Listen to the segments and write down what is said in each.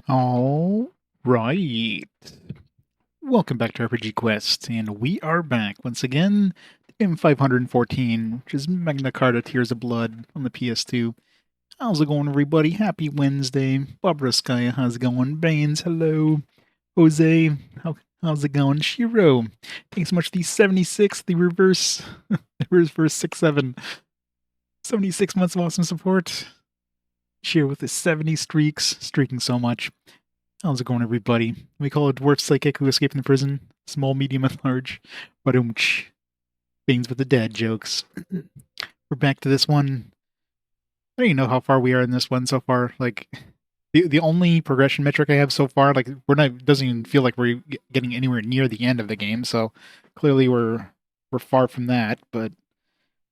All right. Welcome back to RPG Quest, and we are back once again in 514, which is Magna Carta Tears of Blood on the PS2. How's it going, everybody? Happy Wednesday. Bobriskaya, how's it going? Baines, hello. Jose, how's it going? Shiro, thanks so much. The 76, the reverse, reverse 6-7. 76 months of awesome support. Shiro with the 70 streaks, streaking so much. How's it going, everybody? We call it Dwarf Psychic who escaped from the prison. Small, medium, and large. Ba-doom-tsh. Things with the dad jokes. We're back to this one. I don't even know how far we are in this one so far. Like, the only progression metric I have so far, like, doesn't even feel like we're getting anywhere near the end of the game, so clearly we're far from that, but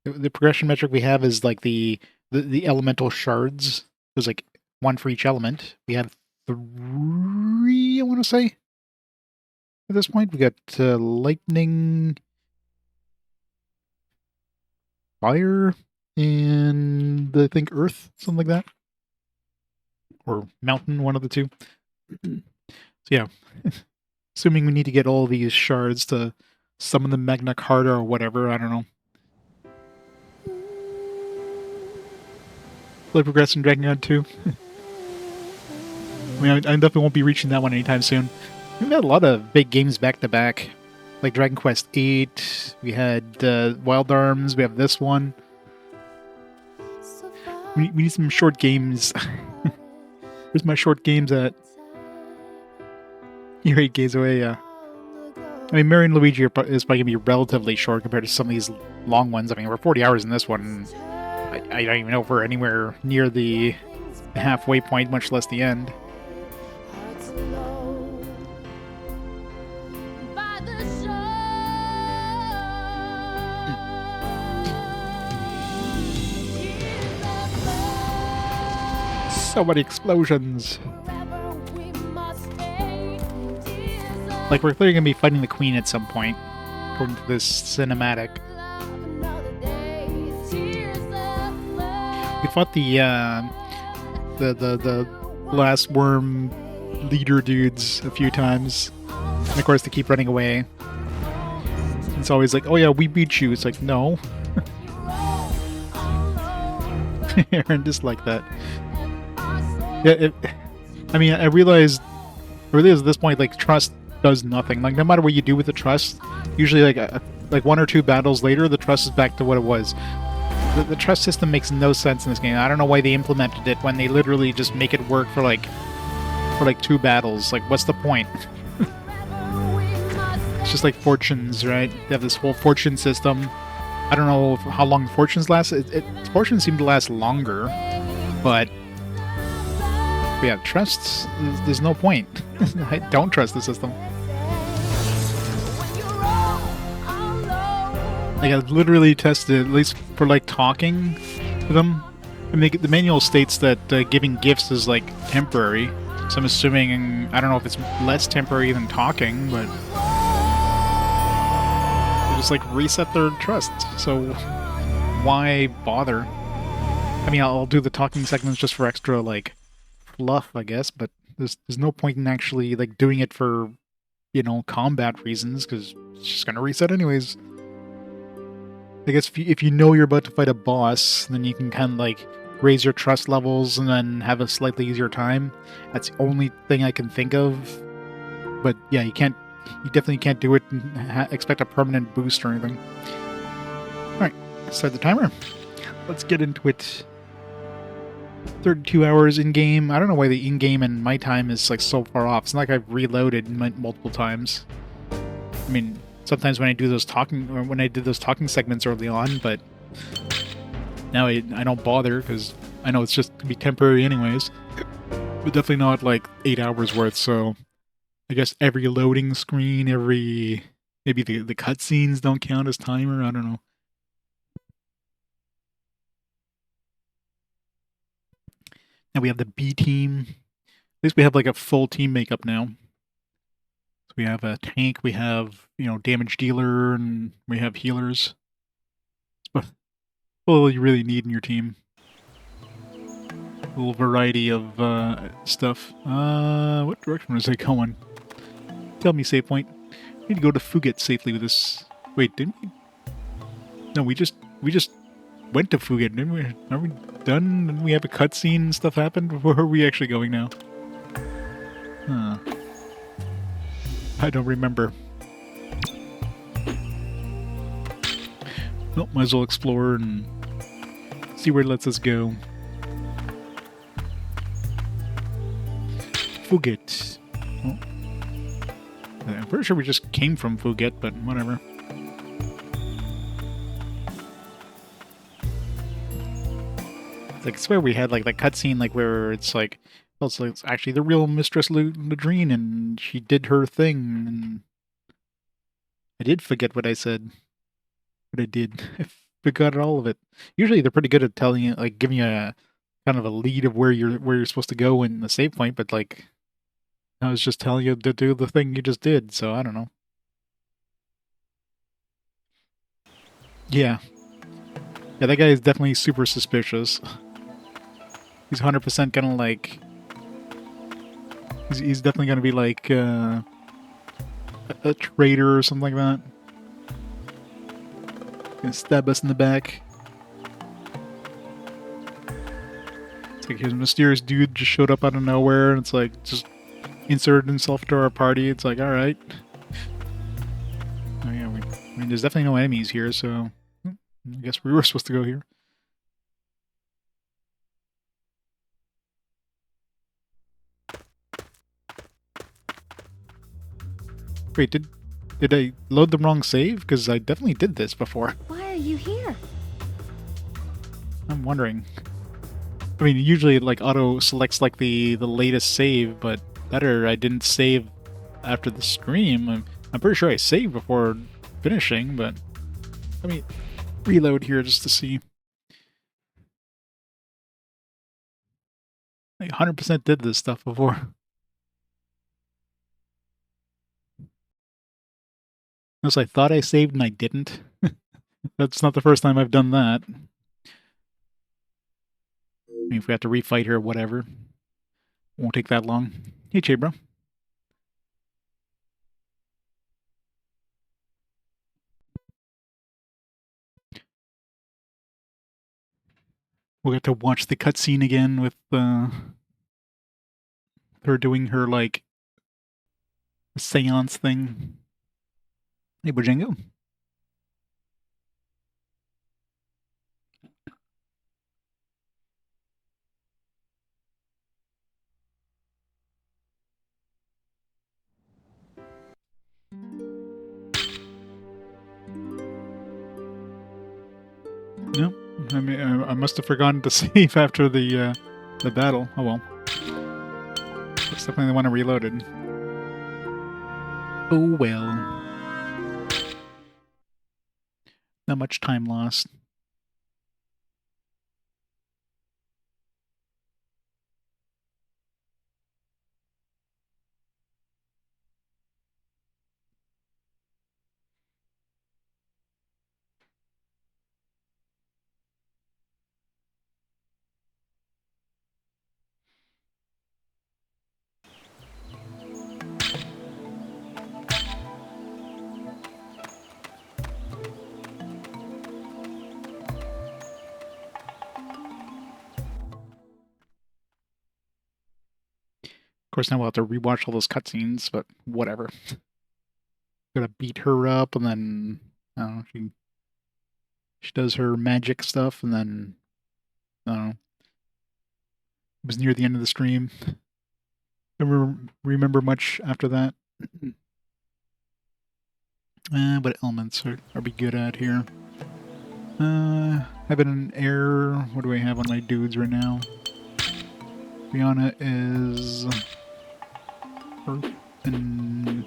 the progression metric we have is, like, the elemental shards. There's, like, one for each element. We have 3, I want to say. At this point, we got lightning, fire, and I think earth, something like that. Or mountain, one of the two. So yeah, assuming we need to get all these shards to summon the Magna Carta or whatever, I don't know. Play Progress in Dragon God 2. I mean, I definitely won't be reaching that one anytime soon. We've had a lot of big games back to back, like Dragon Quest VIII. We had Wild Arms. We have this one. We need some short games. Where's my short games at? You're 8 games away, yeah. I mean, Mario and Luigi is probably going to be relatively short compared to some of these long ones. I mean, we're 40 hours in this one. I don't even know if we're anywhere near the halfway point, much less the end. So many explosions. Like, we're clearly going to be fighting the queen at some point, according to this cinematic. We fought the glass worm leader dudes a few times. And of course, they keep running away. It's always like, oh yeah, we beat you. It's like, no. Aaron just like that. Yeah, I mean, I realized at this point, like, trust does nothing. Like, no matter what you do with the trust, usually, like 1 or 2 battles later, the trust is back to what it was. The trust system makes no sense in this game. I don't know why they implemented it when they literally just make it work for 2 battles. Like, what's the point? It's just like fortunes, right? They have this whole fortune system. I don't know how long fortunes last. Fortunes seem to last longer, but yeah, trust, there's no point. I don't trust the system. Like, I've literally tested, at least for, like, talking to them. I mean, the manual states that giving gifts is, like, temporary. So I'm assuming, I don't know if it's less temporary than talking, but they just, like, reset their trust. So why bother? I mean, I'll do the talking segments just for extra, like, fluff, I guess, but there's no point in actually, like, doing it for, you know, combat reasons, because it's just gonna reset anyways. I guess if you know you're about to fight a boss, then you can kind of, like, raise your trust levels and then have a slightly easier time. That's the only thing I can think of. But yeah, you definitely can't do it and expect a permanent boost or anything. Alright, start the timer. Let's get into it. 32 hours in-game. I don't know why the in-game and my time is, like, so far off. It's not like I've reloaded multiple times. I mean, sometimes when I do those talking, or when I did those talking segments early on, but now I don't bother because I know it's just going to be temporary anyways. But definitely not, like, 8 hours worth, so I guess every loading screen, maybe the cutscenes don't count as timer, I don't know. And we have the B team. At least we have, like, a full team makeup now. So we have a tank, we have, you know, damage dealer, and we have healers. It's all you really need in your team. little variety of stuff. What direction was I going? Tell me, save point. I need to go to Fugit safely with this. Wait, didn't we? No, we just went to Fugit, didn't we? Are we done? Didn't we have a cutscene and stuff happen? Where are we actually going now? Huh. I don't remember. Well, might as well explore and see where it lets us go. Fugit. Oh. I'm pretty sure we just came from Fugit, but whatever. Like, I swear we had, like, that cutscene, like, where it's like, well, it's actually the real Mistress Ladrine, and she did her thing, and I did forget what I said. What I did. I forgot all of it. Usually they're pretty good at telling you, like, giving you a kind of a lead of where you're supposed to go in the save point, but, like, I was just telling you to do the thing you just did, so I don't know. Yeah. Yeah, that guy is definitely super suspicious. He's 100% gonna, like... He's definitely gonna be, like, a traitor or something like that. Gonna stab us in the back. It's like his mysterious dude just showed up out of nowhere, and it's like, just inserted himself into our party. It's like, alright. Oh yeah, I mean, there's definitely no enemies here, so... I guess we were supposed to go here. Wait, did I load the wrong save? Because I definitely did this before. Why are you here? I'm wondering. I mean, usually it like auto selects like the latest save, but better I didn't save after the stream. I'm pretty sure I saved before finishing, but let me reload here just to see. I 100% did this stuff before. Unless I thought I saved and I didn't. That's not the first time I've done that. I mean, if we have to refight her or whatever. Won't take that long. Hey, Che, bro. We'll get to watch the cutscene again with her doing her, like, seance thing. Hey, Bojango. No, I mean, I must have forgotten to save after the battle. Oh well. That's definitely the one I reloaded. Oh well. Not much time lost. Of course, now we'll have to rewatch all those cutscenes, but whatever. Gotta beat her up, and then I don't know. She does her magic stuff, and then I don't know. It was near the end of the stream. Don't remember much after that. What elements are we good at here? Having an air. What do I have on my dudes right now? Brianna is earth and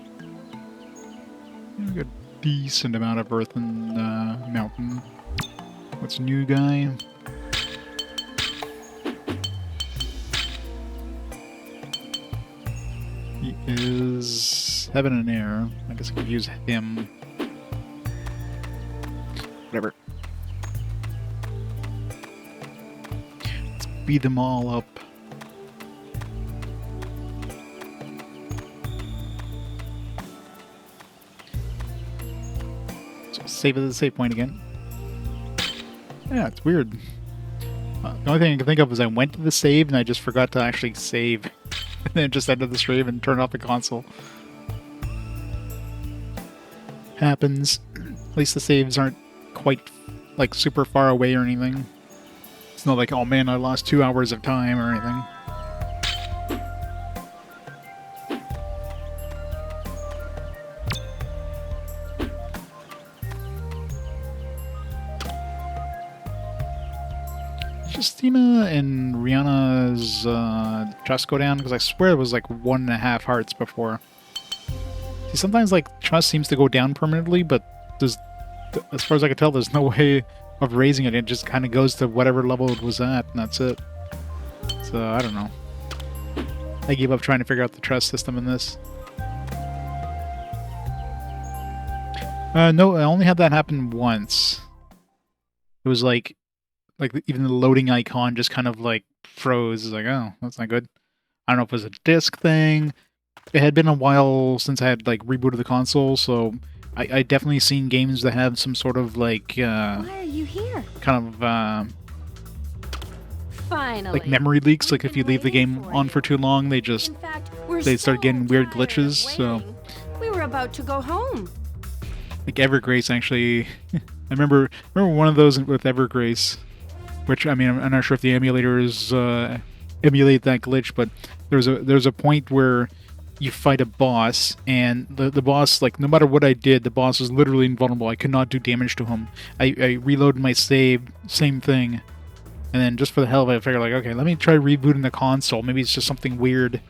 we got a decent amount of earth and mountain. What's new guy? He is heaven and air. I guess I could use him. Whatever. Let's speed them all up. So save at the save point again. Yeah, it's weird. The only thing I can think of is I went to the save and I just forgot to actually save. And then just ended the stream and turned off the console. Happens. At least the saves aren't quite, like, super far away or anything. It's not like, oh man, I lost 2 hours of time or anything. Justina and Rihanna's trust go down? Because I swear it was like 1.5 hearts before. See, sometimes like trust seems to go down permanently, but there's, as far as I can tell, there's no way of raising it. It just kind of goes to whatever level it was at, and that's it. So, I don't know. I gave up trying to figure out the trust system in this. No, I only had that happen once. It was like even the loading icon just kind of like froze. It's like, oh, that's not good. I don't know if it was a disc thing. It had been a while since I had like rebooted the console, so I definitely seen games that have some sort of like why are you here? Kind of Finally. like memory leaks. Like if you leave the game on for too long, they just start getting weird glitches. So we were about to go home. like Evergrace actually, I remember one of those with Evergrace. Which, I mean, I'm not sure if the emulators emulate that glitch, but there's a point where you fight a boss, and the boss, like, no matter what I did, the boss was literally invulnerable. I could not do damage to him. I reloaded my save, same thing, and then just for the hell of it, I figured, like, okay, let me try rebooting the console. Maybe it's just something weird.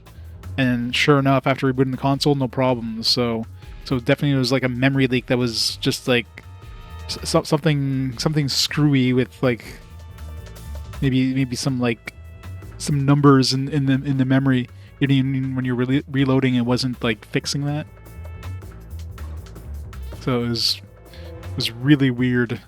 And sure enough, after rebooting the console, no problem. So definitely it was like a memory leak that was just, like, something screwy with, like, maybe some numbers in the memory. Even when you're reloading, it wasn't like fixing that. So it was really weird.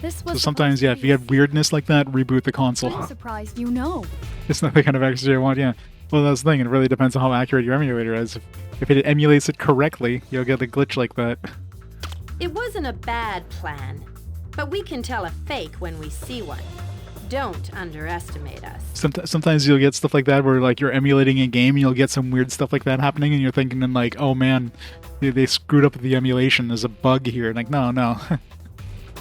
So sometimes, yeah, if you have weirdness like that, reboot the console. I'm surprised you know. It's not the kind of accuracy I want. Yeah. Well, that's the thing. It really depends on how accurate your emulator is. If it emulates it correctly, you'll get a glitch like that. It wasn't a bad plan. But we can tell a fake when we see one. Don't underestimate us. Sometimes you'll get stuff like that where like you're emulating a game and you'll get some weird stuff like that happening and you're thinking then like, oh man, they screwed up with the emulation. There's a bug here. And like, no.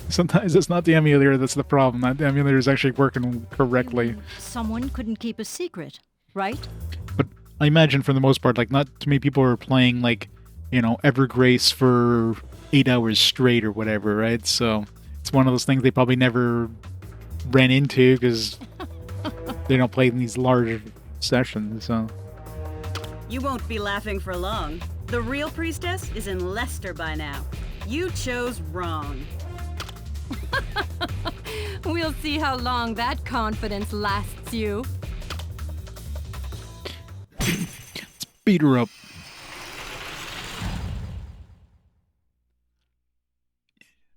Sometimes it's not the emulator that's the problem. The emulator is actually working correctly. Someone couldn't keep a secret, right? But I imagine for the most part, like not too many people are playing like, you know, Evergrace for 8 hours straight or whatever, right? So it's one of those things they probably never ran into because they don't play in these large sessions, so. You won't be laughing for long. The real priestess is in Leicester by now. You chose wrong. We'll see how long that confidence lasts you. Beat her up.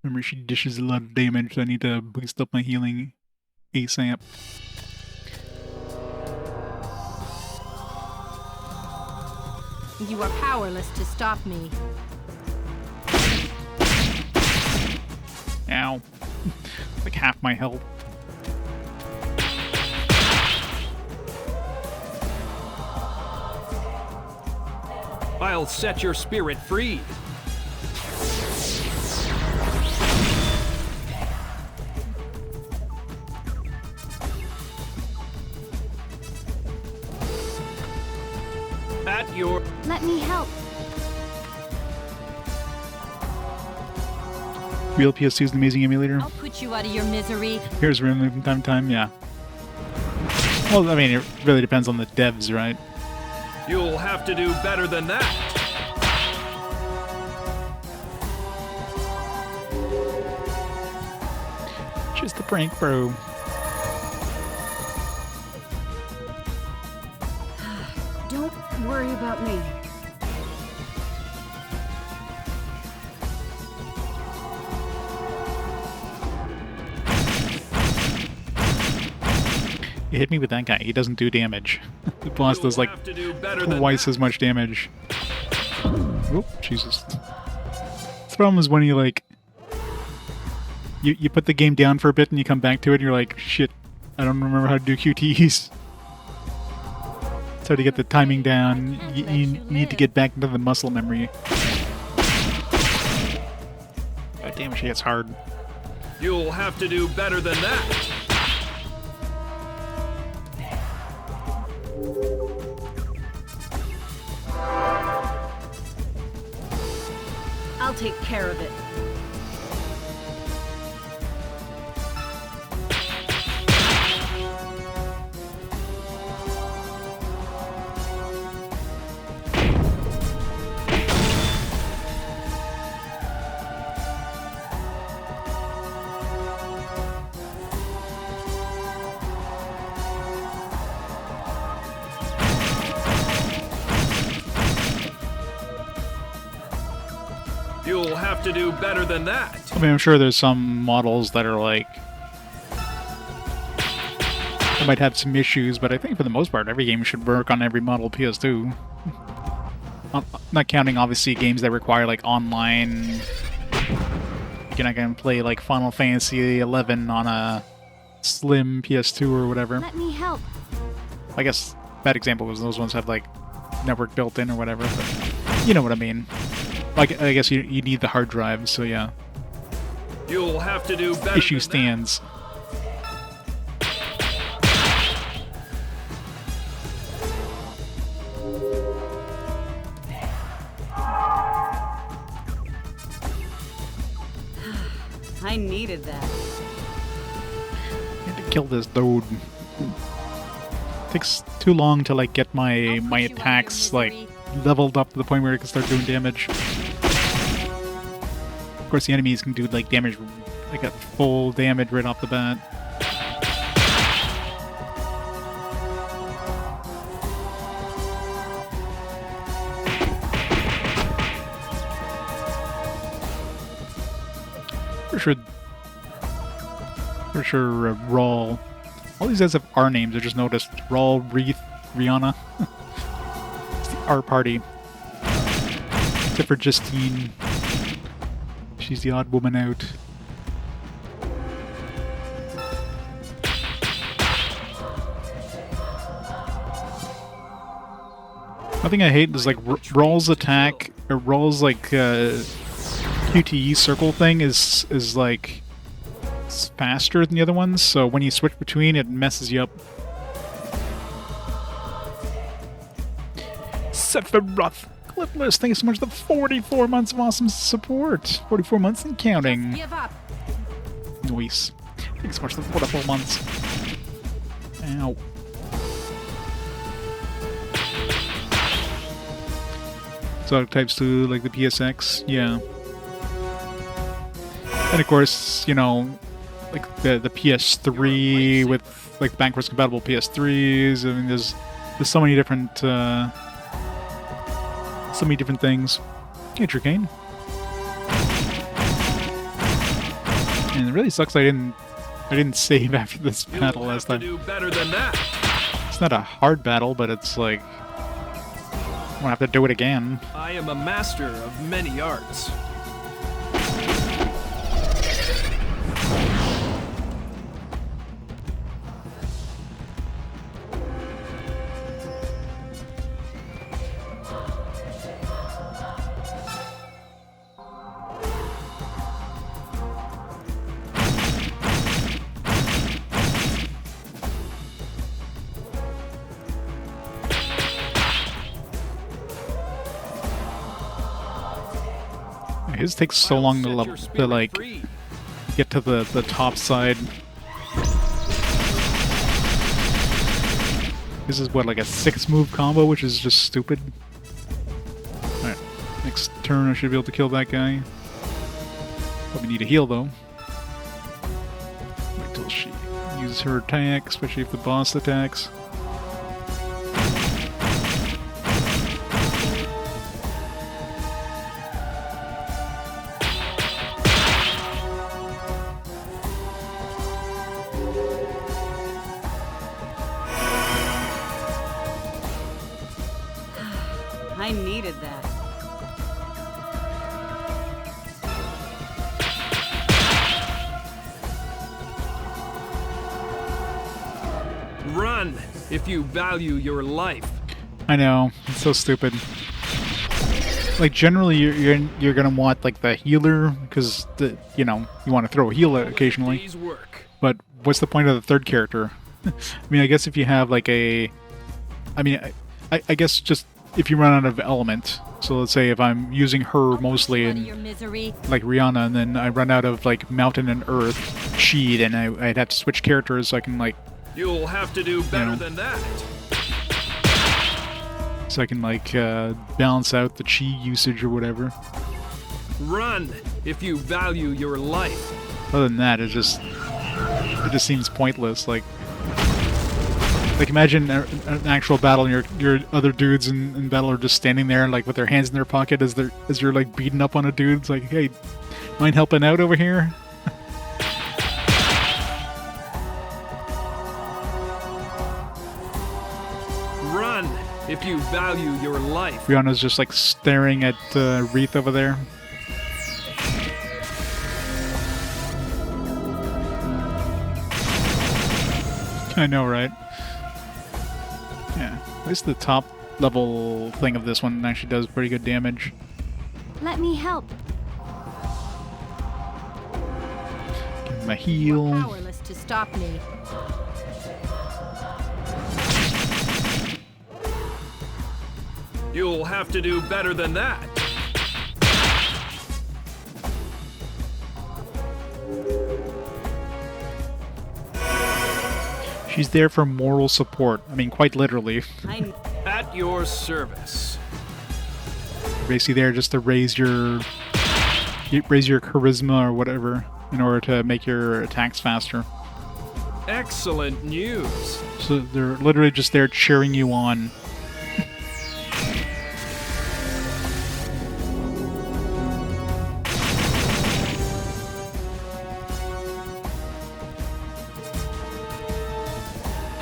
Remember, she dishes a lot of damage, so I need to boost up my healing ASAP. You are powerless to stop me. Ow. Like half my health. I'll set your spirit free. At your... Let me help. Real PS2 is an amazing emulator. I'll put you out of your misery. Here's Rim from time, yeah. Well, I mean, it really depends on the devs, right? You'll have to do better than that. Just a prank, bro. Don't worry about me. hit me with that guy. He doesn't do damage. The boss does like Have to do better than twice that. as much damage. Oh, Jesus. The problem is when you like... You put the game down for a bit and you come back to it and you're like, shit, I don't remember how to do QTEs. So to get the timing down, you need to get back into the muscle memory. God damn, she hits hard. You'll have to do better than that. I'll take care of it. You'll have to do better than that. I mean, I'm sure there's some models that are like... They might have some issues, but I think for the most part, every game should work on every model PS2. Not counting, obviously, games that require, like, online... You're not gonna play, like, Final Fantasy XI on a slim PS2 or whatever. Let me help. I guess bad example was those ones have, like, network built in or whatever, but you know what I mean. Like, I guess you need the hard drive, so yeah. You'll have to do better Issue than stands. I needed that. Need to kill this dude. Takes too long to like get my I'll put you out of your attacks like misery. leveled up to the point where it can start doing damage. Of course, the enemies can do like damage, like at full damage right off the bat. For sure, Rawl. All these guys have R names. I just noticed. Rawl, Wreath, Rihanna. It's the R party. Except for Justine. She's the odd woman out. One thing I hate is like Rawl's attack, or Rawl's like QTE circle thing is like it's faster than the other ones, so when you switch between, it messes you up. Sephiroth Clipless, thank you so much for the 44 months of awesome support. 44 months and counting. Give up. Nice. Thanks so much for the 44 months. Ow. So types to like the PSX, yeah. And of course, you know, like the PS3 with like backwards compatible PS3s. I mean, there's so many different things. Hey, Tricane. And it really sucks I didn't save after this battle last time. Do better than that. It's not a hard battle, but it's like I'm gonna have to do it again. I am a master of many arts. His takes so long to Set level your to spirit like free. get to the top side. This is what, like a 6-move combo, which is just stupid. Alright, next turn I should be able to kill that guy. Probably need a heal though. Wait till she uses her attack, especially if the boss attacks. I needed that. Run if you value your life. I know, it's so stupid. Like generally, you're gonna want like the healer because you want to throw a heal occasionally. Day's work. But what's the point of the third character? I mean, I guess if you have like I guess just if you run out of element. So let's say if I'm using her mostly in Your misery. like Rihanna, and then I run out of like mountain and earth, Sheed, and I'd have to switch characters so I can like. You'll have to do better than that. So I can like balance out the chi usage or whatever. Run if you value your life. Other than that, it just seems pointless. Like imagine an actual battle, and your other dudes in battle are just standing there like with their hands in their pocket as you're like beating up on a dude. It's like, hey, mind helping out over here? Run if you value your life. Rihanna's just like staring at Wreath over there. I know, right? Yeah, at least the top level thing of this one actually does pretty good damage. Let me help. Give him a heal. Powerless to stop me. You'll have to do better than that. She's there for moral support. I mean, quite literally. I'm At your service. Basically there just to raise your charisma or whatever in order to make your attacks faster. Excellent news. So they're literally just there cheering you on.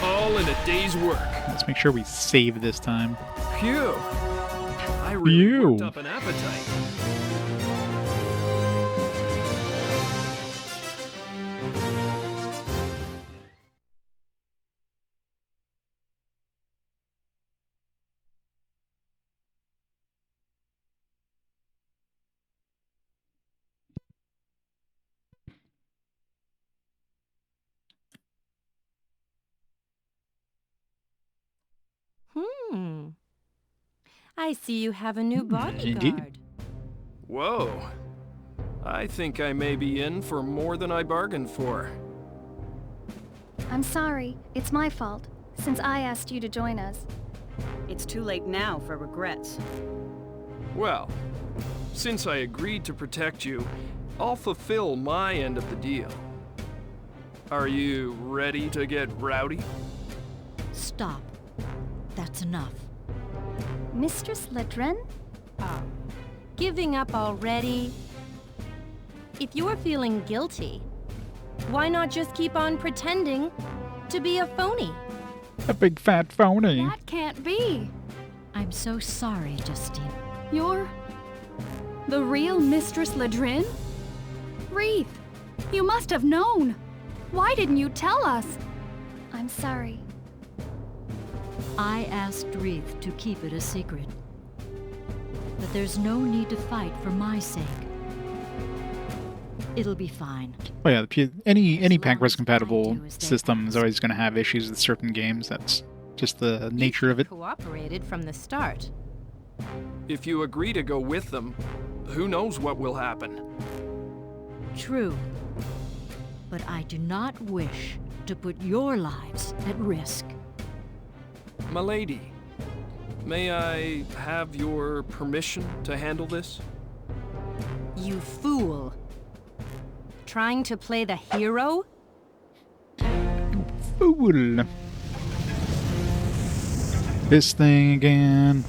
All in a day's work. Let's make sure we save this time. Phew. I really Phew. worked up an appetite. I see you have a new bodyguard. indeed. Whoa. I think I may be in for more than I bargained for. I'm sorry. It's my fault, since I asked you to join us. It's too late now for regrets. Well, since I agreed to protect you, I'll fulfill my end of the deal. Are you ready to get rowdy? Stop. That's enough. Mistress Ledren? Giving up already? If you're feeling guilty, why not just keep on pretending to be a phony? A big fat phony. That can't be. I'm so sorry, Justine. You're the real Mistress Ledrin? Wreath, you must have known. Why didn't you tell us? I'm sorry. I asked Wreath to keep it a secret. But there's no need to fight for my sake. It'll be fine. Oh yeah, any As Pancras long compatible as I do as they system is ask. always going to have issues with certain games. That's just the nature of it. Cooperated from the start. If you agree to go with them, who knows what will happen? True. But I do not wish to put your lives at risk. Milady, may I have your permission to handle this? You fool. Trying to play the hero? Fool. This thing again.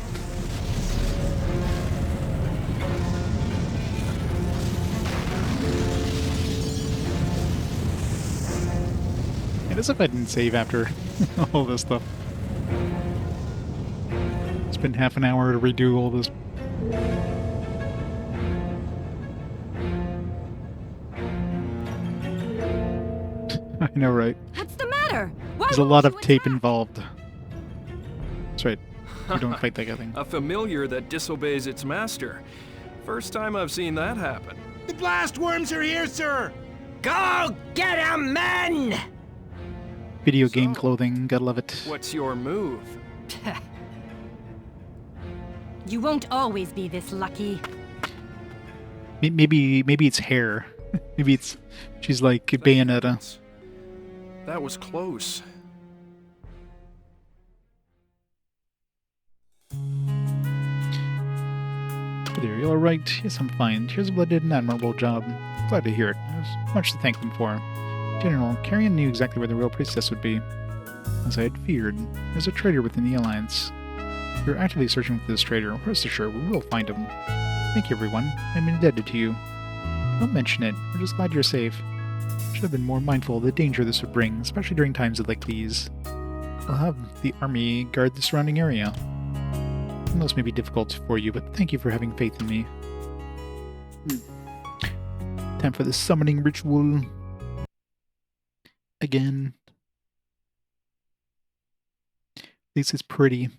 And as if I didn't save after all this stuff. It's Spend half an hour to redo all this. I know, right? What's the matter? Why There's a won't lot you of tape attack? involved. That's right. You don't fight that guy thing. A familiar that disobeys its master. First time I've seen that happen. The blast worms are here, sir! Go get 'em, men! Video game So, clothing, gotta love it. What's your move? You won't always be this lucky. Maybe it's hair. Maybe it's she's like Bayonetta. That was close. Hey there, you alright? Yes, I'm fine. Tears of Blood did an admirable job. Glad to hear it. There's much to thank them for. General, Carrion knew exactly where the real priestess would be. As I had feared, there's a traitor within the Alliance. We're actively searching for this traitor. Rest assured, we will find him. Thank you, everyone. I'm indebted to you. Don't mention it. We're just glad you're safe. Should have been more mindful of the danger this would bring, especially during times like these. We'll have the army guard the surrounding area. I know this may be difficult for you, but thank you for having faith in me. Time for the summoning ritual. Again. At least it's pretty.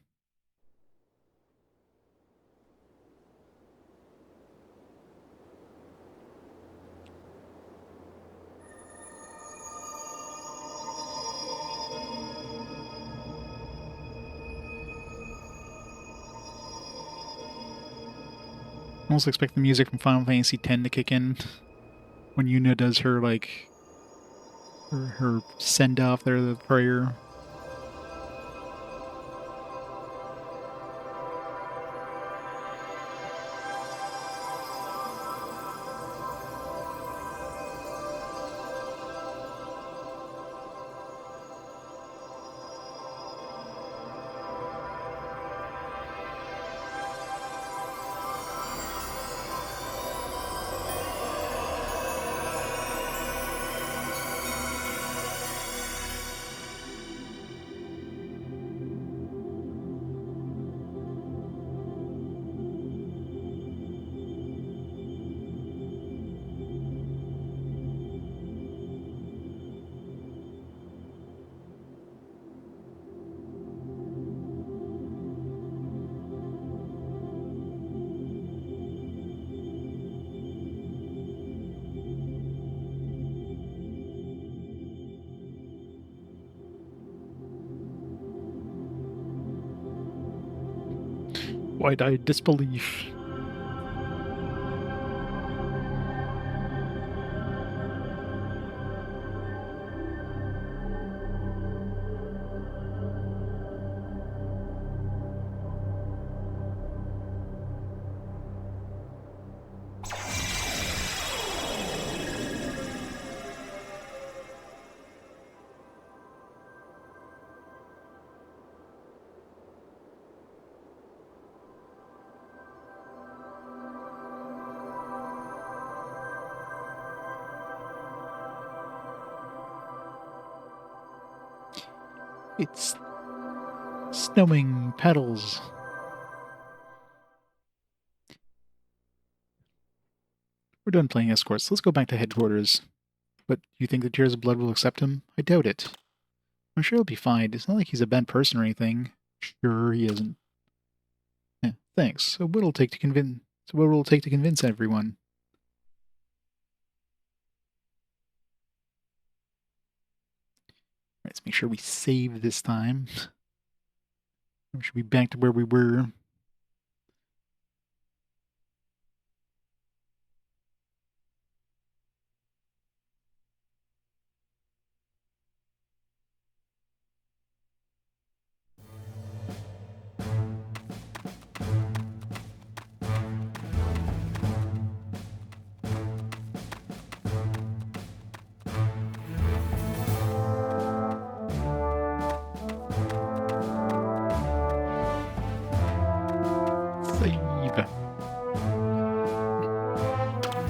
I almost expect the music from Final Fantasy X to kick in when Yuna does her, like, her send-off there, the prayer. Wide-eyed disbelief. It's snowing petals. We're done playing escorts. Let's go back to headquarters. But you think the Tears of Blood will accept him? I doubt it. I'm sure he'll be fine. It's not like he's a bad person or anything. Sure, he isn't. Yeah, thanks. So what will it take to convince everyone? Let's make sure we save this time. We should be back to where we were.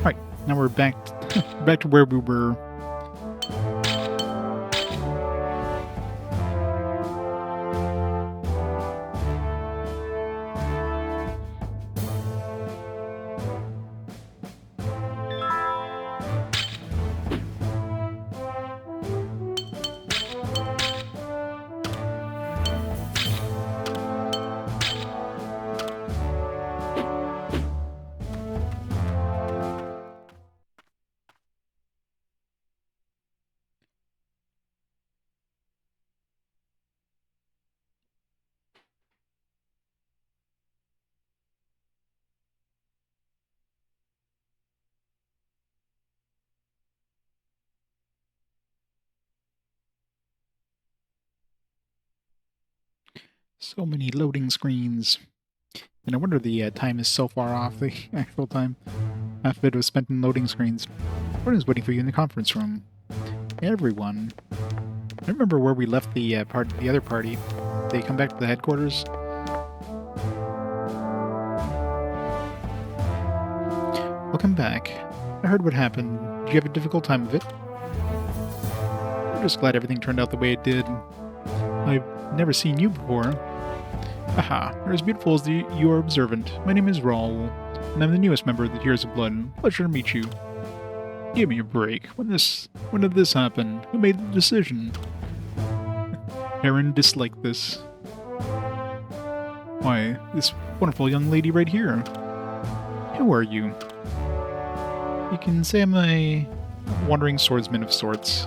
Alright, now we're back back to where we were. So many loading screens. And I wonder the time is so far off the actual time. Half of it was spent in loading screens. Gordon is waiting for you in the conference room. Everyone. I remember where we left the other party. They come back to the headquarters. Welcome back. I heard what happened. Did you have a difficult time of it? I'm just glad everything turned out the way it did. I've never seen you before. Aha, you're as beautiful as you are observant. My name is Raul, and I'm the newest member of the Tears of Blood. Pleasure to meet you. Give me a break. When did this happen? Who made the decision? Aaron disliked this. Why, this wonderful young lady right here. Who are you? You can say I'm a wandering swordsman of sorts.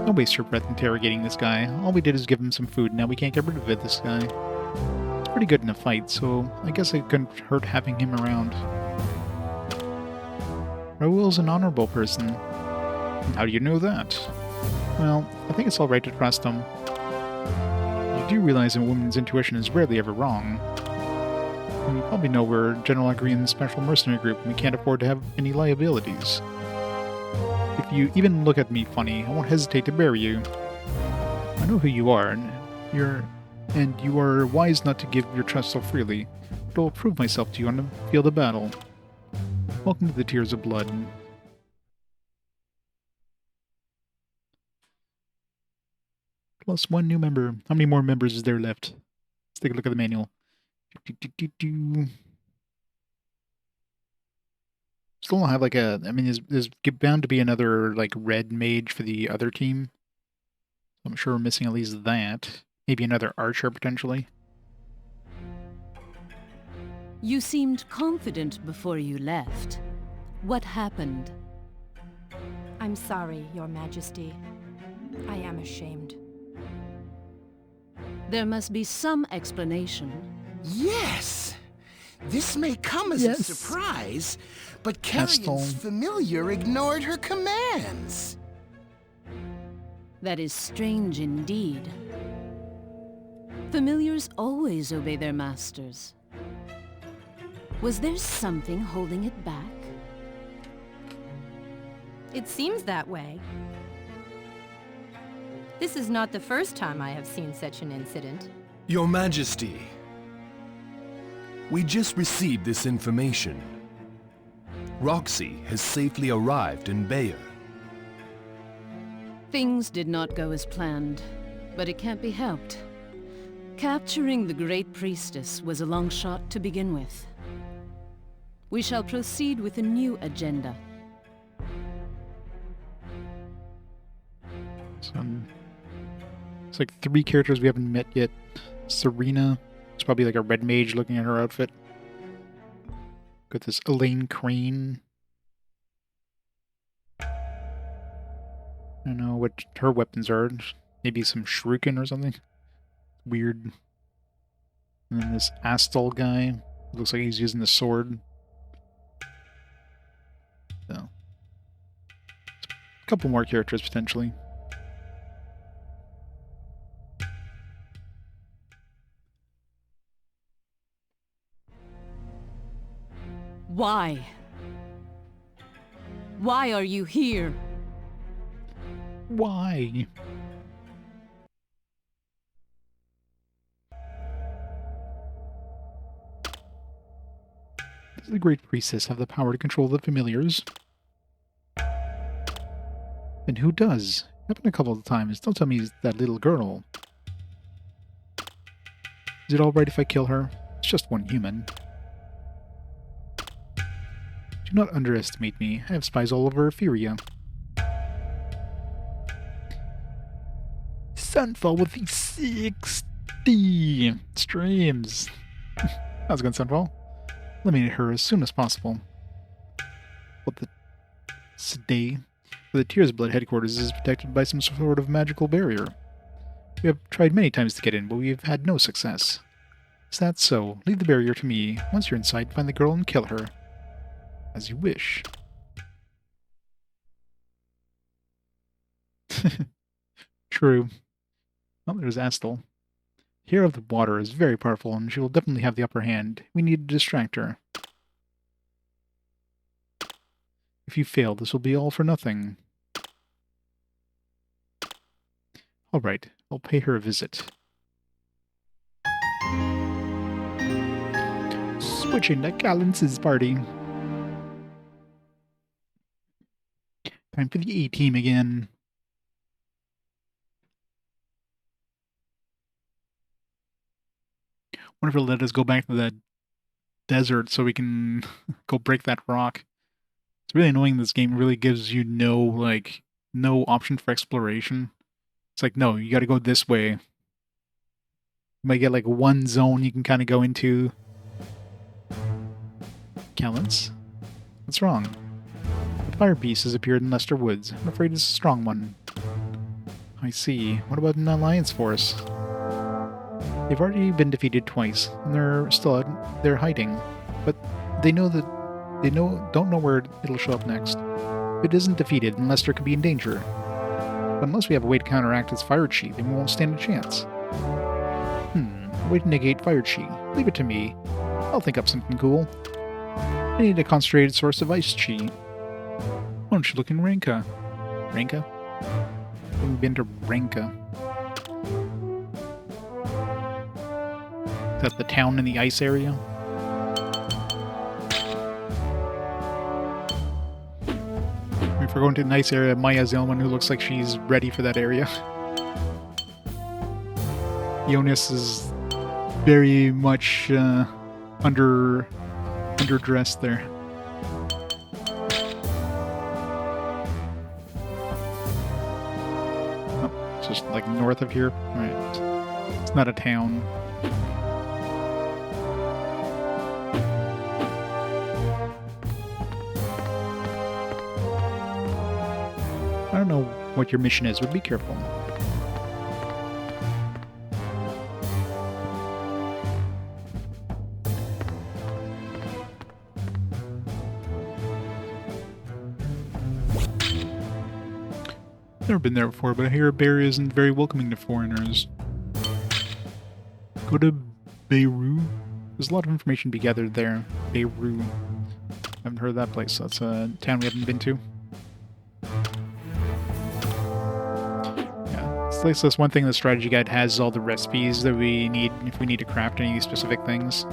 Don't waste your breath interrogating this guy. All we did is give him some food, now we can't get rid of it, this guy. He's pretty good in a fight, so I guess it couldn't hurt having him around. Raoul's an honorable person. How do you know that? Well, I think it's alright to trust him. You do realize a woman's intuition is rarely ever wrong. And you probably know we're general agree in the special mercenary group and we can't afford to have any liabilities. If you even look at me funny, I won't hesitate to bury you. I know who you are, and you are wise not to give your trust so freely, but I'll prove myself to you on the field of battle. Welcome to the Tears of Blood. Plus one new member. How many more members is there left? Let's take a look at the manual. Still don't have like a... I mean, there's bound to be another like red mage for the other team. I'm sure we're missing at least that. Maybe another archer potentially. You seemed confident before you left. What happened? I'm sorry, Your Majesty. I am ashamed. There must be some explanation. Yes! This may come as a surprise, but Calint's familiar ignored her commands. That is strange indeed. Familiars always obey their masters. Was there something holding it back? It seems that way. This is not the first time I have seen such an incident. Your Majesty, we just received this information. Roxy has safely arrived in Bayer. Things did not go as planned, but it can't be helped. Capturing the Great Priestess was a long shot to begin with. We shall proceed with a new agenda. It's like 3 characters we haven't met yet. Serena. It's probably like a red mage looking at her outfit. Got this Elaine Crane. I don't know what her weapons are. Maybe some shuriken or something. Weird. And then this Astal guy. Looks like he's using the sword. So. A couple more characters potentially. Why? Why are you here? Why? Does the Great Priestess have the power to control the familiars? And who does? Happened a couple of times. Don't tell me it's that little girl. Is it alright if I kill her? It's just one human. Do not underestimate me. I have spies all over Efferia. Sunfall with the 60 streams. How's it going, Sunfall? Eliminate her as soon as possible. What the... Today, the Tears of Blood headquarters is protected by some sort of magical barrier. We have tried many times to get in, but we have had no success. Is that so? Leave the barrier to me. Once you're inside, find the girl and kill her. As you wish. True. Oh, there's Astal. Hero of the Water is very powerful, and she will definitely have the upper hand. We need to distract her. If you fail, this will be all for nothing. Alright, I'll pay her a visit. Switching to Calintz's party. Time for the A-team again. Wonder if it'll let us go back to that desert so we can go break that rock. It's really annoying this game really gives you no option for exploration. It's like, no, you gotta go this way. You might get like one zone you can kind of go into. Calintz? What's wrong? The fire beast has appeared in Leicester Woods. I'm afraid it's a strong one. I see. What about an alliance force? They've already been defeated twice, and they're still out there hiding. But they know that don't know where it'll show up next. If it isn't defeated, then Leicester could be in danger. But unless we have a way to counteract its fire chi, then we won't stand a chance. A way to negate fire chi. Leave it to me. I'll think up something cool. I need a concentrated source of ice chi. Why don't you look in Ranka? Ranka? I haven't been to Ranka. Is that the town in the ice area? If we're going to the nice area, Maya's the only one who looks like she's ready for that area. Jonas is very much underdressed there. Oh, it's just like north of here. Right. It's not a town. I don't know what your mission is, but be careful. Never been there before, but I hear Barry isn't very welcoming to foreigners. Go to Beirut? There's a lot of information to be gathered there. Beirut. I haven't heard of that place. That's a town we haven't been to. At least that's one thing the strategy guide has, is all the recipes that we need if we need to craft any specific things.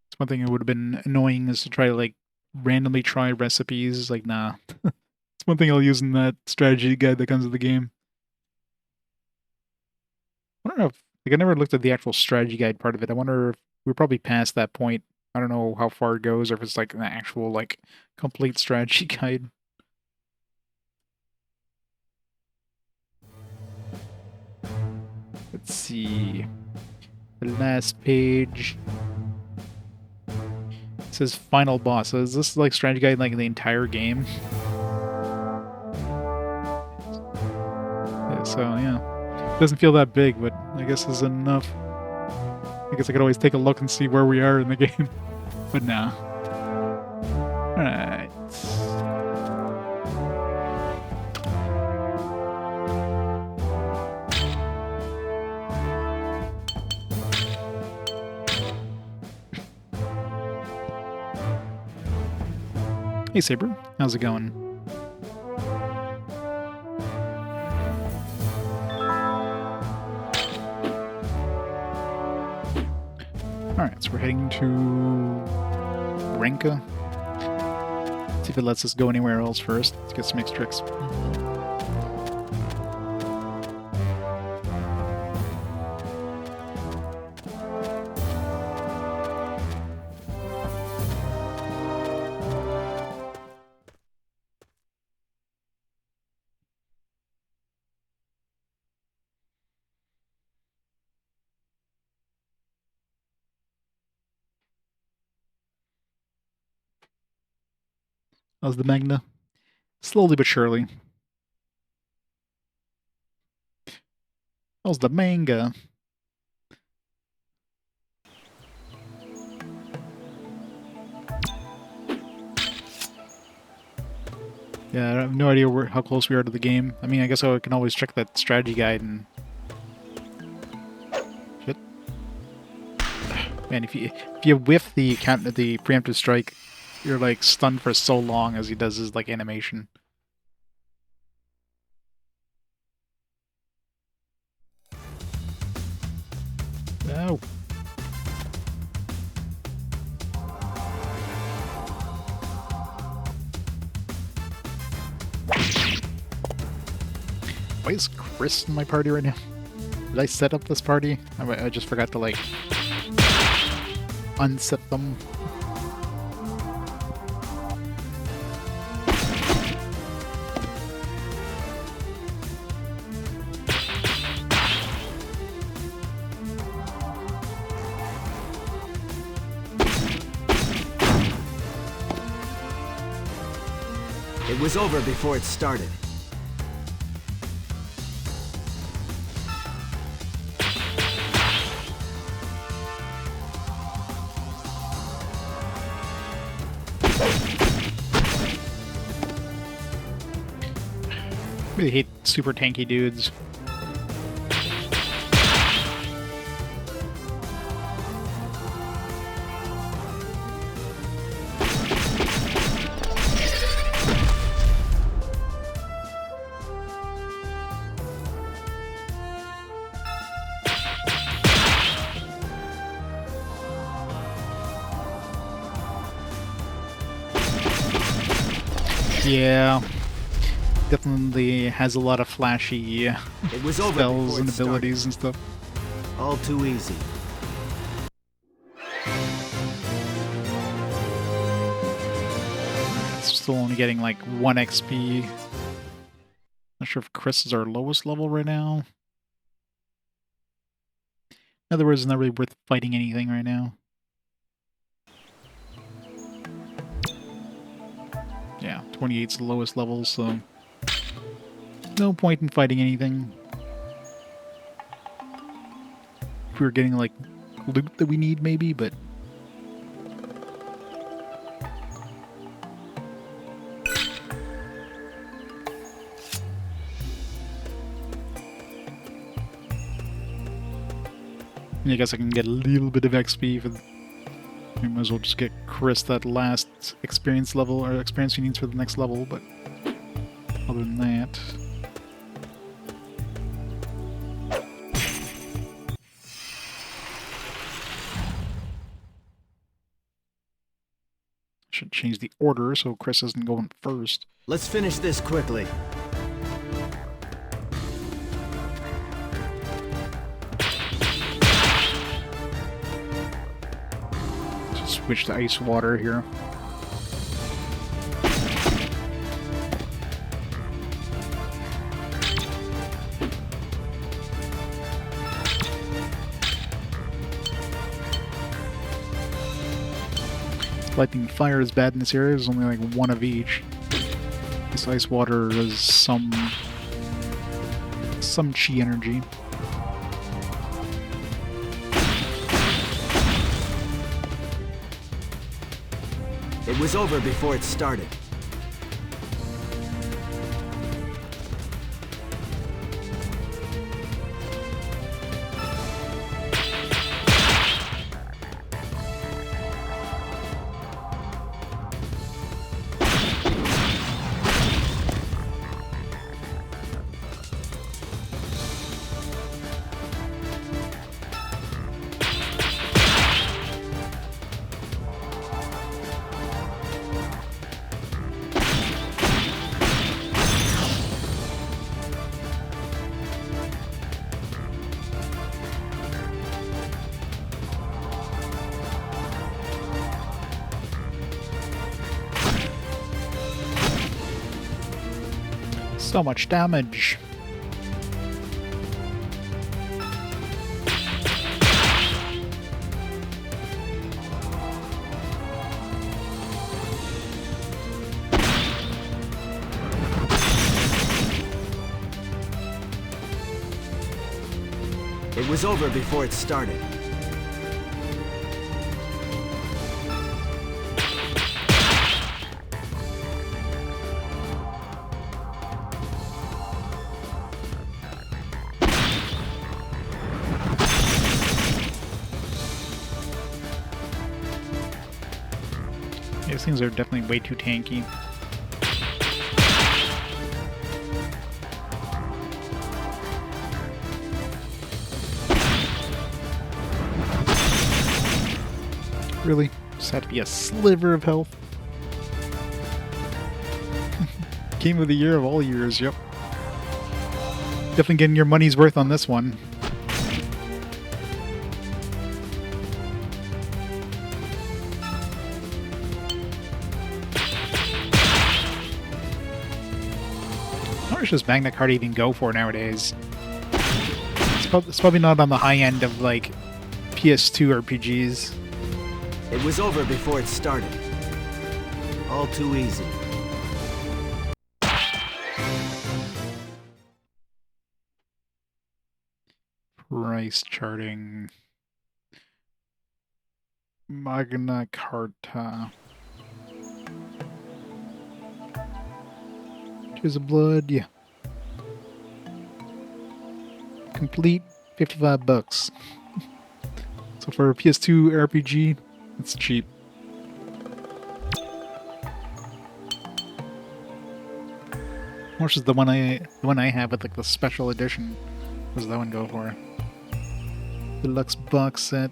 It's one thing that would have been annoying is to try to like randomly try recipes. Like, nah. It's one thing I'll use in that strategy guide that comes with the game. I don't know if, like, I never looked at the actual strategy guide part of it. I wonder if we're probably past that point. I don't know how far it goes, or if it's like an actual like complete strategy guide. Let's see. The last page. It says final boss. So is this like strategy guide like the entire game? Yeah, so yeah. It doesn't feel that big, but I guess is enough. I guess I could always take a look and see where we are in the game. But nah. Alright. Hey Saber, how's it going? Alright, so we're heading to Renka. See if it lets us go anywhere else first. Let's get some extra XP. How's the Magna? Slowly but surely. How's the manga? Yeah, I have no idea how close we are to the game. I mean, I guess I can always check that strategy guide and Man, if you whiff the preemptive strike, you're like stunned for so long as he does his like animation. No. Why is Chris in my party right now? Did I set up this party? I just forgot to like unset them. It was over before it started. I really hate super tanky dudes. Yeah, definitely has a lot of flashy spells and abilities and stuff. All too easy. Still only getting like 1 XP. Not sure if Chris is our lowest level right now. In other words, it's not really worth fighting anything right now. Yeah, 28's the lowest level, so no point in fighting anything. If we were getting like loot that we need, maybe, but I guess I can get a little bit of XP for. We might as well just get Chris that last experience level, or experience he needs for the next level, but other than that... Should change the order so Chris isn't going first. Let's finish this quickly. Switch to ice water here. Lightning and fire is bad in this area. There's only like 1 of each. This ice water is some chi energy. It was over before it started. So much damage. It was over before it started. These things are definitely way too tanky. Really? Just had to be a sliver of health. Game of the year of all years, yep. Definitely getting your money's worth on this one. How much does Magna Carta even go for nowadays? It's probably not on the high end of, like, PS2 RPGs. It was over before it started. All too easy. Price charting. Magna Carta. Tears of Blood, yeah. Complete, $55. So for a PS2 RPG, it's cheap. How much is the one I have with like the special edition? What does that one go for? Deluxe box set.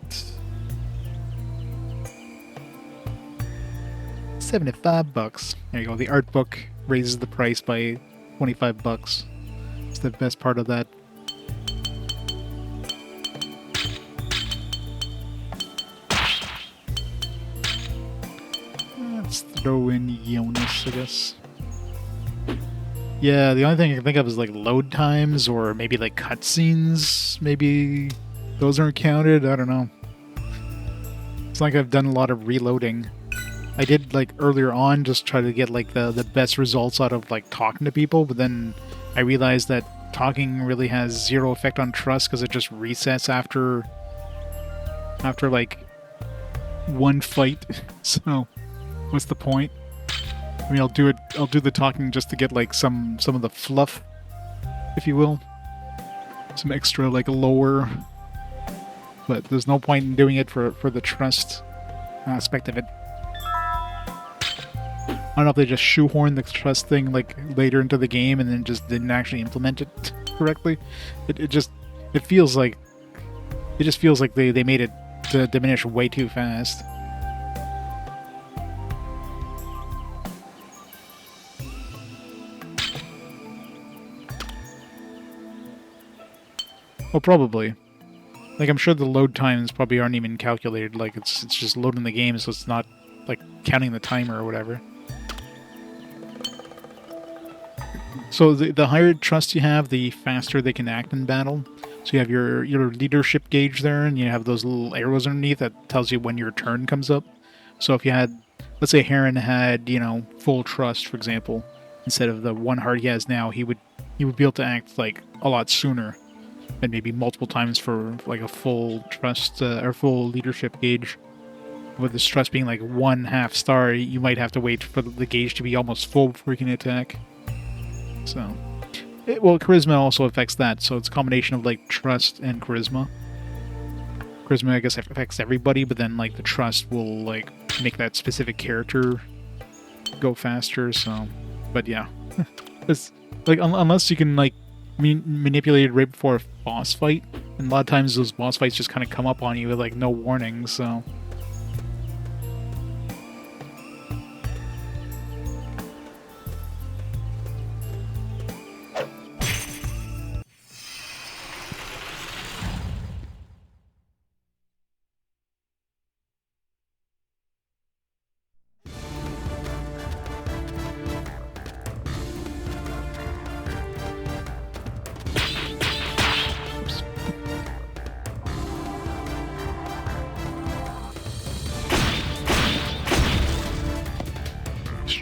$75. There you go. The art book raises the price by $25. It's the best part of that. Let's throw in Jonas, I guess. Yeah, the only thing I can think of is like load times or maybe like cutscenes. Maybe those aren't counted. I don't know. It's like I've done a lot of reloading. I did like earlier on just try to get like the best results out of like talking to people, but then I realized that talking really has zero effect on trust because it just resets after like one fight. So what's the point? I mean, I'll do the talking just to get like some of the fluff, if you will. Some extra like lore. But there's no point in doing it for the trust aspect of it. I don't know if they just shoehorned the trust thing like later into the game and then just didn't actually implement it correctly. It just feels like they made it to diminish way too fast. Well, probably. Like, I'm sure the load times probably aren't even calculated. Like, it's just loading the game, so it's not, like, counting the timer or whatever. So the higher trust you have, the faster they can act in battle. So you have your leadership gauge there, and you have those little arrows underneath that tells you when your turn comes up. So if you had, let's say Heron had, full trust, for example, instead of the one heart he has now, he would be able to act, like, a lot sooner. And maybe multiple times for like a full trust or full leadership gauge. With this trust being like 1/2 star, you might have to wait for the gauge to be almost full before you can attack. So, well, charisma also affects that. So it's a combination of like trust and charisma. Charisma, I guess, affects everybody, but then like the trust will like make that specific character go faster. So, but yeah, it's like unless you can like manipulated right before a boss fight, and a lot of times those boss fights just kind of come up on you with like no warning, so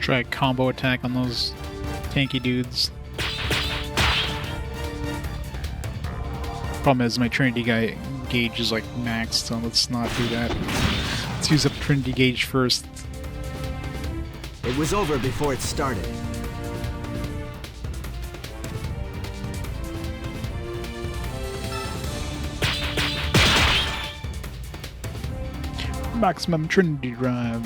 try a combo attack on those tanky dudes. Problem is my Trinity guy gauge is like maxed, so let's not do that. Let's use up Trinity gauge first. It was over before it started. Maximum Trinity drive.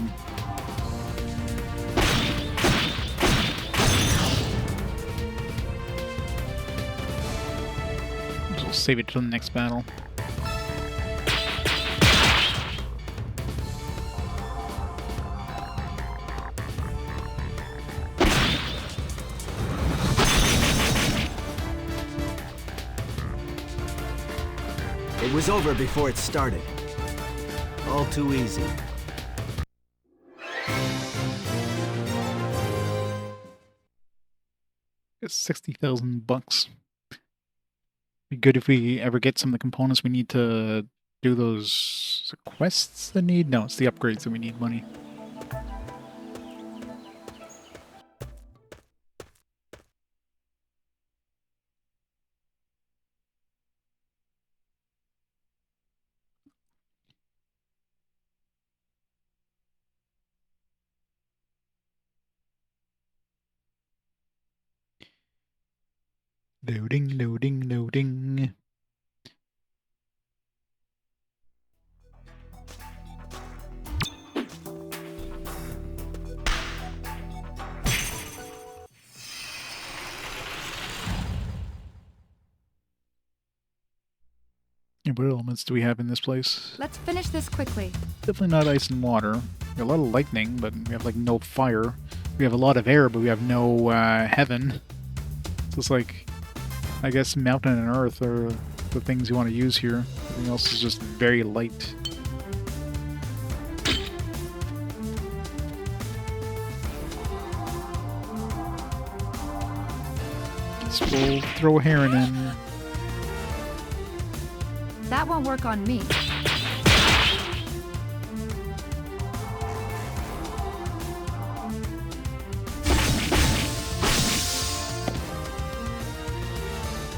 save it till the next battle. It was over before it started. All too easy. It's 60,000 bucks. Be good if we ever get some of the components we need to do those quests that need. No, it's the upgrades that we need money. Loading, loading, loading. And what elements do we have in this place? Let's finish this quickly. Definitely not ice and water. We have a lot of lightning, but we have like no fire. We have a lot of air, but we have no heaven. So it's like, I guess mountain and earth are the things you want to use here. Everything else is just very light. Guess we'll throw a heron in. That won't work on me.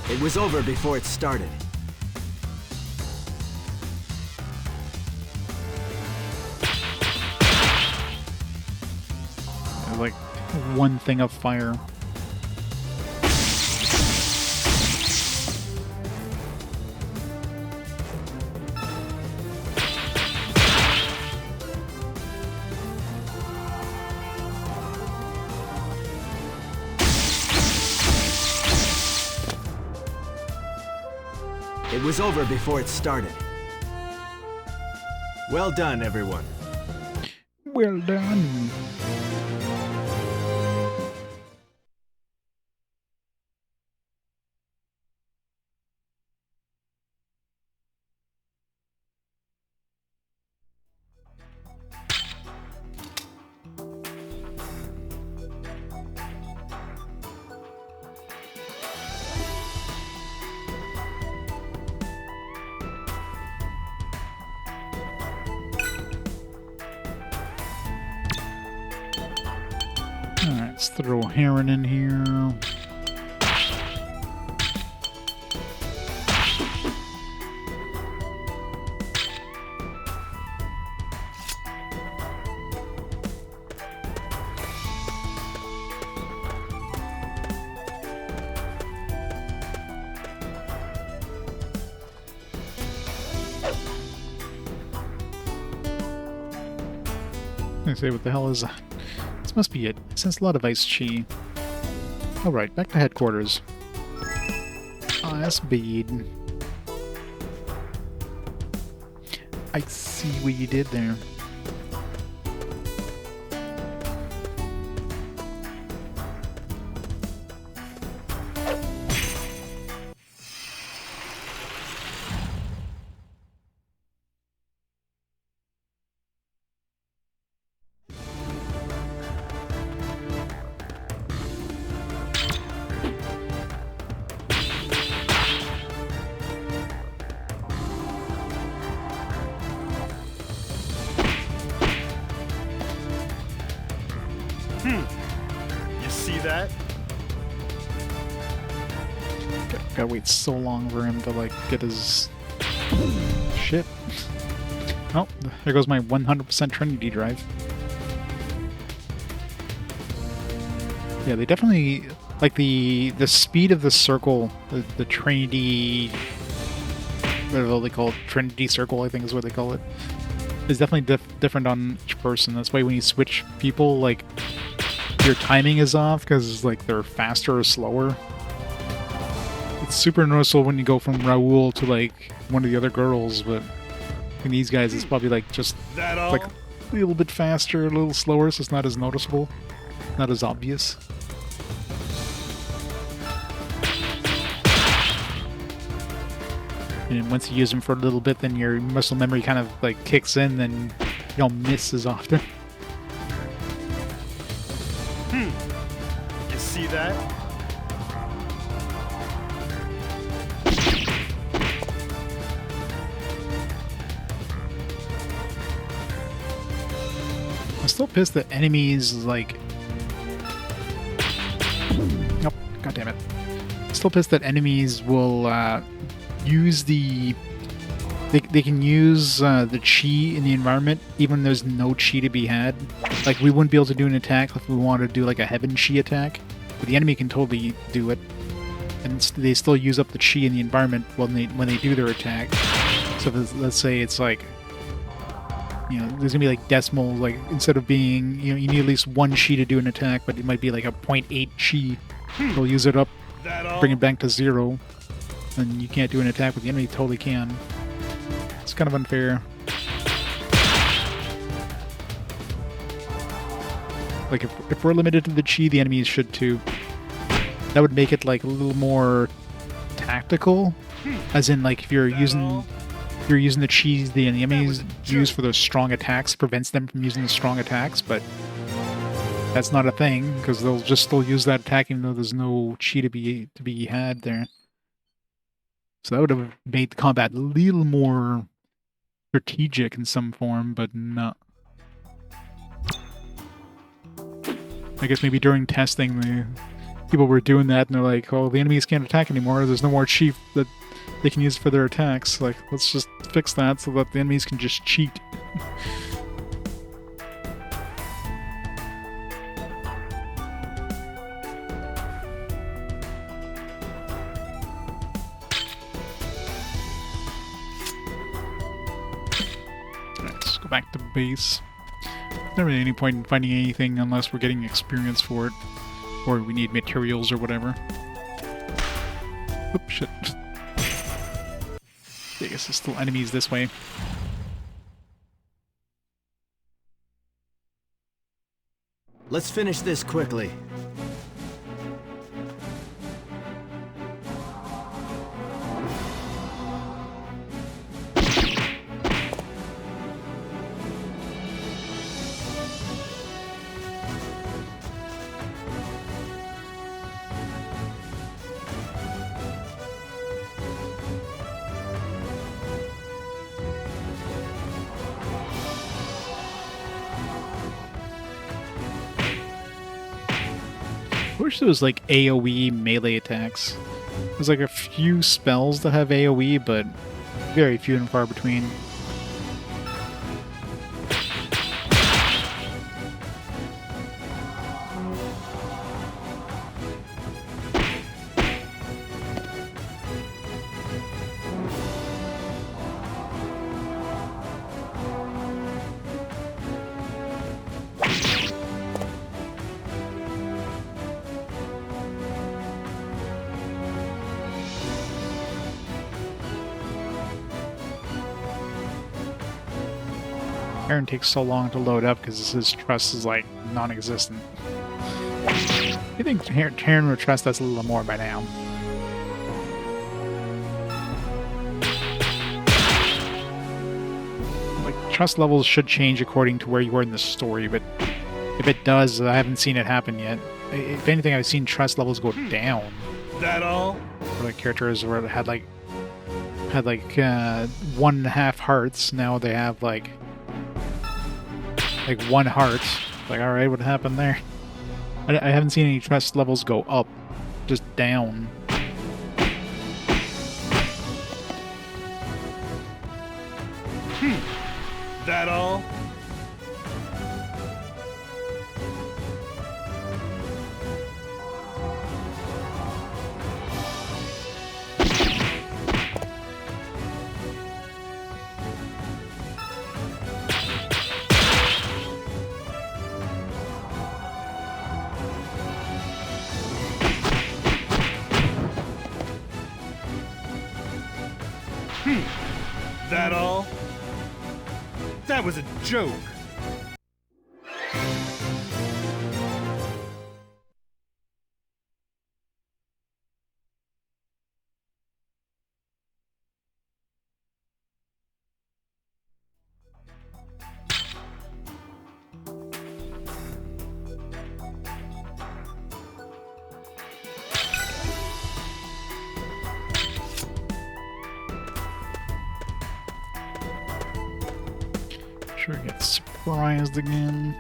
It was over before it started. Like one thing of fire. It was over before it started. Well done, everyone. Well done. Alright, let's throw a heron in here. I say, what the hell is that? This must be it. It sense a lot of ice chi. Alright, back to headquarters. Oh, that's bad. I see what you did there. You see that? Gotta wait so long for him to, like, get his shit. Oh, there goes my 100% Trinity drive. Yeah, they definitely, like, the speed of the circle, the Trinity, whatever they call it, Trinity Circle, I think is what they call it, is definitely different on each person. That's why when you switch people, like, your timing is off because, like, they're faster or slower. it's super noticeable when you go from Raoul to like one of the other girls, but in these guys it's probably like just like a little bit faster, a little slower, so it's not as noticeable, not as obvious. And once you use them for a little bit, then your muscle memory kind of like kicks in, then you don't miss as often. You see that? I'm still pissed that enemies like... Nope, god damn it. I'm still pissed that enemies will use the... They can use the chi in the environment even when there's no chi to be had. Like, we wouldn't be able to do an attack if we wanted to do like a heaven chi attack, but the enemy can totally do it. And they still use up the chi in the environment when they do their attack. So let's say it's like... You know, there's gonna be like decimal, like instead of being, you know, you need at least 1 chi to do an attack, but it might be like a 0.8 chi. They'll use it up, bring it back to 0, and you can't do an attack, but the enemy totally can. It's kind of unfair. Like if we're limited to the chi, the enemies should too. That would make it like a little more tactical, as in like if you're using the chi the enemies use for those strong attacks, prevents them from using the strong attacks, but that's not a thing, because they'll just still use that attack even though there's no chi to be had there. So that would have made the combat a little more strategic in some form, but no. I guess maybe during testing, the people were doing that, and they're like, oh, the enemies can't attack anymore, there's no more chi that they can use for their attacks. Like, let's just fix that so that the enemies can just cheat. Let's go back to base. There's not really any point in finding anything unless we're getting experience for it, or we need materials or whatever. Oops, shit. I guess there's still enemies this way. Let's finish this quickly. I wish there was like AoE melee attacks. There's like a few spells that have AoE, but very few and far between. Aaron takes so long to load up because his trust is like non-existent. I think Aaron would trust us a little more by now. Like, trust levels should change according to where you are in the story, but if it does, I haven't seen it happen yet. If anything, I've seen trust levels go down. That all? For like characters where it had like 1.5 hearts, now they have like 1 heart. Like, alright, what happened there? I haven't seen any trust levels go up, just down. That all? That was a joke. Sure, get surprised again.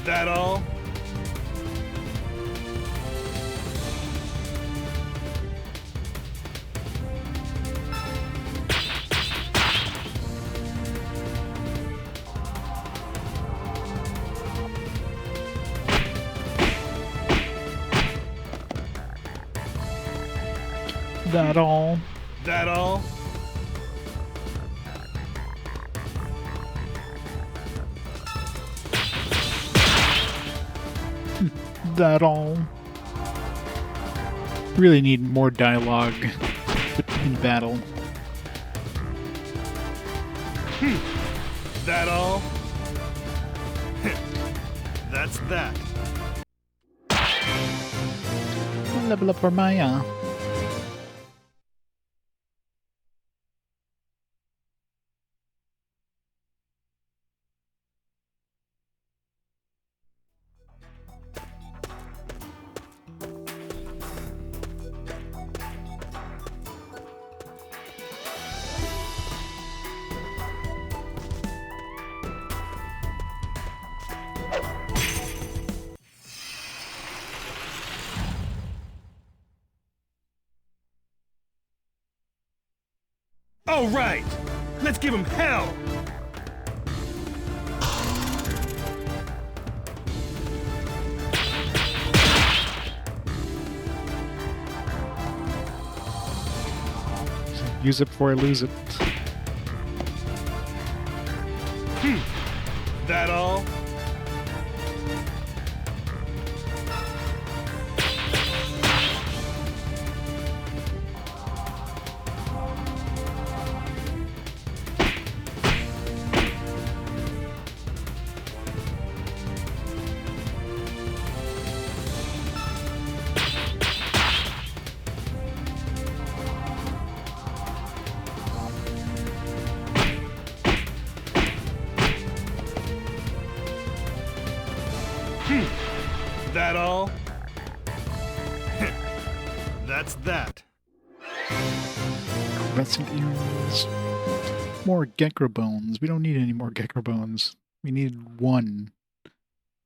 That all? That all? That all? That all? Really need more dialogue in battle. That all? That's that. Level up for Maya. All right, let's give him hell. Use it before I lose it. That all? That all? That's that. Crescent earrings. More gecko bones. We don't need any more gecko bones. We need one.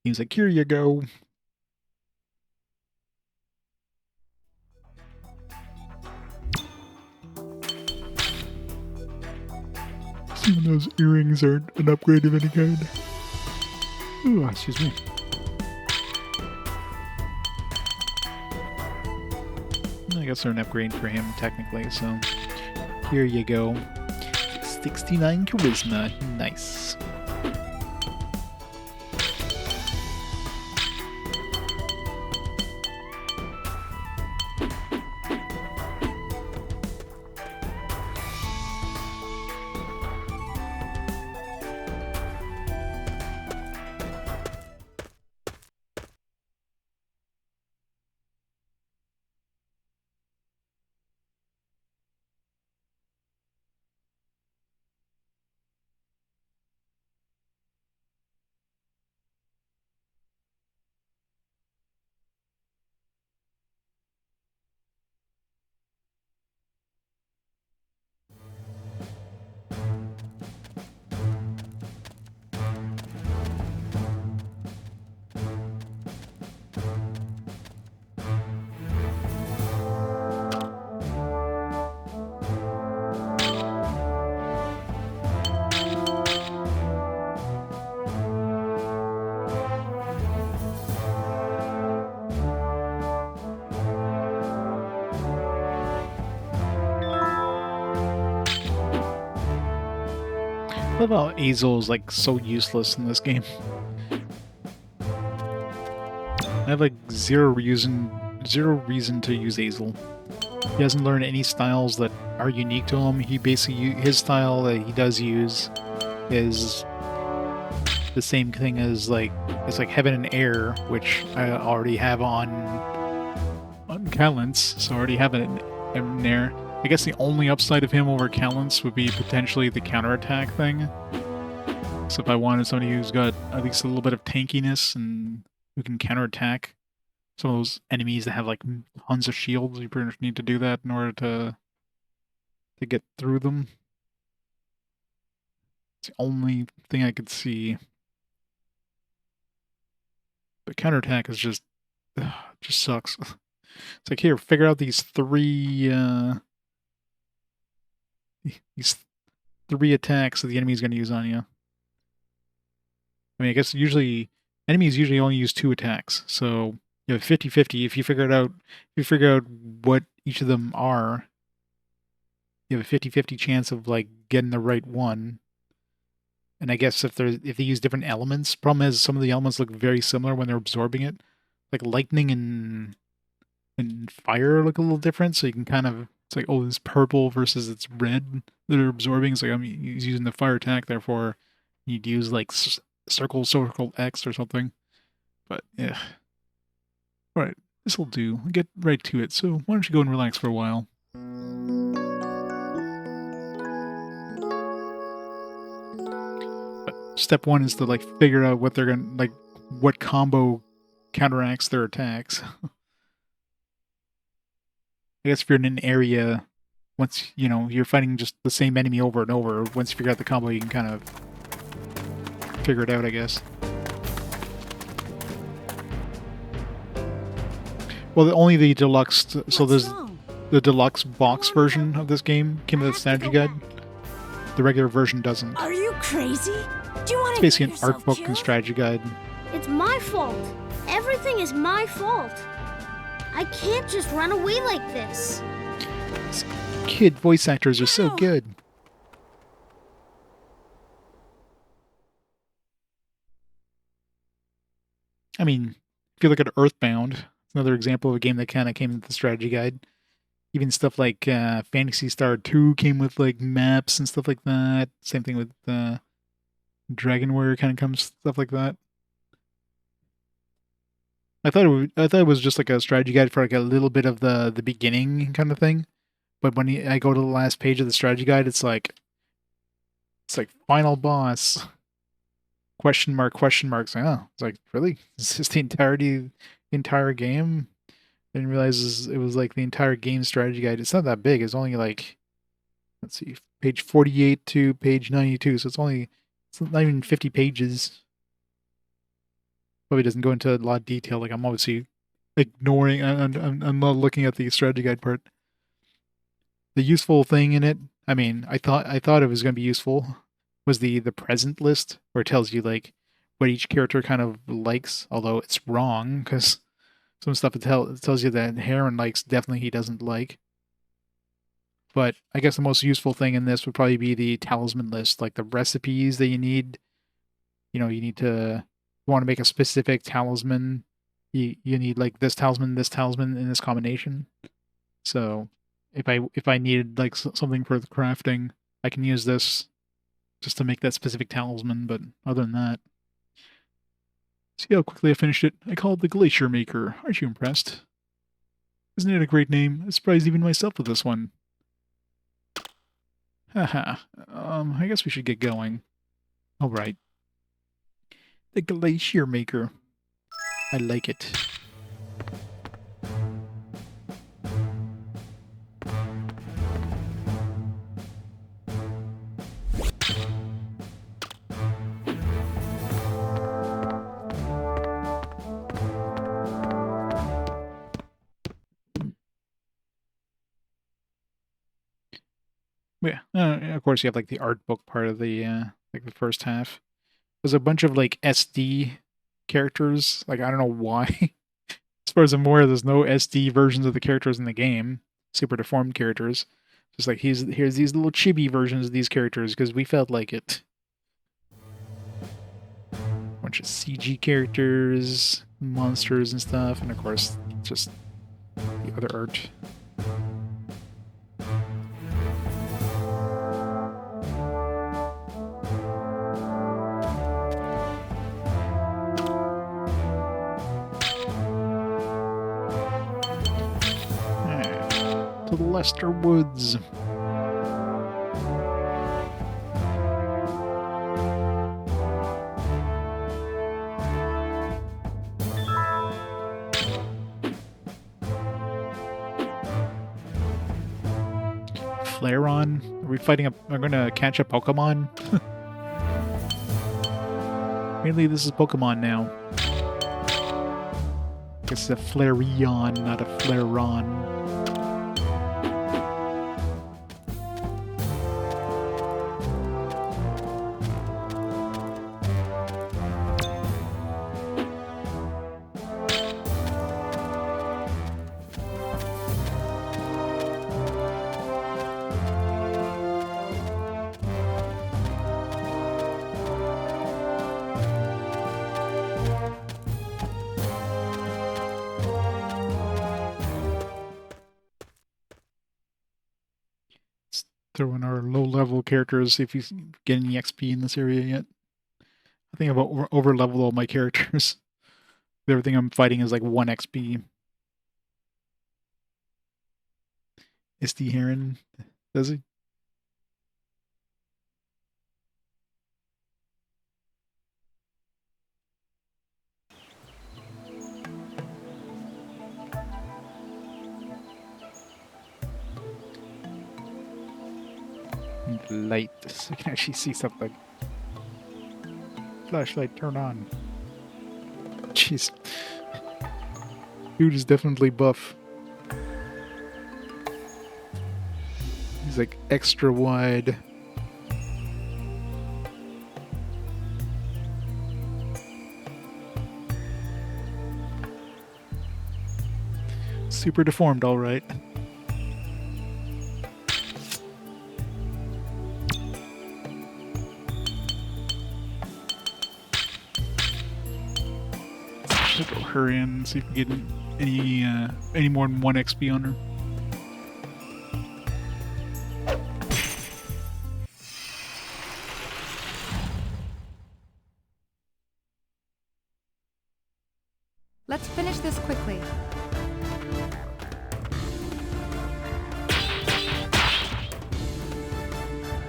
He's like, here you go. Some of those earrings aren't an upgrade of any kind. Ooh, excuse me. I guess they're an upgrade for him, technically, so here you go. 69 charisma. Nice. love how Azel is like so useless in this game. I have like zero reason to use Azel. He hasn't learned any styles that are unique to him. He basically, his style that he does use is the same thing as like, it's like Heaven and Air, which I already have on Calintz, so I already have it in there. I guess the only upside of him over Calintz would be potentially the counterattack thing. So if I wanted somebody who's got at least a little bit of tankiness and who can counterattack some of those enemies that have like tons of shields, you pretty much need to do that in order to get through them. It's the only thing I could see. But counterattack is just sucks. It's like, here, figure out these three attacks that the enemy's going to use on you. I mean, I guess usually enemies usually only use 2 attacks, so you have 50-50. If you figure out what each of them are, you have a 50-50 chance of like getting the right one. And I guess if they use different elements, problem is some of the elements look very similar when they're absorbing it. Like lightning and fire look a little different, so you can kind of, it's like, oh, it's purple versus it's red that are absorbing. It's like, I'm using the fire attack, therefore you'd use like circle X or something. But yeah. Alright, this'll do. I'll get right to it, so why don't you go and relax for a while. But step 1 is to like figure out what they're gonna, like, what combo counteracts their attacks. I guess if you're in an area, once, you know, you're fighting just the same enemy over and over, once you figure out the combo, you can kind of figure it out, I guess. Well, only the deluxe, so there's the deluxe box version of this game came with a strategy guide. The regular version doesn't. Are you crazy? Do you want It's basically an art book and strategy guide. It's my fault. Everything is my fault. I can't just run away like this. These kid voice actors are so good. I mean, if you look at Earthbound, it's another example of a game that kind of came with the strategy guide. Even stuff like Phantasy Star 2 came with like maps and stuff like that. Same thing with Dragon Warrior kind of comes, stuff like that. I thought it was just like a strategy guide for like a little bit of the beginning kind of thing. But when I go to the last page of the strategy guide, it's like final boss. Question mark. It's like, oh, it's like, really? Is this the entire game? I didn't realize it was like the entire game strategy guide. It's not that big. It's only like, let's see, page 48 to page 92. So it's not even 50 pages. Probably doesn't go into a lot of detail. Like, I'm obviously ignoring, I'm not looking at the strategy guide part. The useful thing in it, I mean, I thought it was going to be useful, was the present list, where it tells you like what each character kind of likes, although it's wrong, because some stuff it tells you that Heron likes, definitely he doesn't like. But I guess the most useful thing in this would probably be the talisman list, like the recipes that you need. You know, you want to make a specific talisman, you need like this talisman, in this combination. So if I needed like something for the crafting, I can use this just to make that specific talisman, but other than that. See how quickly I finished it? I called it the Glacier Maker. Aren't you impressed? Isn't it a great name? I surprised even myself with this one. Haha. I guess we should get going. Alright. The Glacier Maker. I like it. Yeah, of course you have like the art book part of the like the first half. There's a bunch of like SD characters. Like, I don't know why. As far as I'm aware, there's no SD versions of the characters in the game. Super deformed characters. Just like here's these little chibi versions of these characters because we felt like it. bunch of CG characters, monsters and stuff, and of course, just the other art. To the Lester Woods. Flareon? Are we fighting I'm gonna catch a Pokemon? Mainly this is Pokemon now. It's a Flareon, not a Flareon. Throw in our low-level characters, see if we get any XP in this area yet. I think I've over-leveled all my characters. Everything I'm fighting is like 1 XP. Isty Heron, does he? Light, so I can actually see something. Flashlight, turn on. Jeez. Dude is definitely buff. He's like extra wide. Super deformed, alright. Let's go her in, see if we get any more than 1 XP on her. Let's finish this quickly.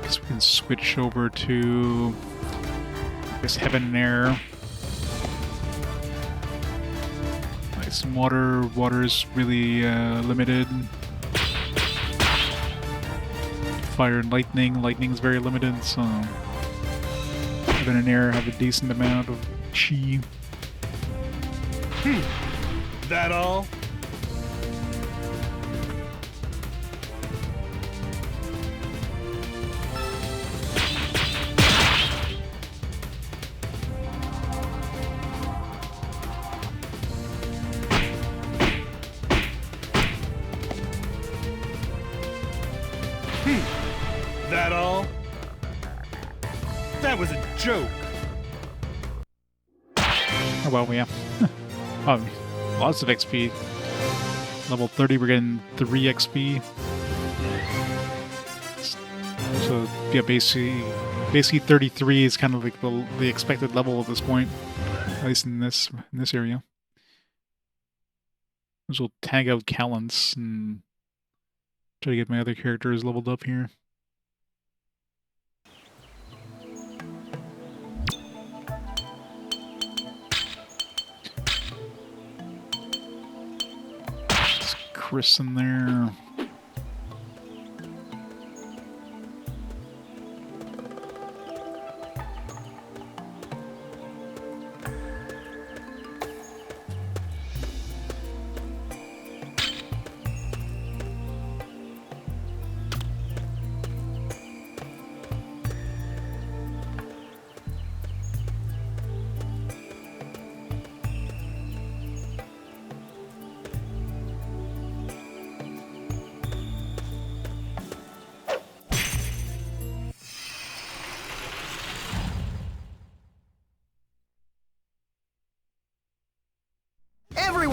Guess we can switch over to, I guess, Heaven and Air. Nice and water. Water is really limited. Fire and lightning. Lightning is very limited, so Heaven and Air have a decent amount of chi. That all? That all? That was a joke. Oh well, yeah. Lots of XP. Level 30, we're getting 3 XP. So yeah, basically 33 is kind of like the expected level at this point, at least in this area. So we'll tag out Calintz and try to get my other characters leveled up here. Chris in there.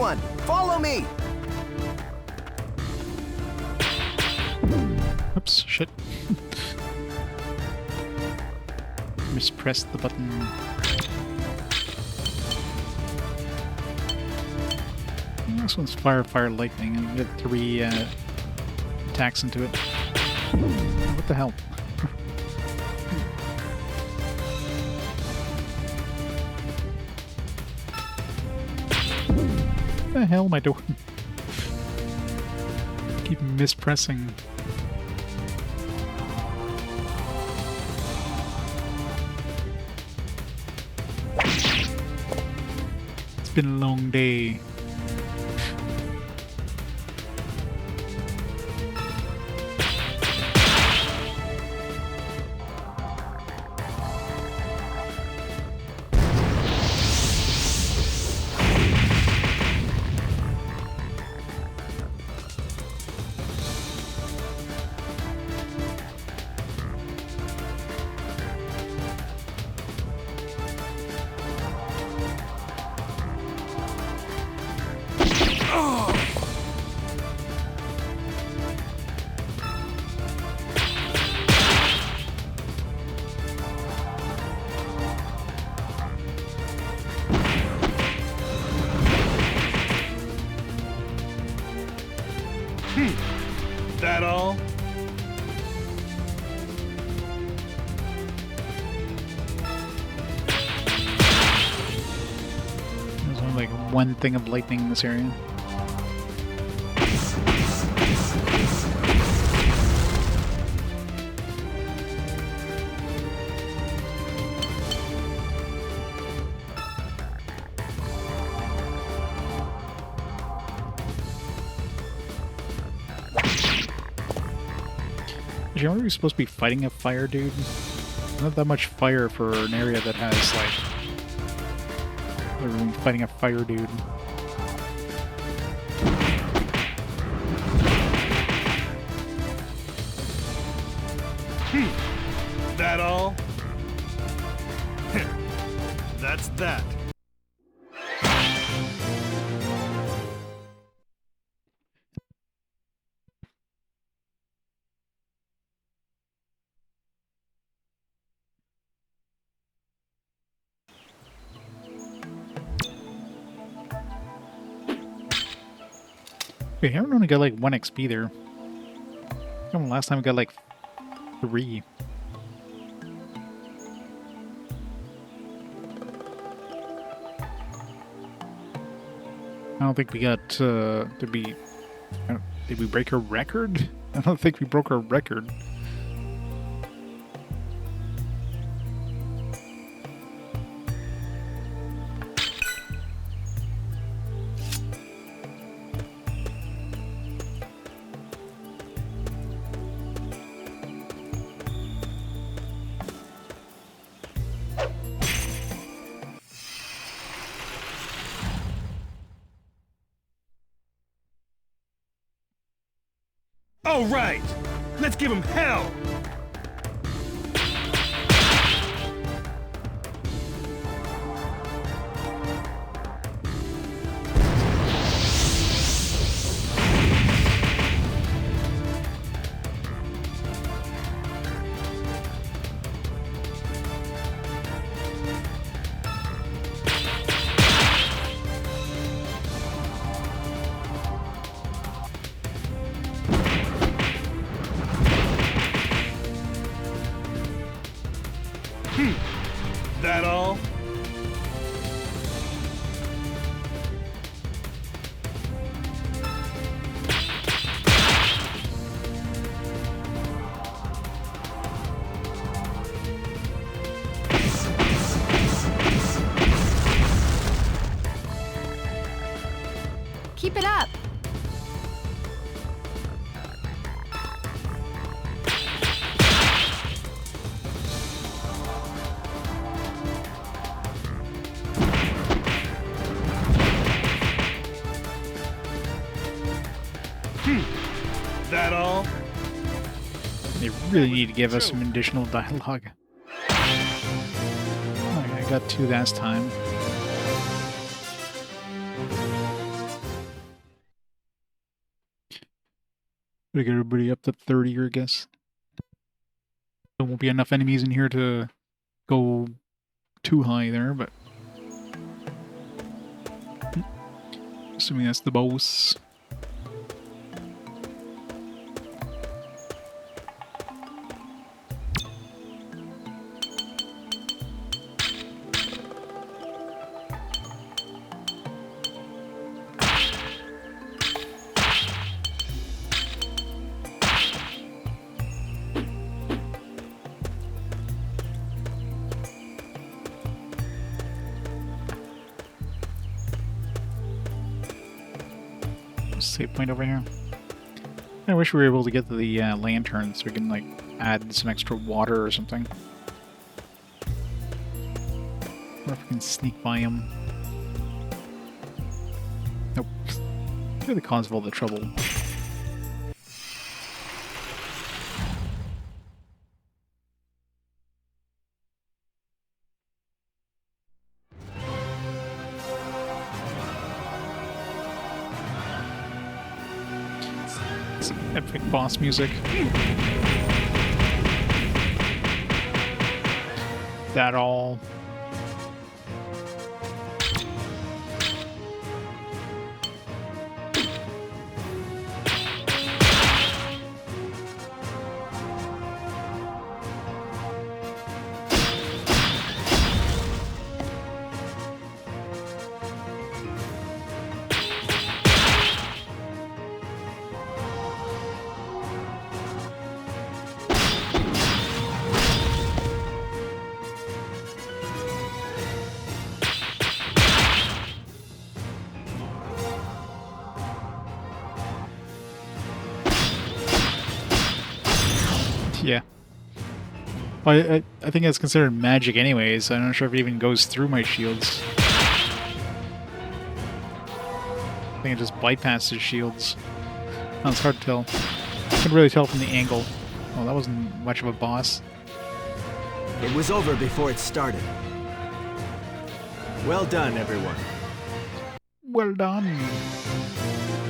Everyone, follow me! Oops, shit. Mispressed the button. This one's fire, fire, lightning. And you get 3 attacks into it. What the hell? What the hell am I doing? Keep mispressing. It's been a long day. That all? There's only like one thing of lightning in this area. Aren't we supposed to be fighting a fire dude? Not that much fire for an area that has, like... We're fighting a fire dude. That all? That's that. Wait, I haven't only got like 1 XP there. I remember last time we got like 3. I don't think we got, did we break a record? I don't think we broke our record. All right, let's give him hell. That all? Keep it up. That all? They really need to give us some additional dialogue. Okay, I got 2 last time. Gotta get everybody up to 30, I guess. There won't be enough enemies in here to go too high there, but... Assuming that's the boss. Save point over here. I wish we were able to get the lantern so we can like add some extra water or something. Or if we can sneak by him. Nope. You're the cause of all the trouble. Epic boss music. That all. Yeah. Well, I think it's considered magic anyways. I'm not sure if it even goes through my shields. I think it just bypasses shields. Oh, it's hard to tell. I can really tell from the angle. Oh, that wasn't much of a boss. It was over before it started. Well done, everyone. Well done.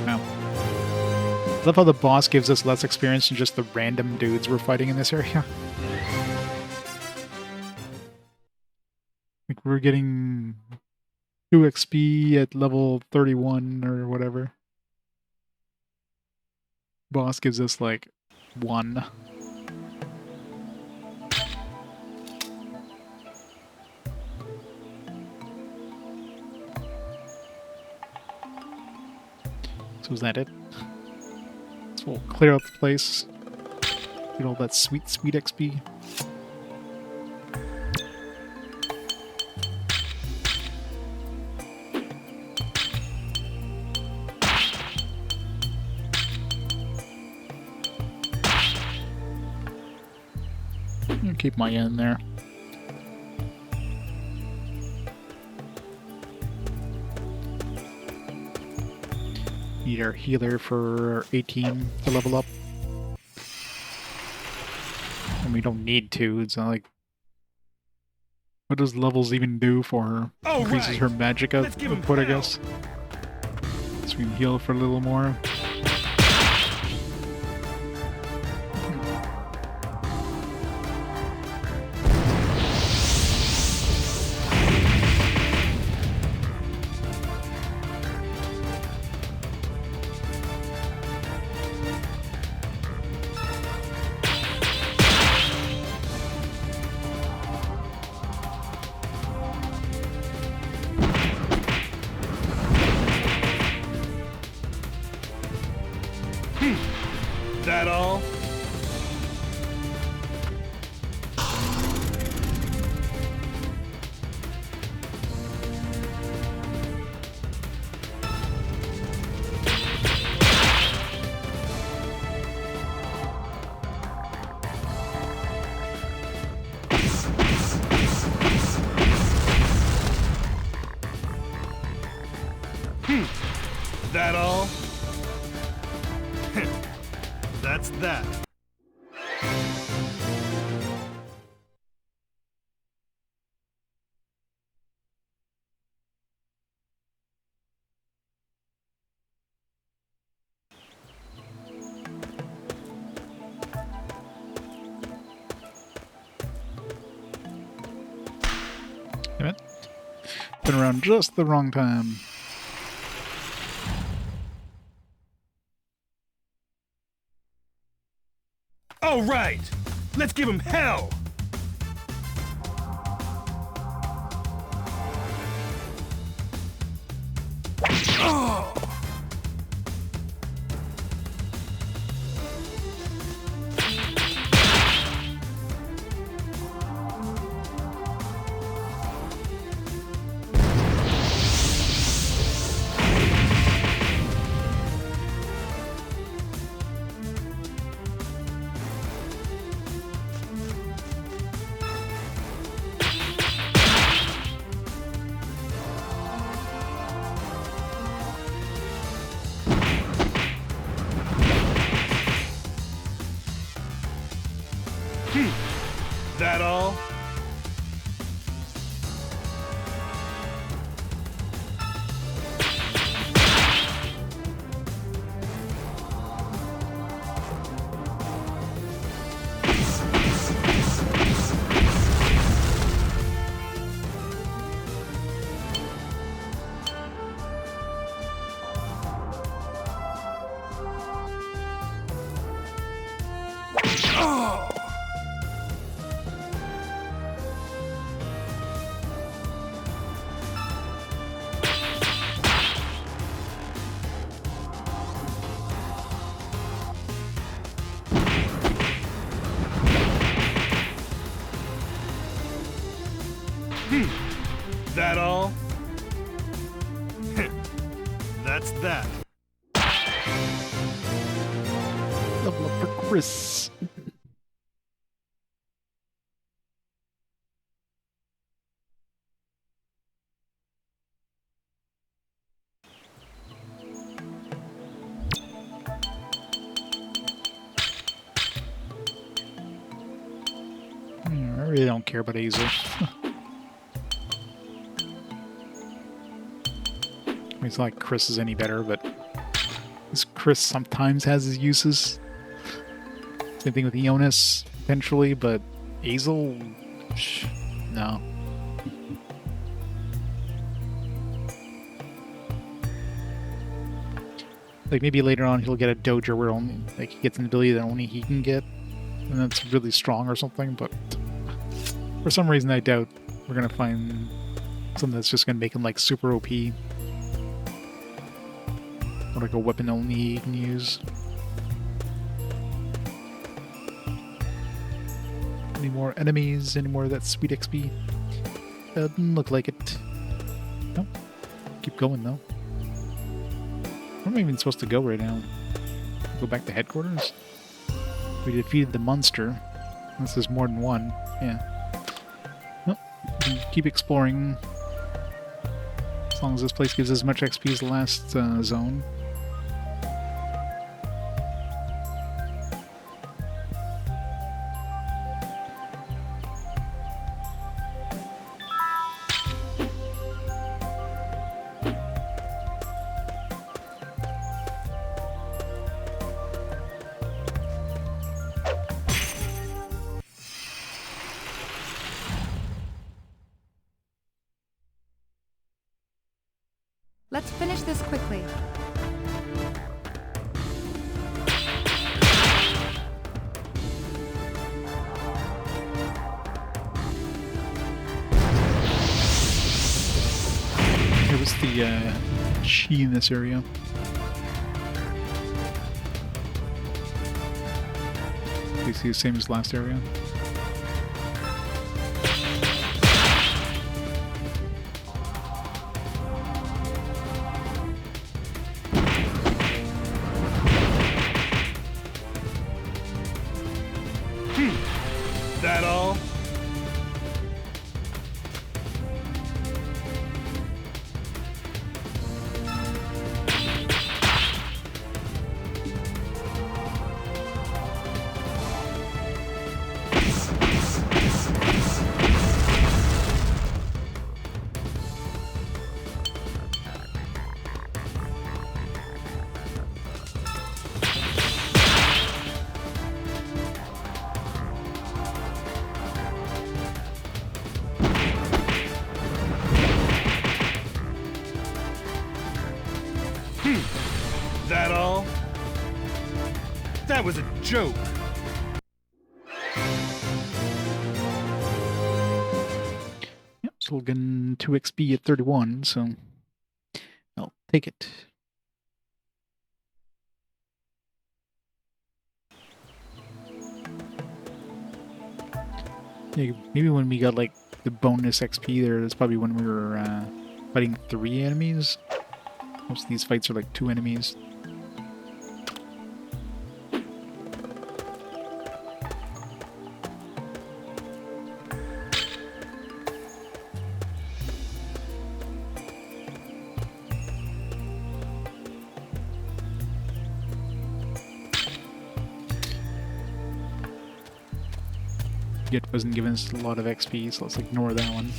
Wow. I love how the boss gives us less experience than just the random dudes we're fighting in this area. Like we're getting 2 XP at level 31 or whatever. Boss gives us like 1. So is that it? So we'll clear out the place. Get all that sweet, sweet XP. I'll keep my in there. Need our healer for 18 to level up. And we don't need to, it's not like... What does levels even do for her? Increases her magic output, I guess. So we can heal for a little more. That all? That all? That's that. Been around just the wrong time. All right, let's give him hell. Oh. That all? Oh! That all? That's that. Level up for Chris. I really don't care about Hazel. It's not like Chris is any better, but Chris sometimes has his uses. Same thing with Eonis, eventually, but Hazel, no. Like maybe later on he'll get a dojo where only like he gets an ability that only he can get, and that's really strong or something. But for some reason, I doubt we're gonna find something that's just gonna make him like super OP. Or like a weapon only he can use. Any more enemies? Any more of that sweet XP? Doesn't look like it. Nope. Keep going though. Where am I even supposed to go right now? Go back to headquarters? We defeated the monster. This is more than one. Yeah. Well, keep exploring. As long as this place gives as much XP as the last zone. Let's finish this quickly. Here was the she in this area. You see the same as last area. That all? That was a joke. Yep, still getting 2 XP at 31, so I'll take it. Yeah, maybe when we got like the bonus XP there, that's probably when we were fighting 3 enemies. Most of these fights are like 2 enemies. It wasn't giving us a lot of XP, so let's ignore that one.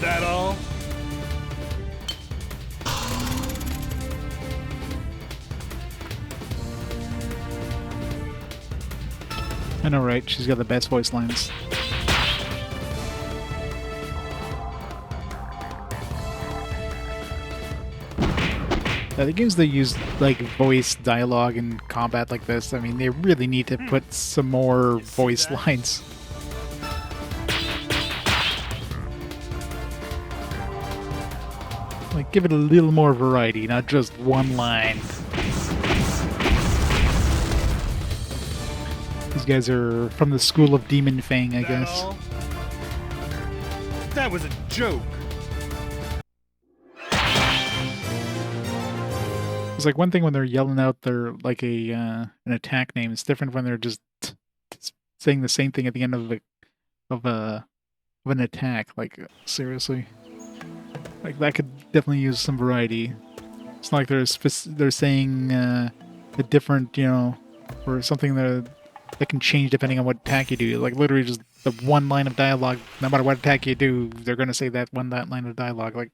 That all? I know, right? She's got the best voice lines. The games that use like voice dialogue in combat like this, I mean, they really need to put some more voice lines. Like, give it a little more variety, not just one line. These guys are from the school of Demon Fang, I guess. All? That was a joke. It's like one thing when they're yelling out their like an attack name. It's different when they're just saying the same thing at the end of an attack. Like, seriously, like that could definitely use some variety. It's not like they're saying a different, you know, or something that can change depending on what attack you do. Like literally just the one line of dialogue. No matter what attack you do, they're gonna say that line of dialogue. Like,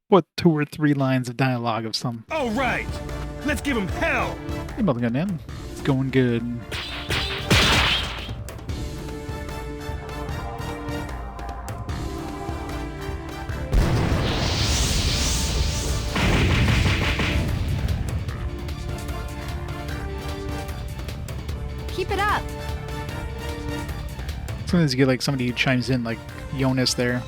what, 2 or 3 lines of dialogue of some. All right, let's give him hell. Hey, Mulligan, man. It's going good. Keep it up. Sometimes you get like somebody who chimes in, like Jonas there.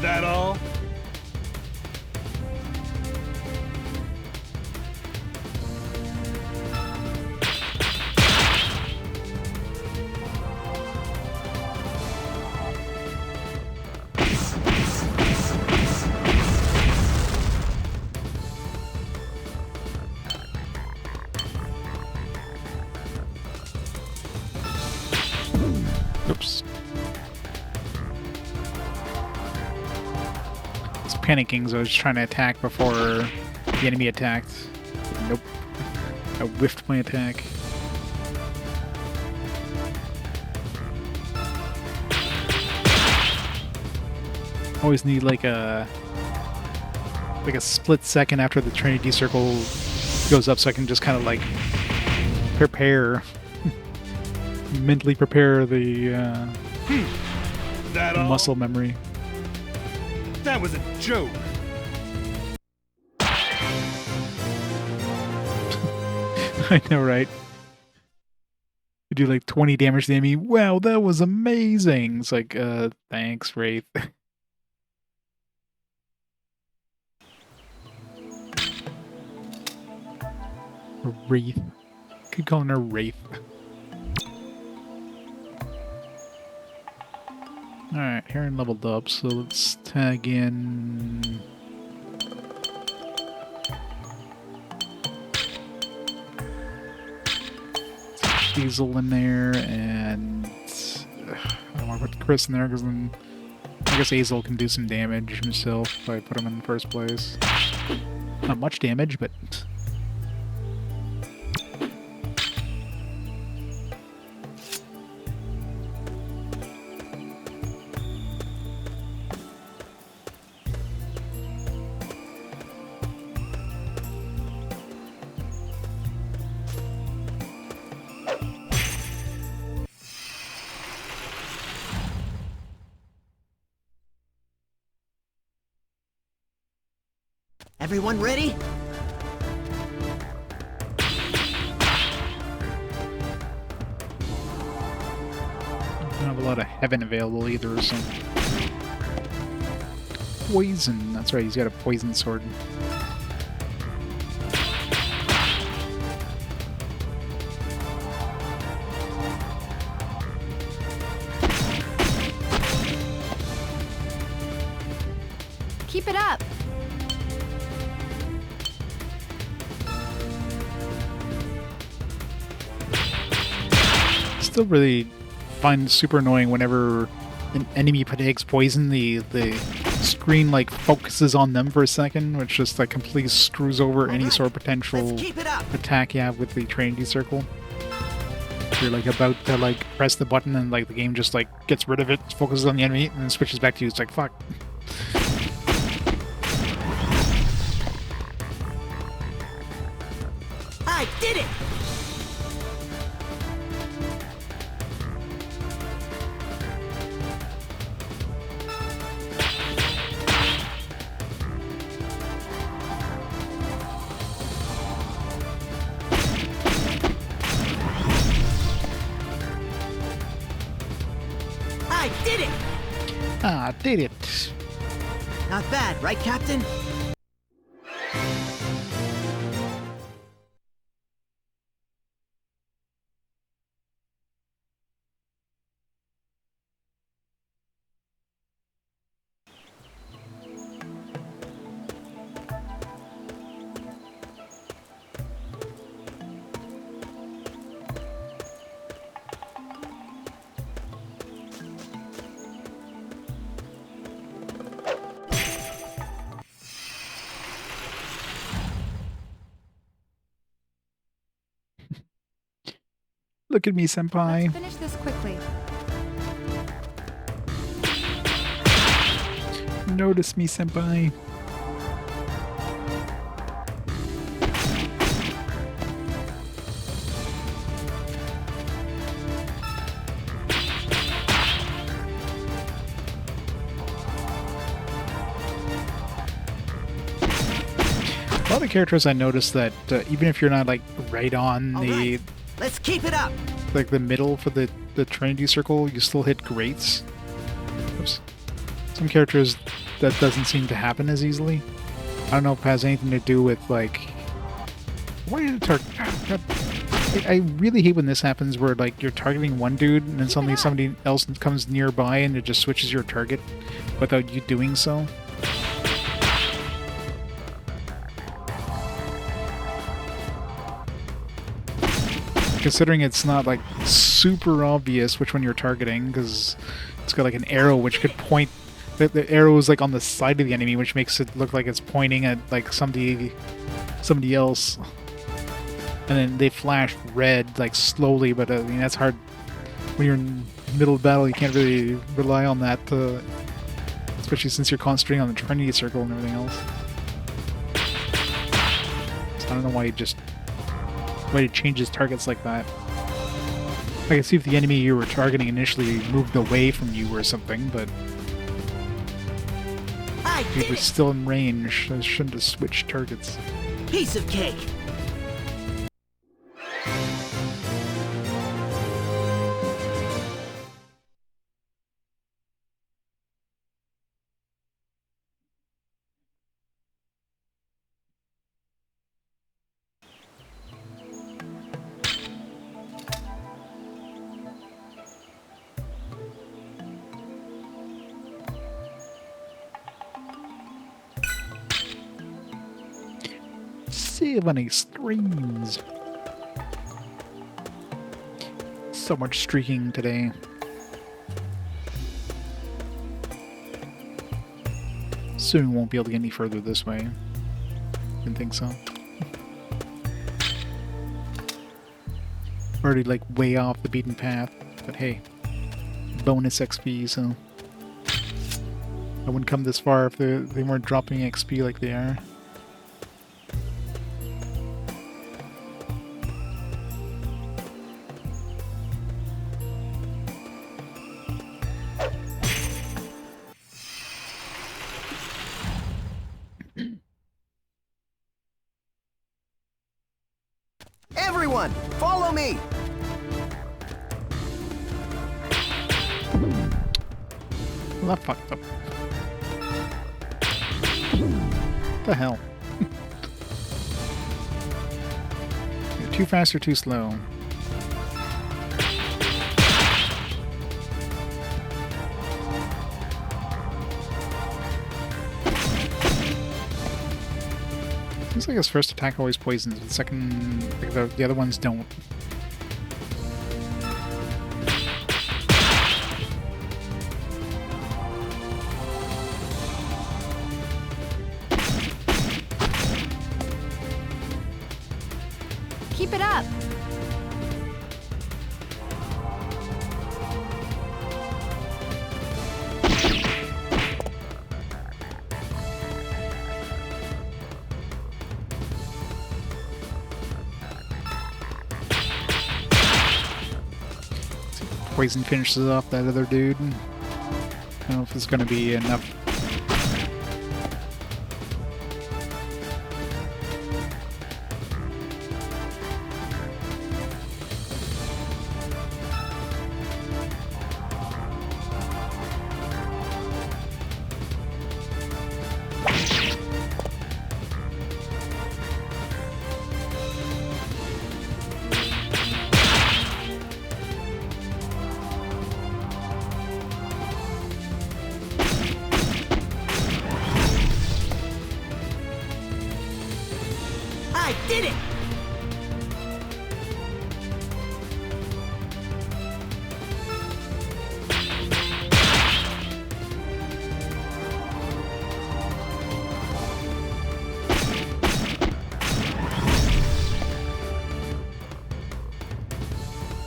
That all? Oops. Panicking, so I was trying to attack before the enemy attacked. Nope. I whiffed my attack. Always need like a split second after the Trinity Circle goes up so I can just kind of like prepare. Mentally prepare the muscle memory. That was a joke. I know, right? You do like 20 damage to the enemy. Wow, that was amazing. It's like, thanks, Wraith. Wraith. Could call her Wraith. Alright, Heron leveled up, so let's tag in... Diesel in there, and... I don't want to put Chris in there, because then... I guess Azel can do some damage himself if I put him in the first place. Not much damage, but... Everyone ready? Don't have a lot of heaven available either, so... Poison! That's right, he's got a poison sword. Keep it up. Still really find it super annoying whenever an enemy takes poison, the screen like focuses on them for a second, which just like completely screws over any sort of potential attack you have with the Trinity Circle. You're like about to like press the button and like the game just like gets rid of it, focuses on the enemy, and then switches back to you. It's like, fuck. I did it! I did it! Ah, did it. Not bad, right, Captain? Look at me, senpai. Let's finish this quickly. Notice me, senpai. A lot of characters I noticed that even if you're not like right on the Let's keep it up. like the middle for the Trinity Circle, you still hit greats. Oops. Some characters that doesn't seem to happen as easily. I don't know if it has anything to do with like why did it I really hate when this happens where like you're targeting one dude and then suddenly somebody else comes nearby and it just switches your target without you doing so. Considering it's not like super obvious which one you're targeting, because it's got like an arrow which could point. The arrow is like on the side of the enemy, which makes it look like it's pointing at like somebody else. And then they flash red like slowly, but I mean that's hard when you're in the middle of battle. You can't really rely on that, especially since you're concentrating on the Trinity Circle and everything else. So I don't know why it changes targets like that. I can see if the enemy you were targeting initially moved away from you or something, but if it was still in range, I shouldn't have switched targets. Piece of cake. 70 streams. So much streaking today. Soon won't be able to get any further this way. Didn't think so. Already like way off the beaten path, but hey, bonus XP, so I wouldn't come this far if they weren't dropping XP like they are. Everyone, follow me! Well, that fucked up. What the hell? You're too fast or too slow? Seems like his first attack always poisons, the second, like the other ones don't. Keep it up. Poison finishes off that other dude. I don't know if it's going to be enough. I did it!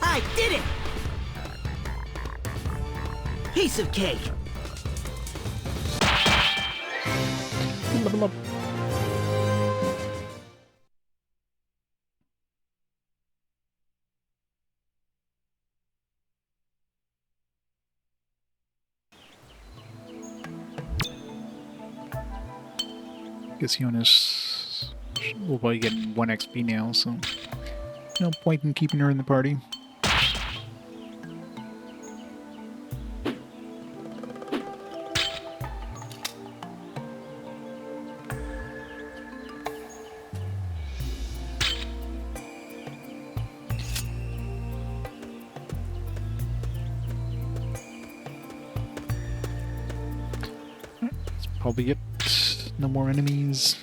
I did it! Piece of cake. Level up. Guess Jonas will probably get 1 XP now, so no point in keeping her in the party. Let's probably get no more enemies.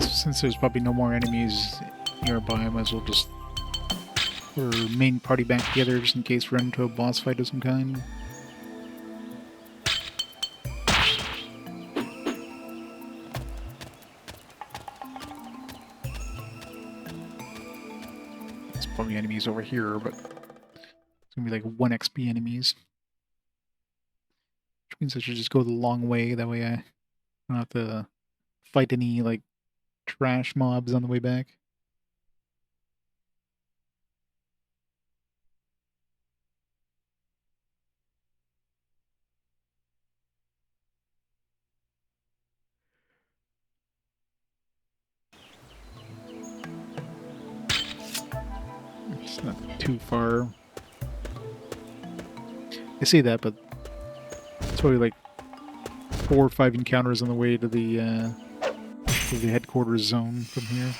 Since there's probably no more enemies nearby, I might as well just put our main party back together just in case we run into a boss fight of some kind. up on the enemies over here, but it's gonna be like 1 XP enemies. Which means I should just go the long way, that way I don't have to fight any, like, trash mobs on the way back. It's not too far. I say that, but it's probably like 4 or 5 encounters on the way to the headquarters zone from here.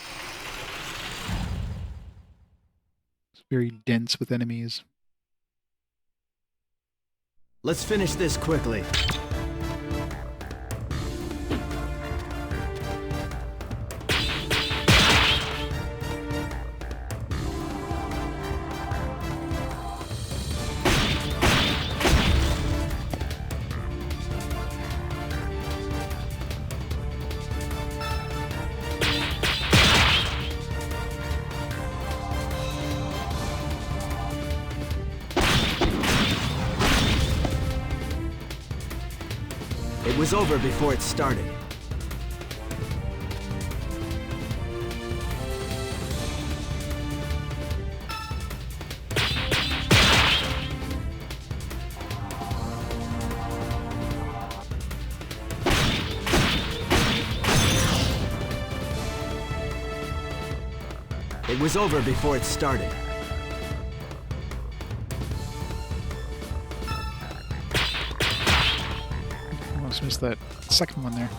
It's very dense with enemies. Let's finish this quickly. It was over before it started. It was over before it started. Almost missed that second one there.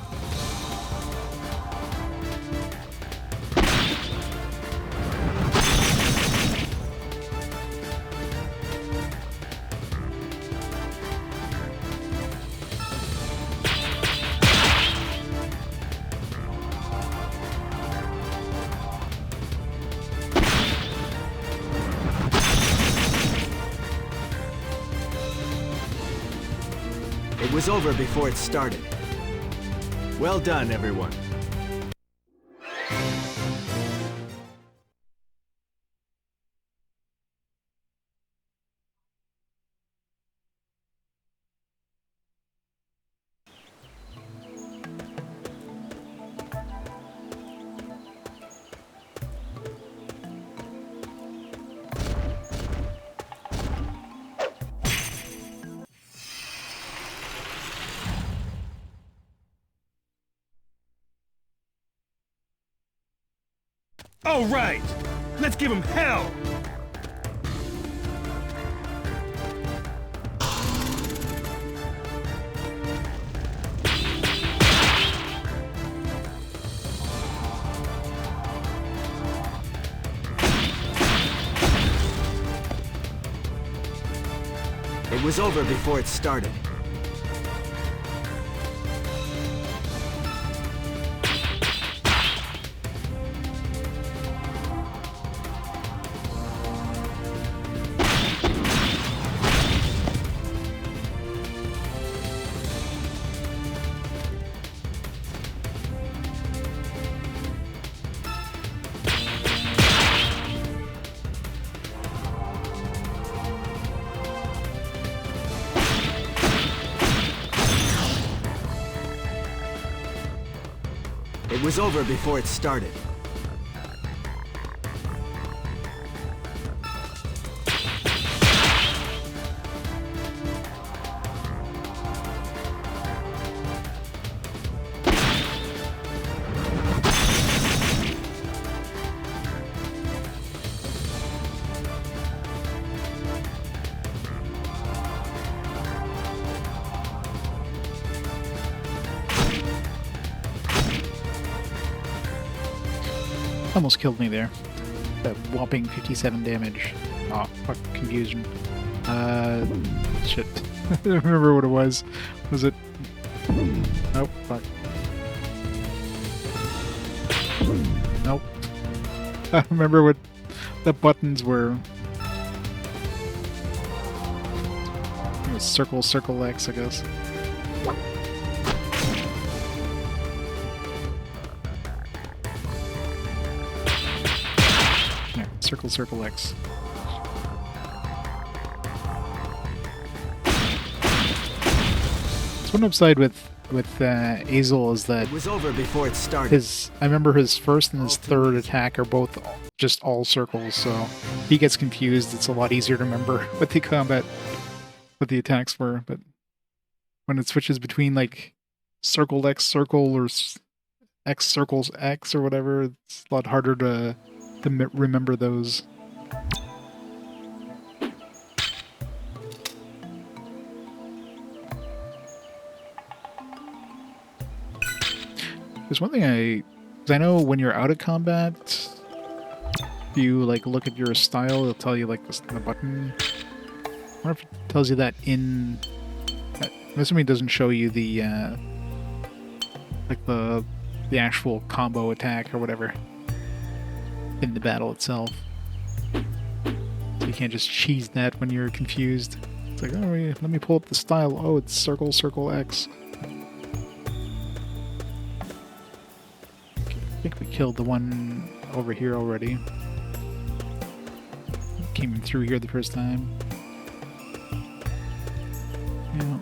It was over before it started. Well done, everyone. All right, let's give him hell! It was over before it started. It was over before it started. Almost killed me there. That whopping 57 damage. Oh, fuck, confusion. Shit. I don't remember what it was. Was it... Nope, fuck. Nope. I remember what the buttons were. It was circle, circle X, I guess. There. Circle, circle, X. There's one upside with Azel is that It was over before it started. I remember his first and his third attack are both just all circles, so if he gets confused, it's a lot easier to remember what the attacks were. But when it switches between like circle X circle or X circles X or whatever, it's a lot harder to remember those. There's one thing because I know when you're out of combat, if you like look at your style, it'll tell you like the button. I wonder if it tells you that in. I'm assuming it doesn't show you the like the actual combo attack or whatever in the battle itself. So you can't just cheese that when you're confused. It's like, oh, let me pull up the style. Oh, it's circle, circle, X. I think we killed the one over here already. Came through here the first time. Yeah.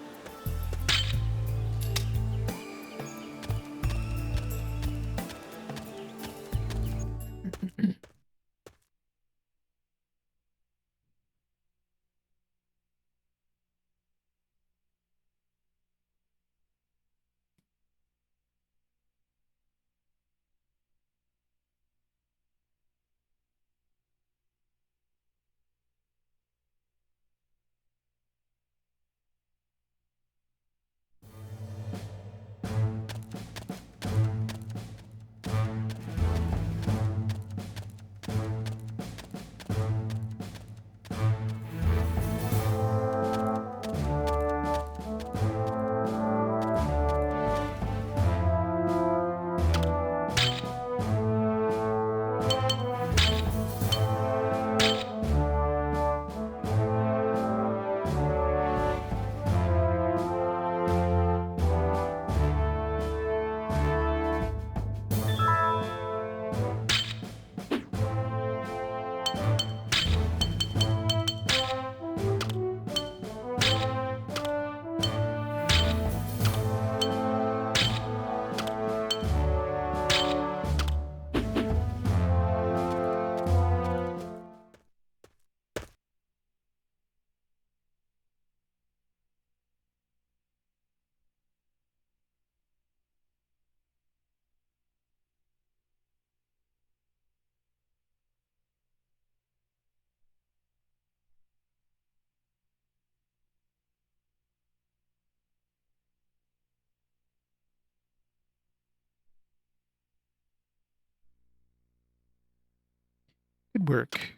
Good work.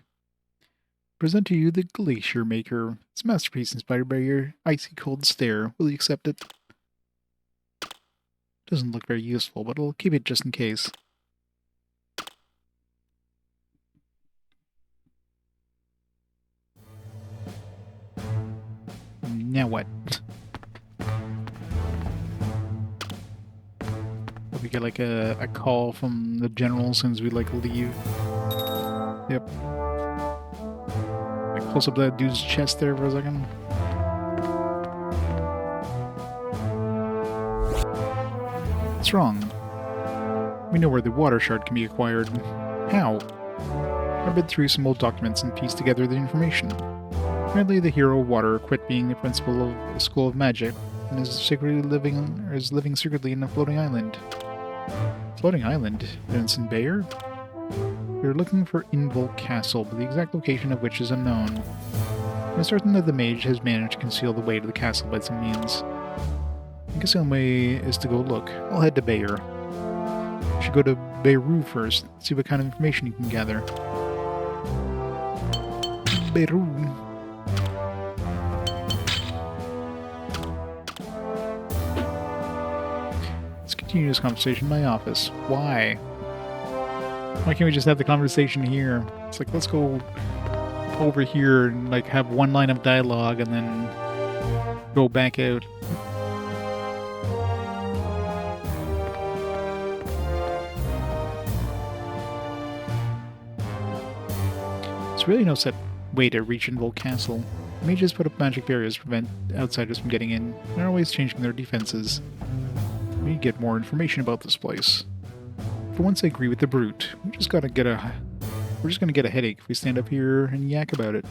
Present to you the Glacier Maker. It's a masterpiece inspired by your icy cold stare. Will you accept it? Doesn't look very useful, but we'll keep it just in case. Now what? We get like a call from the general as soon as we like leave. Yep. Like close up that dude's chest there for a second. What's wrong? We know where the water shard can be acquired. How? I read through some old documents and pieced together the information. Apparently the hero Water quit being the principal of the School of Magic and is living secretly in a floating island. Floating island? Vincent Bayer? We're looking for Invol Castle, but the exact location of which is unknown. I'm certain that the mage has managed to conceal the way to the castle by some means. I guess the only way is to go look. I'll head to Bayer. I should go to Beirut first, see what kind of information you can gather. Beirut. Let's continue this conversation in my office. Why? Why can't we just have the conversation here? It's like, let's go over here and like have one line of dialogue and then go back out. There's really no set way to reach Invul Castle. Mages put up magic barriers to prevent outsiders from getting in. They're always changing their defenses. We need to get more information about this place. For once I agree with the brute. We're just gonna get a headache if we stand up here and yak about it.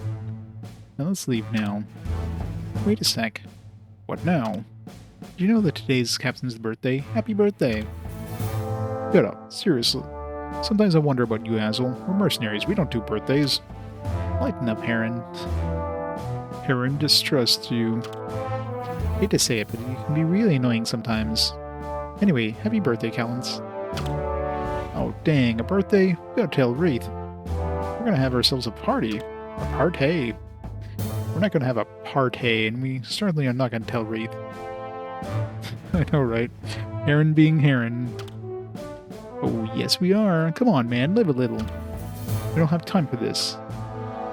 Now let's leave now. Wait a sec. What now? Did you know that today's Captain's birthday? Happy birthday! Shut up, seriously. Sometimes I wonder about you, Azel. We're mercenaries, we don't do birthdays. Lighten up, Heron. Heron distrusts you. Hate to say it, but you can be really annoying sometimes. Anyway, happy birthday, Calintz. Oh dang, a birthday? We gotta tell Wraith. We're gonna have ourselves a party. A party. We're not gonna have a party, and we certainly are not gonna tell Wraith. I know, right? Heron being Heron. Oh, yes we are. Come on, man, live a little. We don't have time for this.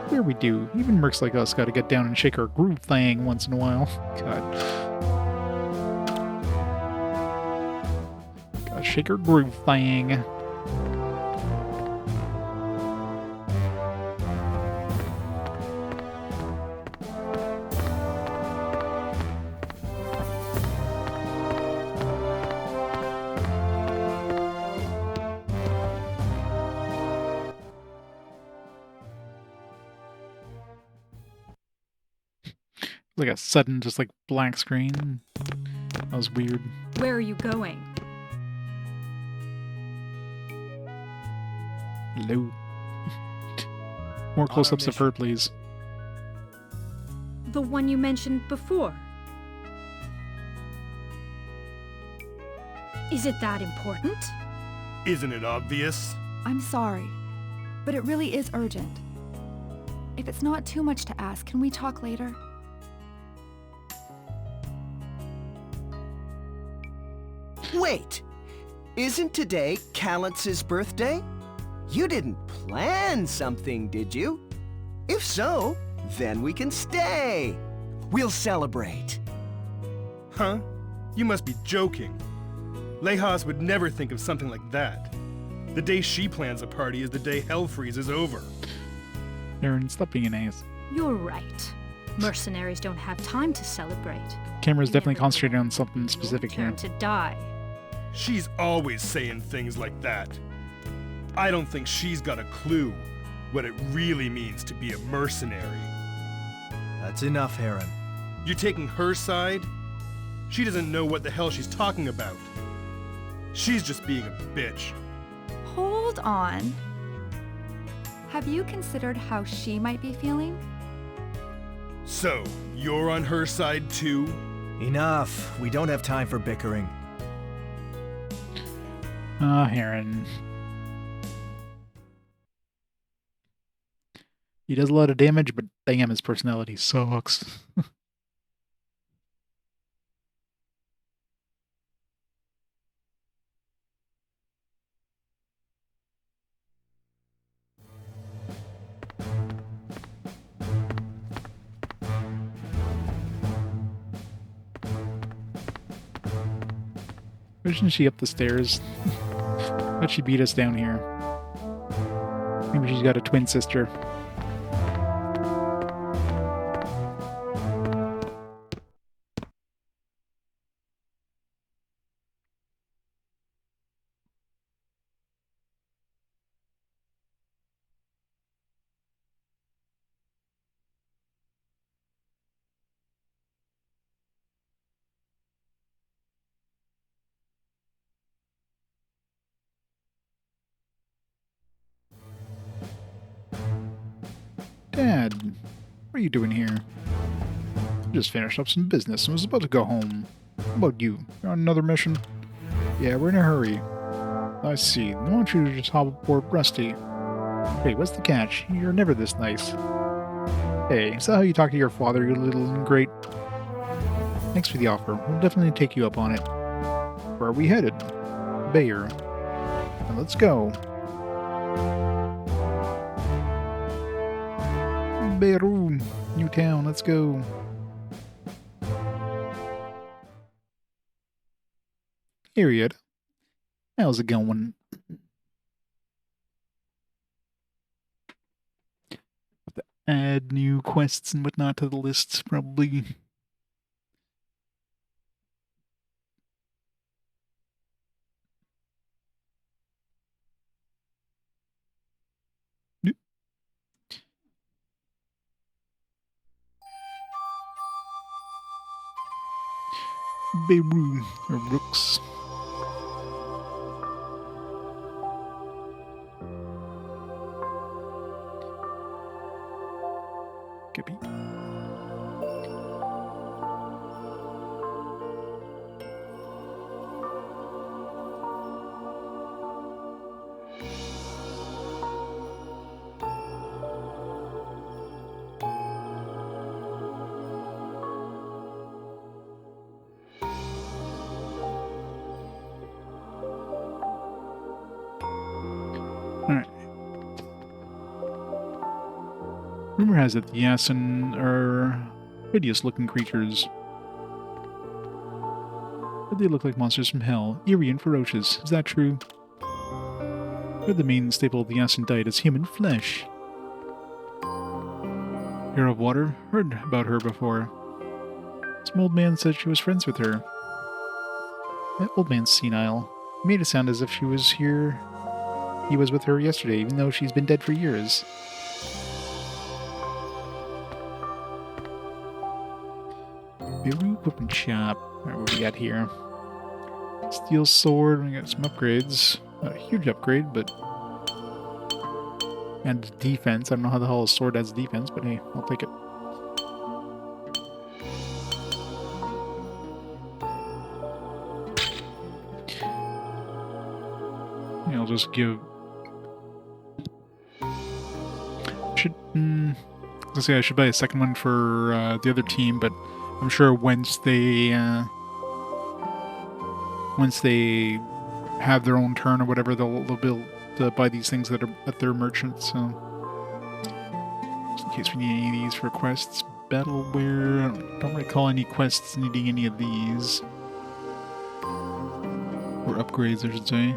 Where we do. Even mercs like us gotta get down and shake our groove thing once in a while. God. Gotta shake our groove thing. Like a sudden, just like blank screen. That was weird. Where are you going? Hello. More close-ups of her, please. The one you mentioned before. Is it that important? Isn't it obvious? I'm sorry, but it really is urgent. If it's not too much to ask, can we talk later? Wait! Isn't today Calintz's birthday? You didn't plan something, did you? If so, then we can stay. We'll celebrate. Huh? You must be joking. Lehas would never think of something like that. The day she plans a party is the day hell freezes over. Aaron, stop being an ass. You're right. Mercenaries don't have time to celebrate. Camera's definitely concentrating on something specific here. To die. She's always saying things like that. I don't think she's got a clue what it really means to be a mercenary. That's enough, Heron. You're taking her side? She doesn't know what the hell she's talking about. She's just being a bitch. Hold on. Have you considered how she might be feeling? So, you're on her side too? Enough. We don't have time for bickering. Ah, Heron. He does a lot of damage, but damn, his personality sucks. Why isn't she up the stairs? How'd she beat us down here? Maybe she's got a twin sister. Dad, what are you doing here? I just finished up some business and was about to go home. How about you? You're on another mission? Yeah, we're in a hurry. I see. Why don't you just hop aboard Rusty? Hey, what's the catch? You're never this nice. Hey, is that how you talk to your father, you little ingrate? Thanks for the offer. We'll definitely take you up on it. Where are we headed? Bayer. Now let's go. Beirut, new town, let's go. Period. How's it going? add new quests and whatnot to the list, probably. Beirut, or Brooks. Copy. Alright. Rumor has it the Yason are hideous-looking creatures. But they look like monsters from hell, eerie and ferocious. Is that true? Or the main staple of the Yason diet is human flesh. Hero of Water? Heard about her before. Some old man said she was friends with her. That old man's senile. He made it sound as if she was here. He was with her yesterday, even though she's been dead for years. Beirut Weapon Shop. Alright, what we got here? Steel sword, we got some upgrades. Not a huge upgrade, but... And defense. I don't know how the hell a sword adds defense, but hey, I'll take it. Yeah, I'll just give... Let's say I should buy a second one for the other team, but I'm sure once they have their own turn or whatever, they'll be able to buy these things that are at their merchants. So, just in case we need any of these for quests, battleware. I don't recall any quests needing any of these, or upgrades, I should say.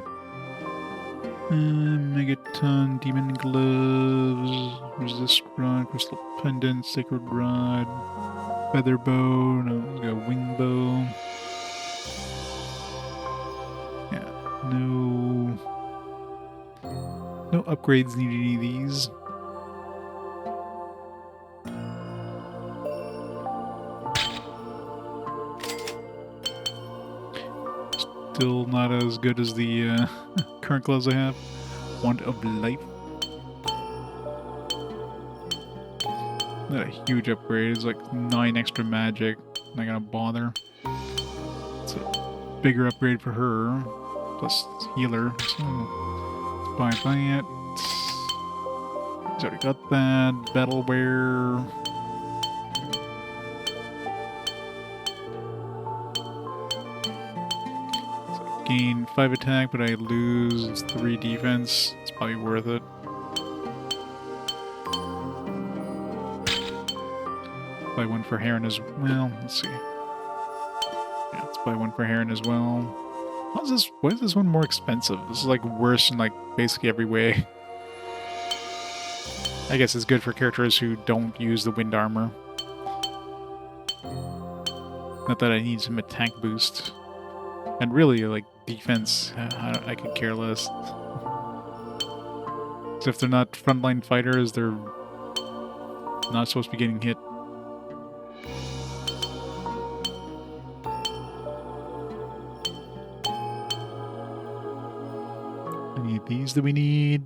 Megaton, Demon Gloves, Resist Rod, Crystal Pendant, Sacred Rod, Feather Bow, no, we got Wing Bow. Yeah, no upgrades needed any of these. Still not as good as the current gloves I have. Wand of Life. Not a huge upgrade. It's like 9 extra magic. Not gonna bother. It's a bigger upgrade for her. Plus healer. So let's buy that. He's already got that. Battleware. Gain 5 attack, but I lose 3 defense. It's probably worth it. Buy one for Heron as well. Let's see. Yeah, let's buy one for Heron as well. Why is this one more expensive? This is like worse in like basically every way. I guess it's good for characters who don't use the wind armor. Not that I need some attack boost. And really, like, defense, I could care less. So if they're not frontline fighters, they're not supposed to be getting hit. Any of these that we need?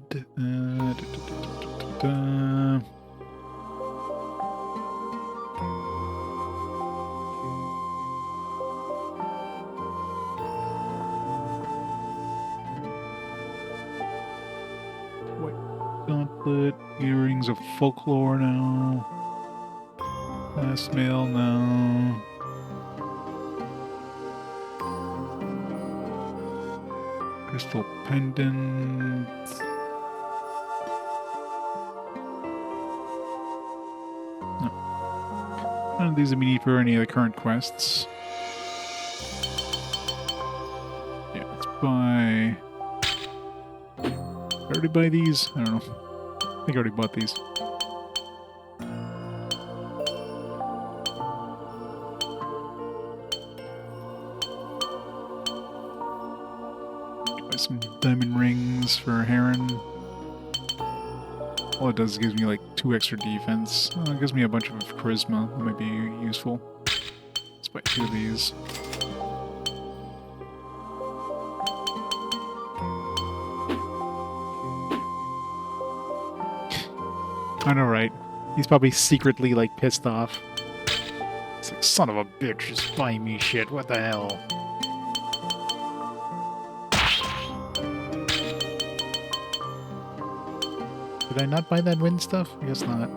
Gauntlet, earrings of folklore now. Last mail now. Crystal pendant. No. None of these we need for any of the current quests. Yeah, let's buy. Did I already buy these? I don't know. I think I already bought these. Some diamond rings for Heron. All it does is gives me like 2 extra defense. It gives me a bunch of charisma. That might be useful. Let's buy 2 of these. I know, right? He's probably secretly like pissed off. It's like, son of a bitch, just buying me shit. What the hell? Did I not buy that wind stuff? I guess not.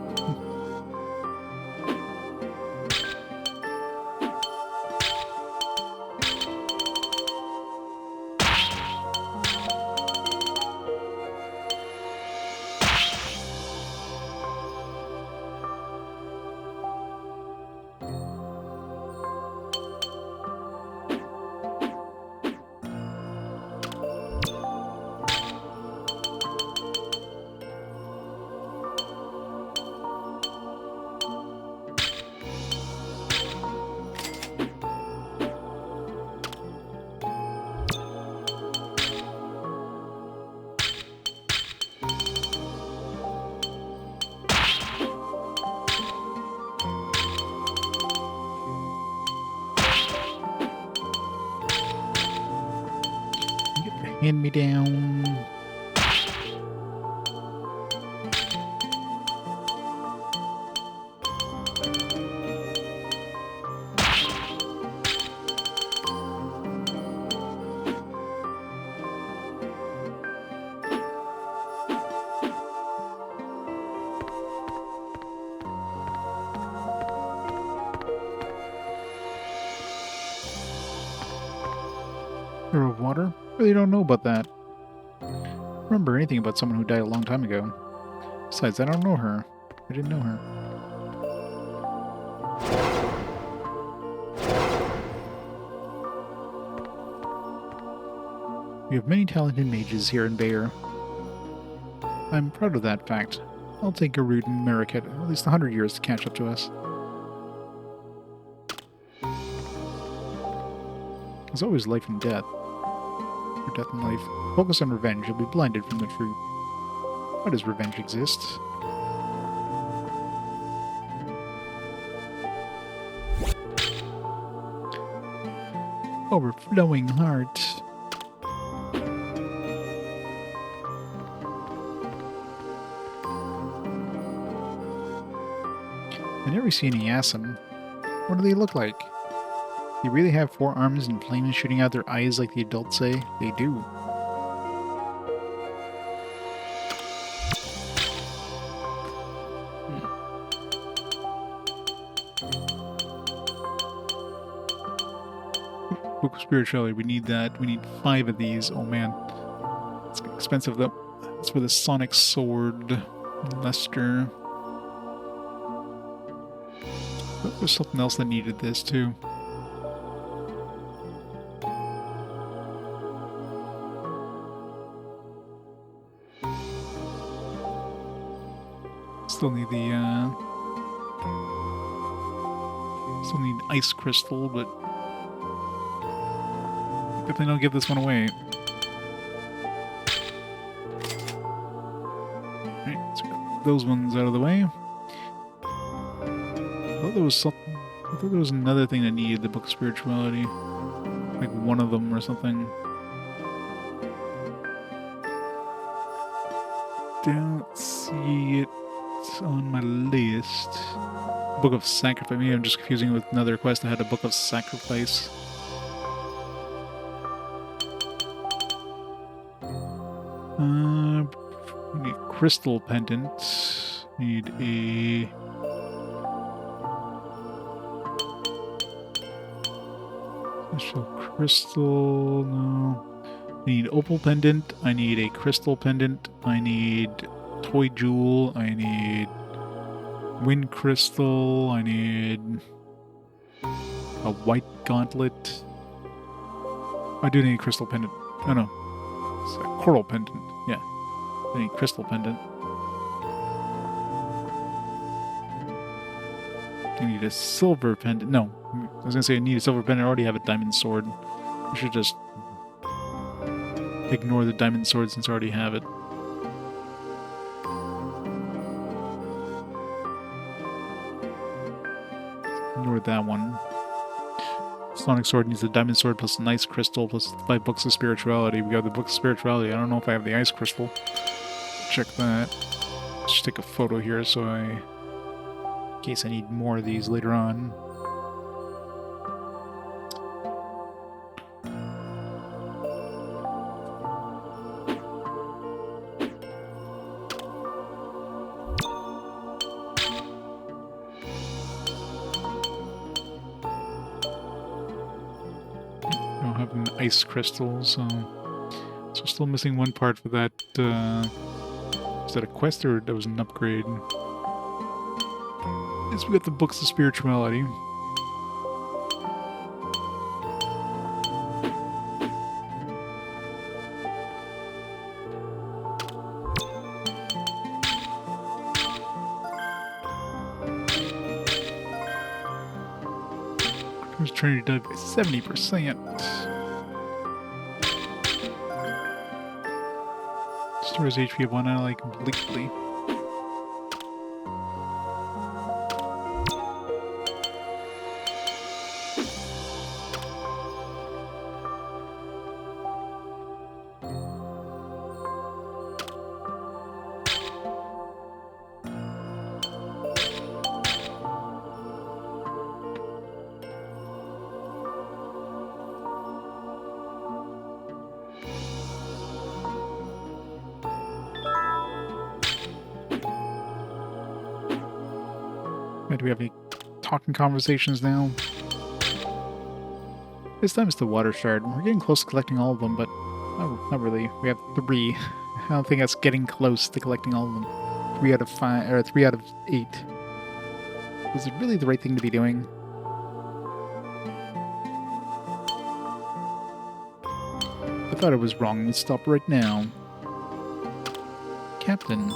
Hand me down. Hero of water? Really don't know about that. Remember anything about someone who died a long time ago. Besides, I don't know her. I didn't know her. We have many talented mages here in Bayer. I'm proud of that fact. I'll take Garud and Merrick at least 100 years to catch up to us. There's always life and death. For death and life. Focus on revenge, you'll be blinded from the truth. Why does revenge exist? Overflowing heart. I never see any Yason. What do they look like? They really have 4 arms and flames shooting out their eyes like the adults say? They do. Book of Spirituality, we need that. We need 5 of these. Oh man. It's expensive though. It's for the Sonic Sword. Lester. But there's something else that needed this too. Still need the, still need ice crystal, but definitely don't give this one away. Alright, let's get those ones out of the way. I thought there was something, I thought there was another thing that needed the Book of Spirituality. Like one of them or something. Don't see it on my list. Book of Sacrifice. Maybe I'm just confusing it with another quest that had a Book of Sacrifice. We need Crystal Pendant. Need a... Special Crystal... No. I need Opal Pendant. I need a Crystal Pendant. I need Toy Jewel. I need Wind Crystal. I need a White Gauntlet. I do need a Crystal Pendant. Oh no. It's a Coral Pendant. Yeah. I need Crystal Pendant. I need a Silver Pendant. No. I was gonna say I need a Silver Pendant. I already have a Diamond Sword. I should just ignore the diamond sword since I already have it. Ignore that one. Sonic sword needs the diamond sword plus an ice crystal plus 5 books of spirituality. We got the book of spirituality. I don't know if I have the ice crystal. Check that. Just take a photo here so in case I need more of these later on. Ice crystal, so still missing one part for that. Was that a quest or that was an upgrade? Yes, we got the books of spirituality. Trinity died by 70%. Restores HP of one ally completely. Do we have any talking conversations now? This time it's the water shard. We're getting close to collecting all of them, but not really. We have 3. I don't think that's getting close to collecting all of them. 3 out of 5, or 3 out of 8. Was it really the right thing to be doing? I thought it was wrong. Let's stop right now. Captain.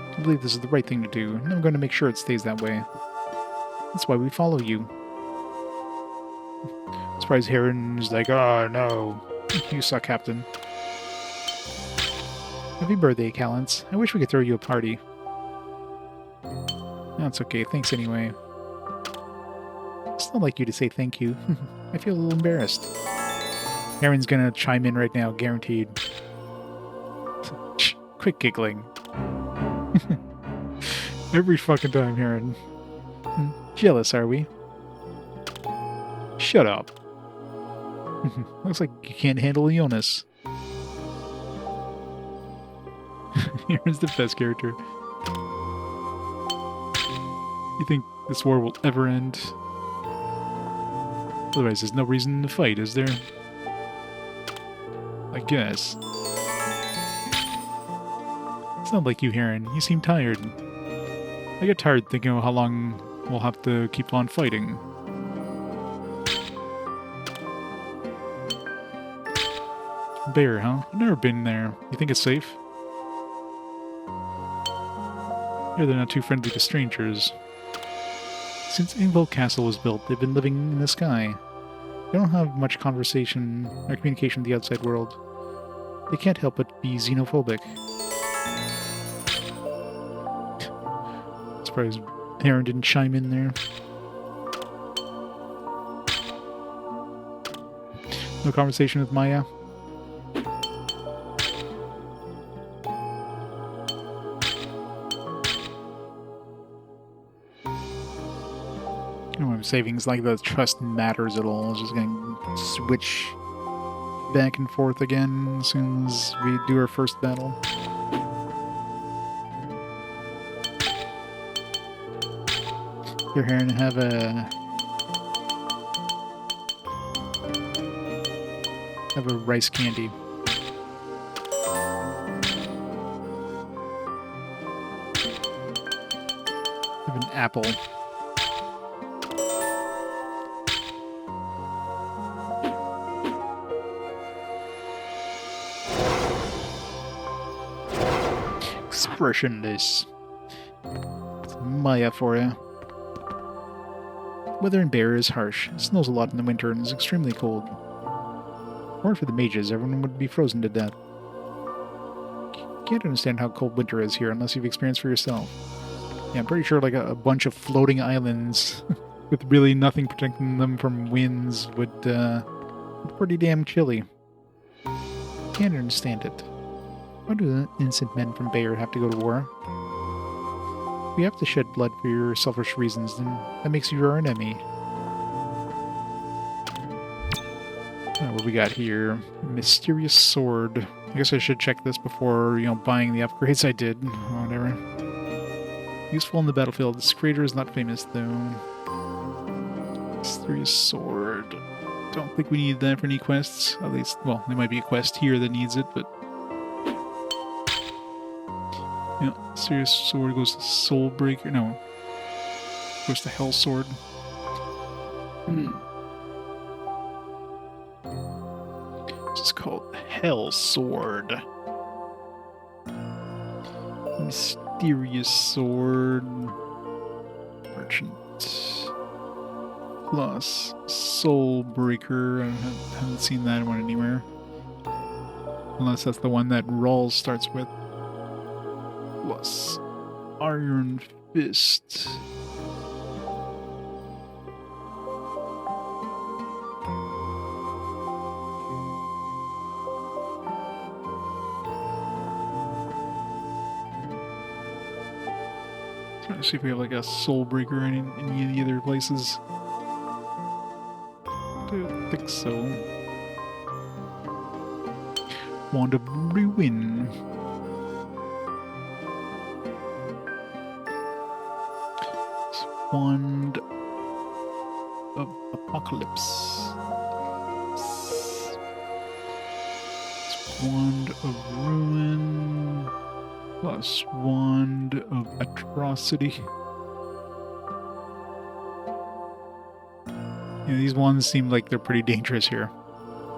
I believe this is the right thing to do, and I'm going to make sure it stays that way. That's why we follow you. Surprise Heron is like, oh no, you suck, Captain. Happy birthday, Calintz. I wish we could throw you a party. That's okay, thanks anyway. It's not like you to say thank you. I feel a little embarrassed. Heron's gonna chime in right now, guaranteed. Quick giggling. Every fucking time, Heron. Jealous, are we? Shut up. Looks like you can't handle Jonas. Heron's the best character. You think this war will ever end? Otherwise, there's no reason to fight, is there? I guess. It's not like you, Heron. You seem tired. I get tired thinking of how long we'll have to keep on fighting. Bear, huh? I've never been there. You think it's safe? Yeah, they're not too friendly to strangers. Since Ingvold Castle was built, they've been living in the sky. They don't have much conversation or communication with the outside world. They can't help but be xenophobic. Surprised Heron didn't chime in there. No conversation with Maya? Savings like the trust matters at all. It's just going to switch back and forth again as soon as we do our first battle. Here, Heron, have a rice candy. Have an apple. Expressionless. It's Maya for you. Weather in Bear is harsh. It snows a lot in the winter and is extremely cold. weren't for the mages, everyone would be frozen to death. Can't understand how cold winter is here unless you've experienced for yourself. Yeah, I'm pretty sure like a bunch of floating islands with really nothing protecting them from winds would be pretty damn chilly. Can't understand it. Why do the innocent men from Bayer have to go to war? If you have to shed blood for your selfish reasons, then that makes you our enemy. What we got here? Mysterious sword. I guess I should check this before, buying the upgrades I did. Whatever. Useful in the battlefield. This creator is not famous, though. Mysterious sword. Don't think we need that for any quests. At least, well, there might be a quest here that needs it, but... Yeah, Mysterious sword goes to Soulbreaker. No. Goes to Hell sword. This is called Hell sword. Mysterious sword. Merchant. Plus Soulbreaker. I haven't seen that one anywhere. Unless that's the one that Rawls starts with. Plus Iron Fist. Trying to see if we have like a Soulbreaker in any of the other places. Don't think so. Wand of Ruin. Wand of Apocalypse. Wand of Ruin. Plus Wand of Atrocity. Yeah, these wands seem like they're pretty dangerous here.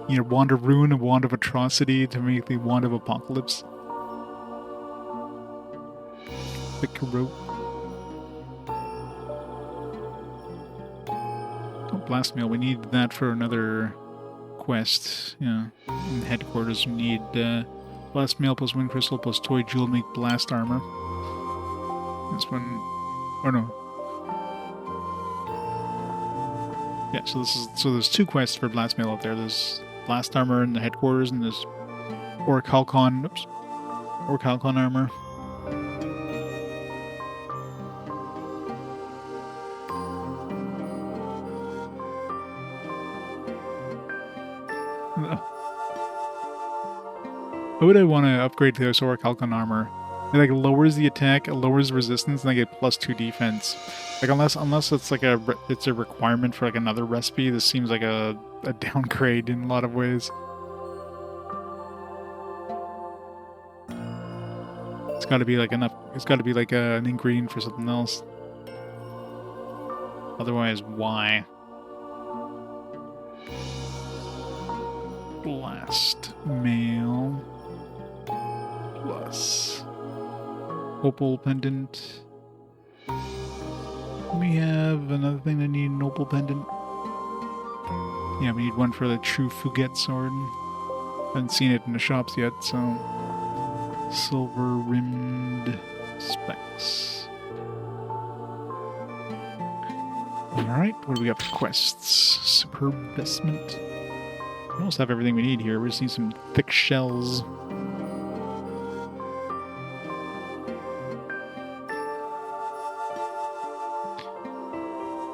Wand of Ruin and Wand of Atrocity to make the Wand of Apocalypse. Thick rope. Oh, blast mail. We need that for another quest. Yeah. In headquarters, we need blast mail plus wind crystal plus toy jewel make blast armor. This one. Oh no. Yeah, so there's two quests for blast mail out there. There's blast armor in the headquarters, and there's Orichalcon armor. Why would I want to upgrade to this Orichalcon armor? It like lowers the attack, it lowers resistance, and I get +2 defense. Like unless it's like it's a requirement for like another recipe, this seems like a downgrade in a lot of ways. It's got to be like enough. It's got to be like an ingredient for something else. Otherwise, why? Blast mail plus opal pendant. We have another thing that need an opal pendant. Yeah, we need one for the true Fugette sword. Haven't seen it in the shops yet, so silver rimmed specs. Alright, what do we got for quests? Superb vestment. We almost have everything we need here. We just need some thick shells.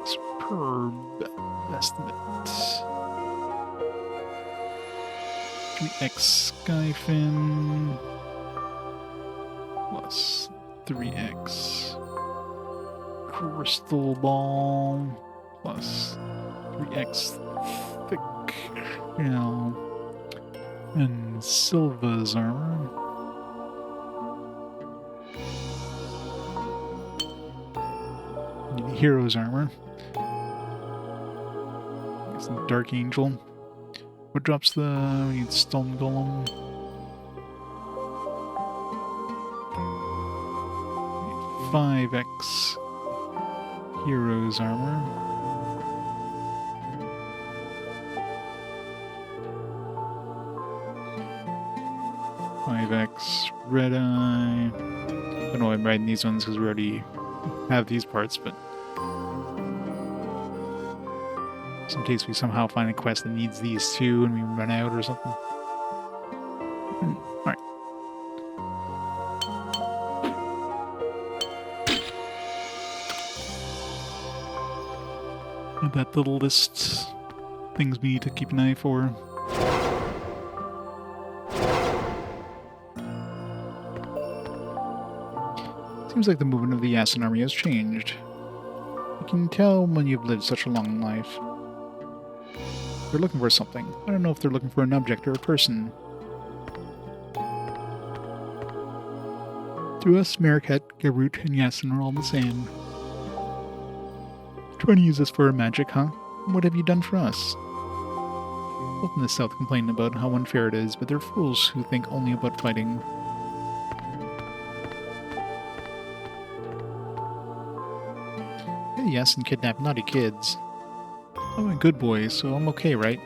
Superb vestment. 3x Skyfin plus 3x Crystal Ball plus 3x Thick Shell and Silva's armor. Need the hero's armor. Some Dark Angel. What drops the... we need Stone Golem. 5x Hero's armor. 5X, Red Eye. I don't know why I'm riding these ones because we already have these parts, but just in case we somehow find a quest that needs these two and we run out or something. Alright. That little list, things we need to keep an eye for. Seems like the movement of the Yason army has changed. You can tell when you've lived such a long life. They're looking for something. I don't know if they're looking for an object or a person. To us, Marikat, Garut, and Yason are all the same. Trying to use us for our magic, huh? What have you done for us? Folk in the south complain about how unfair it is, but they're fools who think only about fighting. Hey, Yason kidnapped naughty kids. I'm a good boy, so I'm okay, right?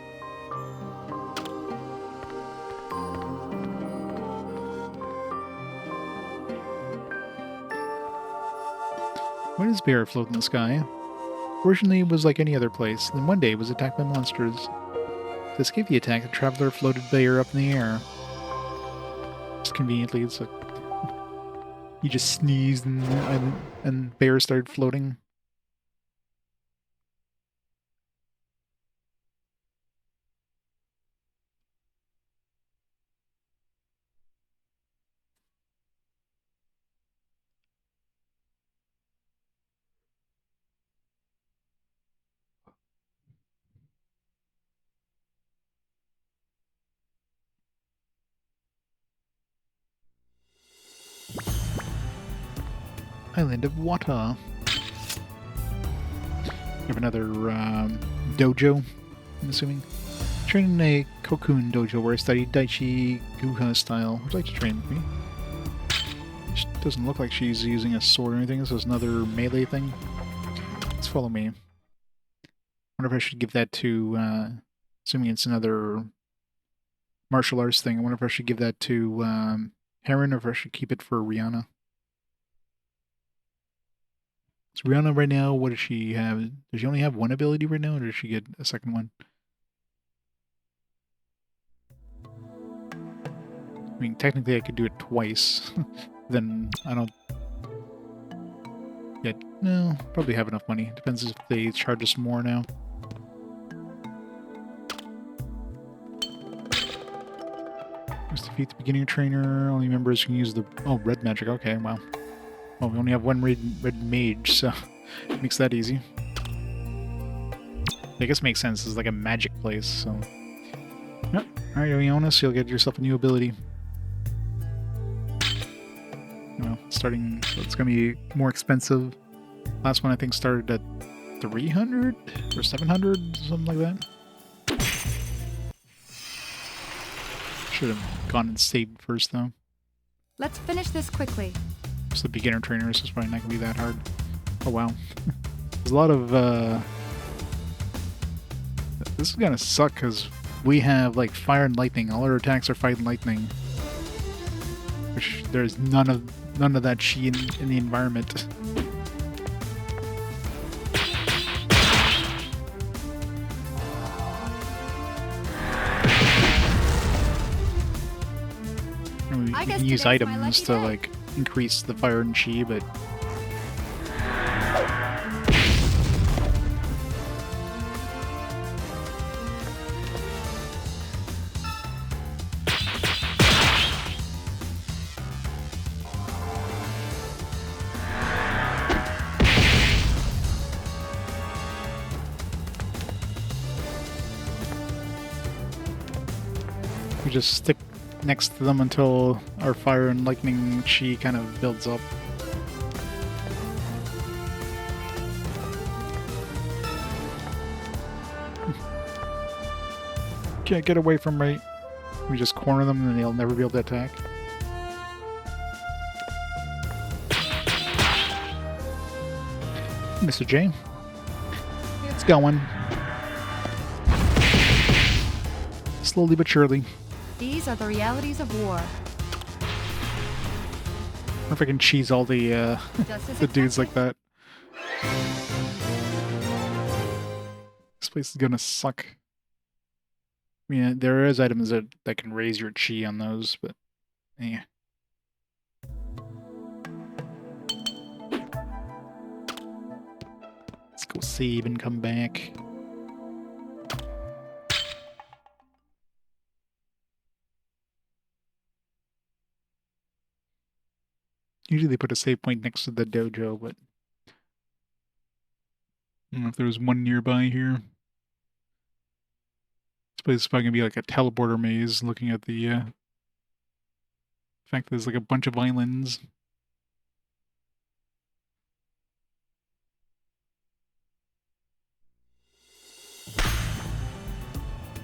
Why does bear float in the sky? Originally, it was like any other place, then one day it was attacked by monsters. To escape the attack, the traveler floated bear up in the air. Just conveniently, it's like he just sneezed and bear started floating. Island of Wata. We have another dojo, I'm assuming. Trained in a cocoon dojo where I studied Daichi Guha style. Would you like to train with me? She doesn't look like she's using a sword or anything. This is another melee thing. Let's follow me. I wonder if I should give that to, assuming it's another martial arts thing, I wonder if I should give that to Heron or if I should keep it for Rihanna. So Rihanna right now, what does she have? Does she only have one ability right now, or does she get a second one? I mean, technically I could do it twice. Then I don't... Yeah, no, probably have enough money. Depends if they charge us more now. Let's defeat the beginning trainer. Only members can use the... Oh, red magic. Okay, wow. Well, we only have one red mage, so it makes that easy. I guess it makes sense. It's like a magic place, so... Yep. Alright, Ionis, you'll get yourself a new ability. Well, starting... So it's gonna be more expensive. Last one, I think, started at 300 or 700, something like that. Should have gone and saved first, though. Let's finish this quickly. It's the beginner trainer, so it's probably not going to be that hard. Oh, wow. There's a lot of, This is going to suck, because we have, like, fire and lightning. All our attacks are fire and lightning. Which, there's none of that chi in the environment. You can use items to, like, increase the fire and chi, but... we just stick next to them until our fire and lightning chi kind of builds up. Can't get away from right. We just corner them and they'll never be able to attack. Mr. J. It's going. Slowly but surely. These are the realities of war. if I can cheese all the the dudes like that. This place is gonna suck. I mean, there is items that can raise your chi on those, but yeah. Let's go save and come back. Usually they put a save point next to the dojo, but I don't know if there's one nearby here. This place is probably gonna be like a teleporter maze, looking at the fact that there's like a bunch of islands.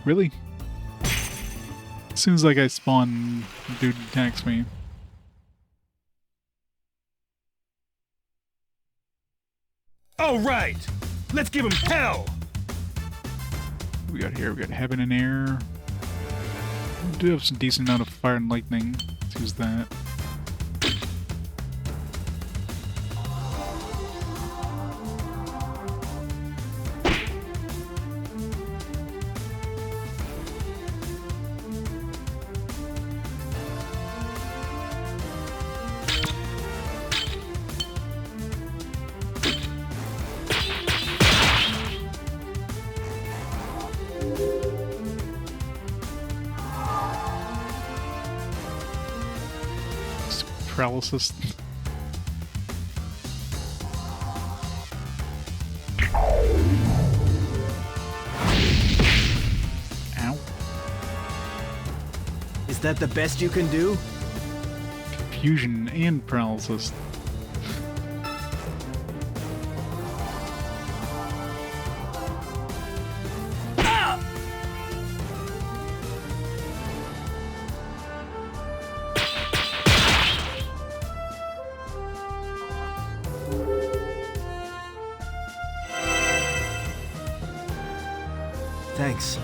Really? As soon as like I spawn, dude attacks me. All right, let's give him hell. What we got here? We got heaven and air. We do have some decent amount of fire and lightning. Let's use that. Paralysis. Ow. Is that the best you can do? Confusion and paralysis. Thanks.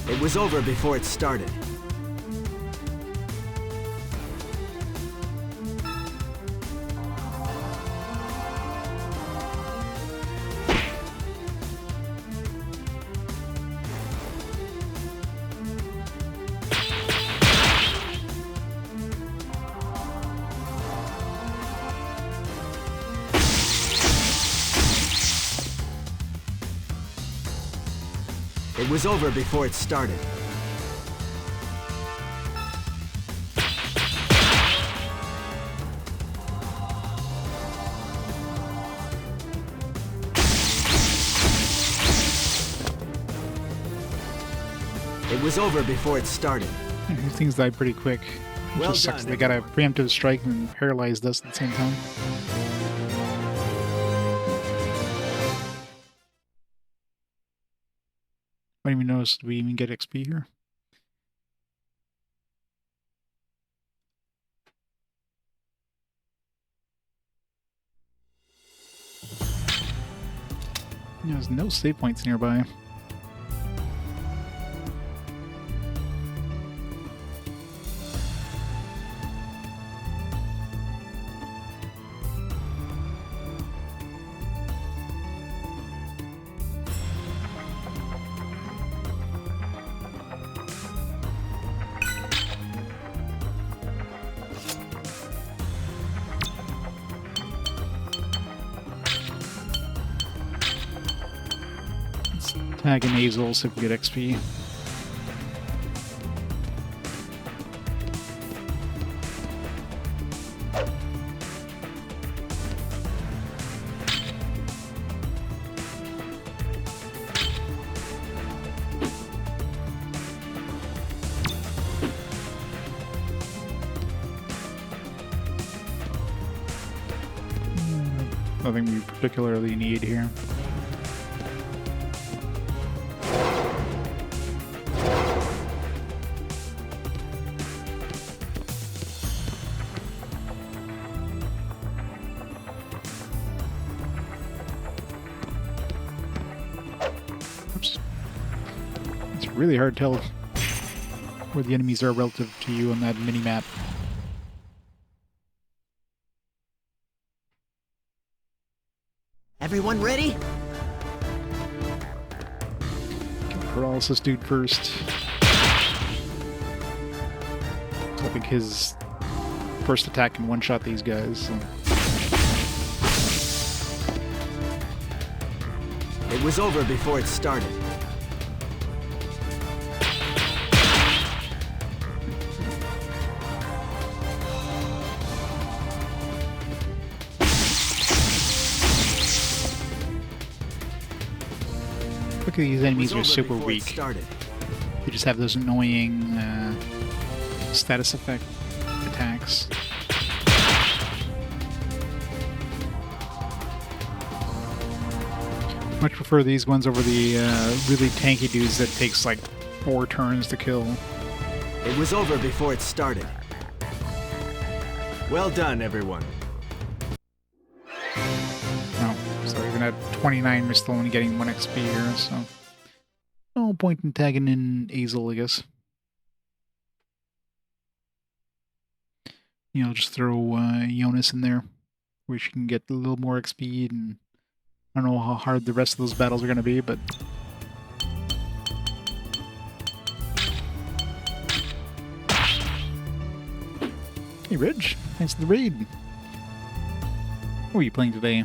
It was over before it started. It was over before it started. It was over before it started. These things die pretty quick. It Well just sucks. done, They got a preemptive strike and paralyzed us at the same time. I didn't even notice. Did we even get XP here? There's no save points nearby. Tag and nasal so we get XP. Nothing we particularly need here. really hard to tell where the enemies are relative to you on that mini-map. Everyone ready? Kill the paralysis dude first. I think his first attack can one-shot these guys. So. It was over before it started. Look at these enemies are super weak. They just have those annoying status effect attacks. Much prefer these ones over the really tanky dudes that takes like 4 turns to kill. It was over before it started. Well done, everyone. Oh, so even at 29, we're still only getting 1 XP here, so no point in tagging in Azel, I guess. You know, just throw Jonas in there, where she can get a little more XP, and I don't know how hard the rest of those battles are going to be, but... Hey, Ridge. Thanks for the raid. What are you playing today?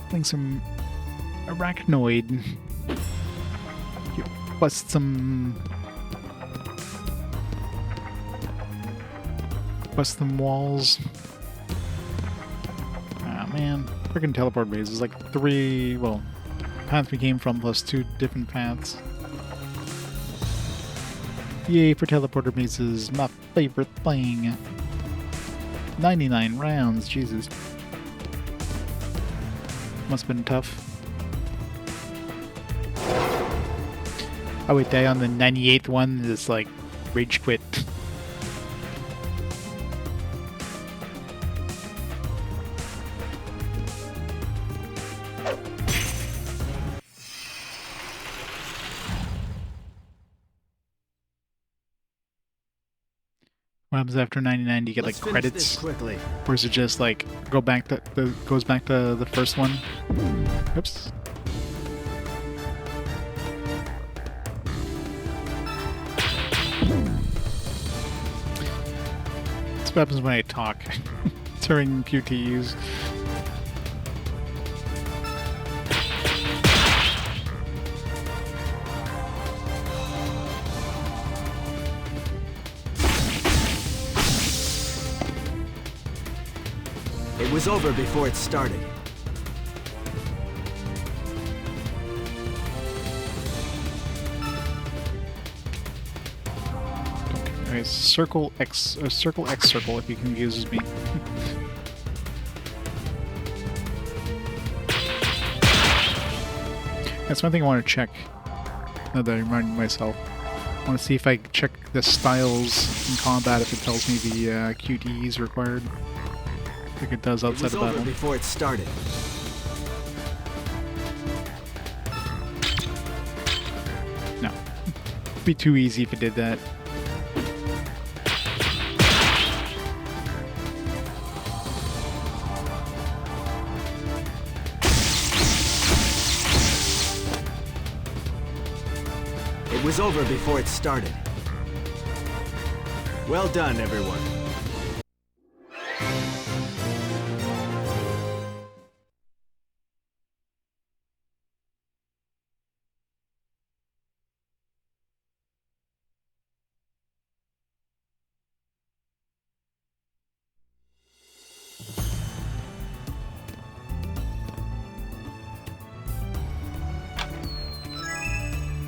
Playing some Arachnoid. You bust some walls. Ah, man. Freaking teleport maze is like 3, well, paths we came from plus 2 different paths. Yay for teleporter mazes, my favorite thing. 99 rounds, Jesus. Must have been tough. I would die on the 98th one, is like rage quit. What happens after 99? Do you get like credits? Quickly. Or is it just like goes back to the first one? Oops. That's what happens when I talk during QTEs. It was over before it started. Okay, circle X circle if he confuses me. That's one thing I want to check. Now that I reminded myself. I want to see if I check the styles in combat if it tells me the QTEs required. I think it does outside the battle. It was over before it started. No. It'd be too easy if it did that. It was over before it started. Well done, everyone.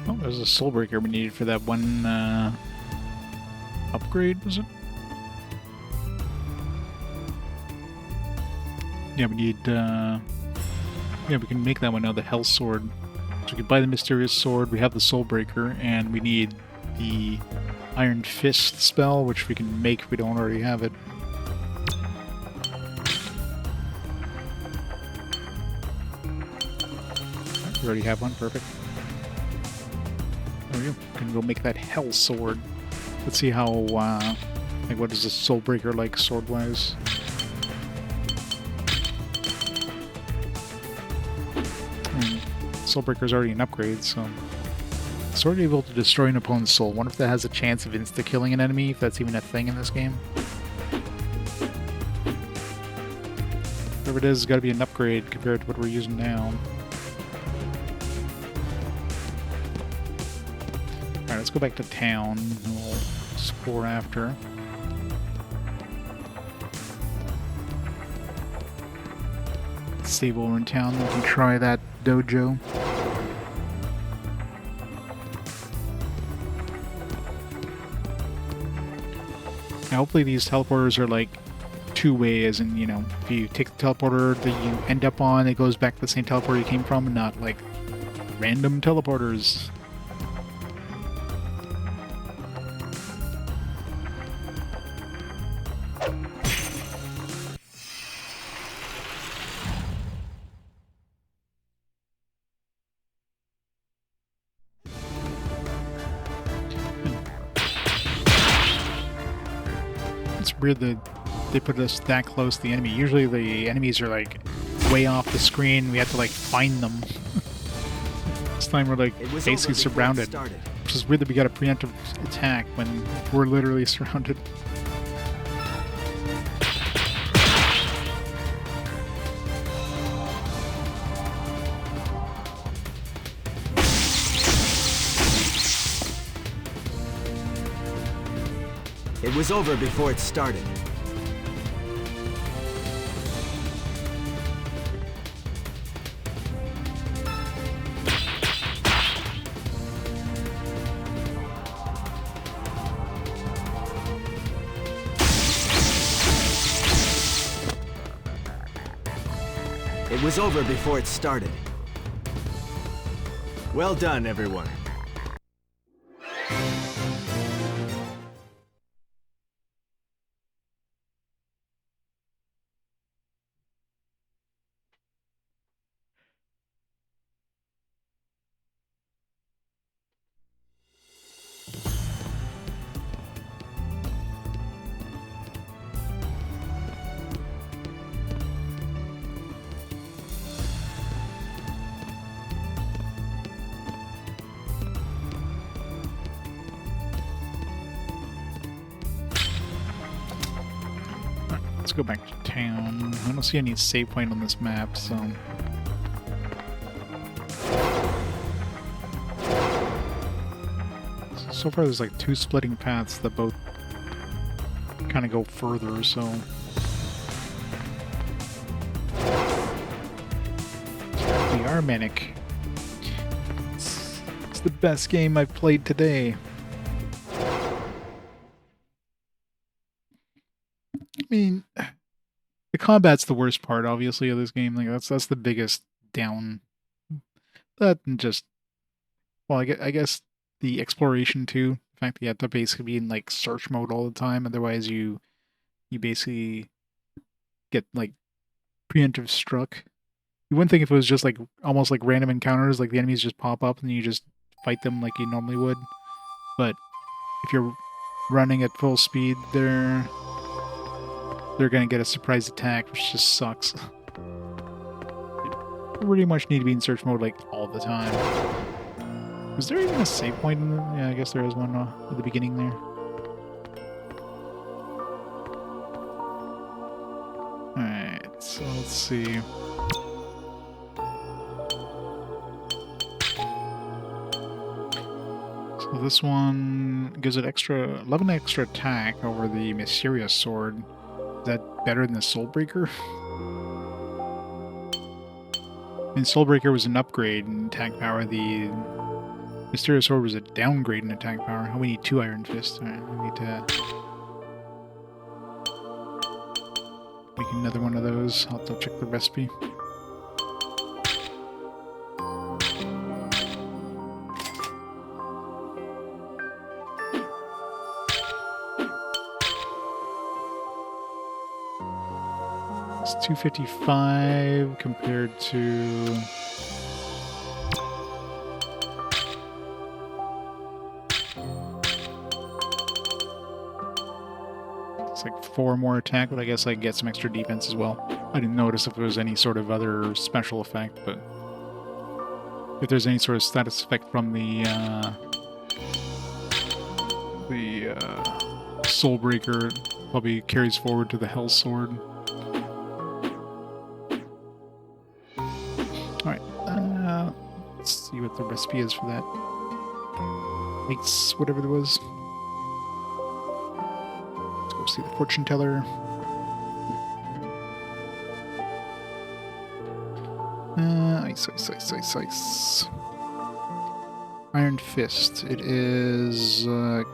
Oh, there's a soul breaker we needed for that one upgrade, was it? Yeah, we need yeah, we can make that one now, the Hell Sword. So we can buy the Mysterious Sword, we have the Soul Breaker, and we need the Iron Fist spell, which we can make if we don't already have it. We already have one, perfect. There we go. Gonna go make that hell sword. Let's see how, like, what is a Soulbreaker like sword-wise? Soulbreaker's already an upgrade, so... Sword able to destroy an opponent's soul. Wonder if that has a chance of insta-killing an enemy, if that's even a thing in this game. Whatever it is, it's gotta be an upgrade compared to what we're using now. Alright, let's go back to town, and we'll explore after. Let's see while we're in town, we can try that dojo. Now, hopefully these teleporters are like two-way, as in, you know, if you take the teleporter that you end up on, it goes back to the same teleporter you came from, and not like random teleporters. It's weird that they put us that close to the enemy. Usually the enemies are like way off the screen. We have to like find them. This time we're like basically surrounded. Which is weird that we got a preemptive attack when we're literally surrounded. It was over before it started. It was over before it started. Well done, everyone. Let's go back to town. I don't see any save point on this map, so... So far there's like two splitting paths that both kind of go further, so... We are Manic. It's the best game I've played today. I mean, the combat's the worst part, obviously, of this game. Like that's the biggest down. That and just, well, I guess the exploration too. The fact that you have to basically be in like search mode all the time, otherwise you basically get like preemptive struck. You wouldn't think if it was just like almost like random encounters, like the enemies just pop up and you just fight them like you normally would. But if you're running at full speed, they're gonna get a surprise attack, which just sucks. You pretty much need to be in search mode like all the time. Was there even a save point in the... Yeah, I guess there is one at the beginning there. Alright, so let's see. So this one gives it 11 extra attack over the mysterious sword. Is that better than the Soulbreaker? I mean, Soulbreaker was an upgrade in attack power. The Mysterious Sword was a downgrade in attack power. Oh, we need 2 Iron Fists. Alright, we need to make another one of those. I'll have to check the recipe. It's 255 compared to... 4 more attack, but I guess I get some extra defense as well. I didn't notice if there was any sort of other special effect, but if there's any sort of status effect from the Soulbreaker, it probably carries forward to the Hell Sword. Alright, let's see what the recipe is for that. Makes whatever there was. Let's go see the fortune teller. Ice. Iron Fist. It is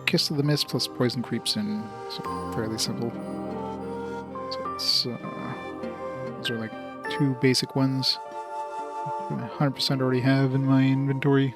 Kiss of the Mist plus Poison Creeps in. So fairly simple. So it's those are like 2 basic ones. 100% already have in my inventory.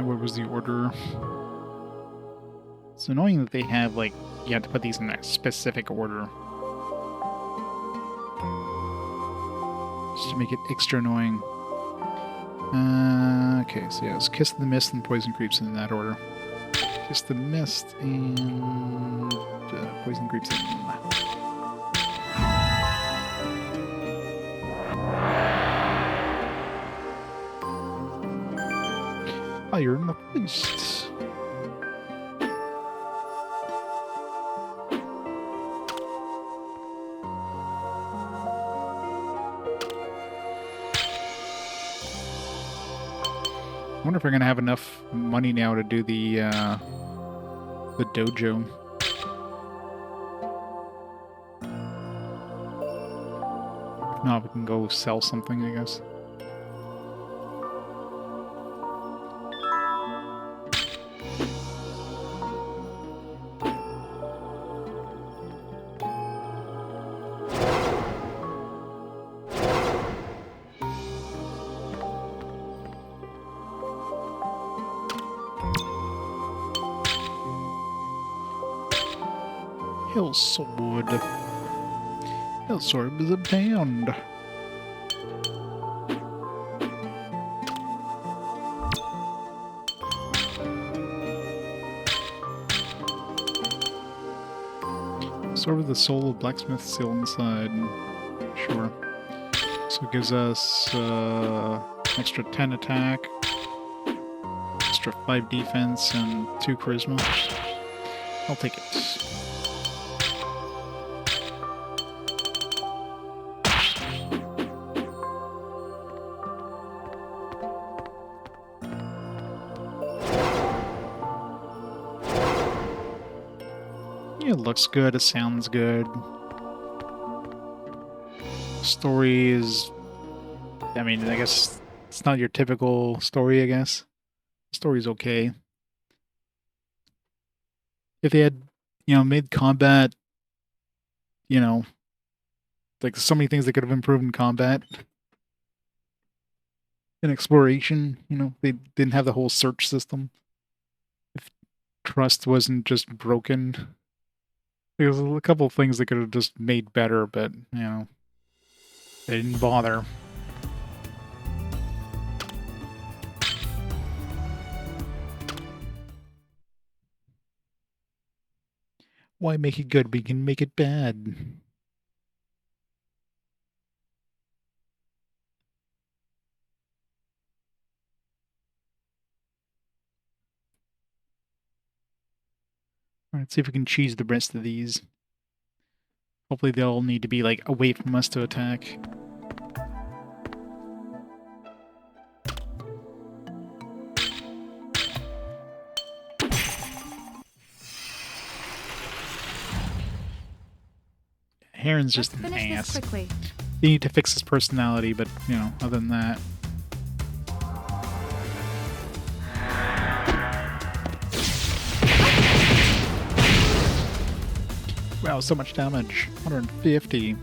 What was the order? It's annoying that they have, like, you have to put these in a specific order. Just to make it extra annoying. Okay, so yeah, it's Kiss of the Mist and Poison Creeps in that order. Kiss the Mist and Poison Creeps in. Iron Fist. I wonder if we're gonna have enough money now to do the dojo. If not, we can go sell something, I guess. Hellsword. Hellsword is obtained. Sword with the soul of blacksmith still inside. Sure. So it gives us extra 10 attack, extra 5 defense, and 2 charisma. I'll take it. It looks good, it sounds good. Story is... I mean, I guess it's not your typical story, I guess. The story's okay. If they had, made combat, like so many things that could have improved in combat. In exploration, they didn't have the whole search system. If trust wasn't just broken... There's a couple of things they could have just made better, but, they didn't bother. Why make it good? We can make it bad. Let's see if we can cheese the rest of these. Hopefully they'll need to be, like, away from us to attack. Heron's just an ass. They need to fix his personality, but, other than that... Wow, so much damage. 150.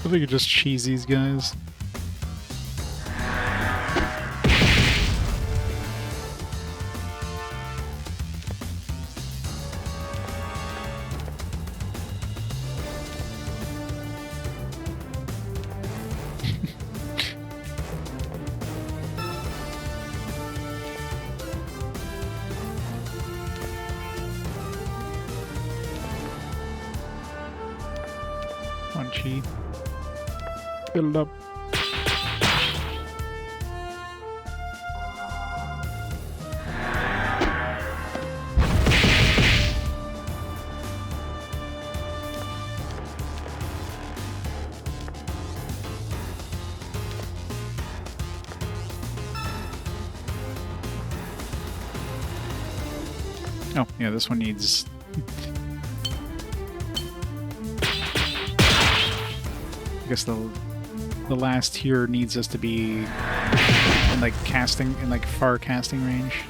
I think you just cheese these guys. Come on, Chi. Build up. Oh, yeah, this one needs... I guess the last tier needs us to be in like casting, in like far casting range.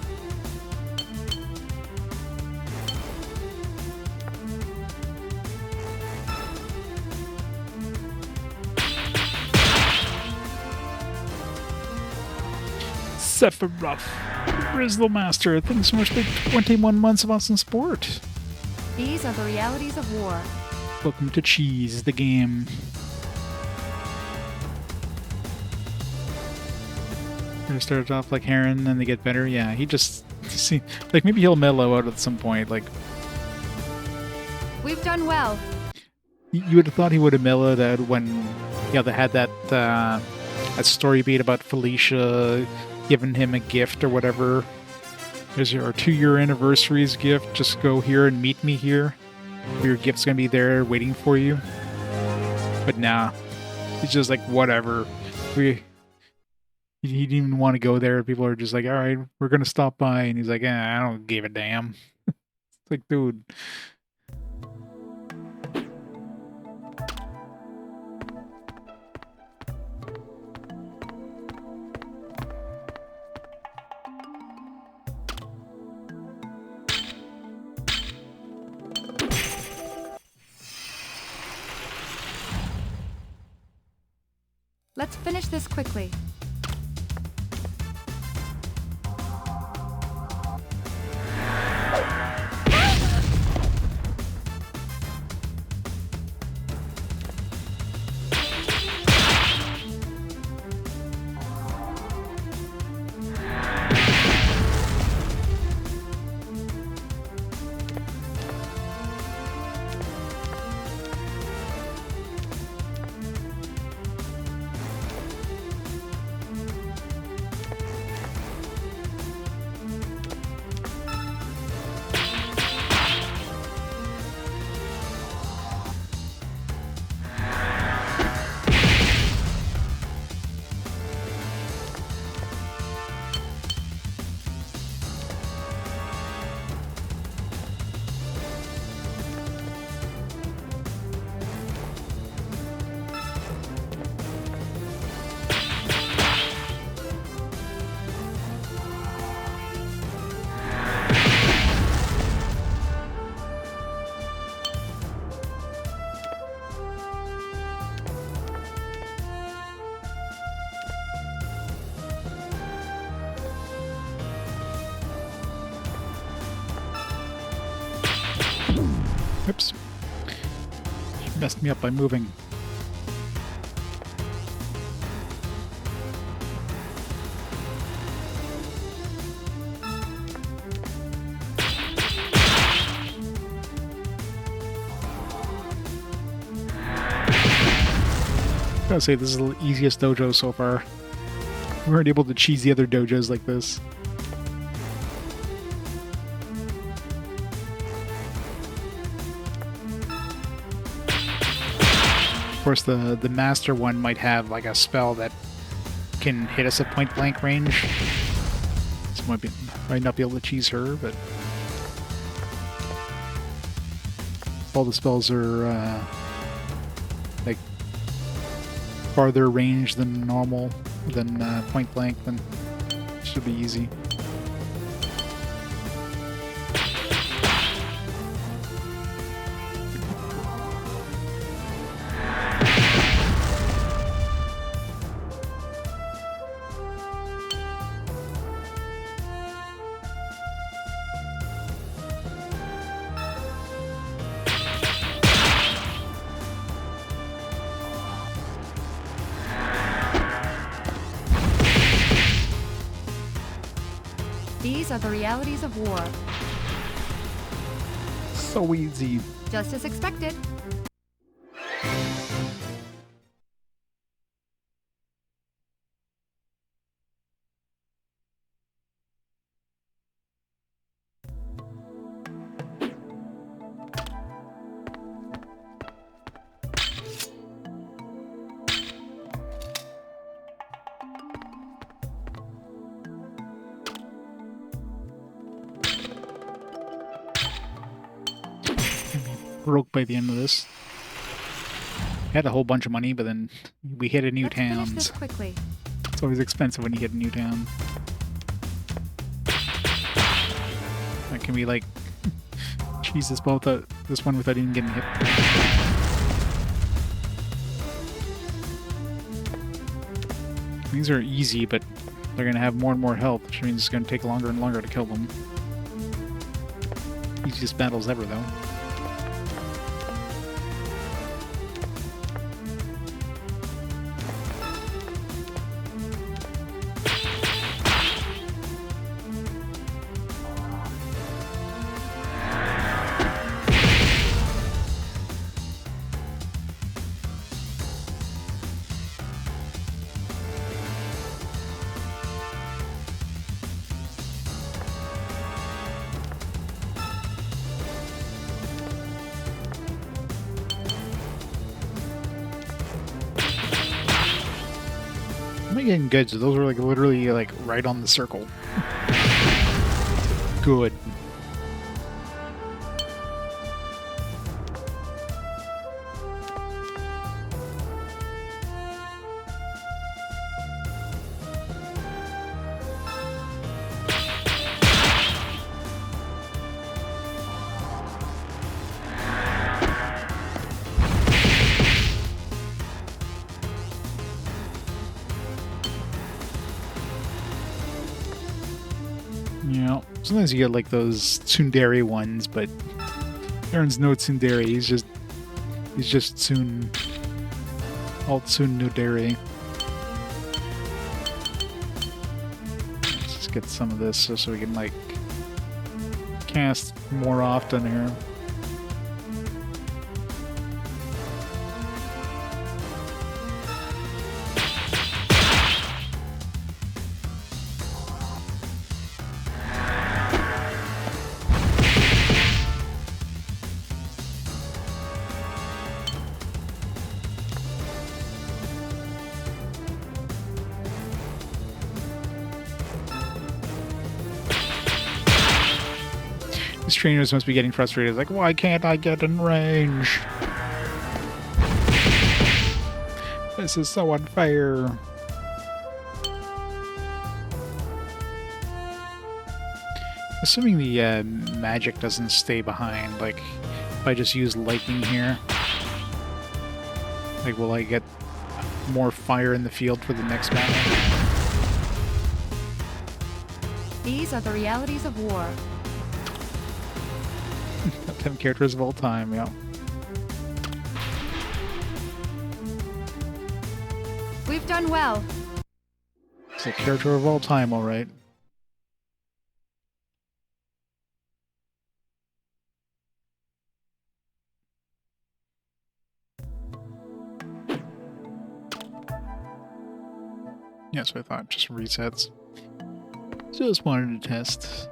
Sephiroth, Grizzle Master, thanks so much for 21 months of awesome support. These are the realities of war. Welcome to Cheese, the game. It started off like Heron, and they get better. Yeah, he just see, like maybe he'll mellow out at some point. Like We've done well. you would have thought he would have mellowed out when, yeah, they had that that story beat about Felicia giving him a gift or whatever. Here's your 2-year anniversary's gift. Just go here and meet me here. Your gift's gonna be there waiting for you. But nah, he's just like whatever. He didn't even want to go there. People are just like, all right, we're going to stop by. And he's like, I don't give a damn. It's like, dude. Let's finish this quickly. Oops. She messed me up by moving. I gotta say, this is the easiest dojo so far. We weren't able to cheese the other dojos like this. Of course, the master one might have like a spell that can hit us at point blank range. This might not be able to cheese her, but all the spells are like farther range than normal, than point blank, then it should be easy. These are the realities of war. So easy. Just as expected. Broke by the end of this. Had a whole bunch of money, but then we hit a new town. Finish this quickly. It's always expensive when you hit a new town. Like, can we like cheese this this one without even getting hit? These are easy, but they're gonna have more and more health, which means it's gonna take longer and longer to kill them. Easiest battles ever, though. Am I getting good? So those were like literally like right on the circle. Good. Yeah, sometimes you get like those tsundere ones, but Aaron's no tsundere. He's just Tsun. Alt tsundere. Let's just get some of this so we can like cast more often here. These trainers must be getting frustrated. Like, why can't I get in range? This is so unfair. Assuming the magic doesn't stay behind, like, if I just use lightning here, like, will I get more fire in the field for the next battle? These are the realities of war. Top 10 characters of all time, yeah. We've done well. It's a character of all time, alright. Yes, I thought. Just resets. Just wanted to test.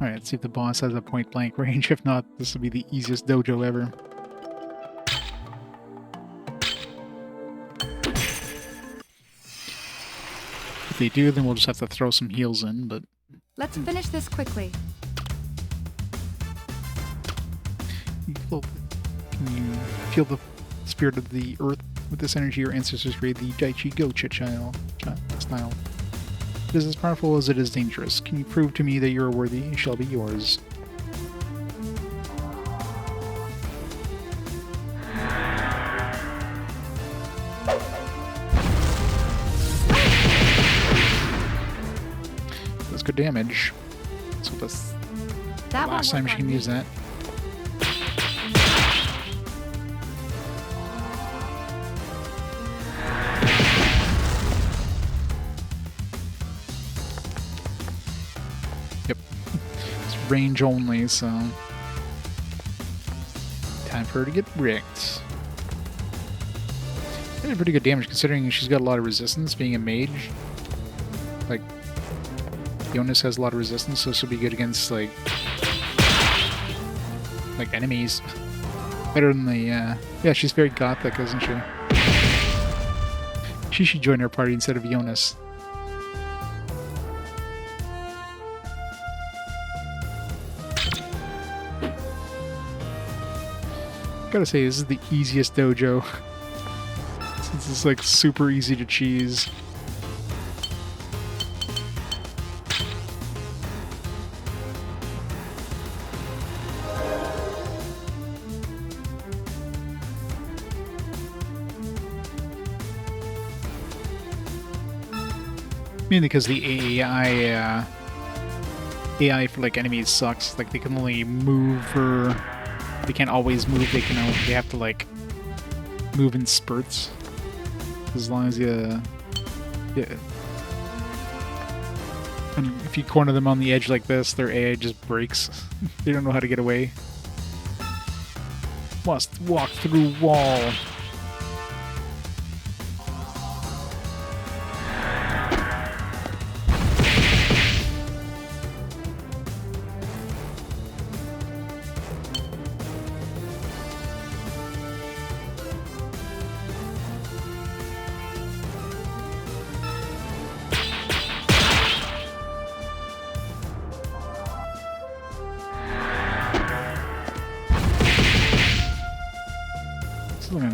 Alright, let's see if the boss has a point-blank range. If not, this will be the easiest dojo ever. If they do, then we'll just have to throw some heals in, but... Let's finish this quickly. Can you feel the spirit of the earth? With this energy, your ancestors created the Daichi Gocha style. It is as powerful as it is dangerous. Can you prove to me that you are worthy? It shall be yours. That's good damage. So that's the last time she can use that. Range only, so time for her to get wrecked. That did pretty good damage considering she's got a lot of resistance being a mage. Like, Jonas has a lot of resistance, so this will be good against like enemies. Better than the yeah, she's very gothic, isn't she? She should join our party instead of Jonas. Gotta say, this is the easiest dojo. Since it's like super easy to cheese. Mainly because the AI for like enemies sucks. Like they can only move for. They can't always move. They have to like move in spurts. As long as yeah. And if you corner them on the edge like this, their AI just breaks. They don't know how to get away. Must walk through wall.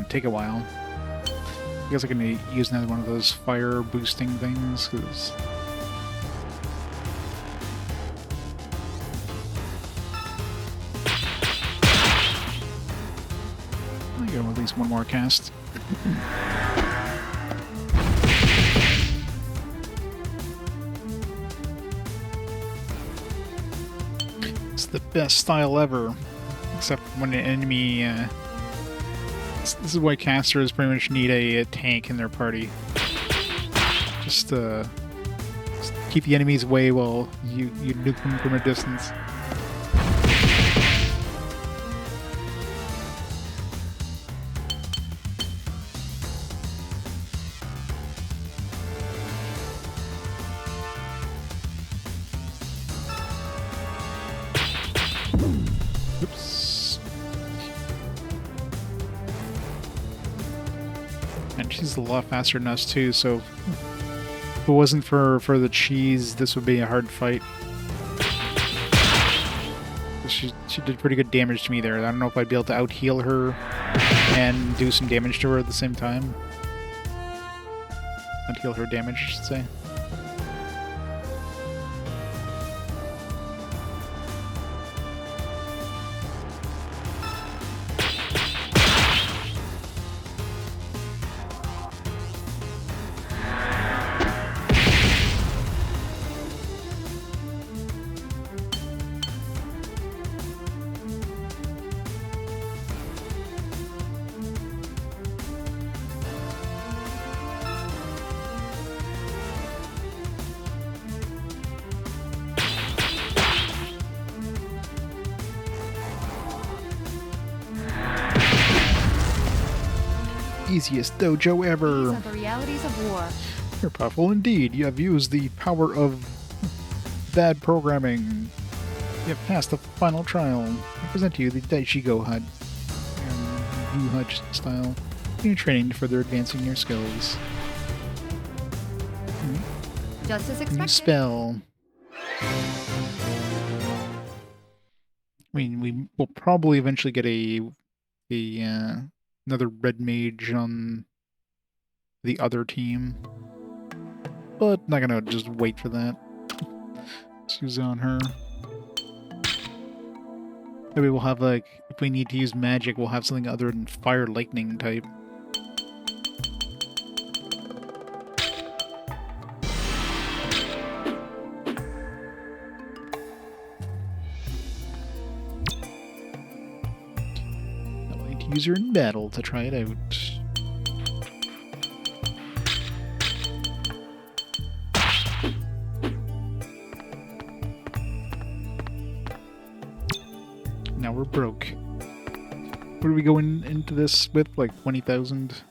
Take a while. I guess I can use another one of those fire boosting things, because I go at least one more cast. It's the best style ever, except when an enemy this is why casters pretty much need a tank in their party. Just keep the enemies away while you nuke them from a distance. She's a lot faster than us too, so if it wasn't for the cheese, this would be a hard fight. She did pretty good damage to me there. I don't know if I'd be able to out-heal her and do some damage to her at the same time. Out-heal her damage, I should say. Easiest dojo ever. These are the realities of war. You're powerful indeed. You have used the power of bad programming. You have passed the final trial. I present to you the Daichi Gohud and Yuhud style. New training to further advancing your skills. Just as New expected. spell. I mean, we will probably eventually get another red mage on the other team, but not gonna just wait for that. Let's use it on her. Maybe we'll have, like, if we need to use magic, we'll have something other than fire lightning type. I'll need to use her in battle to try it out. Now we're broke. What are we going into this with? Like 20,000? Let's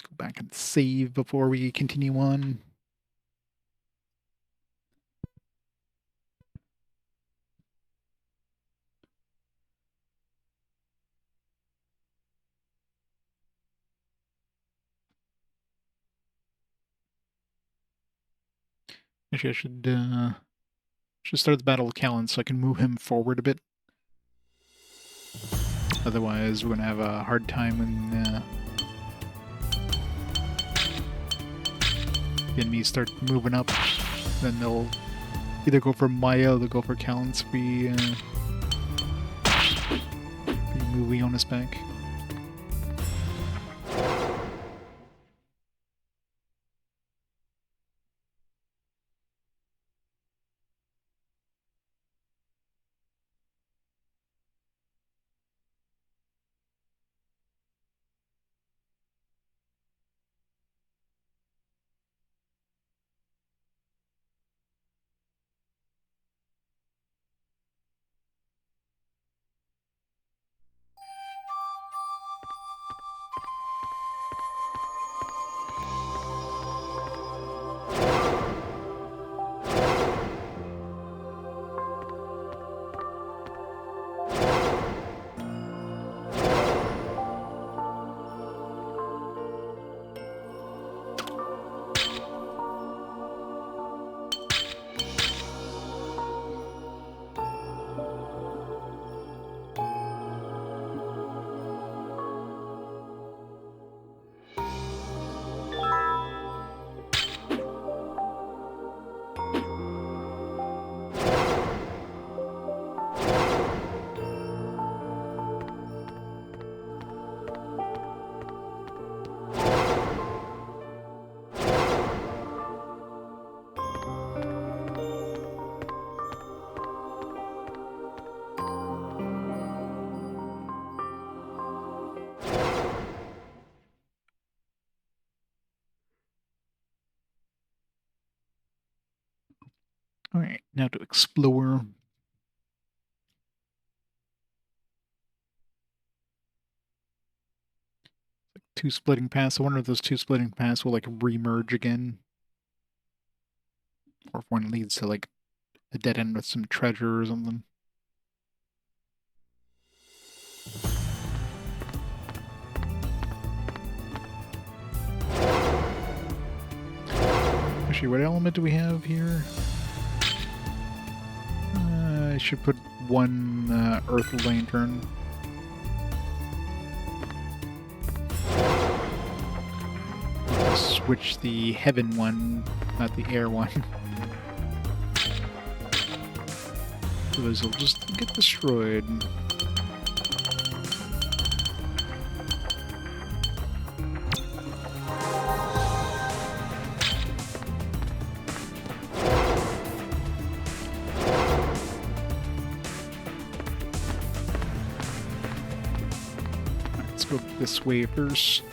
go back and save before we continue on. Actually, I should start the battle with Calintz so I can move him forward a bit. Otherwise, we're gonna have a hard time when the enemies start moving up. Then they'll either go for Maya or they'll go for Calintz if we move Leonis back. Alright, now to explore. Two splitting paths. I wonder if those two splitting paths will like remerge again. Or if one leads to like a dead end with some treasure or something. Actually, what element do we have here? I should put one earth lantern. Switch the heaven one, not the air one. Otherwise it'll just get destroyed. Let's go this way first.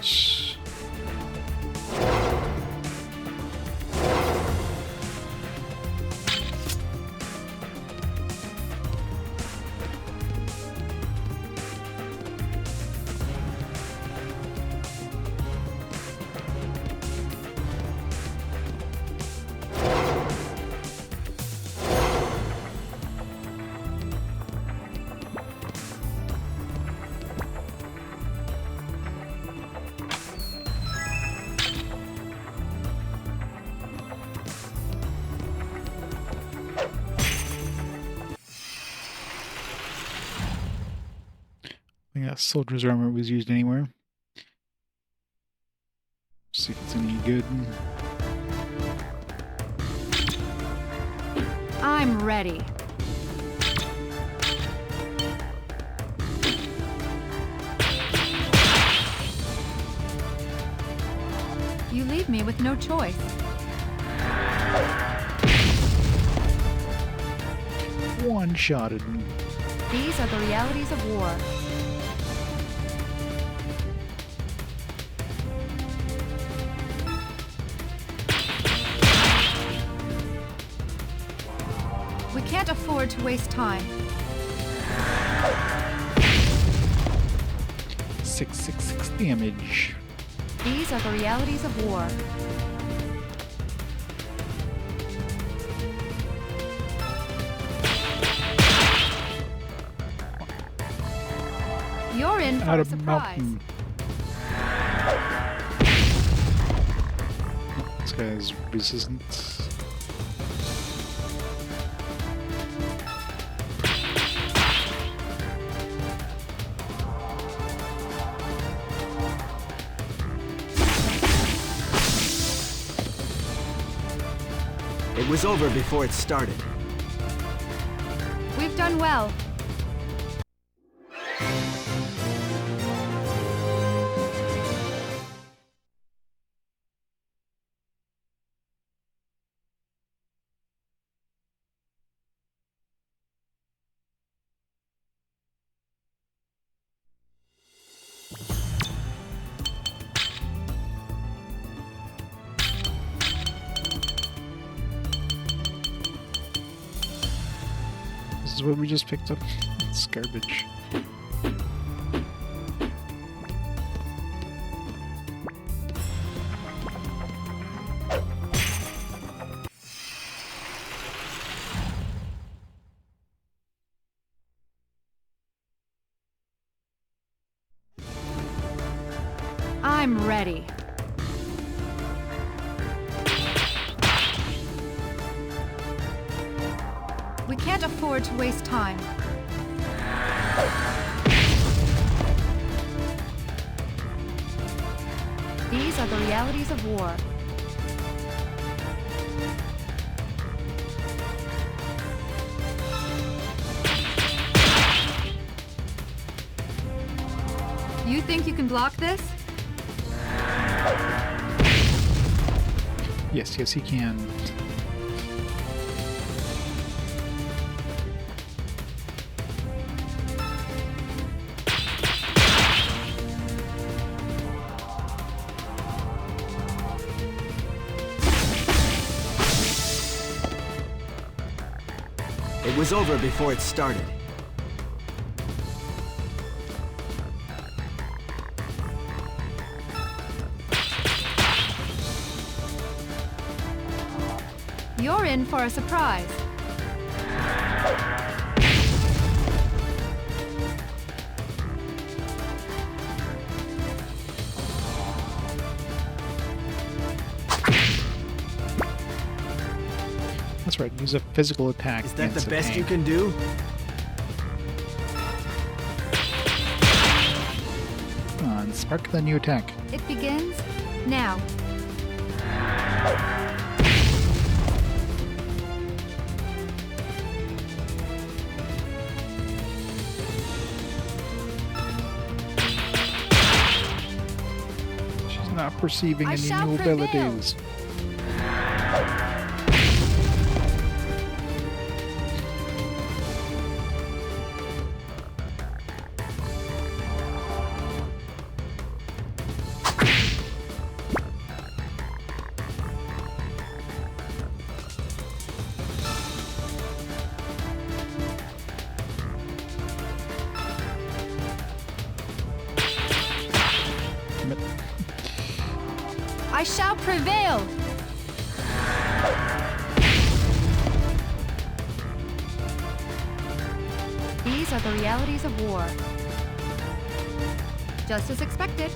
think that soldier's armor was used anywhere. See if it's any good. I'm ready. You leave me with no choice. One-shotted. These are the realities of war. We can't afford to waste time. 666 damage. These are the realities of war. You're in for Out a of surprise. mountain. This guy's resistant. It was over before it started. We've done well. This is what we just picked up. It's garbage. I'm ready. We can't afford to waste time. These are the realities of war. You think you can block this? Yes, yes, he can. It was over before it started. You're in for a surprise. That's right, use a physical attack. Is that the against a best tank. you can do? Come on, spark the new attack. It begins now. She's not perceiving I any shall new prevail. abilities. I shall prevail. These are the realities of war. Just as expected.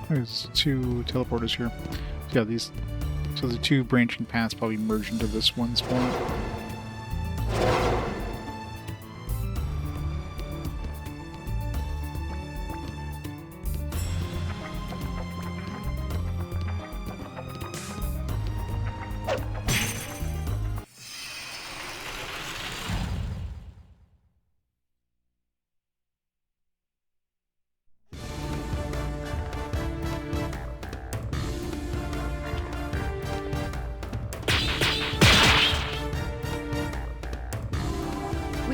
There's two teleporters here. Yeah, these. So the two branching paths probably merge into this one spot.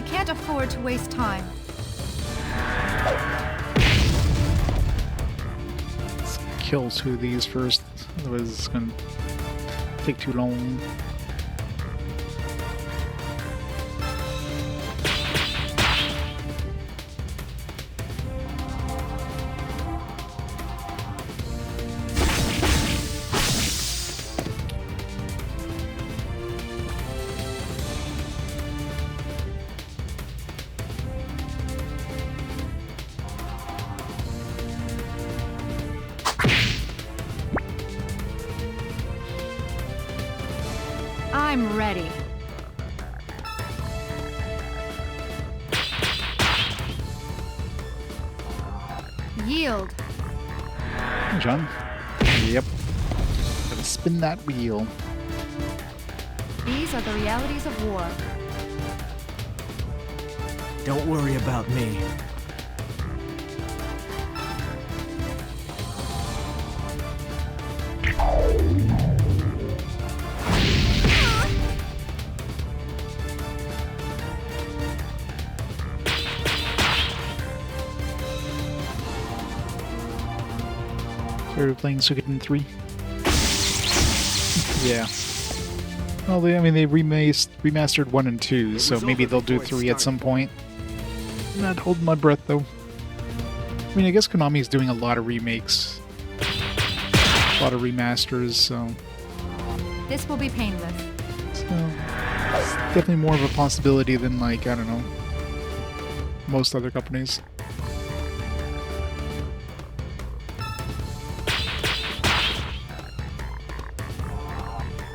Can't afford to waste time. Let's kill two of these first, otherwise it's gonna take too long. I'm ready. Yield. Hey, John. Yep. Gotta spin that wheel. These are the realities of war. Don't worry about me. Started playing Suikoden 3. Yeah. Well, they remastered 1 and 2, so maybe they'll do 3 at some point. Not holding my breath, though. I mean, I guess Konami's doing a lot of remakes. A lot of remasters, so... This will be painless. So, it's definitely more of a possibility than, like, I don't know, most other companies.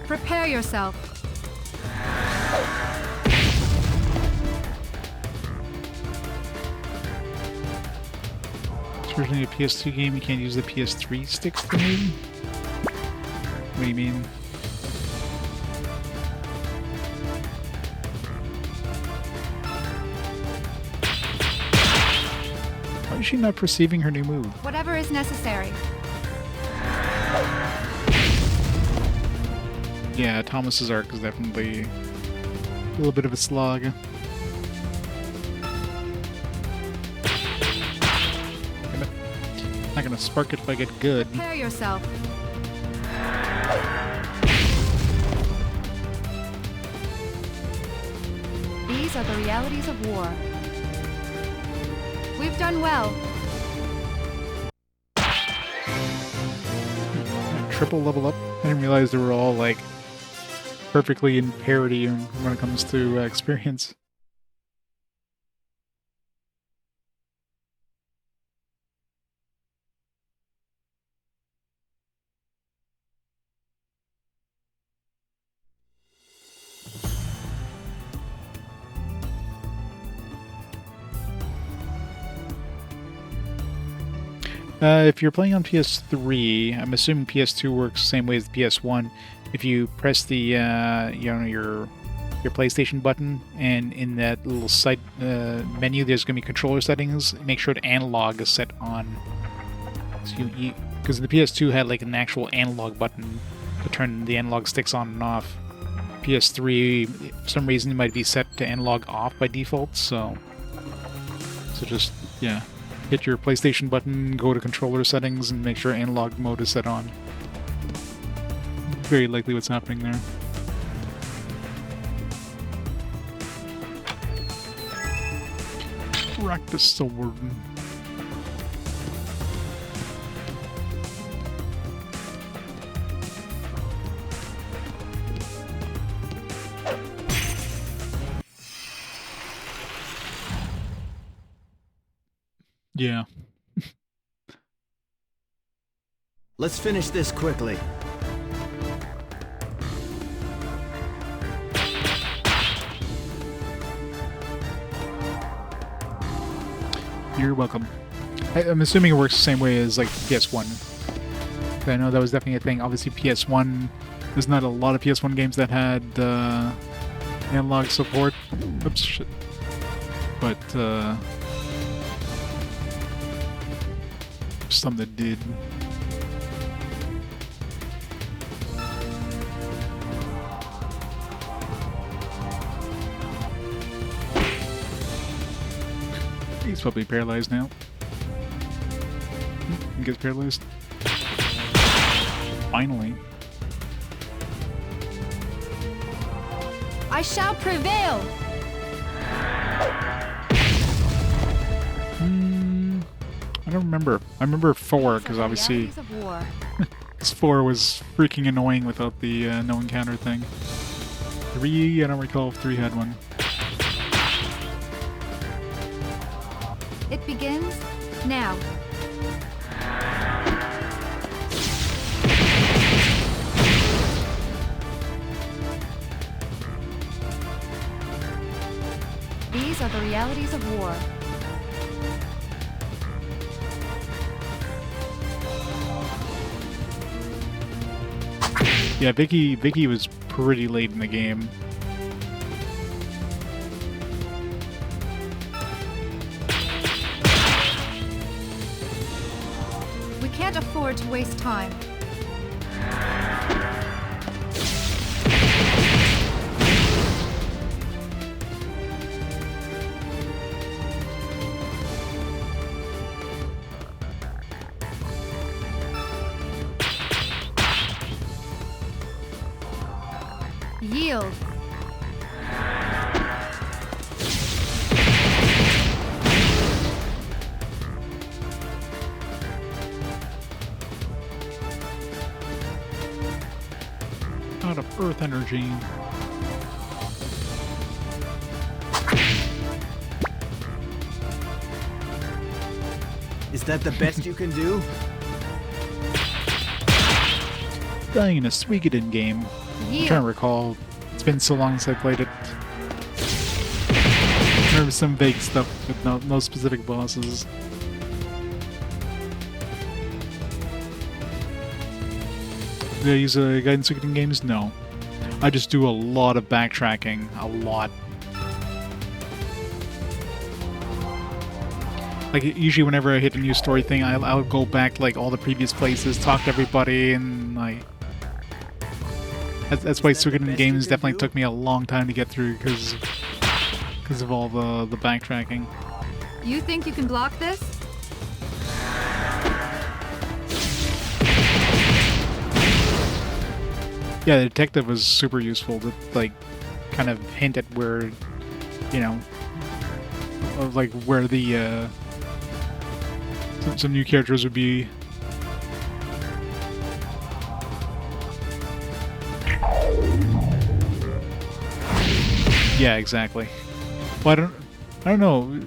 Prepare yourself. It's originally a PS2 game, you can't use the PS3 sticks for me? What do you mean? Why is she not perceiving her new move? Whatever is necessary. Yeah, Thomas's arc is definitely a little bit of a slog. Not gonna spark it if I get good. Prepare yourself. These are the realities of war. We've done well. Triple level up? I didn't realize they were all like perfectly in parity when it comes to experience. If you're playing on PS3, I'm assuming PS2 works the same way as the PS1. If you press the your PlayStation button, and in that little side menu, there's going to be controller settings. Make sure the analog is set on. So because the PS2 had like an actual analog button to turn the analog sticks on and off. PS3, for some reason, it might be set to analog off by default. So just yeah. Hit your PlayStation button, go to controller settings, and make sure analog mode is set on. Very likely what's happening there. Rack the sword. Yeah. Let's finish this quickly. You're welcome. I'm assuming it works the same way as like PS1. I know that was definitely a thing. Obviously, PS1. There's not a lot of PS1 games that had analog support. Oops, shit. But some that did. He's probably paralyzed now. He gets paralyzed. Finally. I shall prevail! I don't remember. I remember 4, because obviously... Because 4 was freaking annoying without the no encounter thing. 3, I don't recall if 3 had one. It begins now. These are the realities of war. Yeah, Vicky was pretty late in the game. We can't afford to waste time. Yield. Out of earth energy. Is that the best you can do? Dying in a Suikoden game. I'm trying to recall. It's been so long since I played it. There was some vague stuff, but no specific bosses. Do I use a guide in Suikoden games? No. I just do a lot of backtracking. A lot. Like, usually whenever I hit a new story thing, I'll go back to, like, all the previous places, talk to everybody, and, like... That's why Suikoden games definitely took me a long time to get through, because of all the backtracking. You think you can block this? Yeah, the detective was super useful to, like, kind of hint at where, you know, of, like, where the, some new characters would be. Yeah, exactly. Well, I don't know.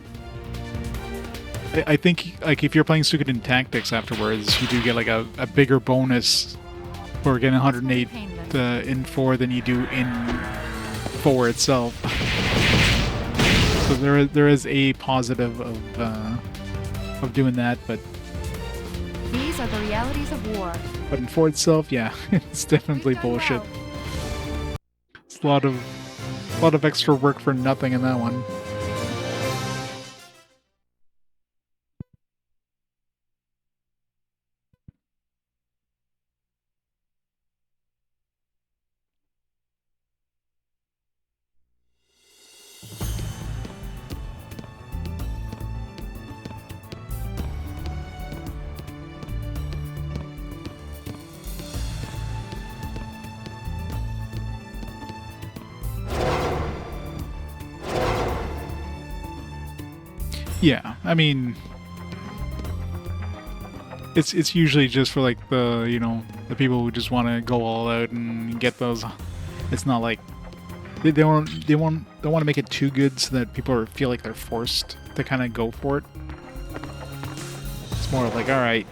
I think, like, if you're playing Suikoden Tactics afterwards, you do get, like, a bigger bonus for getting 108 in 4 than you do in 4 itself. So there is a positive of doing that, but... These are the realities of war. But in 4 itself, yeah, it's definitely bullshit. It's a lot of extra work for nothing in that one. Yeah, I mean, it's usually just for, like, the, you know, the people who just want to go all out and get those. It's not like they don't want to make it too good so that people feel like they're forced to kind of go for it. It's more like, all right,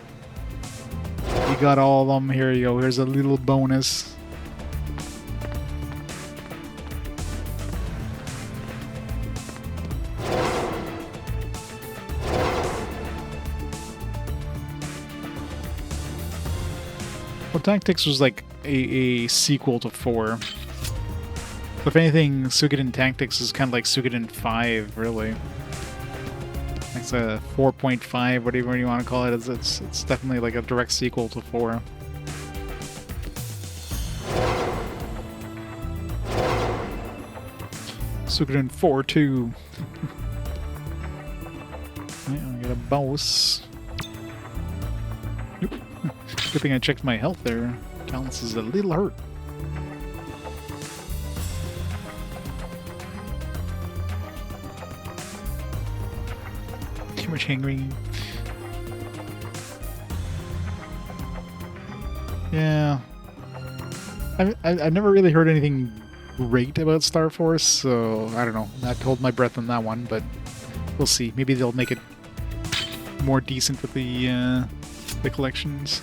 You got all of them. Here you go. Here's a little bonus. Well, Tactics was like a sequel to 4. So if anything, Suikoden Tactics is kind of like Suikoden 5, really. It's a 4.5, whatever you want to call it. It's definitely like a direct sequel to 4. Suikoden 4-2. Yeah, I got a boss. Nope. Good thing I checked my health there. Calintz is a little hurt. Too much hangry. Yeah. I've never really heard anything great about Star Force, so I don't know. I've hold my breath on that one, but we'll see. Maybe they'll make it more decent with the collections.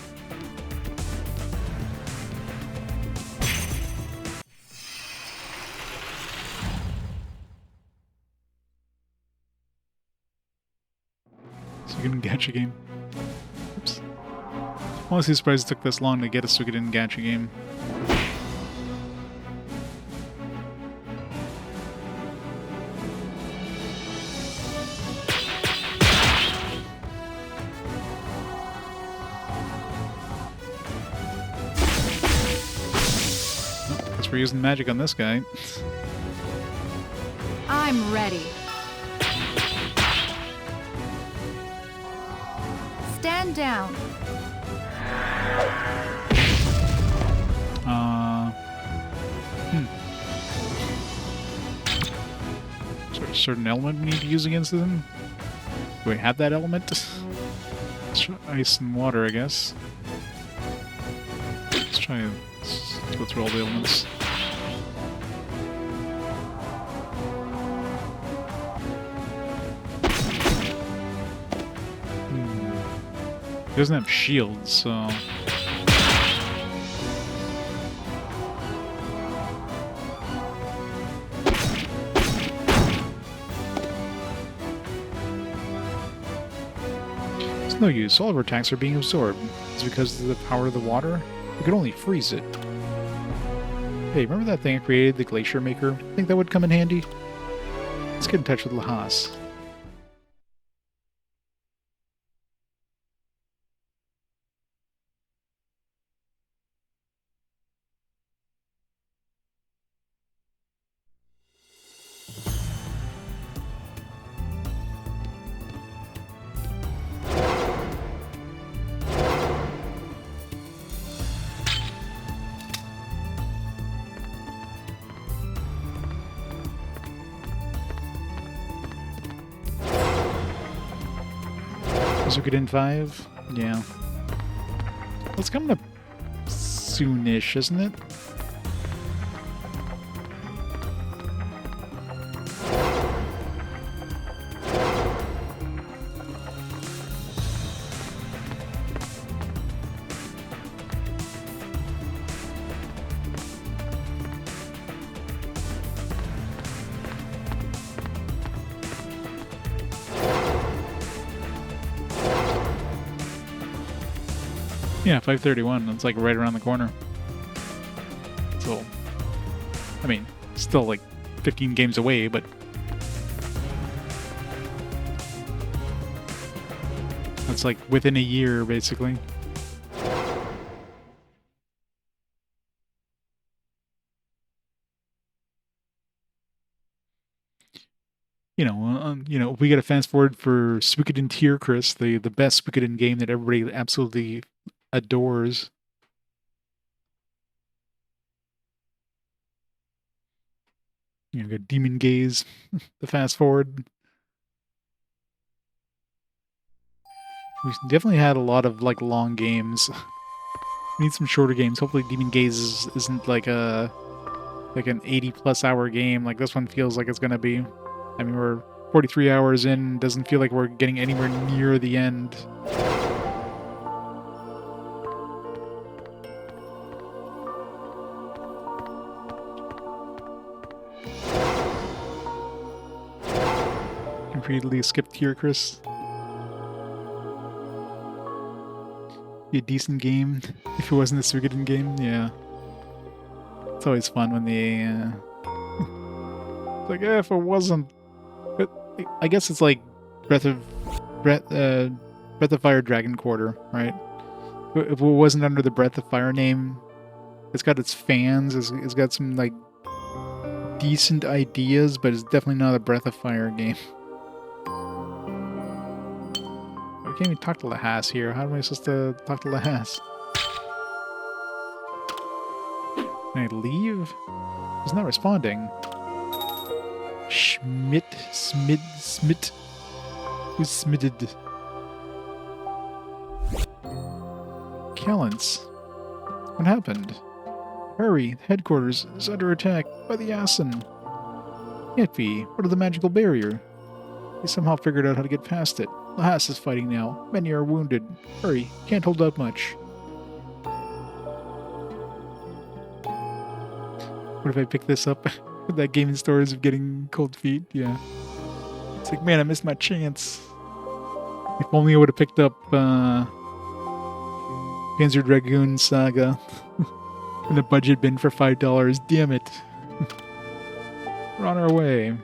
Suikoden gacha game. Oops. Honestly surprised it took this long to get a Suikoden gacha game. Guess we're using magic on this guy. I'm ready. Stand down. Is there a certain element we need to use against them? Do we have that element? Let's try ice and water, I guess. Let's go through all the elements. He doesn't have shields, so... It's no use. All of our attacks are being absorbed. It's because of the power of the water? We could only freeze it. Hey, remember that thing I created, the Glacier Maker? Think that would come in handy? Let's get in touch with Lahas. Suikoden 5? Yeah. Well, it's coming up soonish, isn't it? Yeah, 531. That's like right around the corner. So, I mean, still like 15 games away, but that's like within a year, basically. If we get a fast forward for Suikoden Tier, Chris, the best Suikoden game that everybody absolutely adores. Got Demon Gaze, the fast forward. We definitely had a lot of like long games. We need some shorter games. Hopefully Demon Gaze isn't like an 80+ hour game like this one feels like it's gonna be. I mean, we're 43 hours in, doesn't feel like we're getting anywhere near the end. Completely skipped here, Chris. Be a decent game if it wasn't a Suikoden game. Yeah. It's always fun when they, it's like, if it wasn't... But I guess it's like Breath of Fire Dragon Quarter, right? If it wasn't under the Breath of Fire name, it's got its fans, it's got some, like, decent ideas, but it's definitely not a Breath of Fire game. I can't even talk to Lahas here. How am I supposed to talk to Lahas? Can I leave? He's not responding. Schmidt. Who's smitted? Calintz. What happened? Hurry, the headquarters is under attack by the Yason. Can't be. What of the magical barrier? He somehow figured out how to get past it. Lahas is fighting now. Many are wounded. Hurry, can't hold out much. What if I pick this up? That game in stores of getting cold feet? Yeah. It's like, man, I missed my chance. If only I would have picked up Panzer Dragoon Saga in the budget bin for $5. Damn it. We're on our way.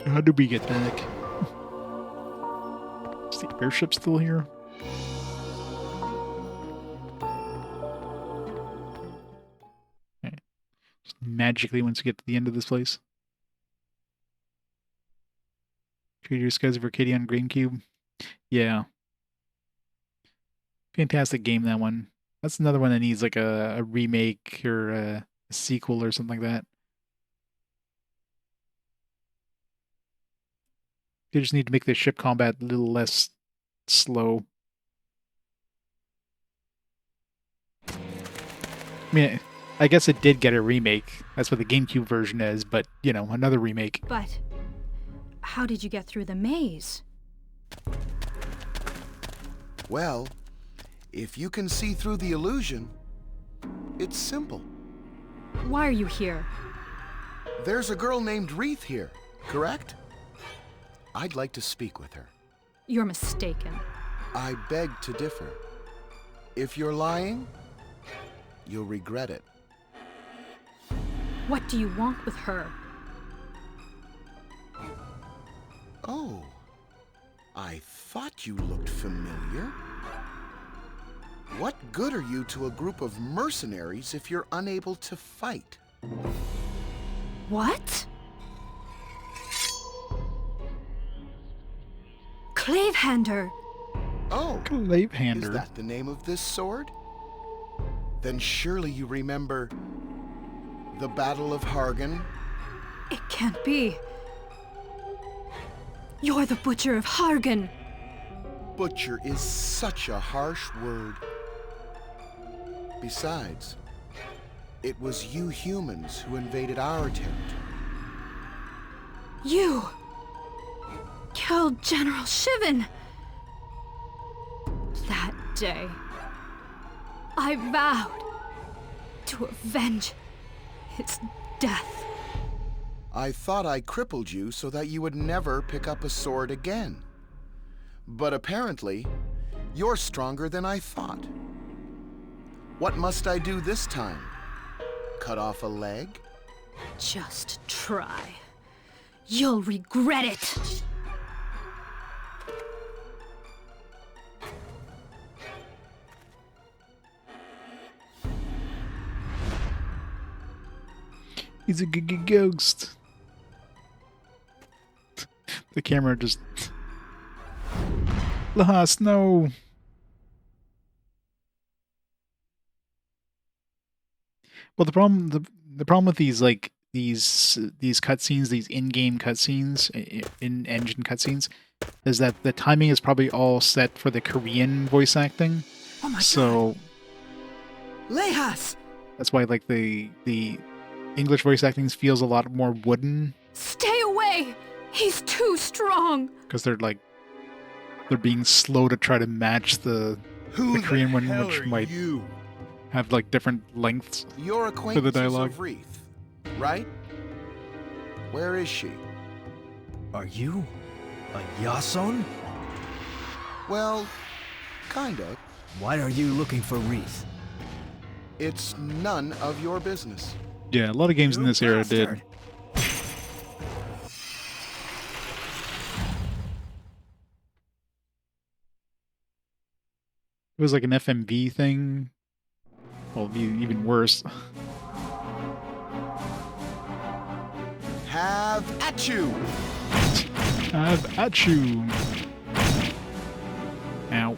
How did we get back? Is the airship still here? Okay. Just magically, once we get to the end of this place. Trader Skies of Arcadia on GameCube. Yeah. Fantastic game, that one. That's another one that needs like a remake or a sequel or something like that. They just need to make the ship combat a little less slow. I mean, I guess it did get a remake. That's what the GameCube version is, but, you know, another remake. But how did you get through the maze? Well, if you can see through the illusion, it's simple. Why are you here? There's a girl named Wreath here, correct? I'd like to speak with her. You're mistaken. I beg to differ. If you're lying, you'll regret it. What do you want with her? Oh, I thought you looked familiar. What good are you to a group of mercenaries if you're unable to fight? What? Clavehander! Oh, Clavehander. Is that the name of this sword? Then surely you remember the Battle of Hargan? It can't be. You're the Butcher of Hargan. Butcher is such a harsh word. Besides, it was you humans who invaded our territory. You killed General Shivan. That day, I vowed to avenge his death. I thought I crippled you so that you would never pick up a sword again. But apparently, you're stronger than I thought. What must I do this time? Cut off a leg? Just try. You'll regret it. He's a ghost. The camera just... Lahas, no! Well, the problem with these like these cutscenes, these in-game cutscenes, in-engine cutscenes, is that the timing is probably all set for the Korean voice acting. Oh my so god! Lehas! that's why like the English voice acting feels a lot more wooden Stay away! He's too strong! because they're being slow to try to match the Korean one, hell which are might you? have like different lengths You're for the acquaintances dialogue. of Wreath, right? Where is she? Are you a Yason? Well, kind of. Why are you looking for Wreath? It's none of your business. Yeah, a lot of games in You this era did. bastard. It was like an FMV thing. Well, it'd be even worse. Have at you! Have at you! Ow.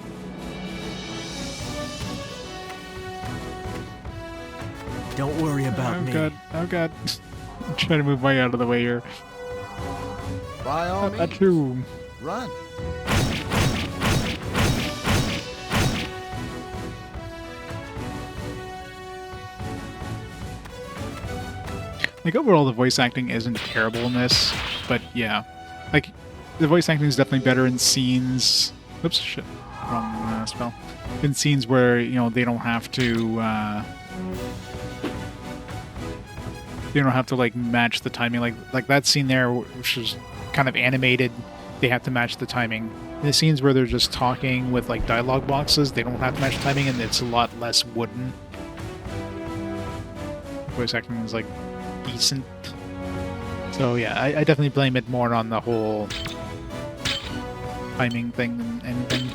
Don't worry about Oh me. god, oh god. I'm trying to move my out of the way here. By all Have at means, you! run. Like, overall, the voice acting isn't terrible in this, but yeah. Like, the voice acting is definitely better in scenes... Oops, shit. Wrong spell. In scenes where, you know, they don't have to, they don't have to, like, match the timing. Like that scene there, which is kind of animated, they have to match the timing. In the scenes where they're just talking with, like, dialogue boxes, they don't have to match the timing, and it's a lot less wooden. Voice acting is, like, decent. So yeah, I definitely blame it more on the whole timing thing than anything.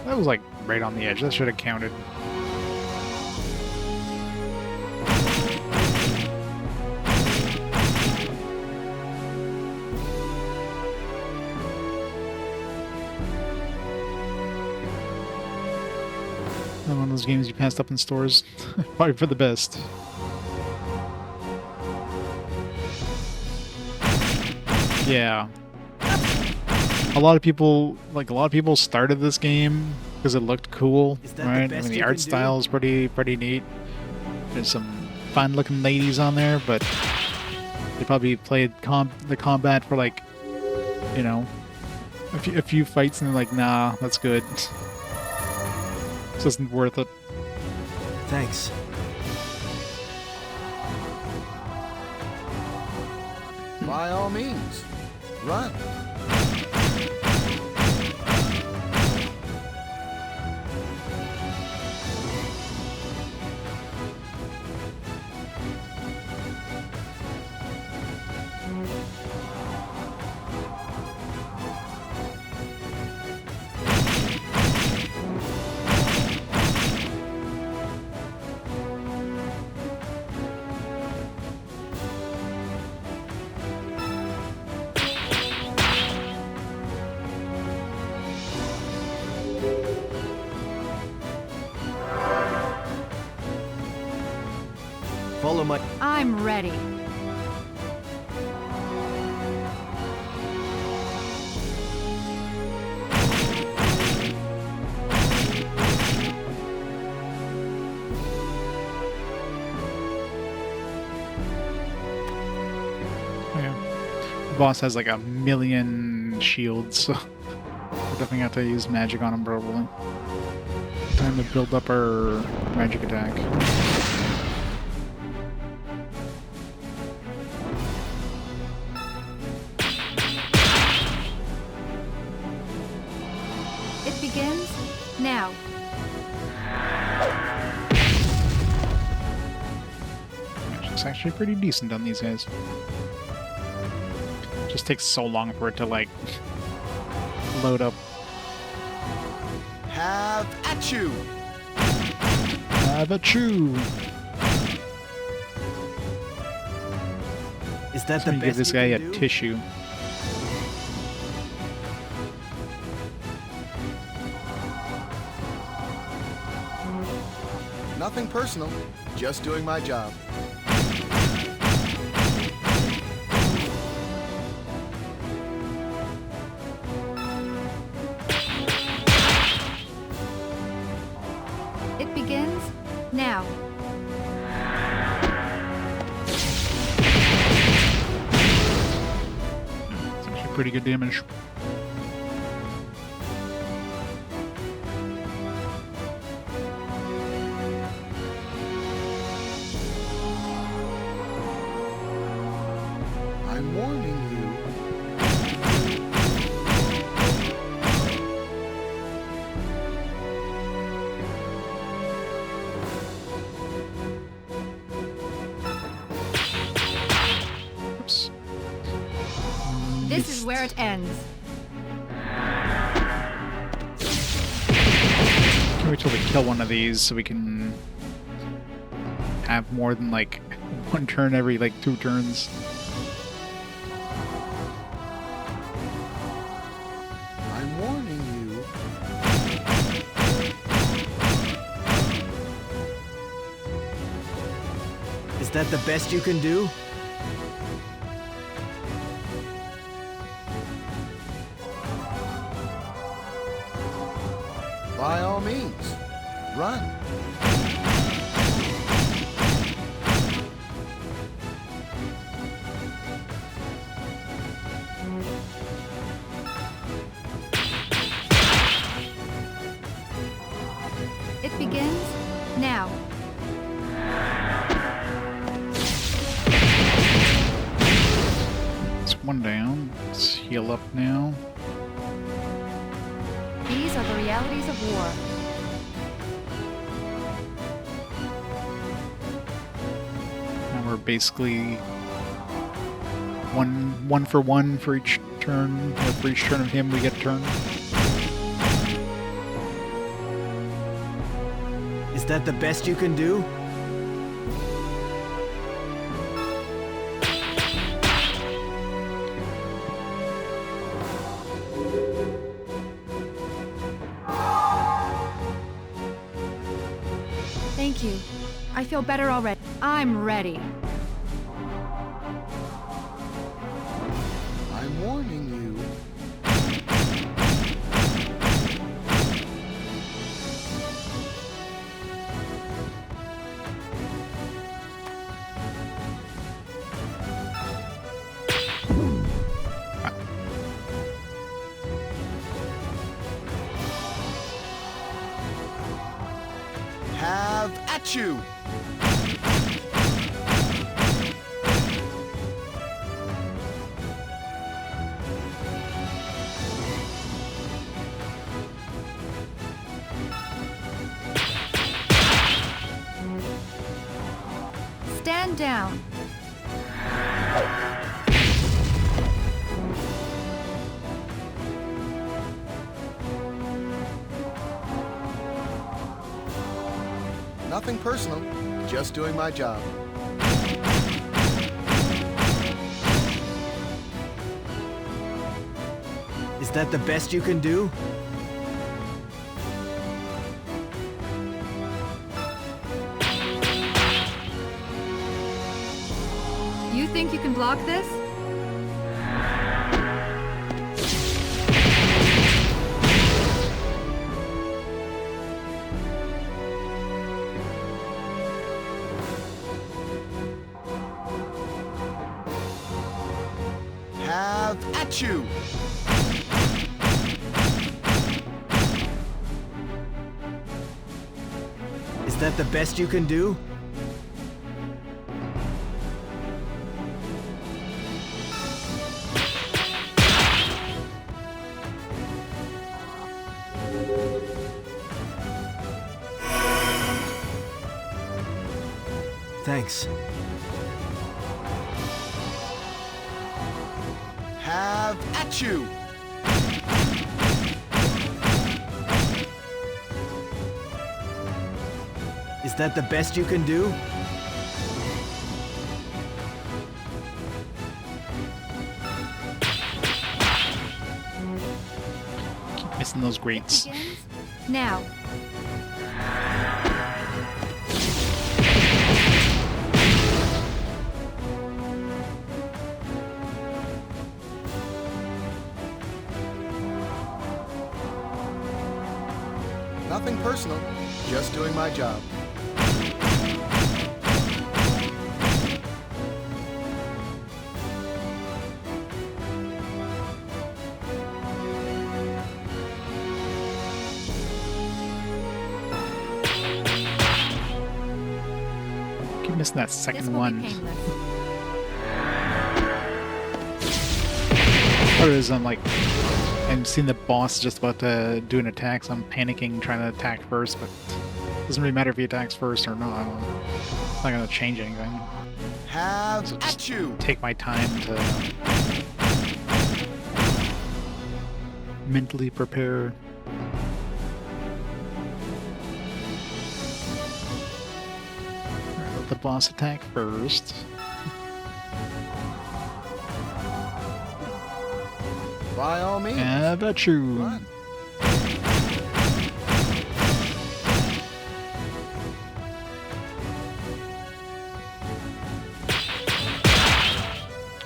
That was like right on the edge. That should have counted. One of those games you passed up in stores. Probably for the best. Yeah. A lot of people started this game because it looked cool, Is that the right? I best mean, the you art can do? style is pretty neat. There's some fun-looking ladies on there, but they probably played the combat for like, you know, a few fights and they're like, nah, that's good. This isn't worth it. Thanks. By all means, run. Follow my... I'm ready. Yeah. The boss has like a million shields, so we're definitely have to use magic on him probably. Time to build up our magic attack. It begins now. Magic's actually pretty decent on these guys. Just takes so long for it to like load up. Have at you! Have a chew! Is that So the you best give this you guy a can do? tissue. Nothing personal, just doing my job. It begins now. It's actually pretty good damage. I'm warning you. Oops. This is where it ends. Can't wait till we kill one of these so we can have more than like one turn every like 2 turns. I'm warning you. Is that the best you can do? By all means, run. It begins now. It's one down. Let's heal up now. These are the realities of war. Now we're basically one for one for each turn. Or for each turn of him, we get a turn. Is that the best you can do? Thank you. I feel better already. I'm ready. I'm warning you. Have at you! Stand down. Nothing personal, just doing my job. Is that the best you can do? You think you can block this? Have at you! Is that the best you can do? Thanks. Have at you! Is that the best you can do? Keep missing those grates. Begins now. Nothing personal, just doing my job. Keep missing that This second will one. be painless. Part of it is I'm seeing the boss just about to do an attack, so I'm panicking, trying to attack first, but it doesn't really matter if he attacks first or not. It's not gonna change anything. Have So at just you! take my time to mentally prepare. Let the boss attack first. By all means. Have at you. Run.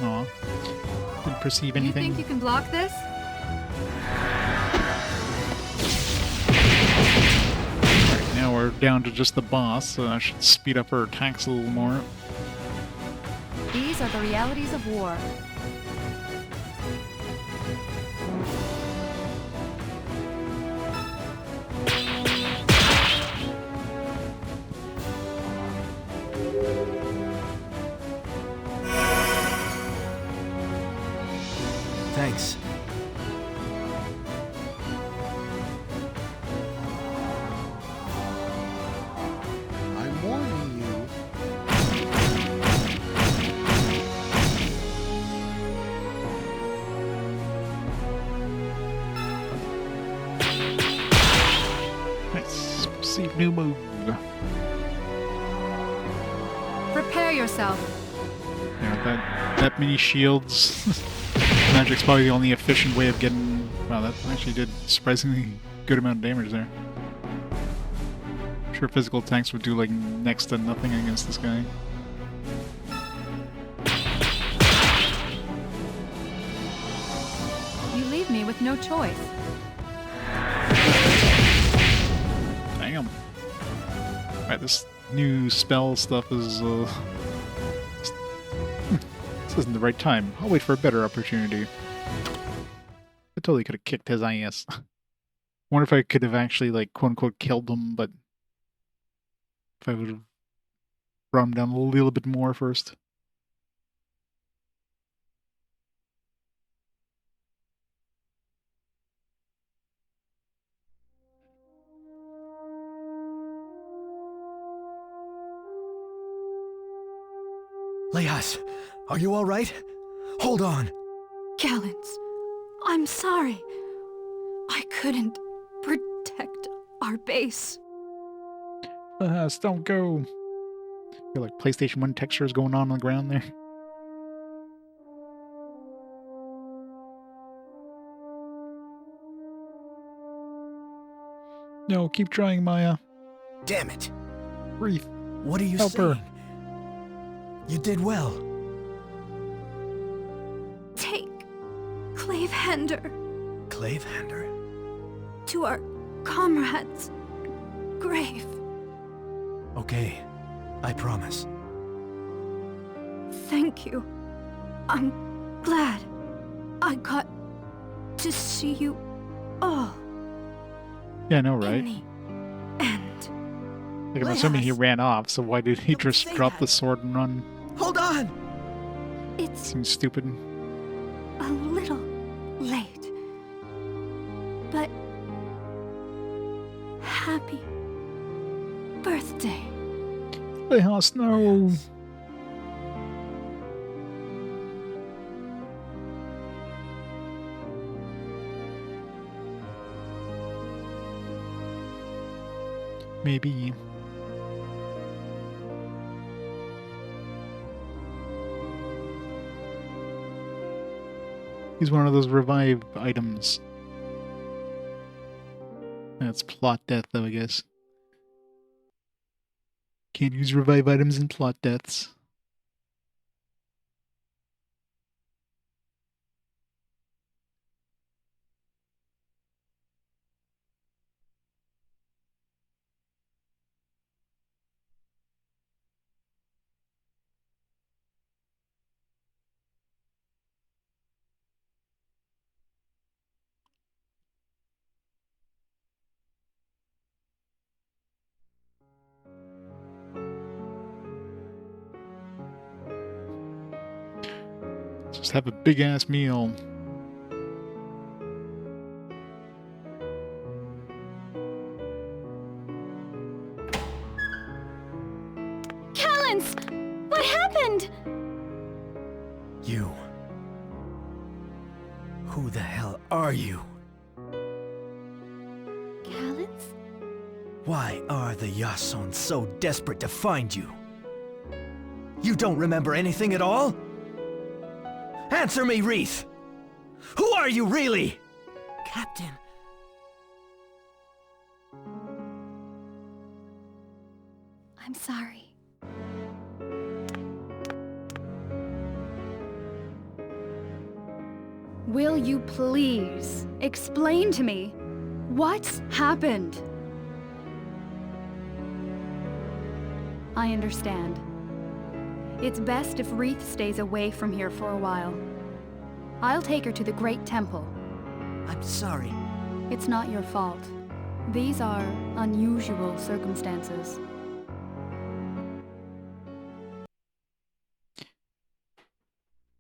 Aw. Didn't perceive You anything. think you can block this? Right, now we're down to just the boss, so I should speed up her attacks a little more. These are the realities of war. Thanks. I'm warning you. Nice. Perceive new move. Prepare yourself. Yeah, that many shields. Magic's probably the only efficient way of getting... Wow, that actually did surprisingly good amount of damage there. I'm sure physical attacks would do like next to nothing against this guy. You leave me with no choice. Damn. Alright, this new spell stuff is, this isn't the right time. I'll wait for a better opportunity. I totally could have kicked his ass. Wonder if I could have actually, like, quote-unquote, killed him, but... if I would have brought him down a little bit more first. Leas, are you all right? Hold on. Calintz, I'm sorry. I couldn't protect our base. Don't go. Feel like PlayStation 1 textures going on the ground there. No, keep trying, Maya. Damn it. Breathe. What are you Help saying? her. You did well. Take Clavehender Clavehender? to our comrade's grave. Okay, I promise. Thank you. I'm glad I got to see you all Yeah, I know, right? in the end. Like, I'm assuming he Leas. ran off, so why did he Don't just say drop that. the sword and run? Hold on! It's Seems stupid. a little late, but happy birthday. Leas, no! Maybe. He's one of those revive items. That's plot death, though, I guess. Can't use revive items in plot deaths. Just have a big-ass meal. Calintz! What happened? You. Who the hell are you? Calintz? Why are the Yason so desperate to find you? You don't remember anything at all? Answer me, Wreath! Who are you really? Captain. I'm sorry. Will you please explain to me what's happened? I understand. It's best if Wreath stays away from here for a while. I'll take her to the Great Temple. I'm sorry. It's not your fault. These are unusual circumstances.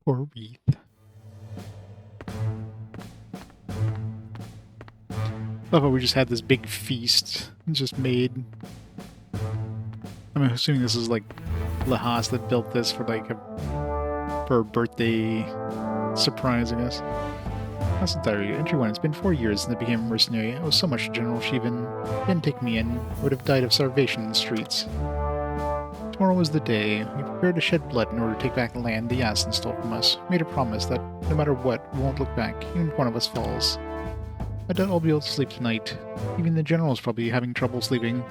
Poor Wreath. Love how we just had this big feast just made. I'm assuming this is like Lahas that built this for like for a birthday surprise, I guess. That's the diary. Entry 1. It's been 4 years since I became a mercenary. I was so much to General Shivan. He didn't take me in. I would have died of starvation in the streets. Tomorrow was the day. We prepared to shed blood in order to take back the land the Yason stole from us. We made a promise that no matter what, we won't look back, even if one of us falls. I doubt I'll be able to sleep tonight. Even the general's probably having trouble sleeping.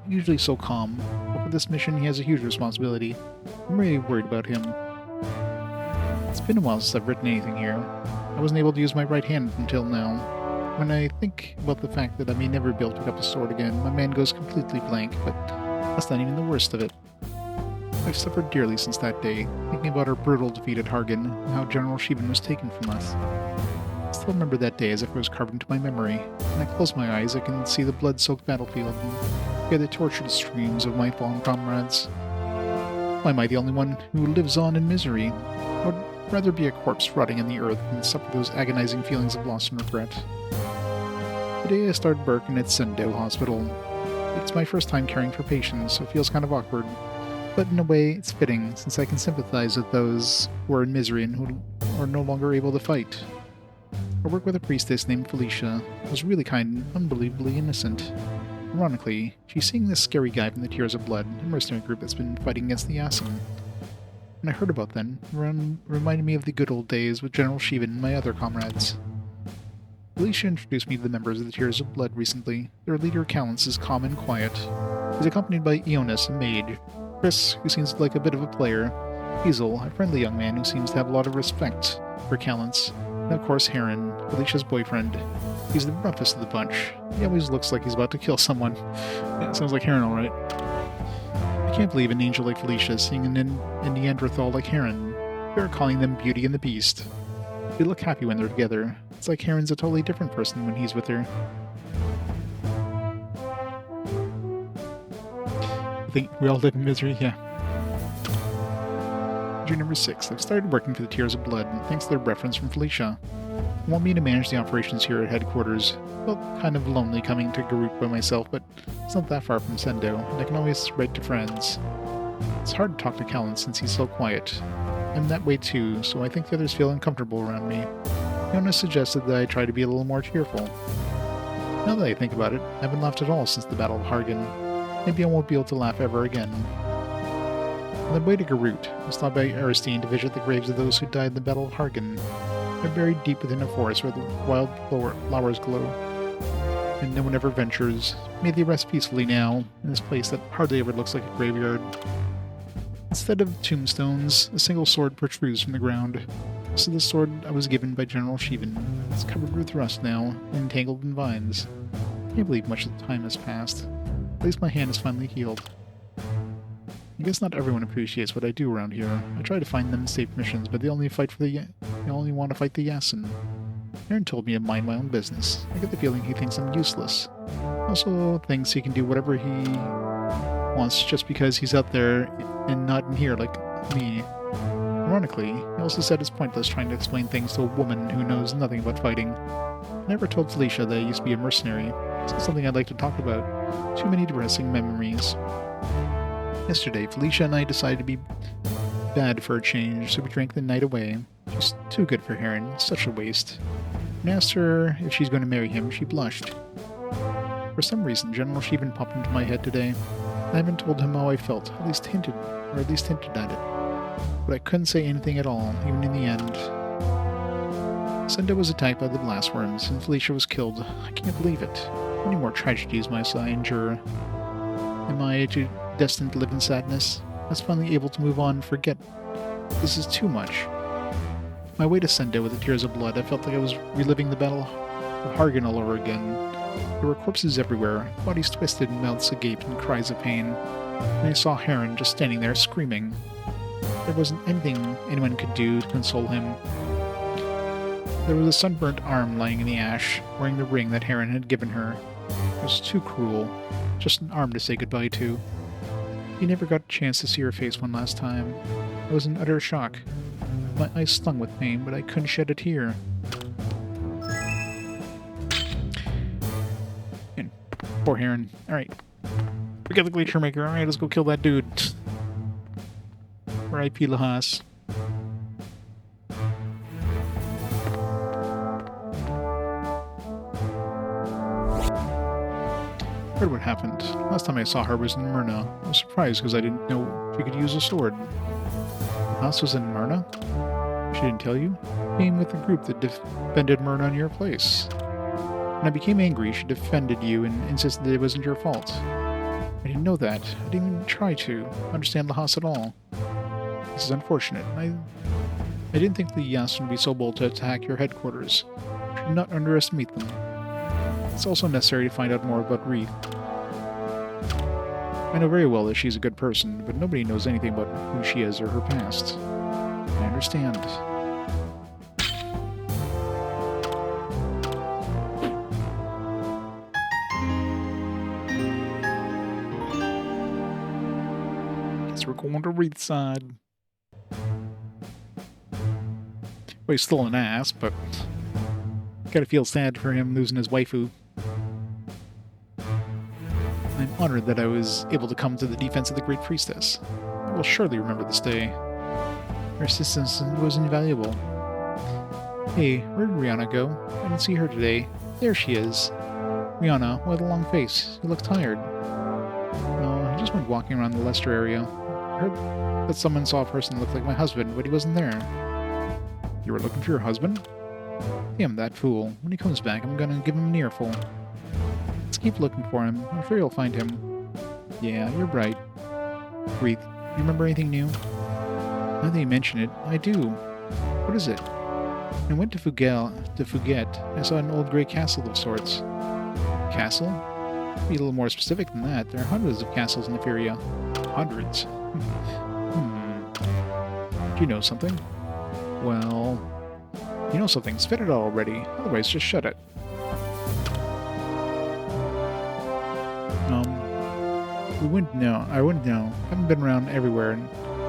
Usually so calm, but for this mission he has a huge responsibility. I'm really worried about him. It's been a while since I've written anything here. I wasn't able to use my right hand until now. When I think about the fact that I may never be able to pick up a sword again, my mind goes completely blank, but that's not even the worst of it. I've suffered dearly since that day, thinking about our brutal defeat at Hargan and how General Shivan was taken from us. I still remember that day as if it was carved into my memory. When I close my eyes, I can see the blood-soaked battlefield and hear the tortured screams of my fallen comrades. Why am I the only one who lives on in misery? I would rather be a corpse rotting in the earth than suffer those agonizing feelings of loss and regret. Today I started working at Sendo Hospital. It's my first time caring for patients, so it feels kind of awkward. But in a way, it's fitting, since I can sympathize with those who are in misery and who are no longer able to fight. I work with a priestess named Felicia, who was really kind and unbelievably innocent. Ironically, she's seeing this scary guy from the Tears of Blood, a mercenary group that's been fighting against the Yason. When I heard about them, it reminded me of the good old days with General Shivan and my other comrades. Felicia introduced me to the members of the Tears of Blood recently. Their leader, Calintz, is calm and quiet. He's accompanied by Ionis, a mage, Chris, who seems like a bit of a player, Hazel, a friendly young man who seems to have a lot of respect for Calintz, and of course Heron, Felicia's boyfriend. He's the roughest of the bunch. He always looks like he's about to kill someone. Yeah, sounds like Heron, alright. I can't believe an angel like Felicia is seeing a Neanderthal like Heron. They're calling them Beauty and the Beast. They look happy when they're together. It's like Heron's a totally different person when he's with her. I think we all live in misery, yeah. Entry number 6. I've started working for the Tears of Blood, thanks to their reference from Felicia. They want me to manage the operations here at headquarters. Felt kind of lonely coming to Garut by myself, but it's not that far from Sendo, and I can always write to friends. It's hard to talk to Calintz since he's so quiet. I'm that way too, so I think the others feel uncomfortable around me. Jonas suggested that I try to be a little more cheerful. Now that I think about it, I haven't laughed at all since the Battle of Hargan. Maybe I won't be able to laugh ever again. On the way to Garut, I stopped by Aristine to visit the graves of those who died in the Battle of Hargan. They're buried deep within a forest where the wild flowers glow, and no one ever ventures. May they rest peacefully now, in this place that hardly ever looks like a graveyard. Instead of tombstones, a single sword protrudes from the ground. This is the sword I was given by General Shivan. It's covered with rust now, and entangled in vines. I can't believe much of the time has passed. At least my hand is finally healed. I guess not everyone appreciates what I do around here. I try to find them safe missions, but they only want to fight the Yason. Aaron told me to mind my own business. I get the feeling he thinks I'm useless. Also thinks he can do whatever he wants just because he's out there and not in here like me. Ironically, he also said it's pointless trying to explain things to a woman who knows nothing about fighting. I never told Felicia that I used to be a mercenary. It's not something I'd like to talk about. Too many depressing memories. Yesterday, Felicia and I decided to be bad for a change, so we drank the night away. She's too good for Heron. Such a waste. When I asked her if she's going to marry him, she blushed. For some reason, General Sheevan popped into my head today. I haven't told him how I felt, at least hinted at it. But I couldn't say anything at all, even in the end. Senda was attacked by the blastworms, and Felicia was killed. I can't believe it. How many more tragedies must I endure? Am I destined to live in sadness? I was finally able to move on and forget. This is too much. My way to Senda with the tears of blood, I felt like I was reliving the Battle of Hargan all over again. There were corpses everywhere, bodies twisted, mouths agape, and cries of pain. And I saw Heron just standing there screaming. There wasn't anything anyone could do to console him. There was a sunburnt arm lying in the ash, wearing the ring that Heron had given her. It was too cruel. Just an arm to say goodbye to. He never got a chance to see her face one last time. I was in utter shock. My eyes stung with pain, but I couldn't shed a tear. And poor Heron. Alright. Forget the Glacier Maker. Alright, let's go kill that dude. R.I.P. Lahas. Heard what happened. Last time I saw her was in Myrna. I was surprised because I didn't know she could use a sword. Lahas was in Myrna? She didn't tell you? Came with the group that defended Myrna in your place. When I became angry, she defended you and insisted that it wasn't your fault. I didn't know that. I didn't even try to understand Lahas at all. This is unfortunate. I didn't think the Yason would be so bold to attack your headquarters. I should not underestimate them. It's also necessary to find out more about Wreath. I know very well that she's a good person, but nobody knows anything about who she is or her past. I understand. Guess we're going to Wreath's side. Well, he's still an ass, but gotta feel sad for him losing his waifu. I'm honored that I was able to come to the defense of the Great Priestess. I will surely remember this day. Her assistance was invaluable. Hey, where did Rihanna go? I didn't see her today. There she is. Rihanna, what a long face. You look tired. No, I just went walking around the Leicester area. I heard that someone saw a person that looked like my husband, but he wasn't there. You were looking for your husband? Damn that fool. When he comes back, I'm gonna give him an earful. Let's keep looking for him. I'm sure you'll find him. Yeah, you're right. Wreath, you remember anything new? Now that you mention it, I do. What is it? When I went to Fuget, I saw an old grey castle of sorts. Castle? Be a little more specific than that. There are hundreds of castles in Efferia. Hundreds. Do you know something? Well, you know something. Spit it out already. Otherwise, just shut it. I wouldn't know. I haven't been around everywhere, and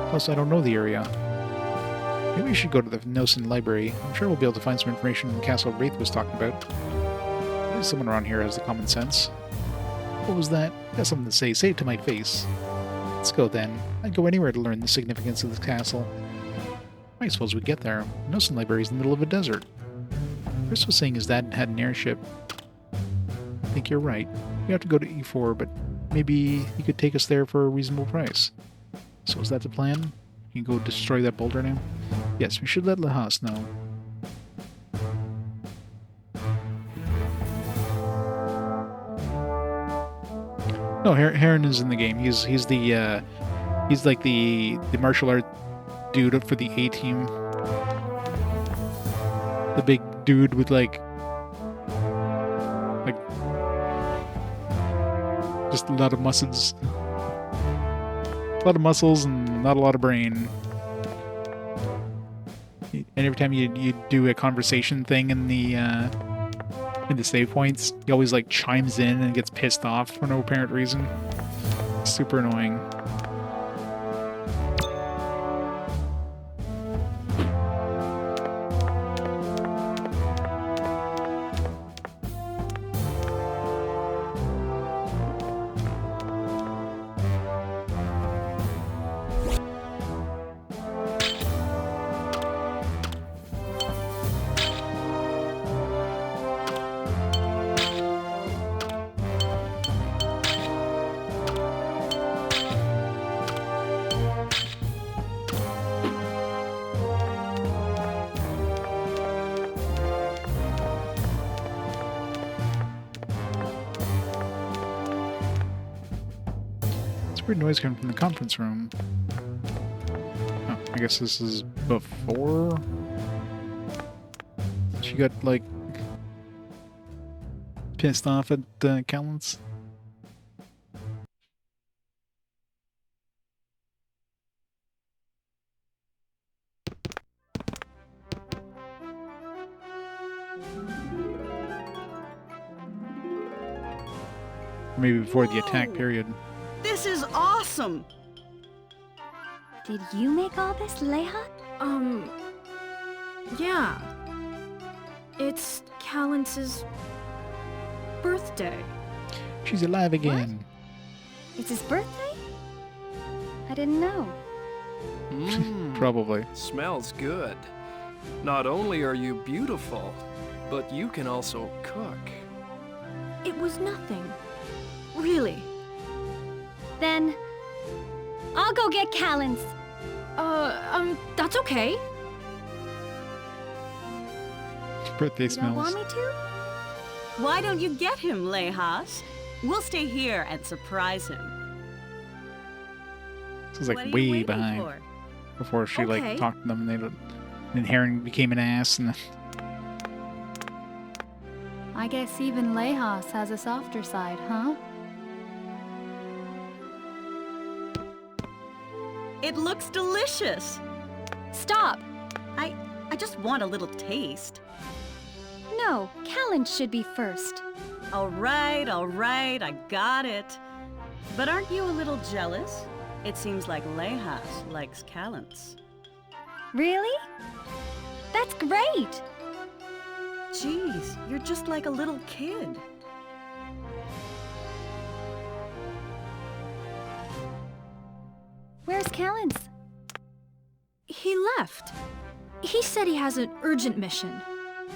plus I don't know the area. Maybe we should go to the Yason library. I'm sure we'll be able to find some information on the castle Wraith was talking about. At least someone around here has the common sense. What was that? Got something to say. Say it to my face. Let's go then. I'd go anywhere to learn the significance of this castle. I suppose we get there. The Yason library is in the middle of a desert. Chris was saying his dad had an airship. I think you're right. We have to go to E4, but maybe he could take us there for a reasonable price. So is that the plan? You can go destroy that boulder now? Yes, we should let Lahas know. No, Heron is in the game. He's like the martial art dude for the A team. The big dude with like just a lot of muscles. A lot of muscles and not a lot of brain. And every time you do a conversation thing in the save points, he always like chimes in and gets pissed off for no apparent reason. Super annoying. It's a weird noise coming from the conference room. Oh, I guess this is before she got, like, pissed off at Calintz. Maybe before the attack period. This is awesome! Did you make all this, Leha? Yeah. It's Calintz's birthday. She's alive again. It's his birthday? I didn't know. Probably. Smells good. Not only are you beautiful, but you can also cook. It was nothing. Really. Then, I'll go get Calintz. That's okay. Birthday You don't want smells. me to? Why don't you get him, Lehas? We'll stay here and surprise him. This is What are like you way waiting behind. for? Before she Okay. like talked to them, and then Heron became an ass, and then I guess even Lehas has a softer side, huh? It looks delicious. Stop! I just want a little taste. No, Calintz should be first. All right, I got it. But aren't you a little jealous? It seems like Lehas likes Calintz. Really? That's great! Jeez, you're just like a little kid. Where's Calintz? He left. He said he has an urgent mission.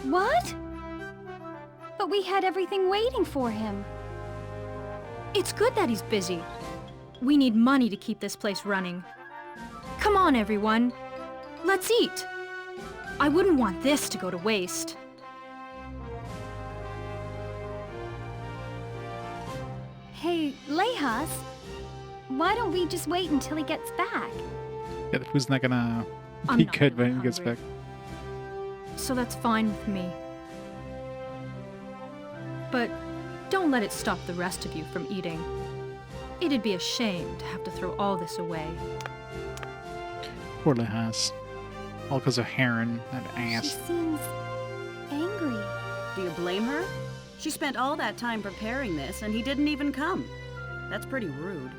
What? But we had everything waiting for him. It's good that he's busy. We need money to keep this place running. Come on, everyone. Let's eat. I wouldn't want this to go to waste. Hey, Lehas, why don't we just wait until he gets back? yeah, the food's not gonna I'm be not good really when he gets hungry. back. So that's fine with me. But don't let it stop the rest of you from eating. It'd be a shame to have to throw all this away. Poor Lehas. All because of Heron, that She ass. seems angry. Do you blame her? She spent all that time preparing this and he didn't even come. That's pretty rude.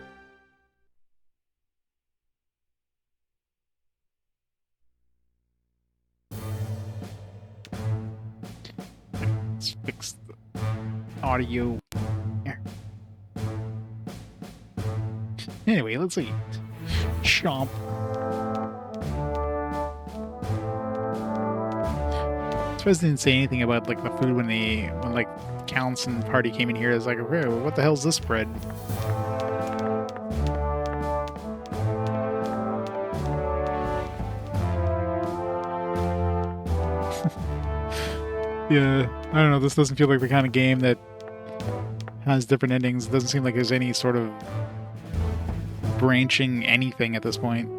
Let's fix the audio. Here. Anyway, let's eat. Chomp. Suppose they didn't say anything about like the food when like Calintz and party came in here. It's like, okay, what the hell's this bread? Yeah, I don't know. This doesn't feel like the kind of game that has different endings. It doesn't seem like there's any sort of branching anything at this point.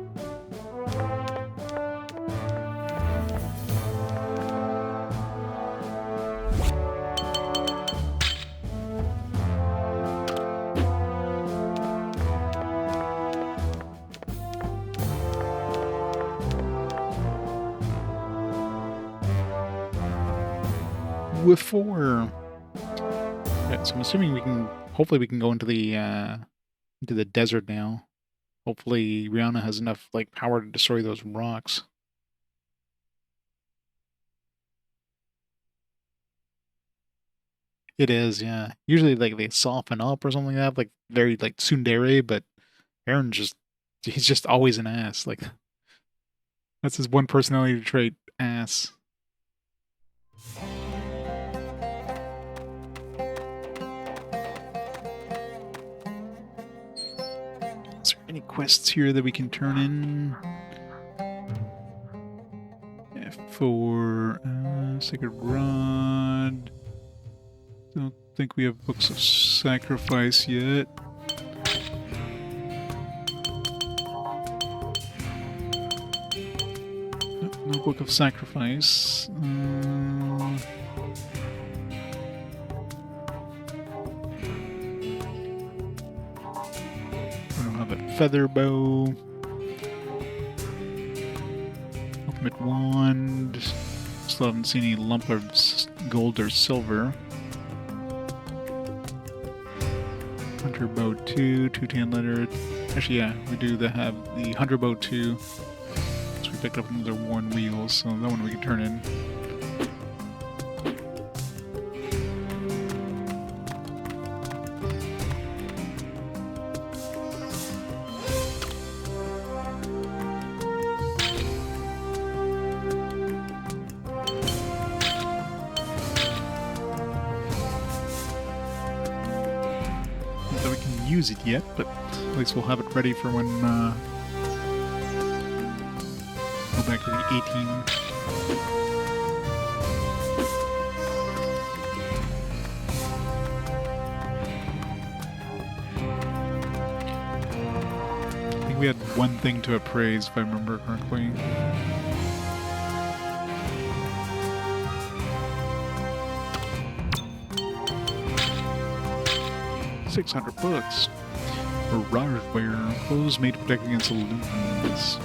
With 4. Yeah, so I'm assuming we can. Hopefully, we can go into the desert now. Hopefully, Rihanna has enough like power to destroy those rocks. It is, yeah. Usually, like they soften up or something like that, like very like tsundere. But Aaron he's just always an ass. Like that's his one personality trait, ass. Is there any quests here that we can turn in? For Sacred Rod. Don't think we have Books of Sacrifice yet. Notebook of Sacrifice. I don't have a feather bow. Ultimate wand. Still haven't seen any lump of gold or silver. Hunter bow 2, 210 letter. Actually, yeah, we do have the Hunter bow 2. So we picked up another worn wheel, so that one we can turn in. Use it yet, but at least we'll have it ready for when go back to the 18. I think we had one thing to appraise, if I remember correctly. $600 for Rarware, clothes made to protect against illusions.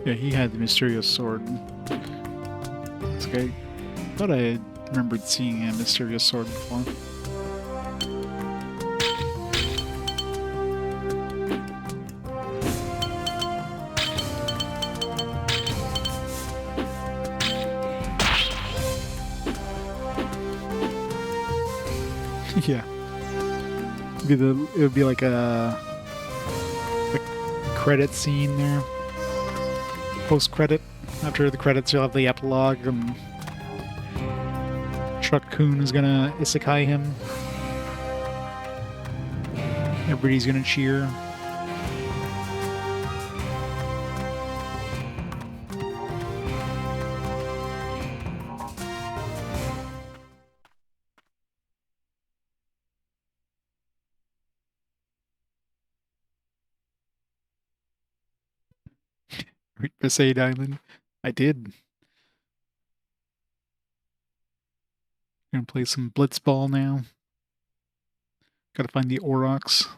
Yeah, he had the mysterious sword. It's okay. I thought I remembered seeing a mysterious sword before. Yeah. It would be like a credit scene there. Post-credit. After the credits, you'll have the epilogue, and Truck Kun is gonna isekai him. Everybody's gonna cheer. Besaid Island. I did. Gonna play some Blitzball now. Gotta find the Aurochs.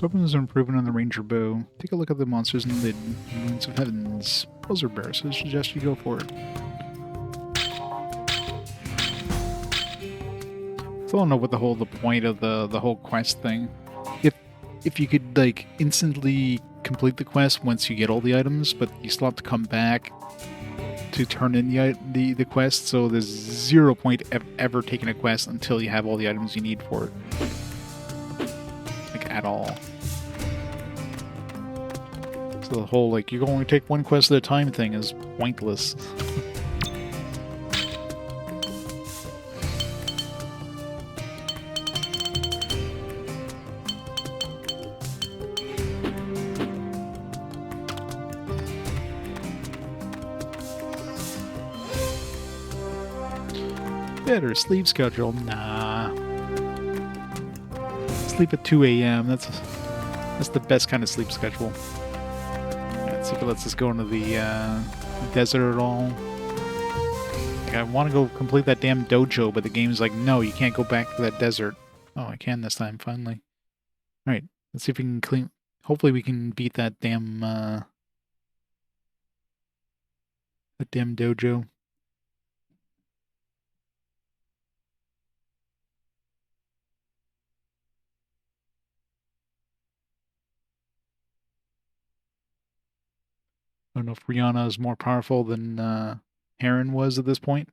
Weapons are improving on the Ranger Bow. Take a look at the monsters in the Ruins of Heavens. Those are bears, so I suggest you go for it. Still don't know what the point of the whole quest thing. If you could like instantly complete the quest once you get all the items, but you still have to come back to turn in the quest, so there's 0 point ever taking a quest until you have all the items you need for it. Like at all. So So the whole, like, you can only take one quest at a time thing is pointless. Better sleep schedule? Nah. Sleep at 2 a.m. That's the best kind of sleep schedule. Let's see if it lets us go into the desert at all. Like, I want to go complete that damn dojo, but the game's like, no, you can't go back to that desert. Oh, I can this time, finally. Alright, let's see if we can clean... Hopefully we can beat that damn dojo. I don't know if Rihanna is more powerful than Heron was at this point.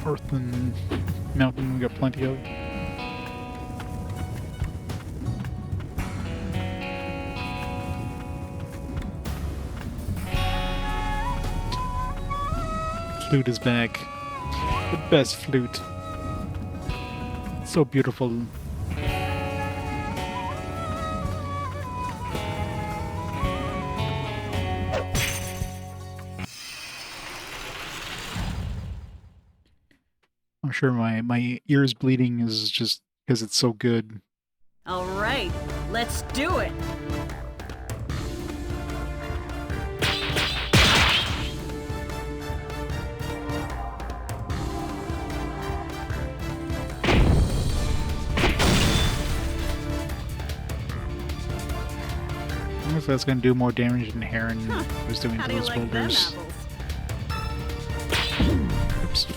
Earth and mountain we got plenty of. Flute is back. The best flute. So beautiful. I'm sure my ears bleeding is just because it's so good. All right, let's do it. I wonder if that's going to do more damage than Heron was doing to those boulders. Oops.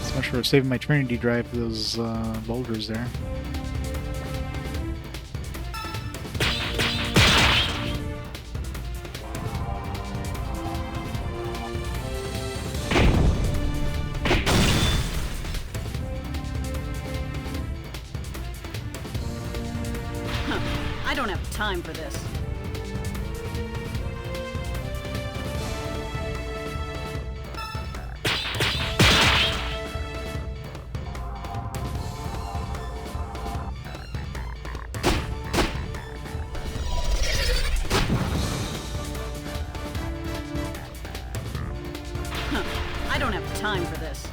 So much for saving my Trinity drive for those boulders there. I don't have time for this. I don't have time for this.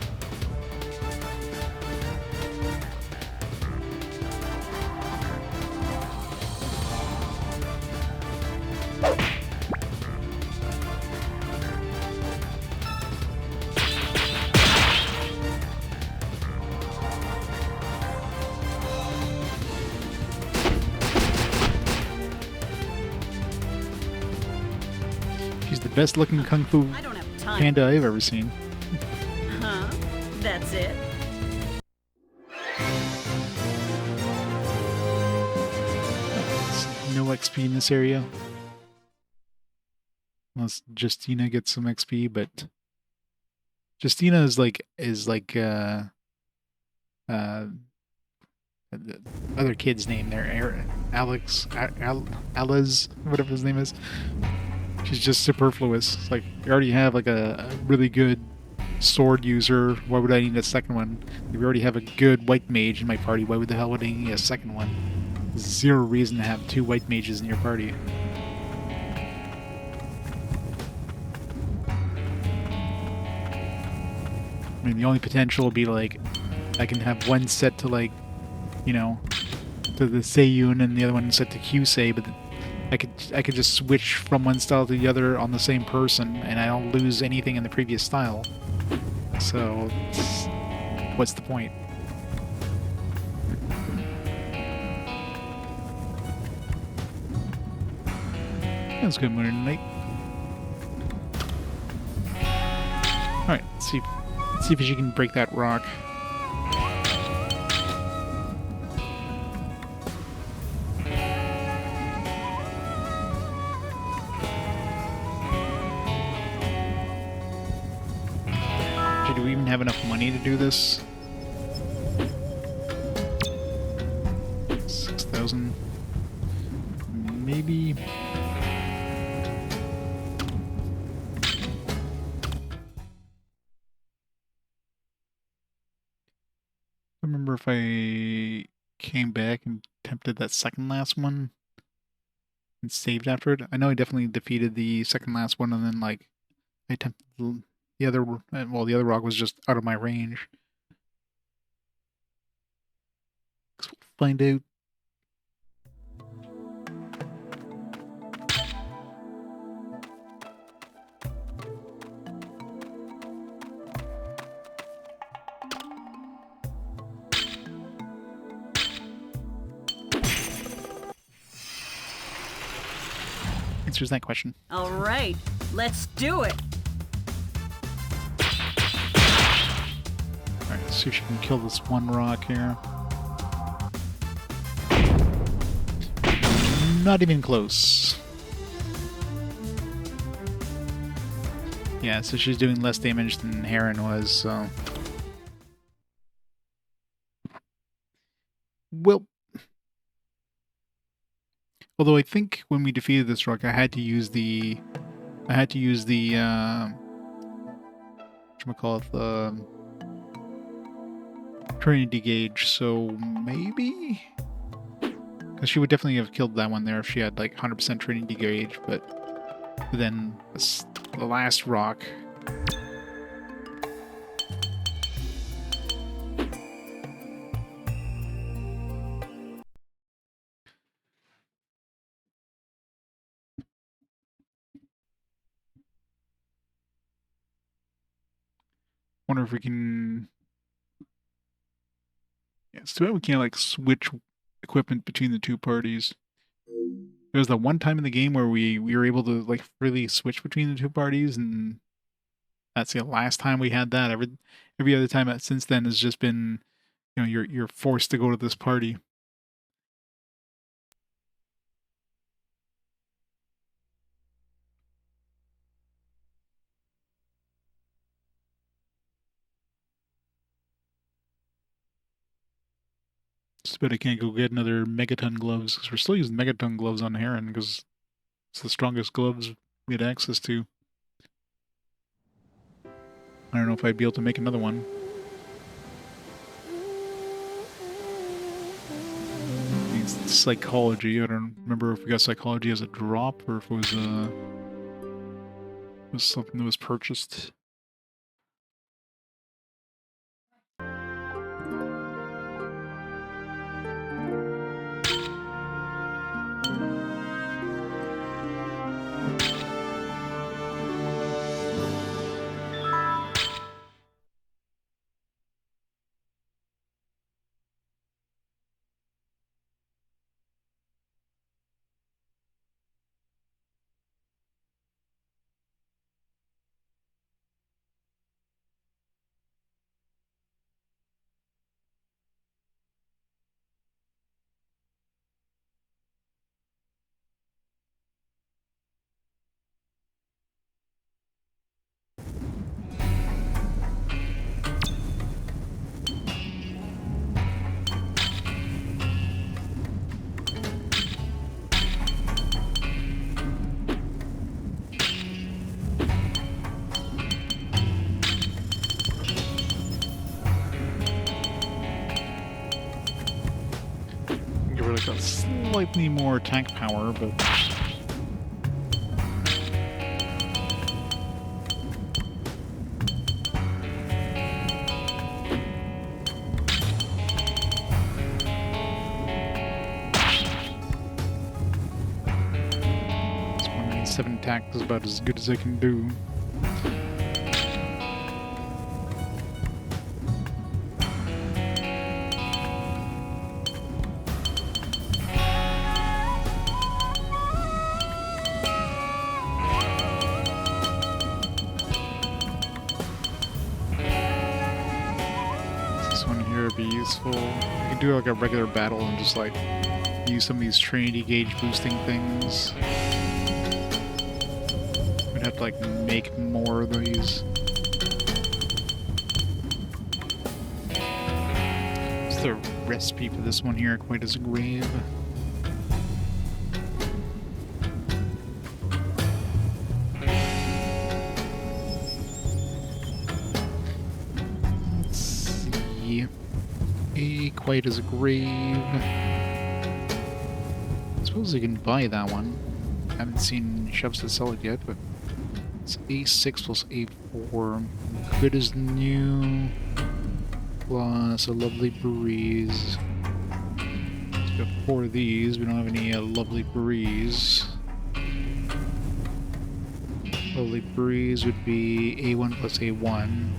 She's the best looking Kung Fu panda I've ever seen. Huh? That's it? No XP in this area. Unless Justina gets some XP, but Justina is like the other kid's name there, Alex, Aliz, whatever his name is. She's just superfluous. It's like, you already have like a really good sword user. Why would I need a second one? If you already have a good white mage in my party, why would the hell would I need a second one? There's zero reason to have two white mages in your party. I mean, the only potential would be like, I can have one set to like, you know, to the Seiyun and the other one set to Kyusei, but I could just switch from one style to the other on the same person, and I don't lose anything in the previous style. So, what's the point? Let's go Moon and Night. Alright, let's see if she can break that rock. Do we even have enough money to do this? 6,000. Maybe. I remember if I came back and attempted that second last one and saved after it. I know I definitely defeated the second last one, and then like I attempted the other. Well, the other rock was just out of my range. We'll find out. Answers that question. All right, let's do it. Alright, let's see if she can kill this one rock here. Not even close. Yeah, so she's doing less damage than Heron was, so... Well... Although I think when we defeated this rock, I had to use the... whatchamacallit, the... Trinity gauge, so maybe? Because she would definitely have killed that one there if she had like 100% Trinity gauge, but then the last rock... Wonder if we can... Yeah, it's too bad we can't like switch equipment between the two parties. There was that one time in the game where we were able to like freely switch between the two parties, and that's the last time we had that. Every other time since then has just been, you know, you're forced to go to this party. Just bet I can't go get another Megaton gloves, because we're still using Megaton gloves on Heron, because it's the strongest gloves we had access to. I don't know if I'd be able to make another one. It's psychology. I don't remember if we got psychology as a drop, or if it was something that was purchased. Got slightly more tank power, but 7 attack is about as good as I can do. This one here would be useful. I can do like a regular battle and just like use some of these Trinity gauge boosting things. We'd have to like make more of these. What's the recipe for this one here? Quite as a grave. Let's see. Quite as a grave. I suppose I can buy that one. I haven't seen shops that sell it yet, but it's A6 plus A4. Good as new. Plus a lovely breeze. Let's go 4 of these. We don't have any lovely breeze. Lovely breeze would be A1 plus A1.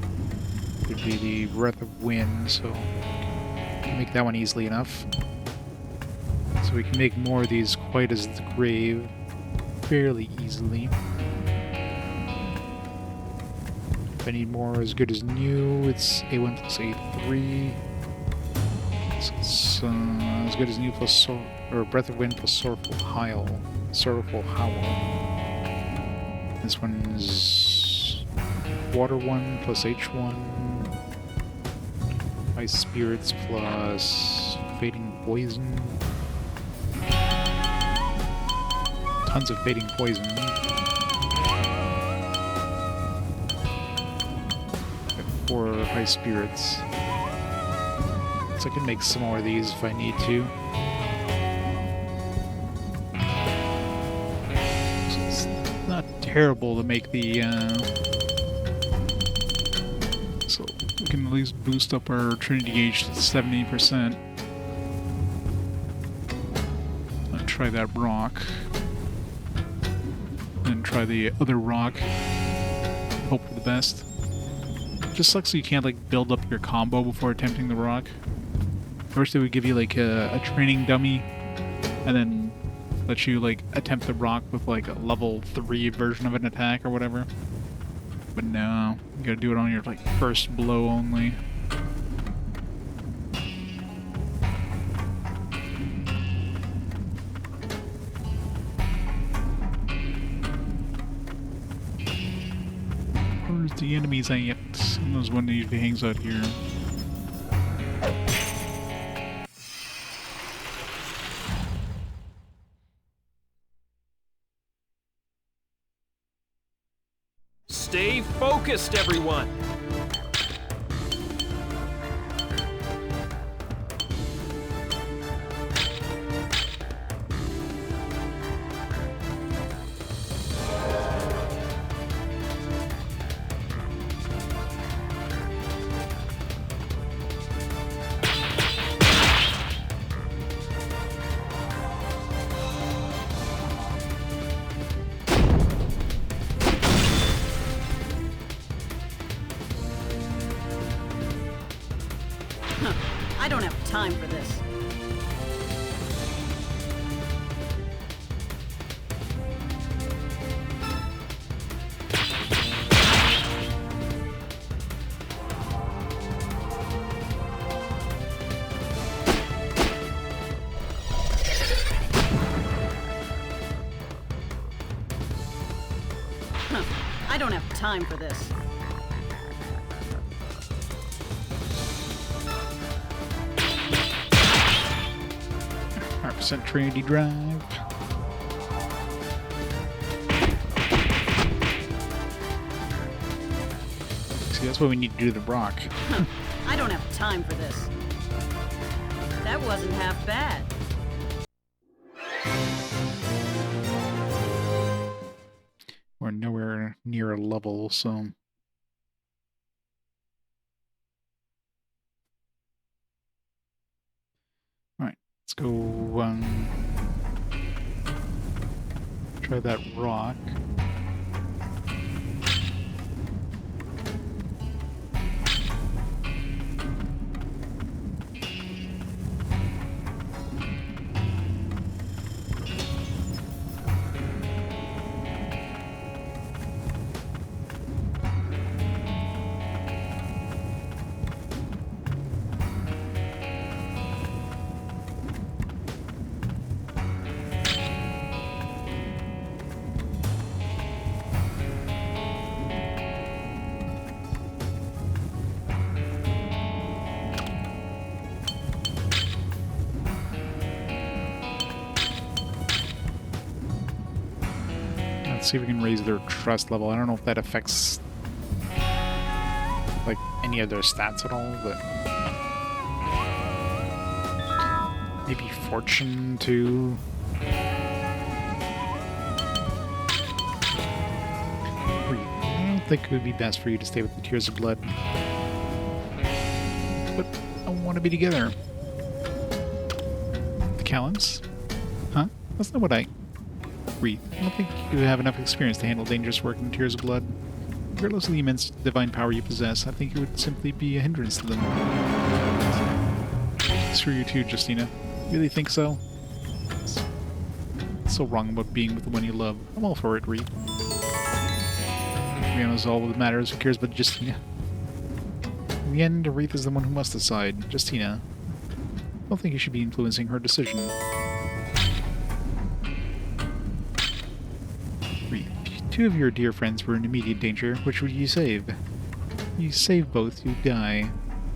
Would be the breath of wind, so make that one easily enough. So we can make more of these quite as the grave fairly easily. If I need more as good as new, it's A1 plus A3. So it's as good as new plus or breath of wind plus sorrowful howl. Sorrowful howl. This one's water 1 plus H1. Ice spirits plus fading poison. Tons of fading poison. Got 4 high spirits. So I can make some more of these if I need to. So it's not terrible to make the so we can at least boost up our Trinity gauge to 70%. I'll try that rock. And try the other rock. Hope for the best. Just sucks that you can't like build up your combo before attempting the rock. First they would give you like a training dummy and then let you like attempt the rock with like a level 3 version of an attack or whatever. But no, you gotta do it on your like first blow only. Where's the enemies at? And there's one that usually hangs out here. Stay focused, everyone! I don't have time for this. I don't have time for this. 100% Trinity drive. See, that's what we need to do to the rock. I don't have time for this. That wasn't half bad. We're nowhere near a level, so... Alright, let's go, Try that rock. Let's see if we can raise their trust level. I don't know if that affects like any of their stats at all, but maybe fortune too. I don't think it would be best for you to stay with the Tears of Blood, but I want to be together. The Calintz? Huh? That's not what I... Wreath. I don't think you have enough experience to handle dangerous work in Tears of Blood. Regardless of the immense divine power you possess, I think it would simply be a hindrance to them. Screw you too, Justina. You really think so? It's so wrong about being with the one you love. I'm all for it, Wreath. Rihanna's all that matters. Who cares about Justina? In the end, Wreath is the one who must decide. Justina. I don't think you should be influencing her decision. Two of your dear friends were in immediate danger. Which would you save? You save both, you die.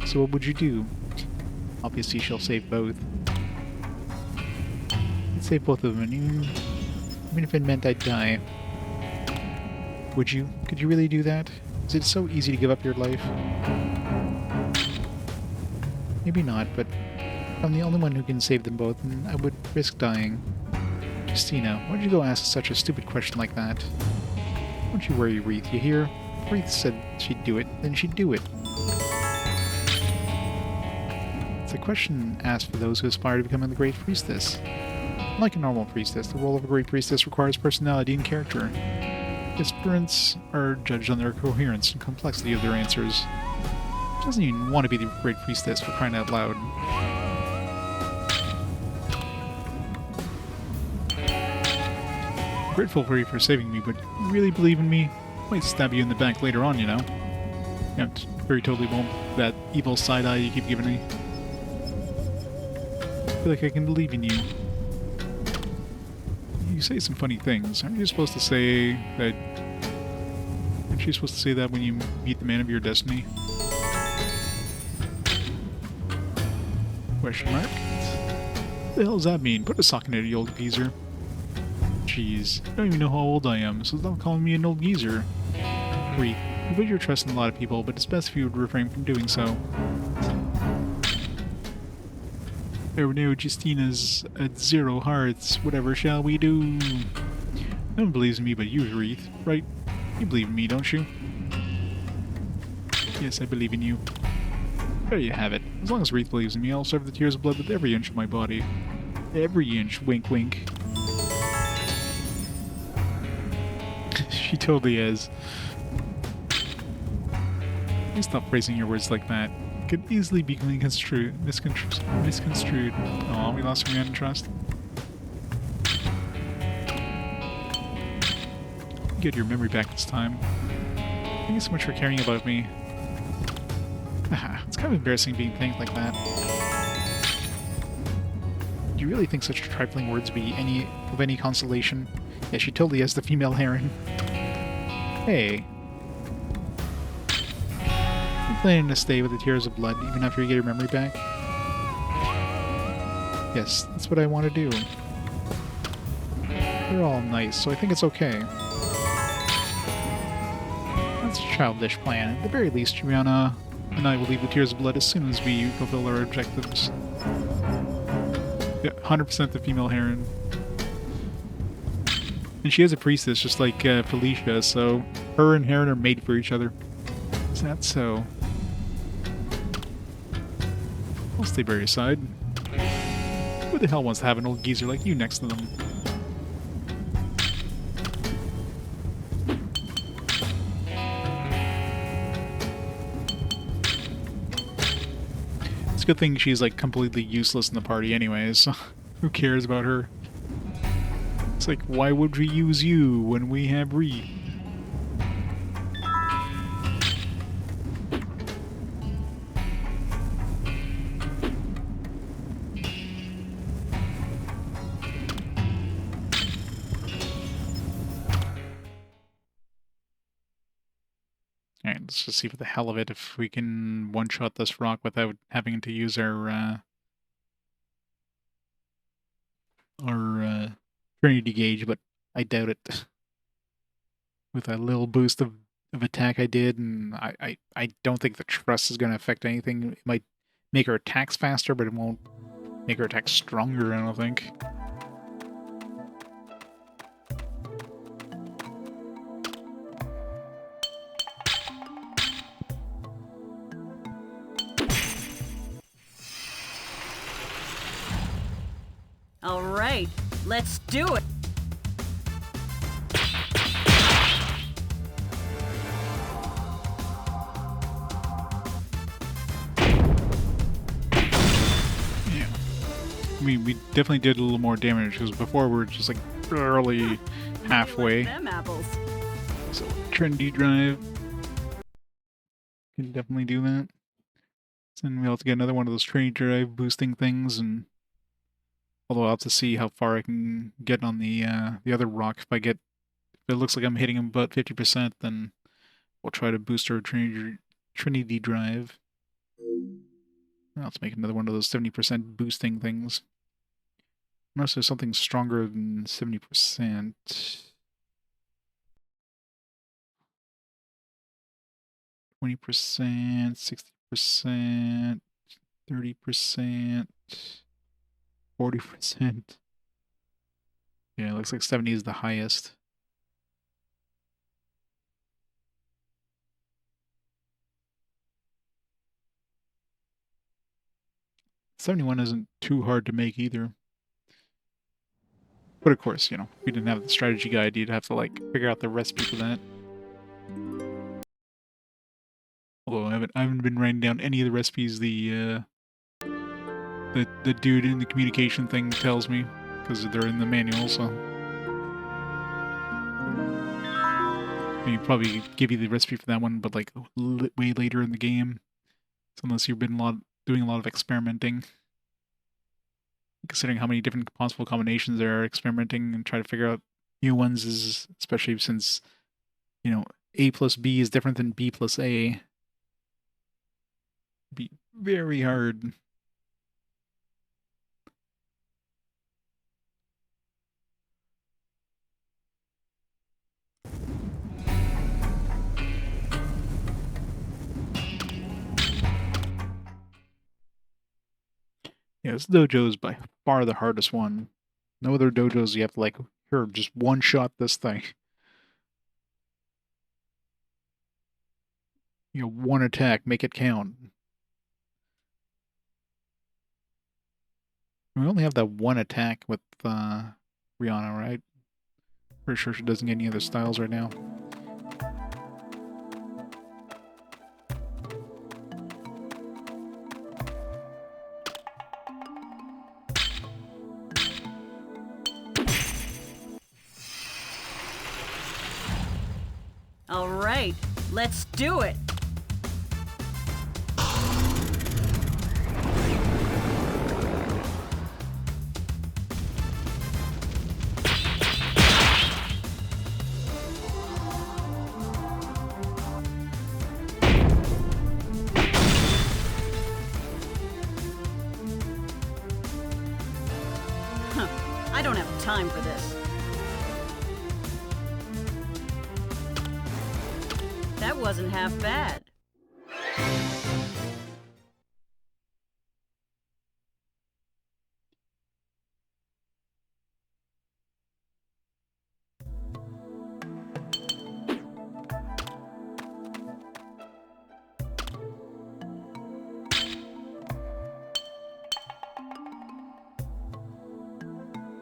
So what would you do? Obviously she'll save both. You'd save both of them, even if it meant I'd die. Would you? Could you really do that? Is it so easy to give up your life? Maybe not, but if I'm the only one who can save them both, then I would risk dying. Justina, why'd you go ask such a stupid question like that? Don't you worry, Wreath, you hear? Wreath said she'd do it, then she'd do it. It's a question asked for those who aspire to becoming the Great Priestess. Like a normal priestess, the role of a Great Priestess requires personality and character. Aspirants are judged on their coherence and complexity of their answers. She doesn't even want to be the Great Priestess, for crying out loud. Grateful for you for saving me, but you really believe in me? I might stab you in the back later on, you know. Yeah, very totally won't. That evil side eye you keep giving me. I feel like I can believe in you. You say some funny things. Aren't you supposed to say that... Aren't you supposed to say that when you meet the man of your destiny? Question mark? What the hell does that mean? Put a sock in it, you old geezer. Jeez, I don't even know how old I am, so stop calling me an old geezer. Wreath, you put your trust in a lot of people, but it's best if you would refrain from doing so. Oh no, Justina's at 0 hearts. Whatever shall we do? No one believes in me but you, Wreath, right? You believe in me, don't you? Yes, I believe in you. There you have it. As long as Wreath believes in me, I'll serve the Tears of Blood with every inch of my body. Every inch, wink wink. She totally is. Please stop phrasing your words like that. It could easily be misconstrued. Aw, we lost Rihanna trust. Get your memory back this time. Thank you so much for caring about me. It's kind of embarrassing being thanked like that. Do you really think such trifling words would be of any consolation? Yeah, she totally is the female heron. Hey. I'm planning to stay with the Tears of Blood even after you get your memory back. Yes, that's what I want to do. They're all nice, so I think it's okay. That's a childish plan. At the very least, Rihanna and I will leave the Tears of Blood as soon as we fulfill our objectives. Yeah, 100% the female heron. And she is a priestess, just like Felicia, so her and Heron are made for each other. Is that so? I'll stay by your side. Who the hell wants to have an old geezer like you next to them? good thing she's like completely useless in the party anyways. Who cares about her? It's like, why would we use you when we have Reed? Alright, let's just see for the hell of it if we can one-shot this rock without having to use our Trinity gauge, but I doubt it. With a little boost of attack I did, and I don't think the trust is going to affect anything. It might make her attacks faster, but it won't make her attacks stronger, I don't think. All right, let's do it. Yeah. I mean, we definitely did a little more damage, because before we were just like barely halfway. Them apples. So, Trinity Drive. Can definitely do that. And we'll have to get another one of those Trinity Drive boosting things, and although I'll have to see how far I can get on the other rock. If it looks like I'm hitting him about 50%, then we'll try to boost our Trinity Drive. Let's make another one of those 70% boosting things. Unless there's something stronger than 70%. 20%, 60%, 30%. 40%. Yeah, it looks like 70 is the highest. $71 isn't too hard to make either. But of course, you know, if we didn't have the strategy guide, you'd have to like figure out the recipe for that. Although I haven't been writing down any of the recipes the dude in the communication thing tells me, because they're in the manual, so he probably give you the recipe for that one, but like way later in the game, so unless you've been doing a lot of experimenting, considering how many different possible combinations there are, experimenting and trying to figure out new ones is, especially since, you know, A plus B is different than B plus A, be very hard. Yeah, this dojo is by far the hardest one. No other dojos you have to like, here, just one-shot this thing. You know, one attack, make it count. We only have that one attack with Rihanna, right? Pretty sure she doesn't get any other styles right now. All right, let's do it. I don't have time for this. That wasn't half bad.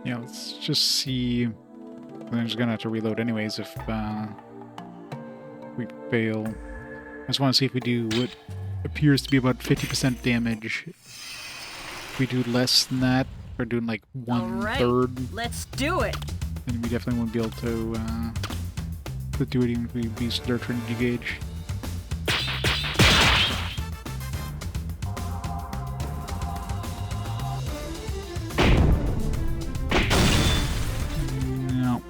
Yeah, let's just see. I'm just gonna have to reload anyways if we fail. I just want to see if we do what appears to be about 50% damage If we do less than that, we're doing like All one right, third, let's do it. then we definitely won't be able to do it even if we boosted our Trinity gauge. No.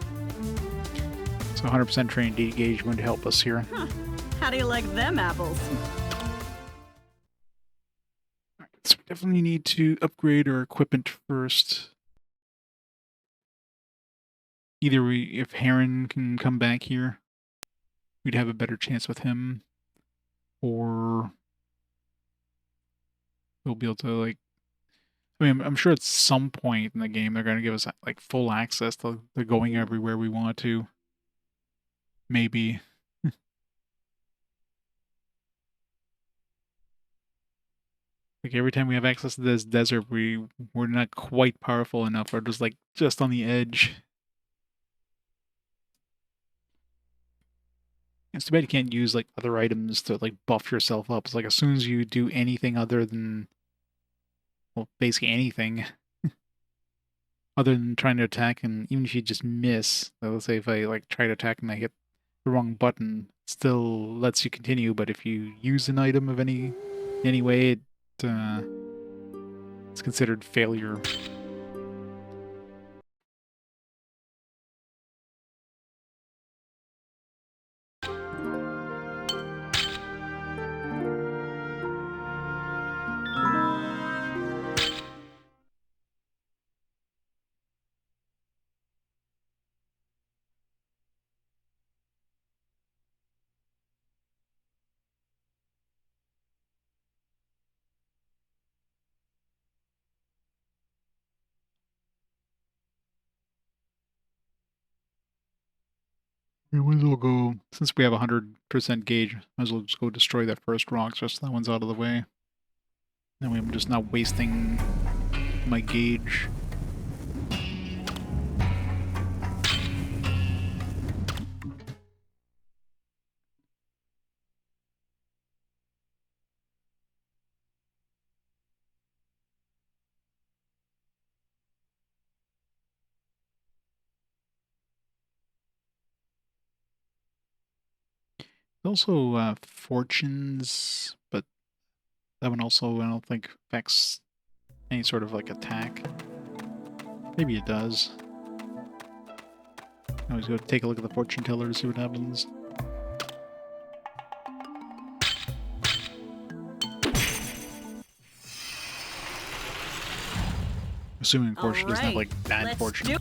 So 100% Trinity gauge would help us here. Huh. How do you like them apples? So we definitely need to upgrade our equipment first. Either if Heron can come back here, we'd have a better chance with him, or we'll be able to, like, I mean, I'm sure at some point in the game they're going to give us like full access to going everywhere we want to. Maybe. Like every time we have access to this desert, we're not quite powerful enough. We're just on the edge. It's too bad you can't use like other items to like buff yourself up. It's like as soon as you do anything other than, well, basically anything other than trying to attack, and even if you just miss, so let's say if I like try to attack and I hit the wrong button, it still lets you continue. But if you use an item of any way, it's considered failure. We might as well go, since we have 100% gauge, might as well just go destroy that first rock, just so that one's out of the way. Then I'm just not wasting my gauge. Also, fortunes, but that one also I don't think affects any sort of like attack. Maybe it does. I always go take a look at the fortune teller to see what happens. Assuming fortune doesn't have like bad fortune.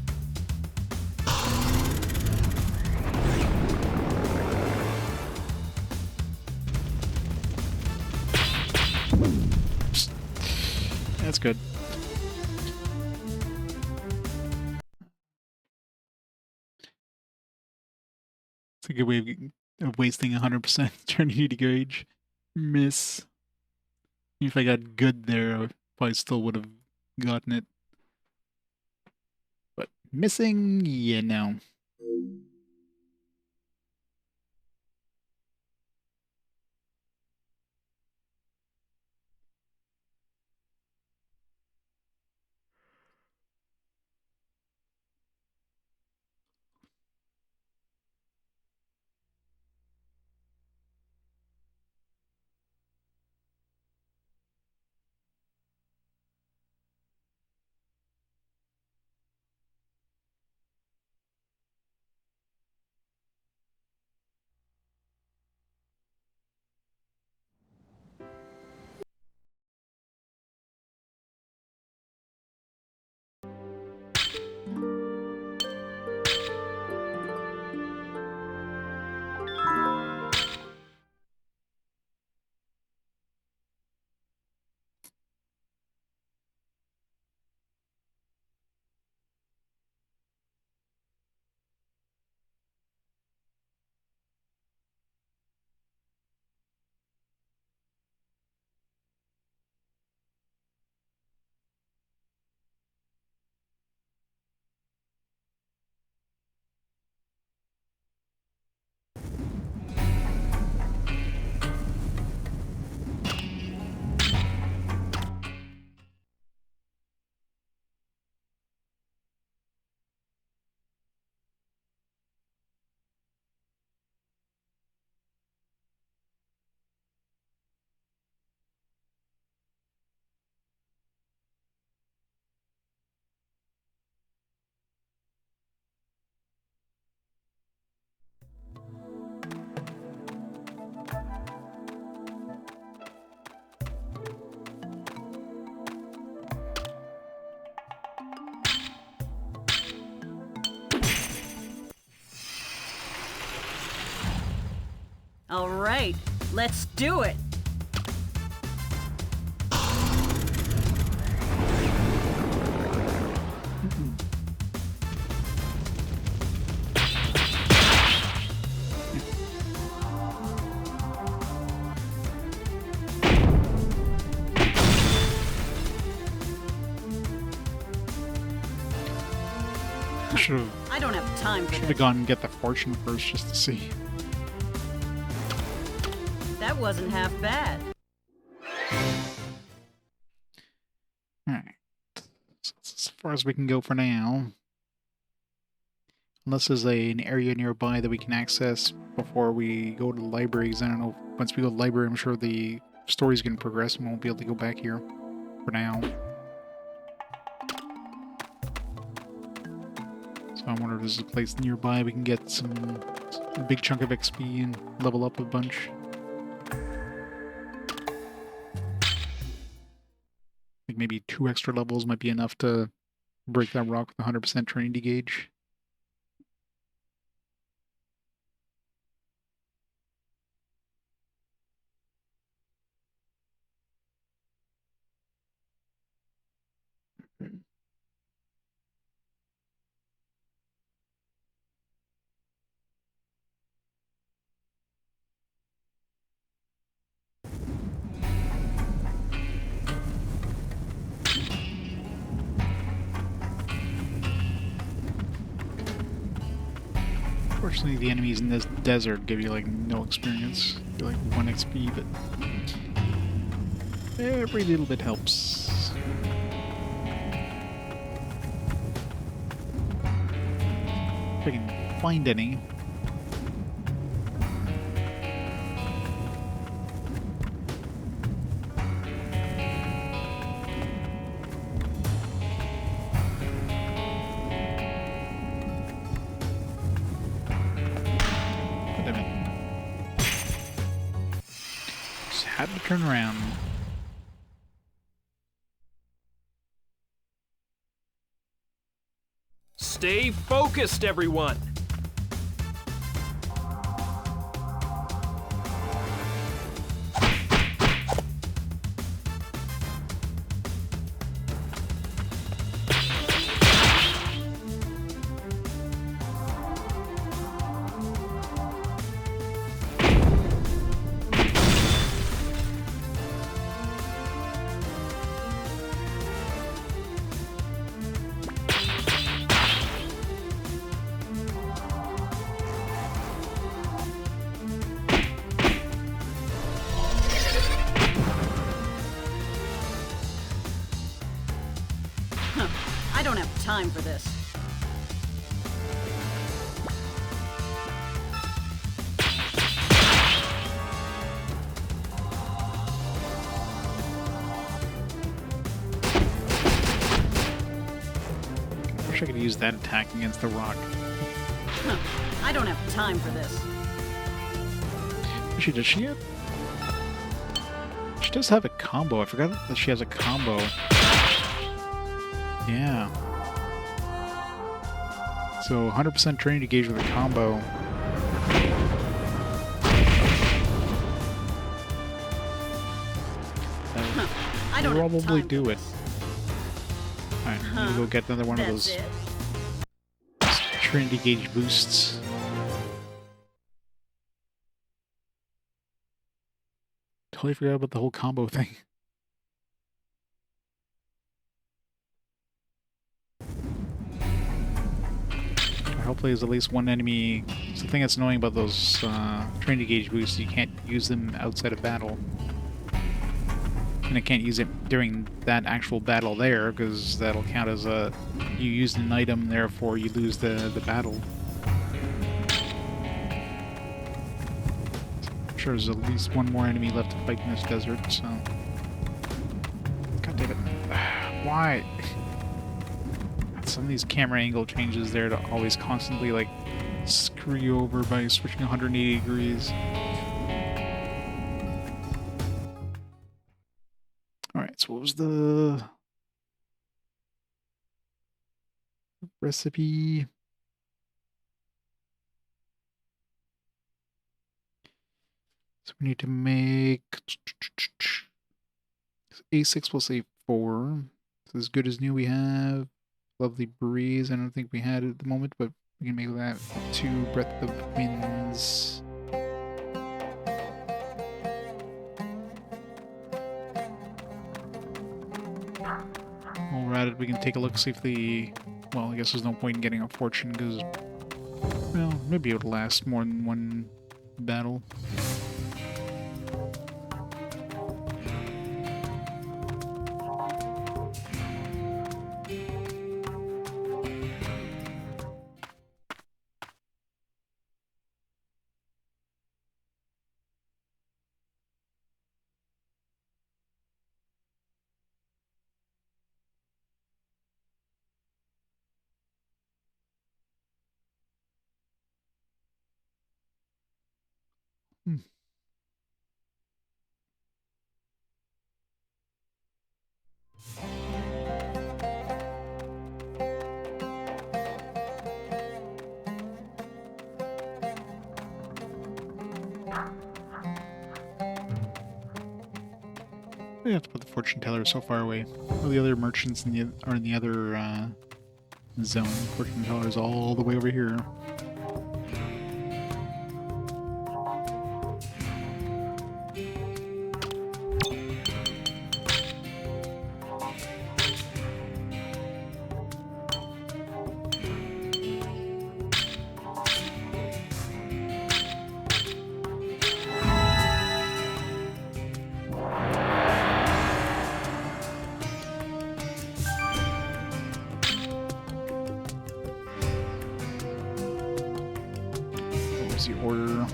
That's good. It's a good way of wasting 100% Trinity gauge. Miss. If I got good there, I probably still would have gotten it. But missing, yeah, no. All right, let's do it. I don't have time for Should this. have gone and get the fortune first just to see. That wasn't half bad. Alright. So that's as far as we can go for now. Unless there's an area nearby that we can access before we go to the libraries. I don't know. Once we go to the library, I'm sure the story's going to progress and we won't be able to go back here for now. So I wonder if there's a place nearby we can get a big chunk of XP and level up a bunch. I think maybe 2 extra levels might be enough to break that rock with 100% Trinity gauge. Unfortunately, the enemies in this desert give you, like, no experience. You're like 1 XP, but every little bit helps. If I can find any. Had to turn around. Stay focused, everyone! I don't have time for this. I wish I could use that attack against the rock. I don't have time for this. Does she have? She does have a combo. I forgot that she has a combo. Yeah. So 100% Trinity gauge with a combo. I don't have Probably time do for it. this. Alright, I'm gonna go get another one of That's those it? Trinity gauge boosts. Totally forgot about the whole combo thing. Hopefully there's at least one enemy. It's the thing that's annoying about those Trinity gauge boosts, you can't use them outside of battle. And I can't use it during that actual battle there, because that'll count as a... You used an item, therefore you lose the battle. I'm sure there's at least one more enemy left to fight in this desert, so... God damn it. Why? Some of these camera angle changes there to always constantly, like, screw you over by switching 180 degrees. Alright, so what was the... recipe. So we need to make A6 plus A4. So as good as new we have. Lovely breeze. I don't think we had it at the moment, but we can make that 2 breath of winds. While we're at it, we can take a look, see if the... Well, I guess there's no point in getting a fortune, because... Well, maybe it'll last more than one battle. We have to put the fortune teller so far away. All the other merchants are in the other zone. Fortune teller is all the way over here. The order.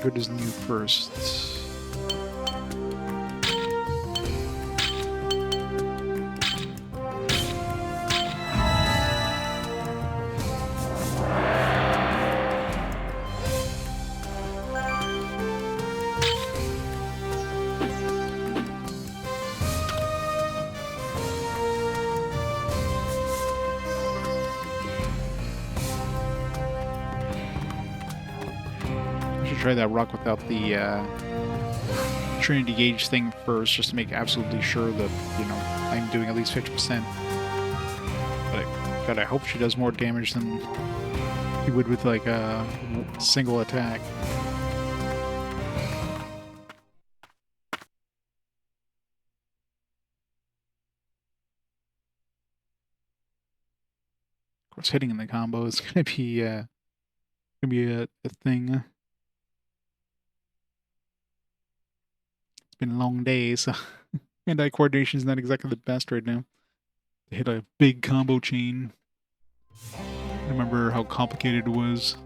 Good as new first. Try that rock without the Trinity gauge thing first, just to make absolutely sure that, you know, I'm doing at least 50%. But God, I hope she does more damage than you would with like a single attack. Of course, hitting in the combo is gonna be a thing. It's been long days, so hand-eye coordination is not exactly the best right now. To hit a big combo chain. I remember how complicated it was.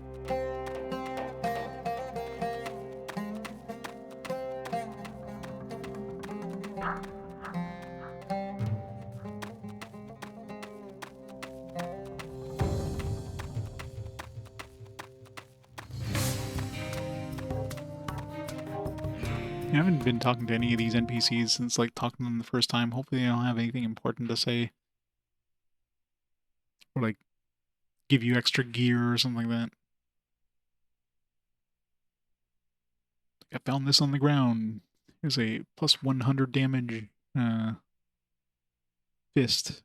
I haven't been talking to any of these NPCs since, like, talking to them the first time. Hopefully they don't have anything important to say. Or, like, give you extra gear or something like that. I found this on the ground. Here's a plus 100 damage fist.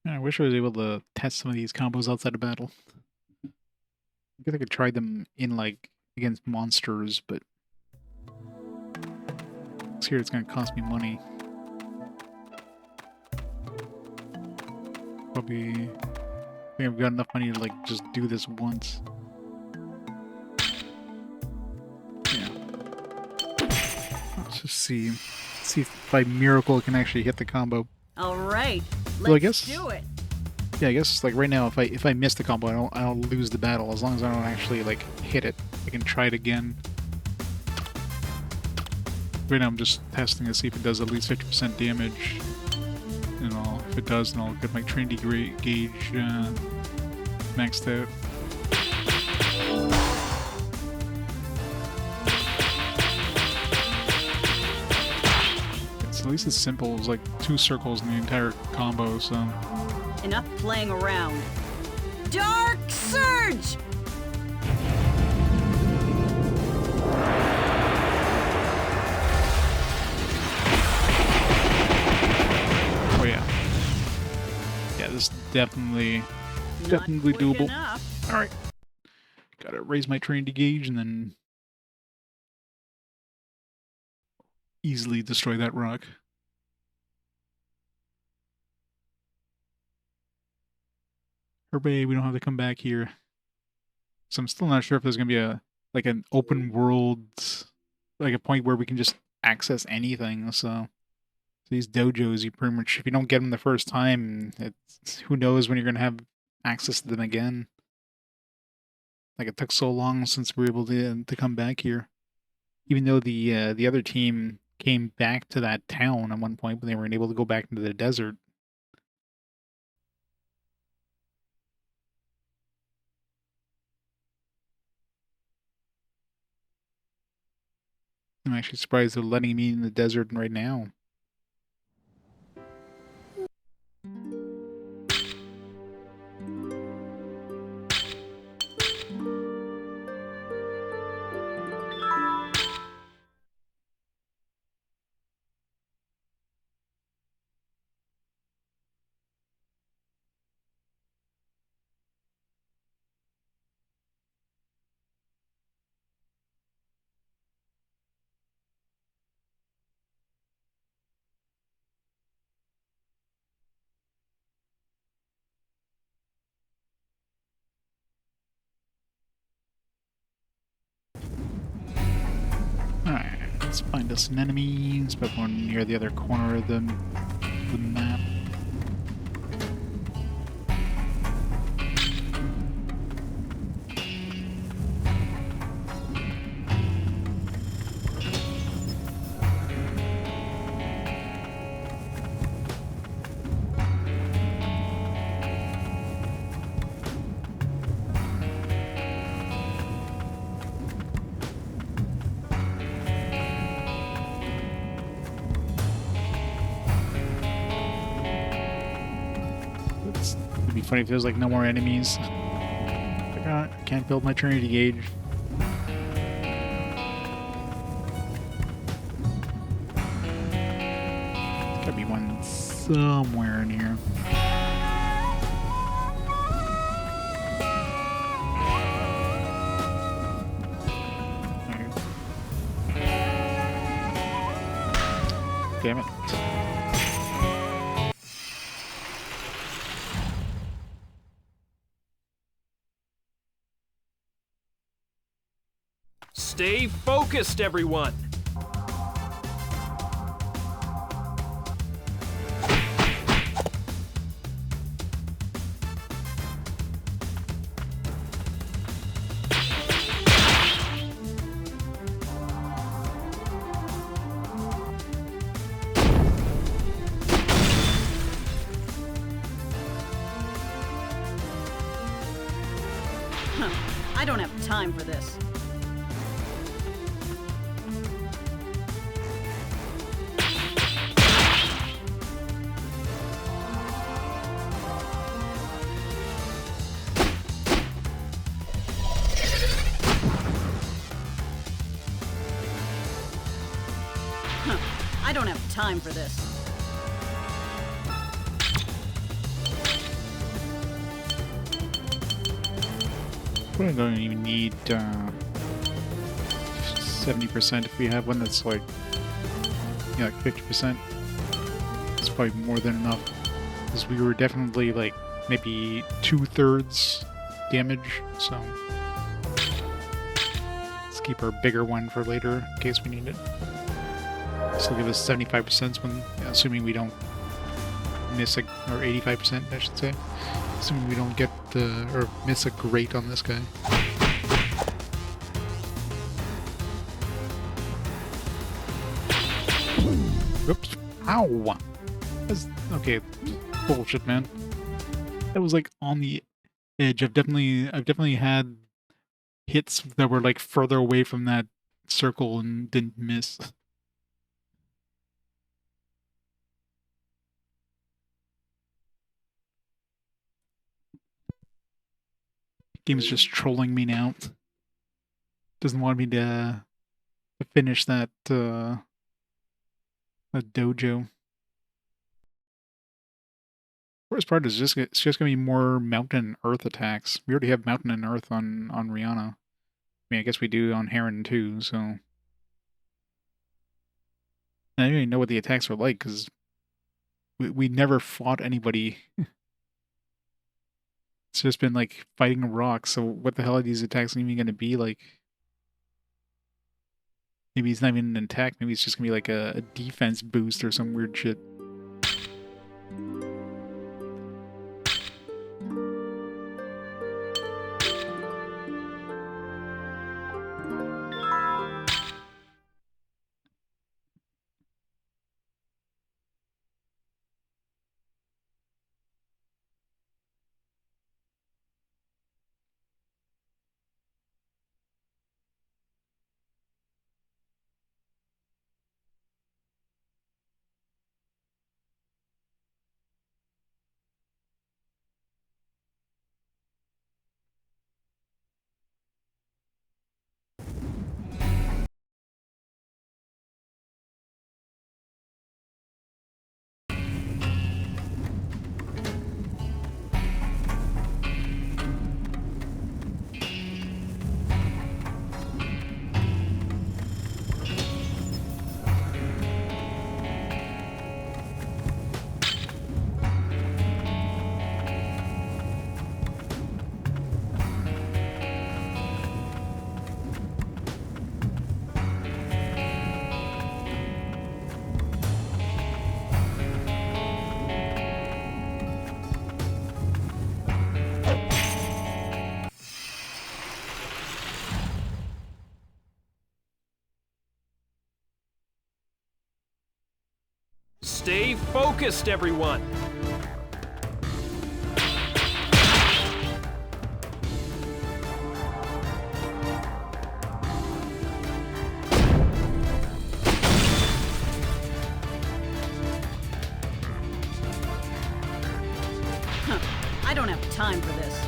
I wish I was able to test some of these combos outside of battle. I guess I could try them in, like, against monsters, but it's here it's gonna cost me money. Probably, I think I've got enough money to, like, just do this once. Yeah. Let's just see. See if by miracle it can actually hit the combo. All right, Well, I let's guess, do it. yeah, I guess like right now, if I miss the combo, I don't lose the battle. As long as I don't actually like hit it, I can try it again. Right now, I'm just testing to see if it does at least 50% damage. And if it does, then I'll get my Trinity gauge maxed out. At least it's simple. It's like 2 circles in the entire combo, so... Enough playing around. Dark Surge! Oh yeah. Yeah, this is definitely doable. Alright. Gotta raise my Trinity gauge and then... easily destroy that rock. Hooray, we don't have to come back here. So I'm still not sure if there's gonna be like an open world, like a point where we can just access anything. So these dojos, you pretty much, if you don't get them the first time, who knows when you're gonna have access to them again. Like it took so long since we were able to come back here, even though the other team came back to that town at one point when they weren't able to go back into the desert. I'm actually surprised they're letting me in the desert right now. Alright, let's find us an enemy. Let's put one near the other corner of the map. It'd be funny if there's like no more enemies. I can't build my Trinity gauge. There's gotta be one somewhere in here. Damn it. Stay focused, everyone! I don't have time for this. I don't have time for this. Probably don't even need 70% if we have one that's like, yeah, like 50%. It's probably more than enough. Because we were definitely like maybe 2/3 damage, so let's keep our bigger one for later in case we need it. Still give us 75% when, assuming we don't miss a, or 85% I should say, assuming we don't get or miss a grate on this guy. Oops! Ow! That's, okay, bullshit, man. That was like on the edge. I've definitely had hits that were like further away from that circle and didn't miss. Game's just trolling me now. Doesn't want me to finish that that dojo. Worst part is it's just gonna be more mountain and earth attacks. We already have mountain and earth on Rihanna. I mean, I guess we do on Heron too. So I don't even know what the attacks are like because we never fought anybody. It's just been like fighting rocks. So what the hell are these attacks even gonna be like? Maybe it's not even an attack. Maybe it's just gonna be like a defense boost or some weird shit. Stay focused, everyone! I don't have time for this.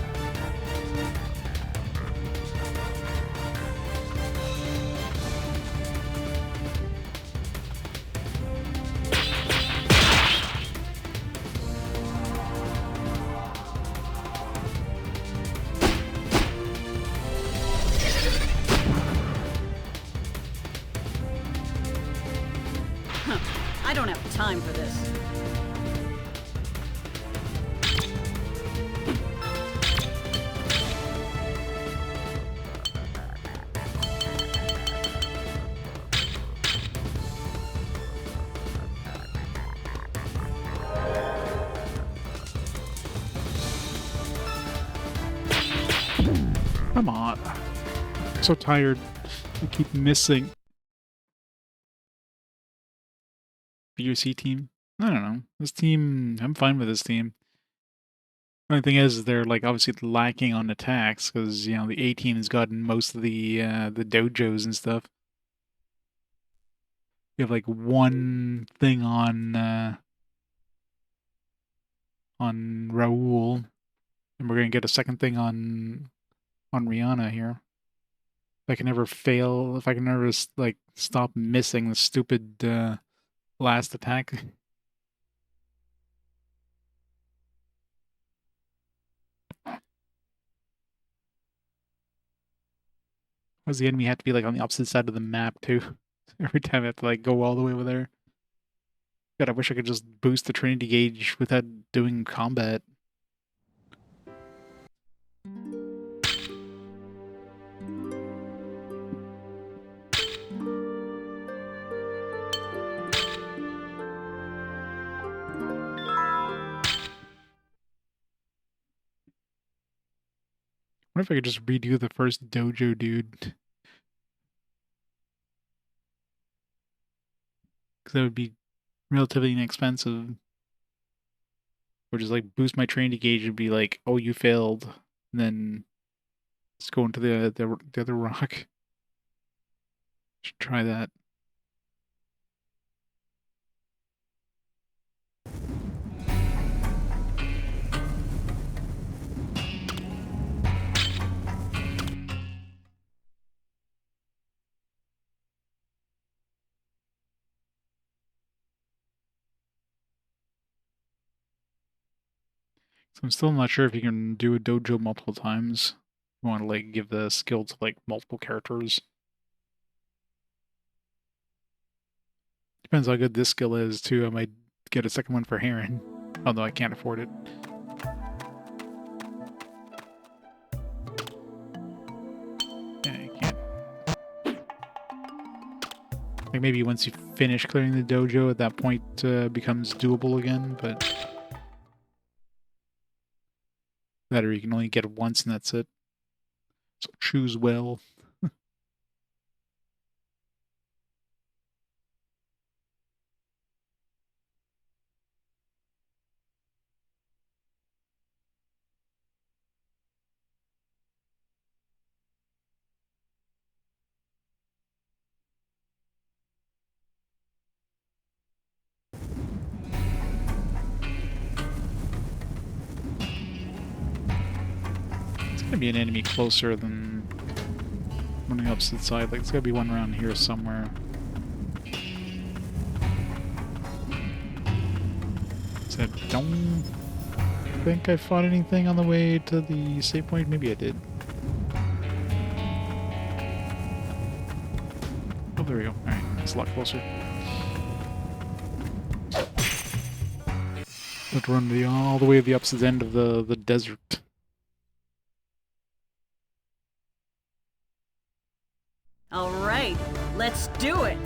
I don't have time for this. Come on. I'm so tired. I keep missing. VOC team? I don't know. This team, I'm fine with this team. The only thing is, they're like obviously lacking on attacks because you know the A team has gotten most of the dojos and stuff. We have like one thing on Raul, and we're gonna get a second thing on Rihanna here. If I can never fail, if I can never like stop missing the stupid last attack. does the enemy have to be like on the opposite side of the map too? Every time I have to like go all the way over there. God, I wish I could just boost the Trinity gauge without doing combat. What if I could just redo the first dojo, dude? Because that would be relatively inexpensive. Or just like boost my Trinity gauge and be like, oh, you failed. And then just go into the other rock. Should try that. So I'm still not sure if you can do a dojo multiple times. You want to like give the skill to like multiple characters. Depends how good this skill is too. I might get a second one for Heron, although I can't afford it. Yeah, I can't. Like maybe once you finish clearing the dojo, at that point becomes doable again, but that or you can only get it once and that's it. So choose well. Gonna be an enemy closer than running opposite side. Like, it's gotta be one around here somewhere. So I don't think I fought anything on the way to the save point. Maybe I did. Oh, there we go. Alright, it's a lot closer. Let's run all the way to the opposite end of the desert. All right, let's do it.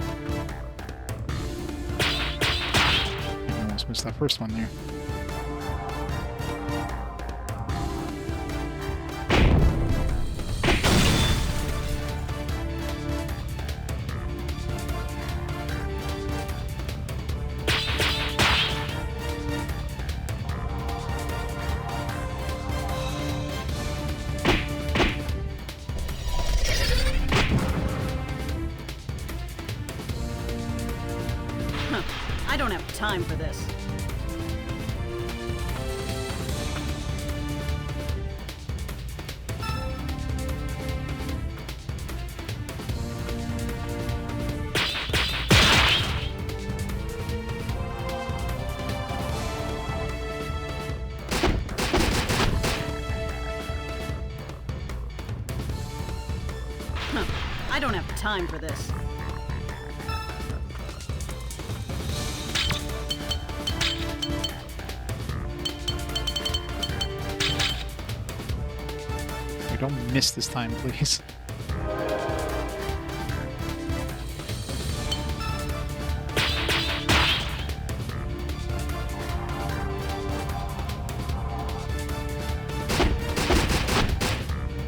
I almost missed that first one there. I don't have time for this. I don't have time for this. Don't miss this time, please.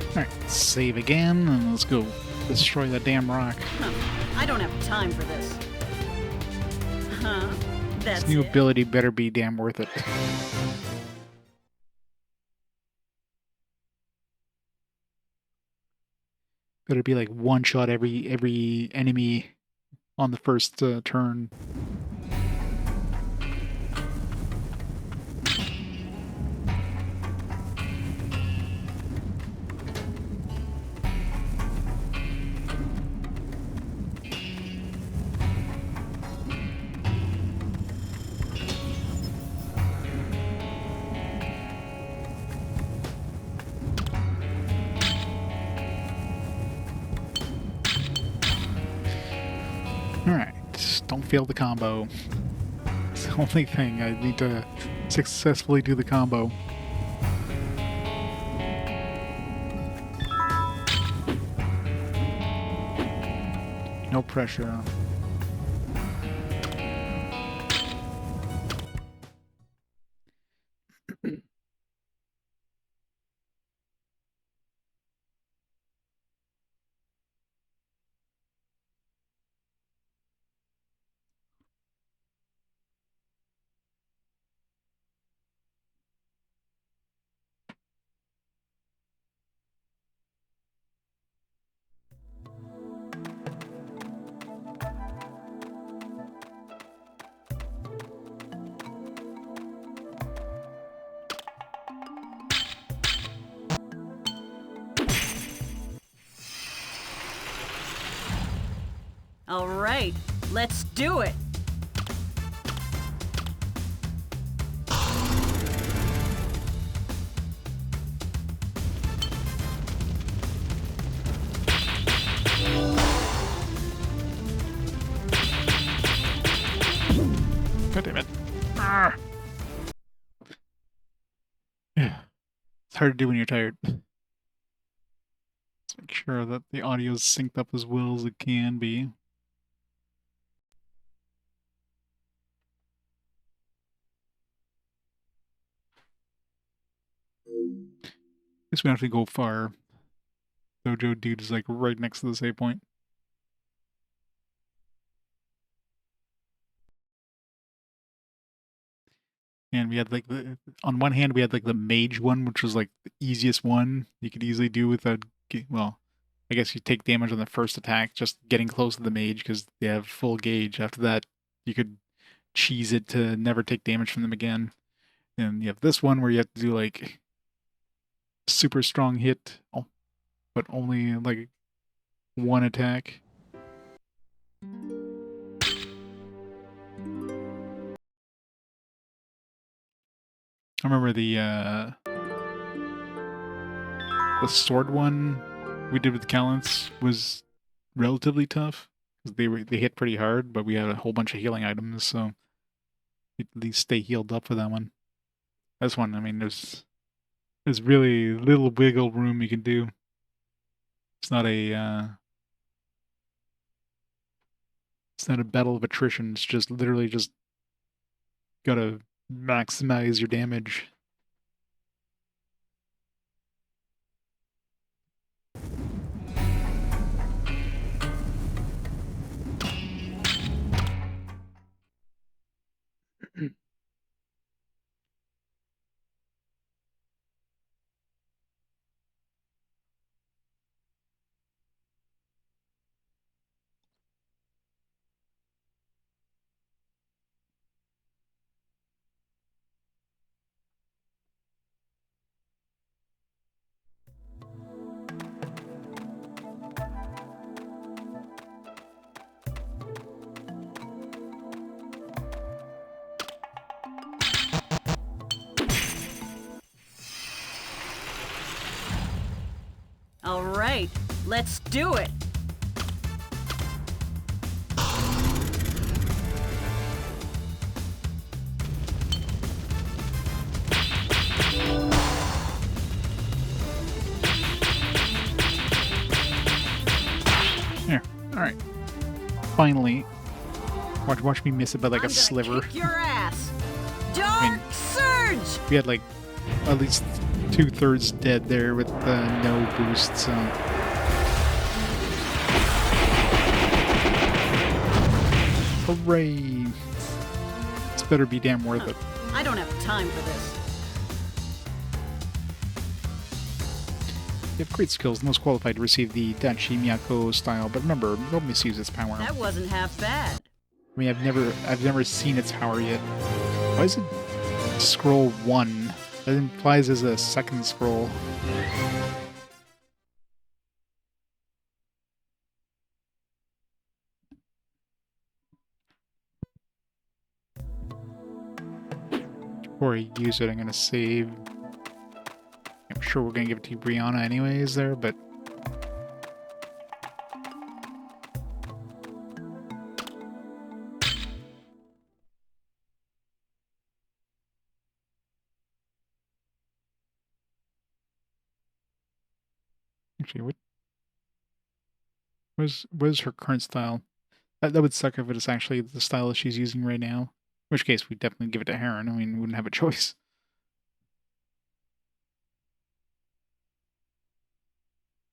Alright, save again, and let's go destroy that damn rock. I don't have time for this. That's This new it. ability better be damn worth it. Better be like one shot every enemy on the first turn. failed the combo. It's the only thing. I need to successfully do the combo. No pressure. All right, let's do it. God damn it. Ah. Yeah. It's hard to do when you're tired. Let's make sure that the audio's synced up as well as it can be. Guess we don't have to go far. Dojo dude is like right next to the save point. And we had like on one hand we had like the mage one, which was like the easiest one you could easily do without, well, I guess you take damage on the first attack just getting close to the mage because they have full gauge. After that you could cheese it to never take damage from them again. And you have this one where you have to do like super strong hit, but only like one attack. I remember the sword one we did with Calintz was relatively tough because they hit pretty hard, but we had a whole bunch of healing items, so at least stay healed up for that one. This one, I mean, there's really little wiggle room you can do. It's not a battle of attrition. It's just literally just gotta maximize your damage. All right, let's do it. Here, all right. Finally, watch me miss it by like a sliver. Kick your ass. Dark Surge. We had like at least 2/3 dead there with no boost, so. Hooray! This better be damn worth it. I don't have time for this. You have great skills, most qualified to receive the Dachi Miyako style, but remember, don't misuse its power. That wasn't half bad. I mean, I've never seen its power yet. Why is it scroll 1? That implies there's a second scroll. Before I use it, I'm gonna save. I'm sure we're gonna give it to Brianna anyways there, but Actually, what is her current style? That would suck if it is actually the style that she's using right now. In which case, we'd definitely give it to Heron. I mean, we wouldn't have a choice.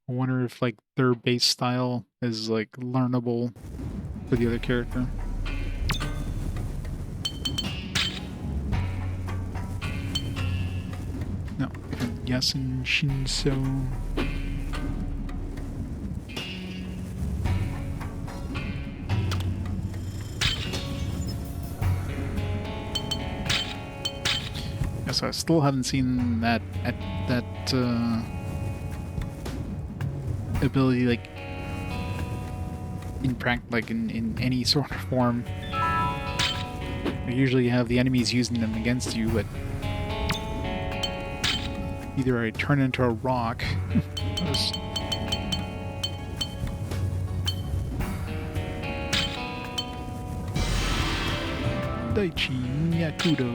I wonder if, like, their base style is, like, learnable for the other character. No, Yason Shinso. So I still haven't seen that ability like in any sort of form. You usually have the enemies using them against you, but either I turn into a rock. Daichi Yakudo.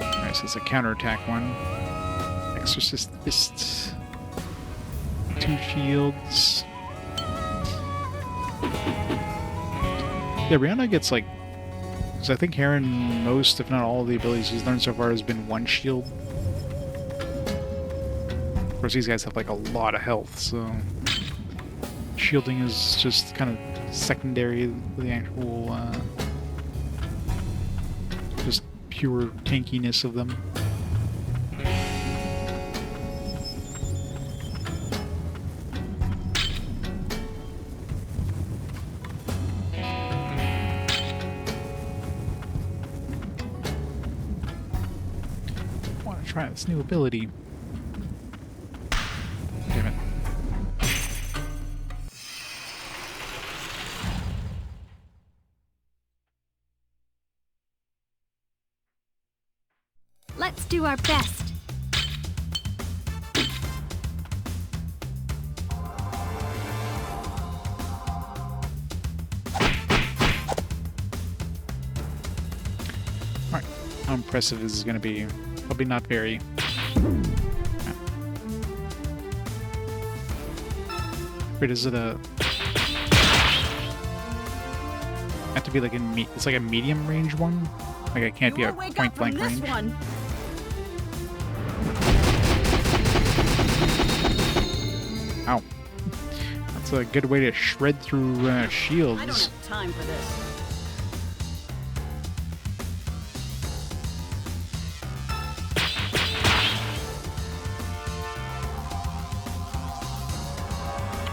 Alright, so it's a counterattack one. Exorcist Fist. 2 shields. Yeah, Rihanna gets like... Because I think Heron, most, if not all of the abilities he's learned so far has been 1 shield. Of course, these guys have like a lot of health, so... Shielding is just kind of secondary to the actual, just pure tankiness of them. I want to try this new ability. Damn it. Let's do our best. Alright, how impressive is this going to be? Probably not very. Wait, is it a... Have to be like in it's like a medium range one? Like it can't be a point blank range. Ow. That's a good way to shred through shields. I don't have time for this.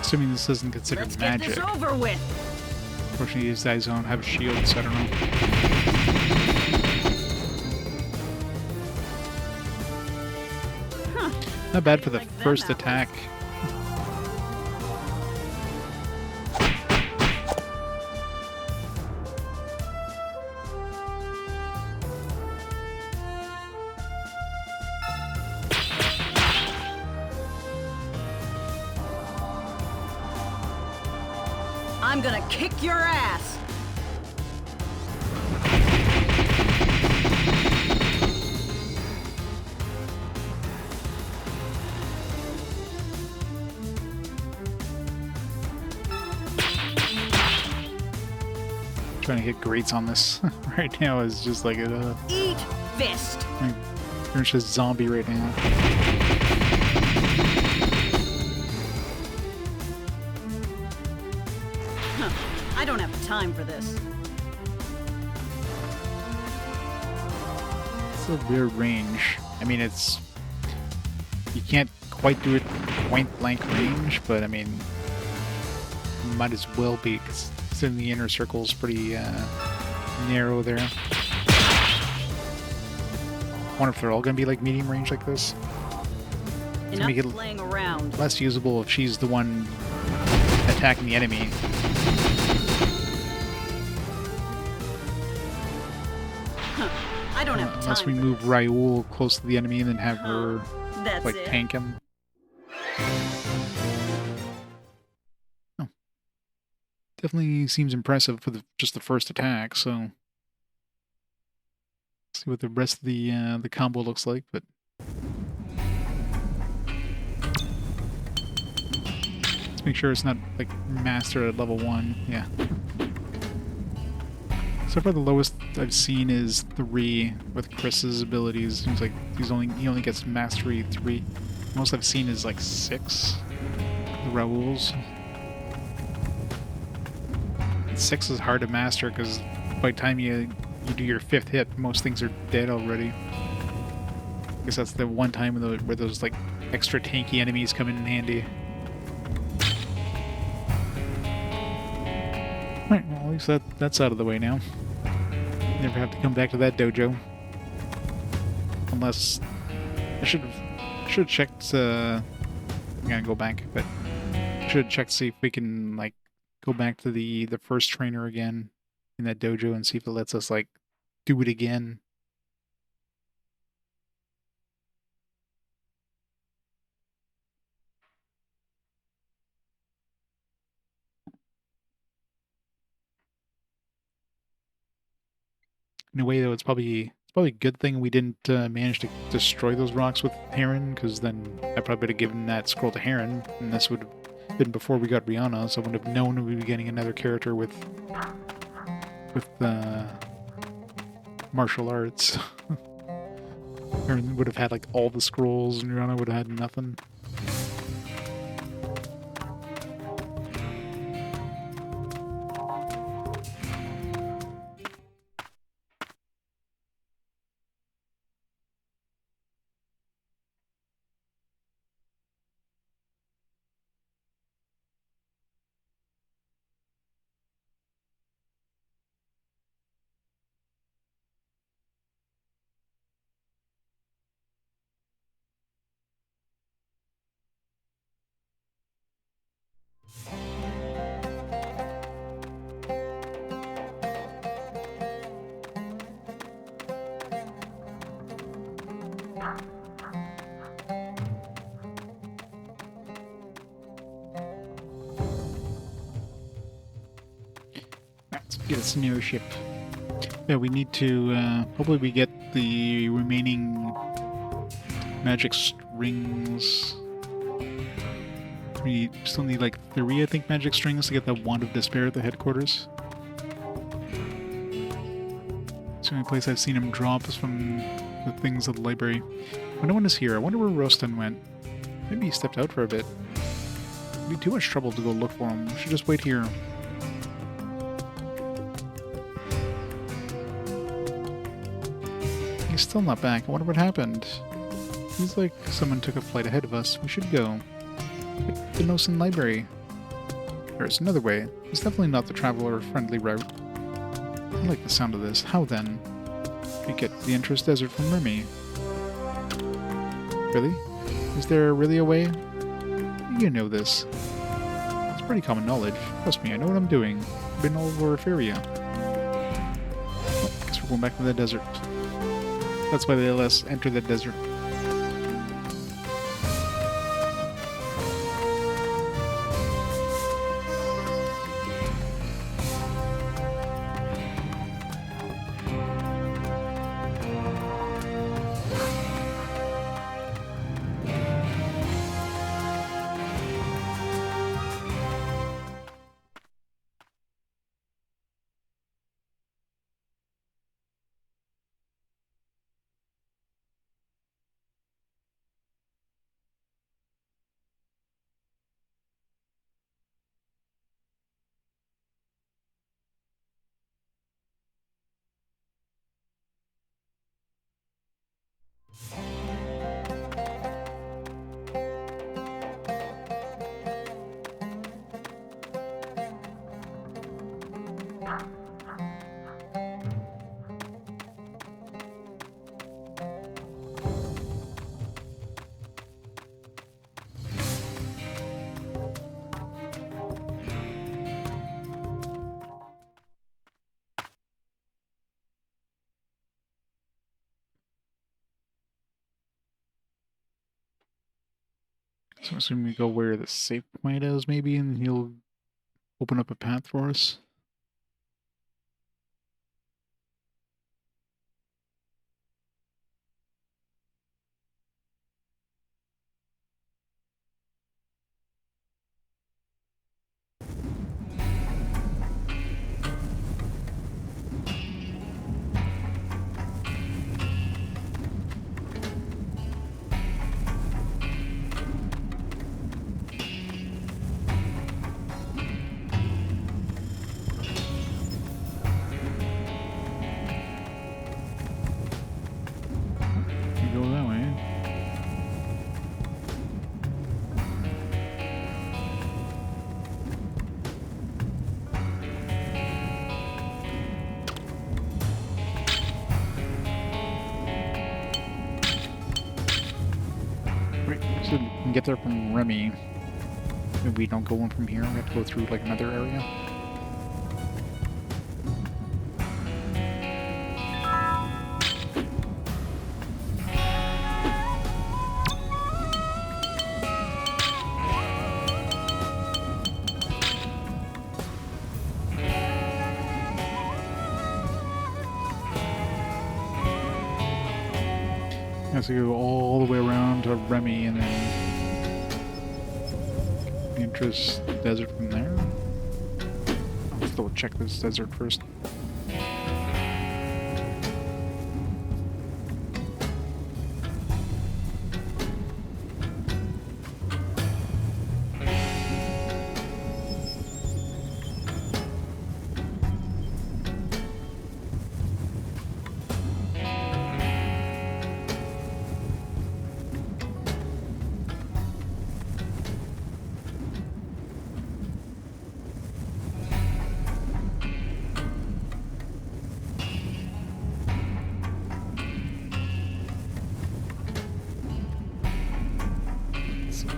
Assuming this isn't considered magic. Let's get this over with. Unfortunately, these guys don't have shields, so I don't know. Huh. Not bad for the first attack. I'm gonna kick your ass! Trying to hit grates on this right now is just like a... Eat fist! There's just zombie right now. I don't have time for this. It's a weird range. I mean, it's... You can't quite do it point blank range, but I mean... Might as well be, because the inner circle is pretty narrow there. I wonder if they're all going to be like medium range like this. To make it playing around. Less usable if she's the one attacking the enemy. I don't have time. Unless we move Raoul close to the enemy and then have her like tank him. Oh. Definitely seems impressive for just the first attack, so See what the rest of the combo looks like, but let's make sure it's not like master at level 1. Yeah. So far the lowest I've seen is 3 with Chris's abilities. Seems like he only gets mastery 3. Most I've seen is like 6. The Raoul's. 6 is hard to master because by the time you do your 5th hit, most things are dead already. I guess that's the one time where those like extra tanky enemies come in handy. Alright, well at least that's out of the way now. Never have to come back to that dojo. Unless I should have checked I'm gonna go back, but I should have checked to see if we can like go back to the first trainer again in that dojo and see if it lets us like do it again. In a way, though, it's probably a good thing we didn't manage to destroy those rocks with Heron, because then I probably would have given that scroll to Heron, and this would have been before we got Rihanna, so I wouldn't have known we'd be getting another character with martial arts. Heron would have had like all the scrolls, and Rihanna would have had nothing. Let's get a scenario ship. Yeah, we need to, hopefully we get the remaining magic strings. We still need like 3, I think, magic strings to get the Wand of Despair at the headquarters. It's the only place I've seen him drop is from the things at the library. When no one is here, I wonder where Roston went. Maybe he stepped out for a bit. It'd be too much trouble to go look for him. We should just wait here. He's still not back. I wonder what happened. Seems like someone took a flight ahead of us. We should go. The Nosen Library. There's another way. It's definitely not the traveler-friendly route. I like the sound of this. How then? We get to the entrance desert from Remy. Really? Is there really a way? You know this. It's pretty common knowledge. Trust me, I know what I'm doing. I've been all over Efferia. Oh, guess we're going back to the desert. That's why they let us enter the desert. So I'm assuming we go where the safe point is, maybe, and he'll open up a path for us. can get there from Remy. Maybe we don't go in from here. We have to go through like another area. Has to go all the way around to Remy and then interest the desert from there. Let's double check this desert first.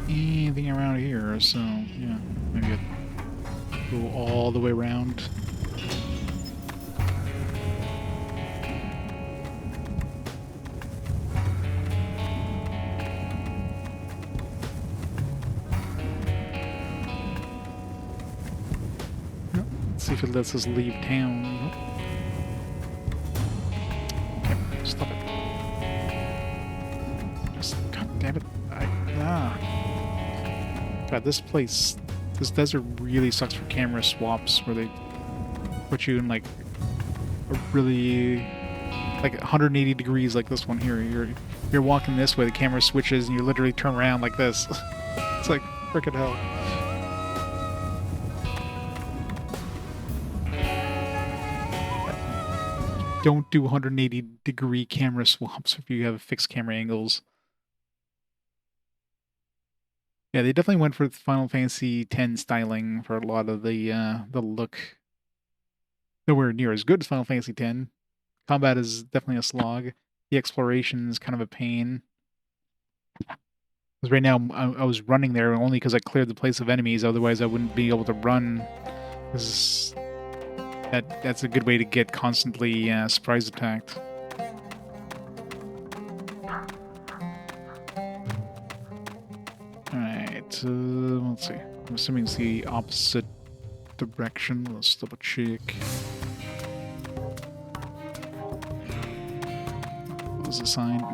Anything around here, so yeah, maybe I'll go all the way around. Let's see if it lets us leave town. Okay, stop it. Just, god damn it. God, this desert really sucks for camera swaps where they put you in like a really, like 180 degrees like this one here. You're walking this way, the camera switches and you literally turn around like this. It's like frickin' hell. Don't do 180 degree camera swaps if you have fixed camera angles. Yeah, they definitely went for Final Fantasy X styling for a lot of the look. Nowhere near as good as Final Fantasy X. Combat is definitely a slog. The exploration is kind of a pain. Because right now I was running there only because I cleared the place of enemies. Otherwise, I wouldn't be able to run. Because that's a good way to get constantly surprise attacked. Alright, let's see. I'm assuming it's the opposite direction. Let's double check. What was the sign?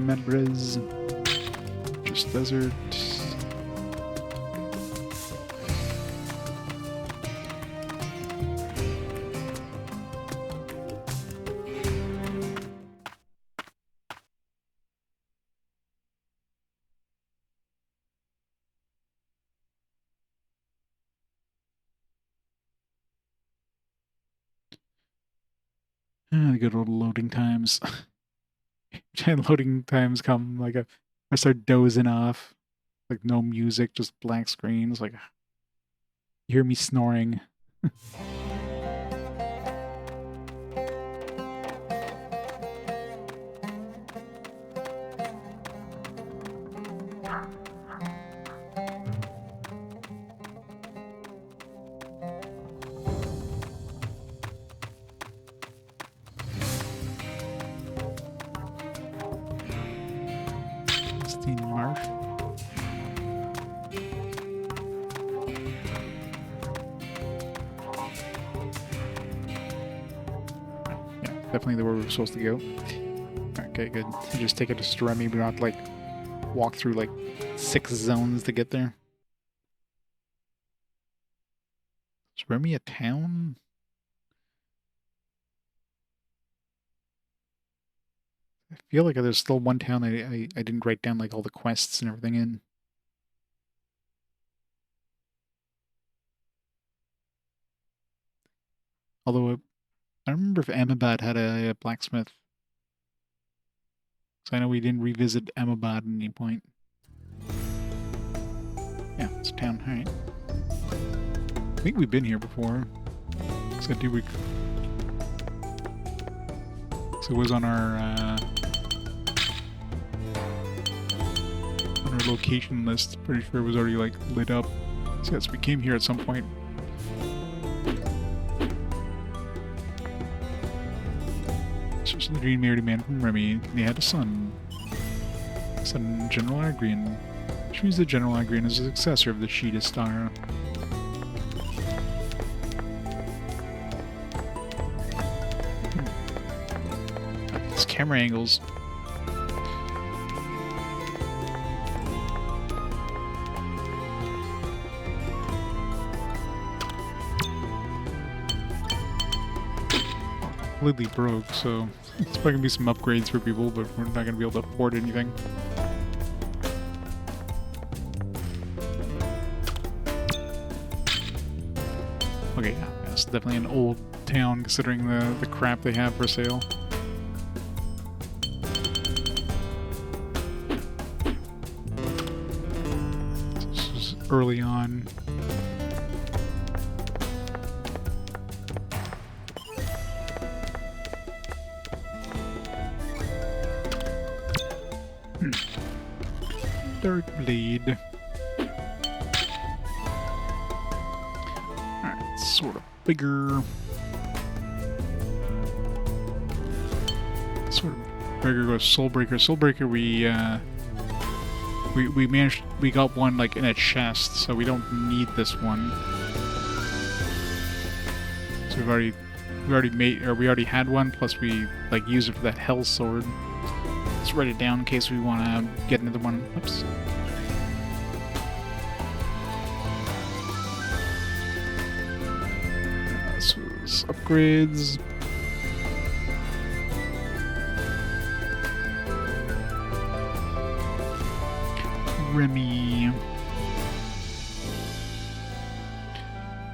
Medbres, just desert. The good old loading times. Giant loading times come, like I start dozing off. Like no music, just blank screens. Like you hear me snoring. 16 Marsh. Yeah, definitely where we're supposed to go. Okay, good. You just take it to Stremi, but not like walk through like 6 zones to get there. Is Remy a town? I feel like there's still one town I didn't write down like all the quests and everything in. Although I don't remember if Amabad had a blacksmith. So I know we didn't revisit Amabad at any point. Yeah, it's a town. Alright. I think we've been here before. So it was on our location list. Pretty sure it was already like lit up. So yes, we came here at some point. So the dream married a man from Remy, and they had a son. Son General Agrian. Which means that General Agrian is the successor of the Sheeta Star. These camera angles. Completely broke, so it's probably gonna be some upgrades for people, but we're not gonna be able to afford anything. Okay, yeah, it's definitely an old town considering the crap they have for sale. This is early on. Dark Blade. Alright, sort of bigger. Sort of bigger goes Soulbreaker. Soulbreaker we got one like in a chest, so we don't need this one. So we already had one, plus we like use it for that hell sword. Let's write it down in case we want to get another one. Oops. This was upgrades. Remy.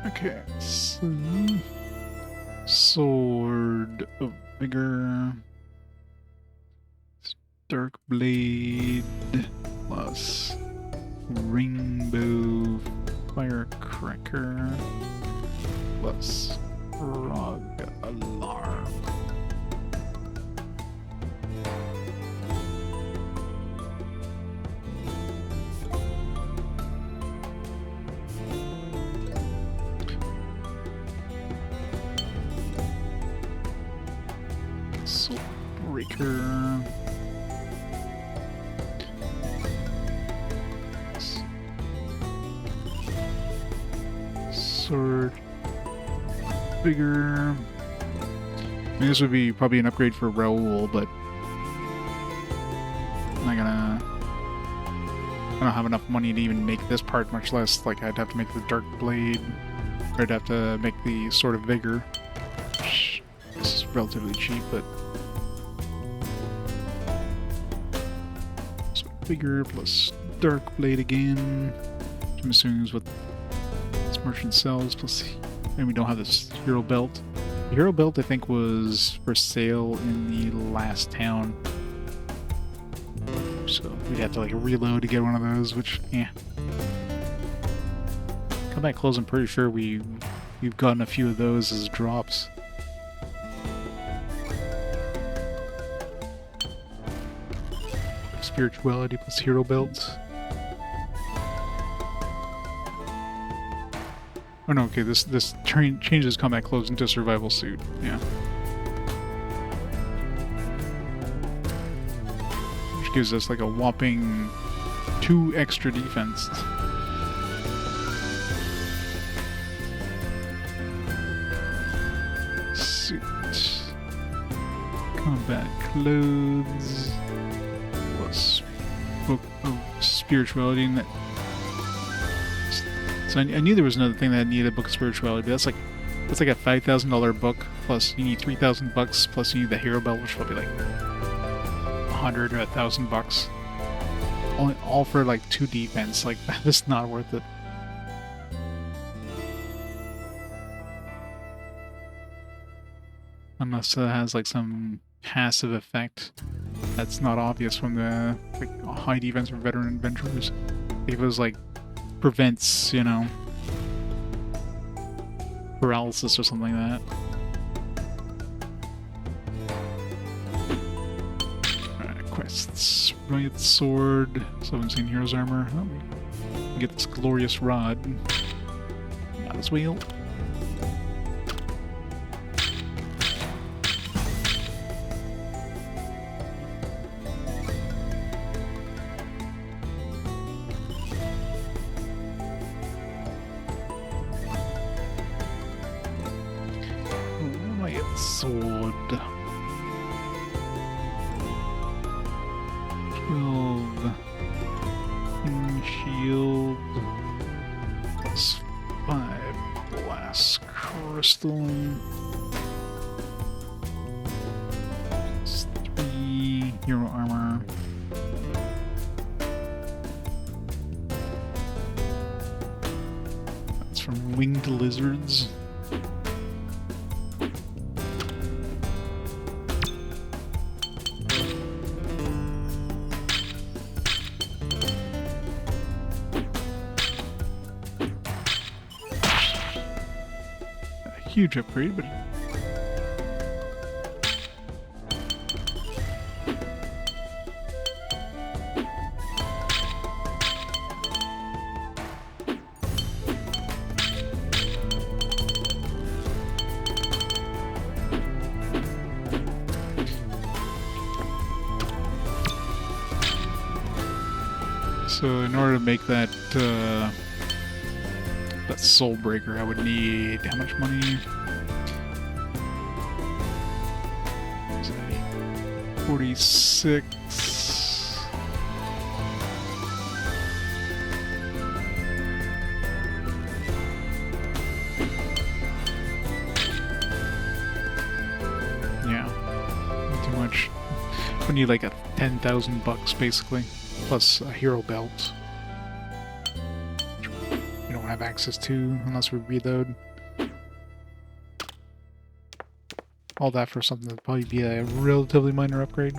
Okay, so sword of vigor. Dark Blade plus Rainbow Firecracker plus Frog Alarm. Soulbreaker. Sword. Bigger. I mean, this would be probably an upgrade for Raoul, but I'm not gonna. I don't have enough money to even make this part, much less like I'd have to make the Dark Blade, or I'd have to make the Sword of Vigor. Which is relatively cheap, but Sword of Vigor plus Dark Blade again. Which I'm assuming is what this merchant sells, plus. And we don't have this hero belt. The hero belt, I think, was for sale in the last town. So we'd have to like reload to get one of those, which, yeah. Combat clothes, I'm pretty sure we've gotten a few of those as drops. Spirituality plus hero belt. Oh no, okay, this changes combat clothes into survival suit, yeah. Which gives us like a whopping 2 extra defense. Suit. Combat clothes. Plus book of spirituality, and that. So I knew there was another thing that needed a book of spirituality, but that's like a $5,000 book, plus you need $3,000 plus you need the hero belt, which will be like $100 or $1,000. All for like 2 defense. Like, this is not worth it. Unless it has like some passive effect that's not obvious from the like, high defense for veteran adventurers. If it was like prevents, you know, paralysis or something like that. Alright, quests. Riot Sword, 17 Heroes Armor. Oh, we get this glorious rod. Might as well. Sword. 12. Shield. Plus 5. Glass crystal. Plus 3. Hero armor. That's from winged lizards. Huge upgrade, but so in order to make that soul breaker, I would need how much money? 46. Yeah, too much. We need like a 10,000 bucks basically, plus a hero belt. We don't have access to unless we reload. All that for something that'd probably be a relatively minor upgrade.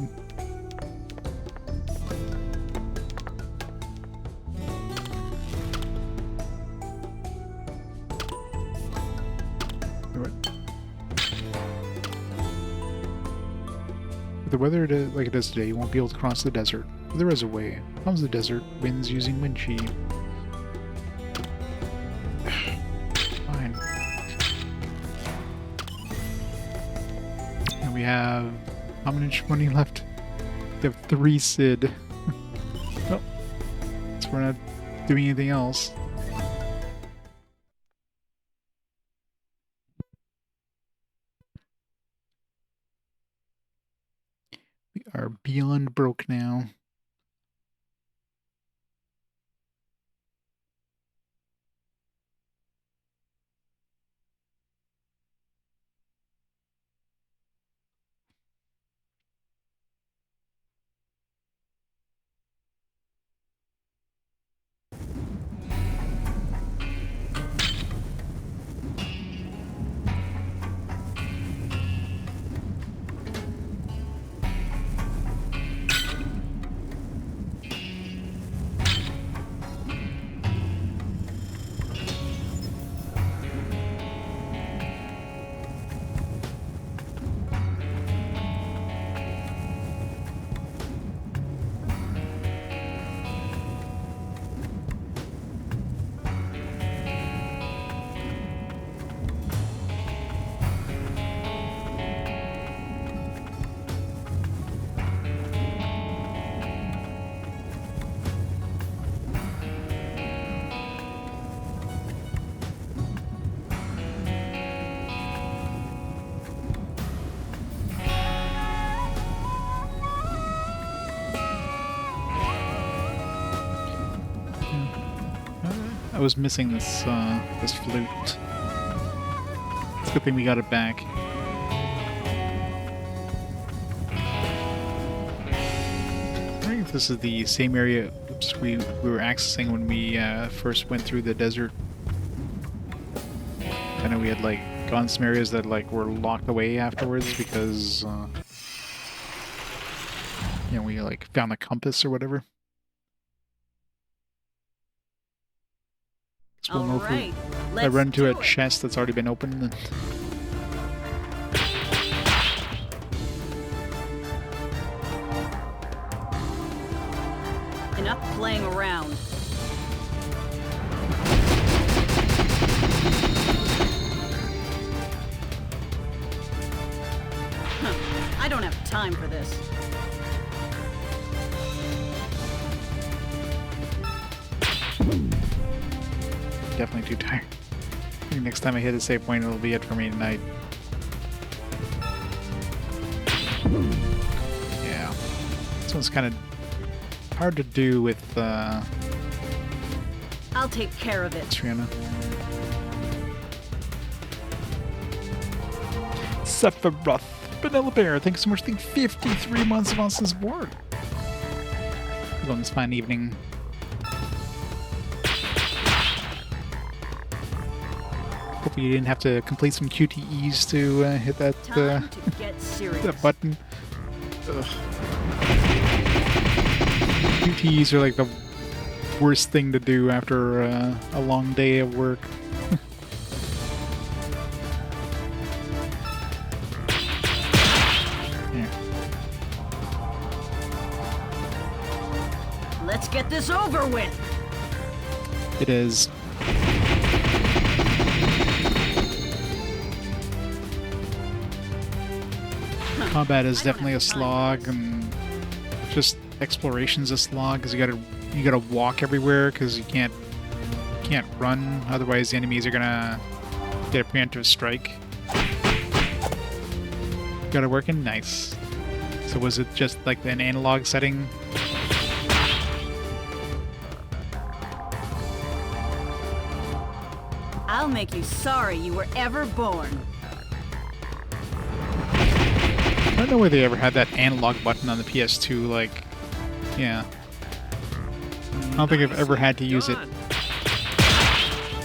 With the weather like it is today, you won't be able to cross the desert. But there is a way. Comes the desert, winds using wind chi. Fine. And we have how much money left? We have 3 Sid. Oh, so we're not doing anything else. We are beyond broke now. I was missing this this flute. It's a good thing we got it back. I think if this is the same area we were accessing when we first went through the desert. I know we had like gone some areas that like were locked away afterwards because you know, we like found a compass or whatever. So we'll know if Alright, I run into a do it. chest that's already been opened. Then... Enough playing around. I don't have time for this. Definitely too tired. I think next time I hit a save point, it'll be it for me tonight. Yeah. This one's kind of hard to do with I'll take care of it. Triana. Sephiroth. Vanilla Bear, thanks so much for the 53 months of awesome support. On this fine evening. Hope you didn't have to complete some QTEs to hit that, Time to get serious. that button. Ugh. QTEs are like the worst thing to do after a long day of work. Let's get this over with. It is. Combat is definitely a slog, and just exploration's a slog because you gotta walk everywhere because you can't run. Otherwise, the enemies are gonna get a preemptive strike. Got it working? Nice. So was it just like an analog setting? I'll make you sorry you were ever born. I don't know whether they ever had that analog button on the PS2, like, yeah. I don't think I've ever had to use it. I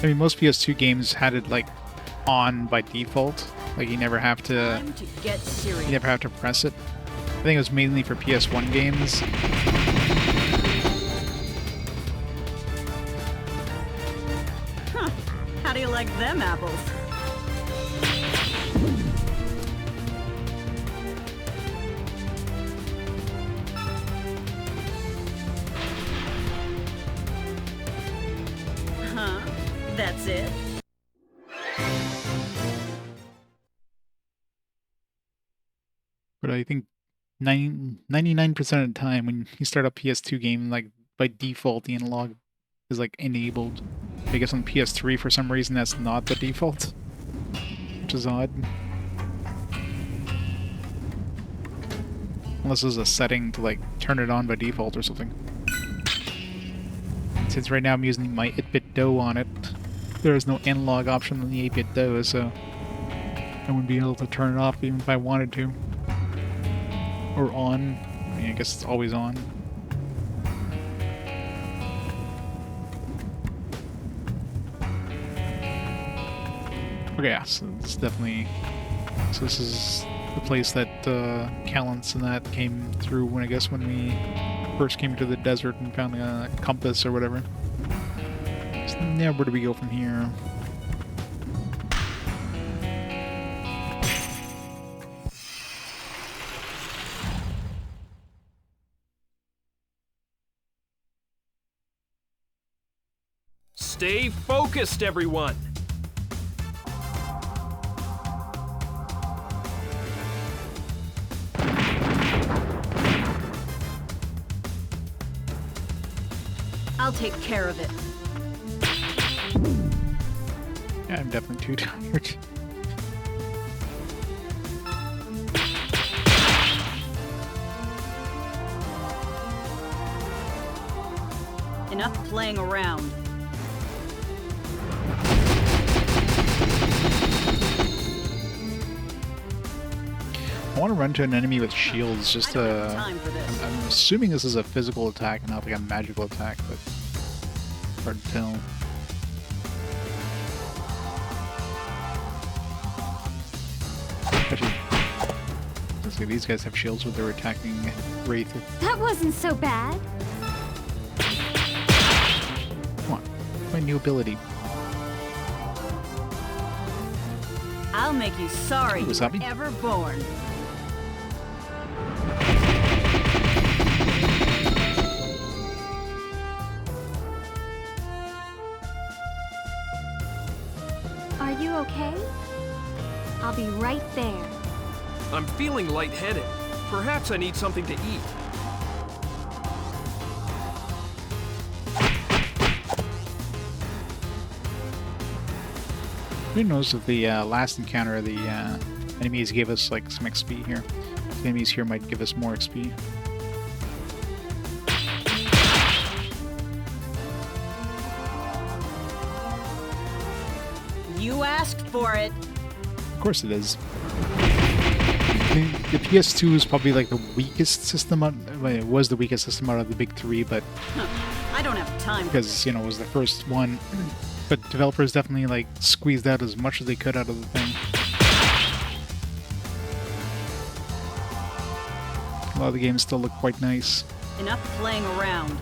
mean, most PS2 games had it, like, on by default. Like, you never have to Get serious. you never have to press it. I think it was mainly for PS1 games. Huh. How do you like them apples? Huh? That's it? But I think 99% of the time when you start a PS2 game, like, by default, the analog is, like, enabled. I guess on PS3, for some reason, that's not the default. Which is odd. Unless there's a setting to, like, turn it on by default or something. Since right now I'm using my 8-bit DOE on it, there is no analog option on the 8-bit DOE, so I wouldn't be able to turn it off even if I wanted to. Or on. I mean, I guess it's always on. Okay, yeah, so it's definitely... So this is the place that Calintz and that came through when, I guess, when we first came to the desert and found a compass or whatever. So now where do we go from here? Stay focused, everyone! I'll take care of it. Yeah, I'm definitely too tired. Enough playing around. I want to run to an enemy with shields, just to... Time for this. I'm assuming this is a physical attack and not like a magical attack, but hard to tell. Especially, let's see, these guys have shields when they're attacking Wraith. That wasn't so bad. Come on, my new ability. I'll make you sorry you were Wasabi? ever born. Are you okay? I'll be right there. I'm feeling lightheaded. Perhaps I need something to eat. Who knows if the last encounter, the enemies gave us like some XP here. The enemies here might give us more XP. You asked for it. Of course it is. The PS2 is probably like the weakest system. Well, it was the weakest system out of the big three, but I don't have time. because you know it was the first one. But developers definitely like squeezed out as much as they could out of the thing. A lot of the games still look quite nice. Enough playing around.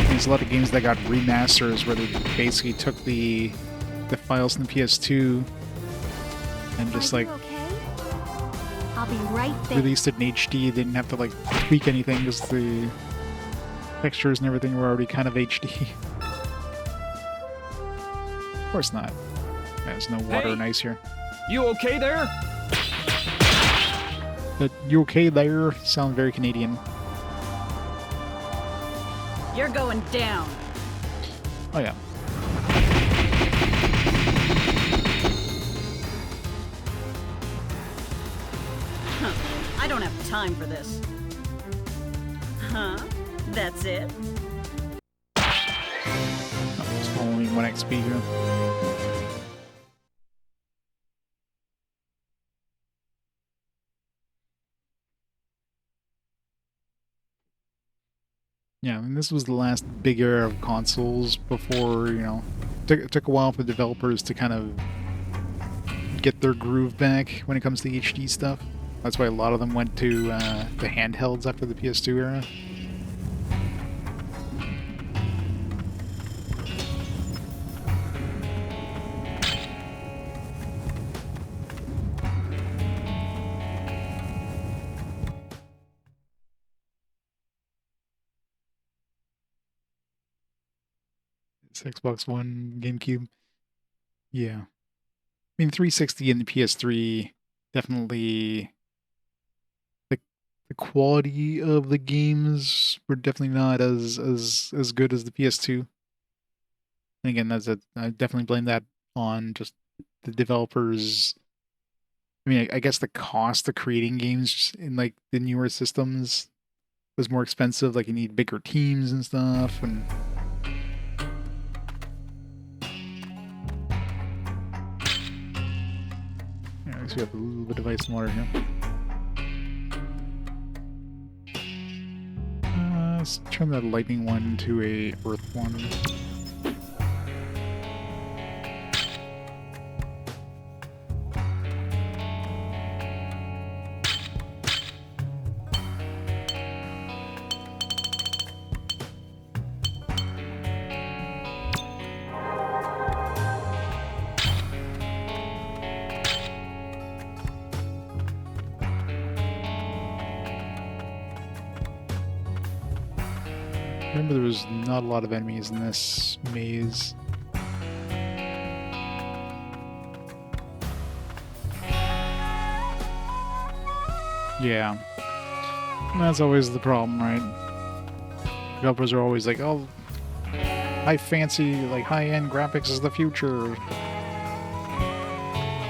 There's a lot of games that got remasters where they basically took the files from the PS2 and just like I'll be right there. released it in HD. They didn't have to like tweak anything because the textures and everything were already kind of HD. Of course not. There's no water and ice here. You okay there? But you okay there? Sound very Canadian. You're going down. Oh yeah. I don't have time for this. Huh? That's it? It's only 1 XP here. Yeah, and this was the last big era of consoles before, you know, it took a while for developers to kind of get their groove back when it comes to HD stuff. That's why a lot of them went to the handhelds after the PS2 era. It's Xbox One, GameCube. Yeah. I mean, 360 and the PS3 definitely, the quality of the games were definitely not as good as the PS2. And again, I definitely blame that on just the developers. I mean, I guess the cost of creating games in like the newer systems was more expensive. Like you need bigger teams and stuff, and yeah, we have a little bit of ice and water here. Let's turn that lightning one to a earth one. Remember, there was not a lot of enemies in this maze. Yeah. And that's always the problem, right? Developers are always like, oh, high fancy, like high-end graphics is the future.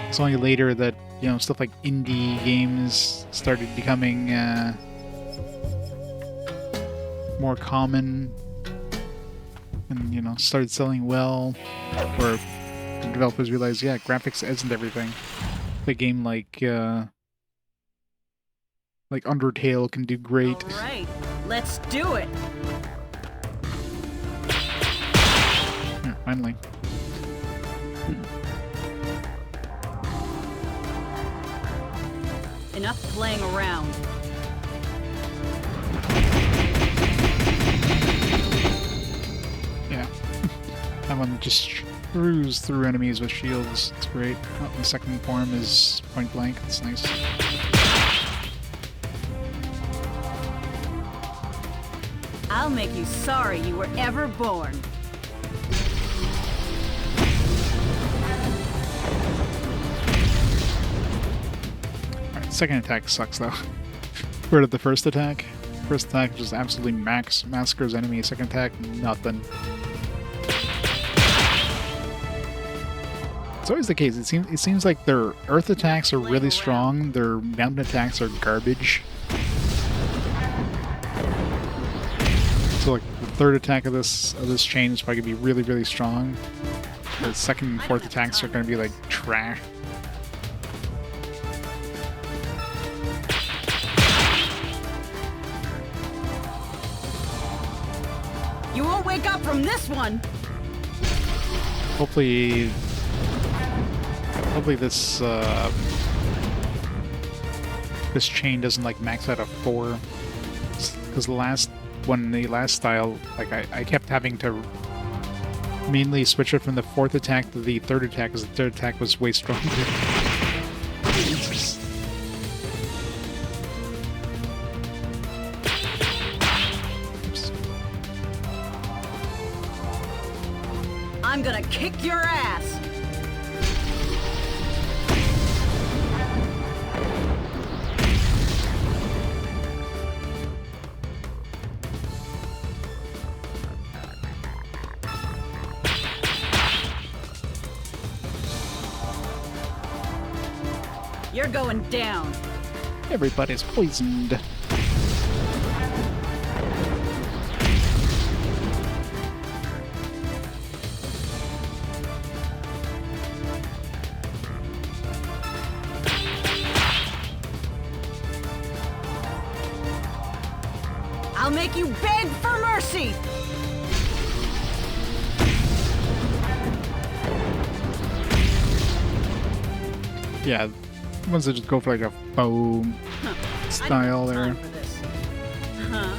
It's only later that, you know, stuff like indie games started becoming more common and, you know, started selling well, where the developers realized, yeah, graphics isn't everything. A game like Undertale can do great. All right, let's do it. Yeah, finally. enough playing around. Yeah. That one just screws through enemies with shields. It's great. Oh, the second form is point blank. It's nice. I'll make you sorry you were ever born. Alright, second attack sucks though. Compared to the first attack. First attack just absolutely massacres enemies. Second attack, nothing. It's always the case. It seems like their earth attacks are really strong, their mountain attacks are garbage. So like the third attack of this chain is probably gonna be really, really strong. The second and fourth attacks are gonna be like trash. You won't wake up from this one! Hopefully this this chain doesn't like max out at 4, because the last style, like I kept having to mainly switch it from the fourth attack to the third attack, because the third attack was way stronger. I'm gonna kick your ass! You're going down. Everybody's poisoned. I'll make you beg for mercy! Yeah, ones that just go for like a foam style there. Huh?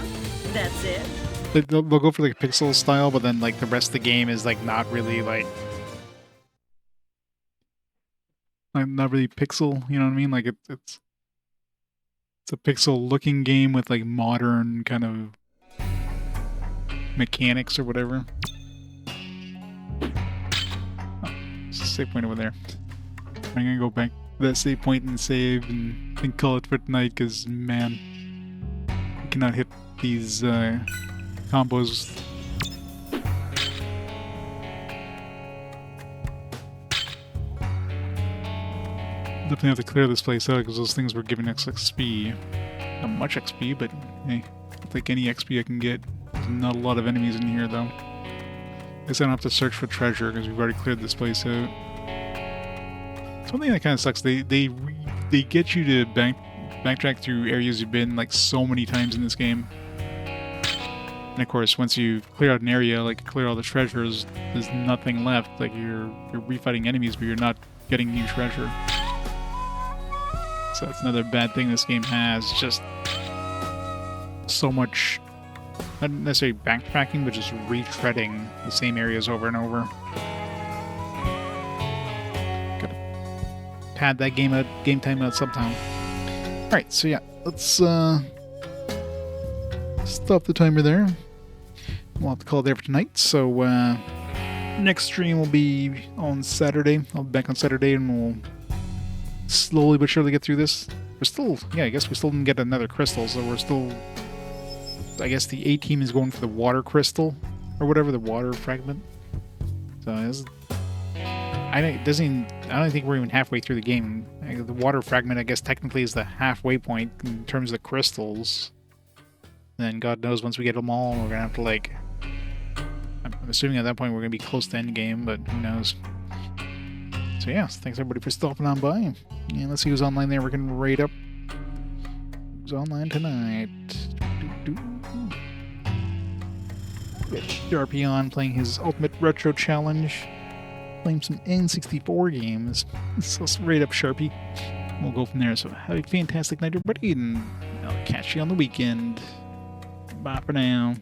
That's it? They'll go for like a pixel style, but then like the rest of the game is like not really like not really pixel. You know what I mean? Like it's a pixel looking game with like modern kind of mechanics or whatever. Oh, there's a save point over there. I'm gonna go back to that save point and save and call it for tonight, because man, I cannot hit these combos. Definitely have to clear this place out, because those things were giving us XP. Not much XP, but hey, I'll take any XP I can get. There's not a lot of enemies in here though. I guess I don't have to search for treasure, because we've already cleared this place out. Something that kind of sucks. They get you to backtrack through areas you've been like so many times in this game. And of course, once you clear out an area, like clear all the treasures, there's nothing left. Like you're refighting enemies, but you're not getting new treasure. So that's another bad thing this game has. Just so much, not necessarily backtracking, but just retreading the same areas over and over. Pad that game time out sometime. Alright, so yeah, let's stop the timer there. We'll have to call it there for tonight. So next stream will be on Saturday. I'll be back on Saturday and we'll slowly but surely get through this. We're still, yeah, I guess we still didn't get another crystal, so we're still, I guess the A team is going for the water crystal or whatever, the water fragment. So this, I don't think we're even halfway through the game. The water fragment, I guess, technically is the halfway point in terms of the crystals. Then God knows once we get them all, we're gonna have to like. I'm assuming at that point we're gonna be close to end game, but who knows? So yeah, thanks everybody for stopping on by. And let's see who's online there. We can rate up. Who's online tonight? We got Sharpie on playing his Ultimate Retro Challenge. Playing some N64 games. So let's rate up Sharpie. we'll go from there. So have a fantastic night, everybody, and I'll catch you on the weekend. Bye for now.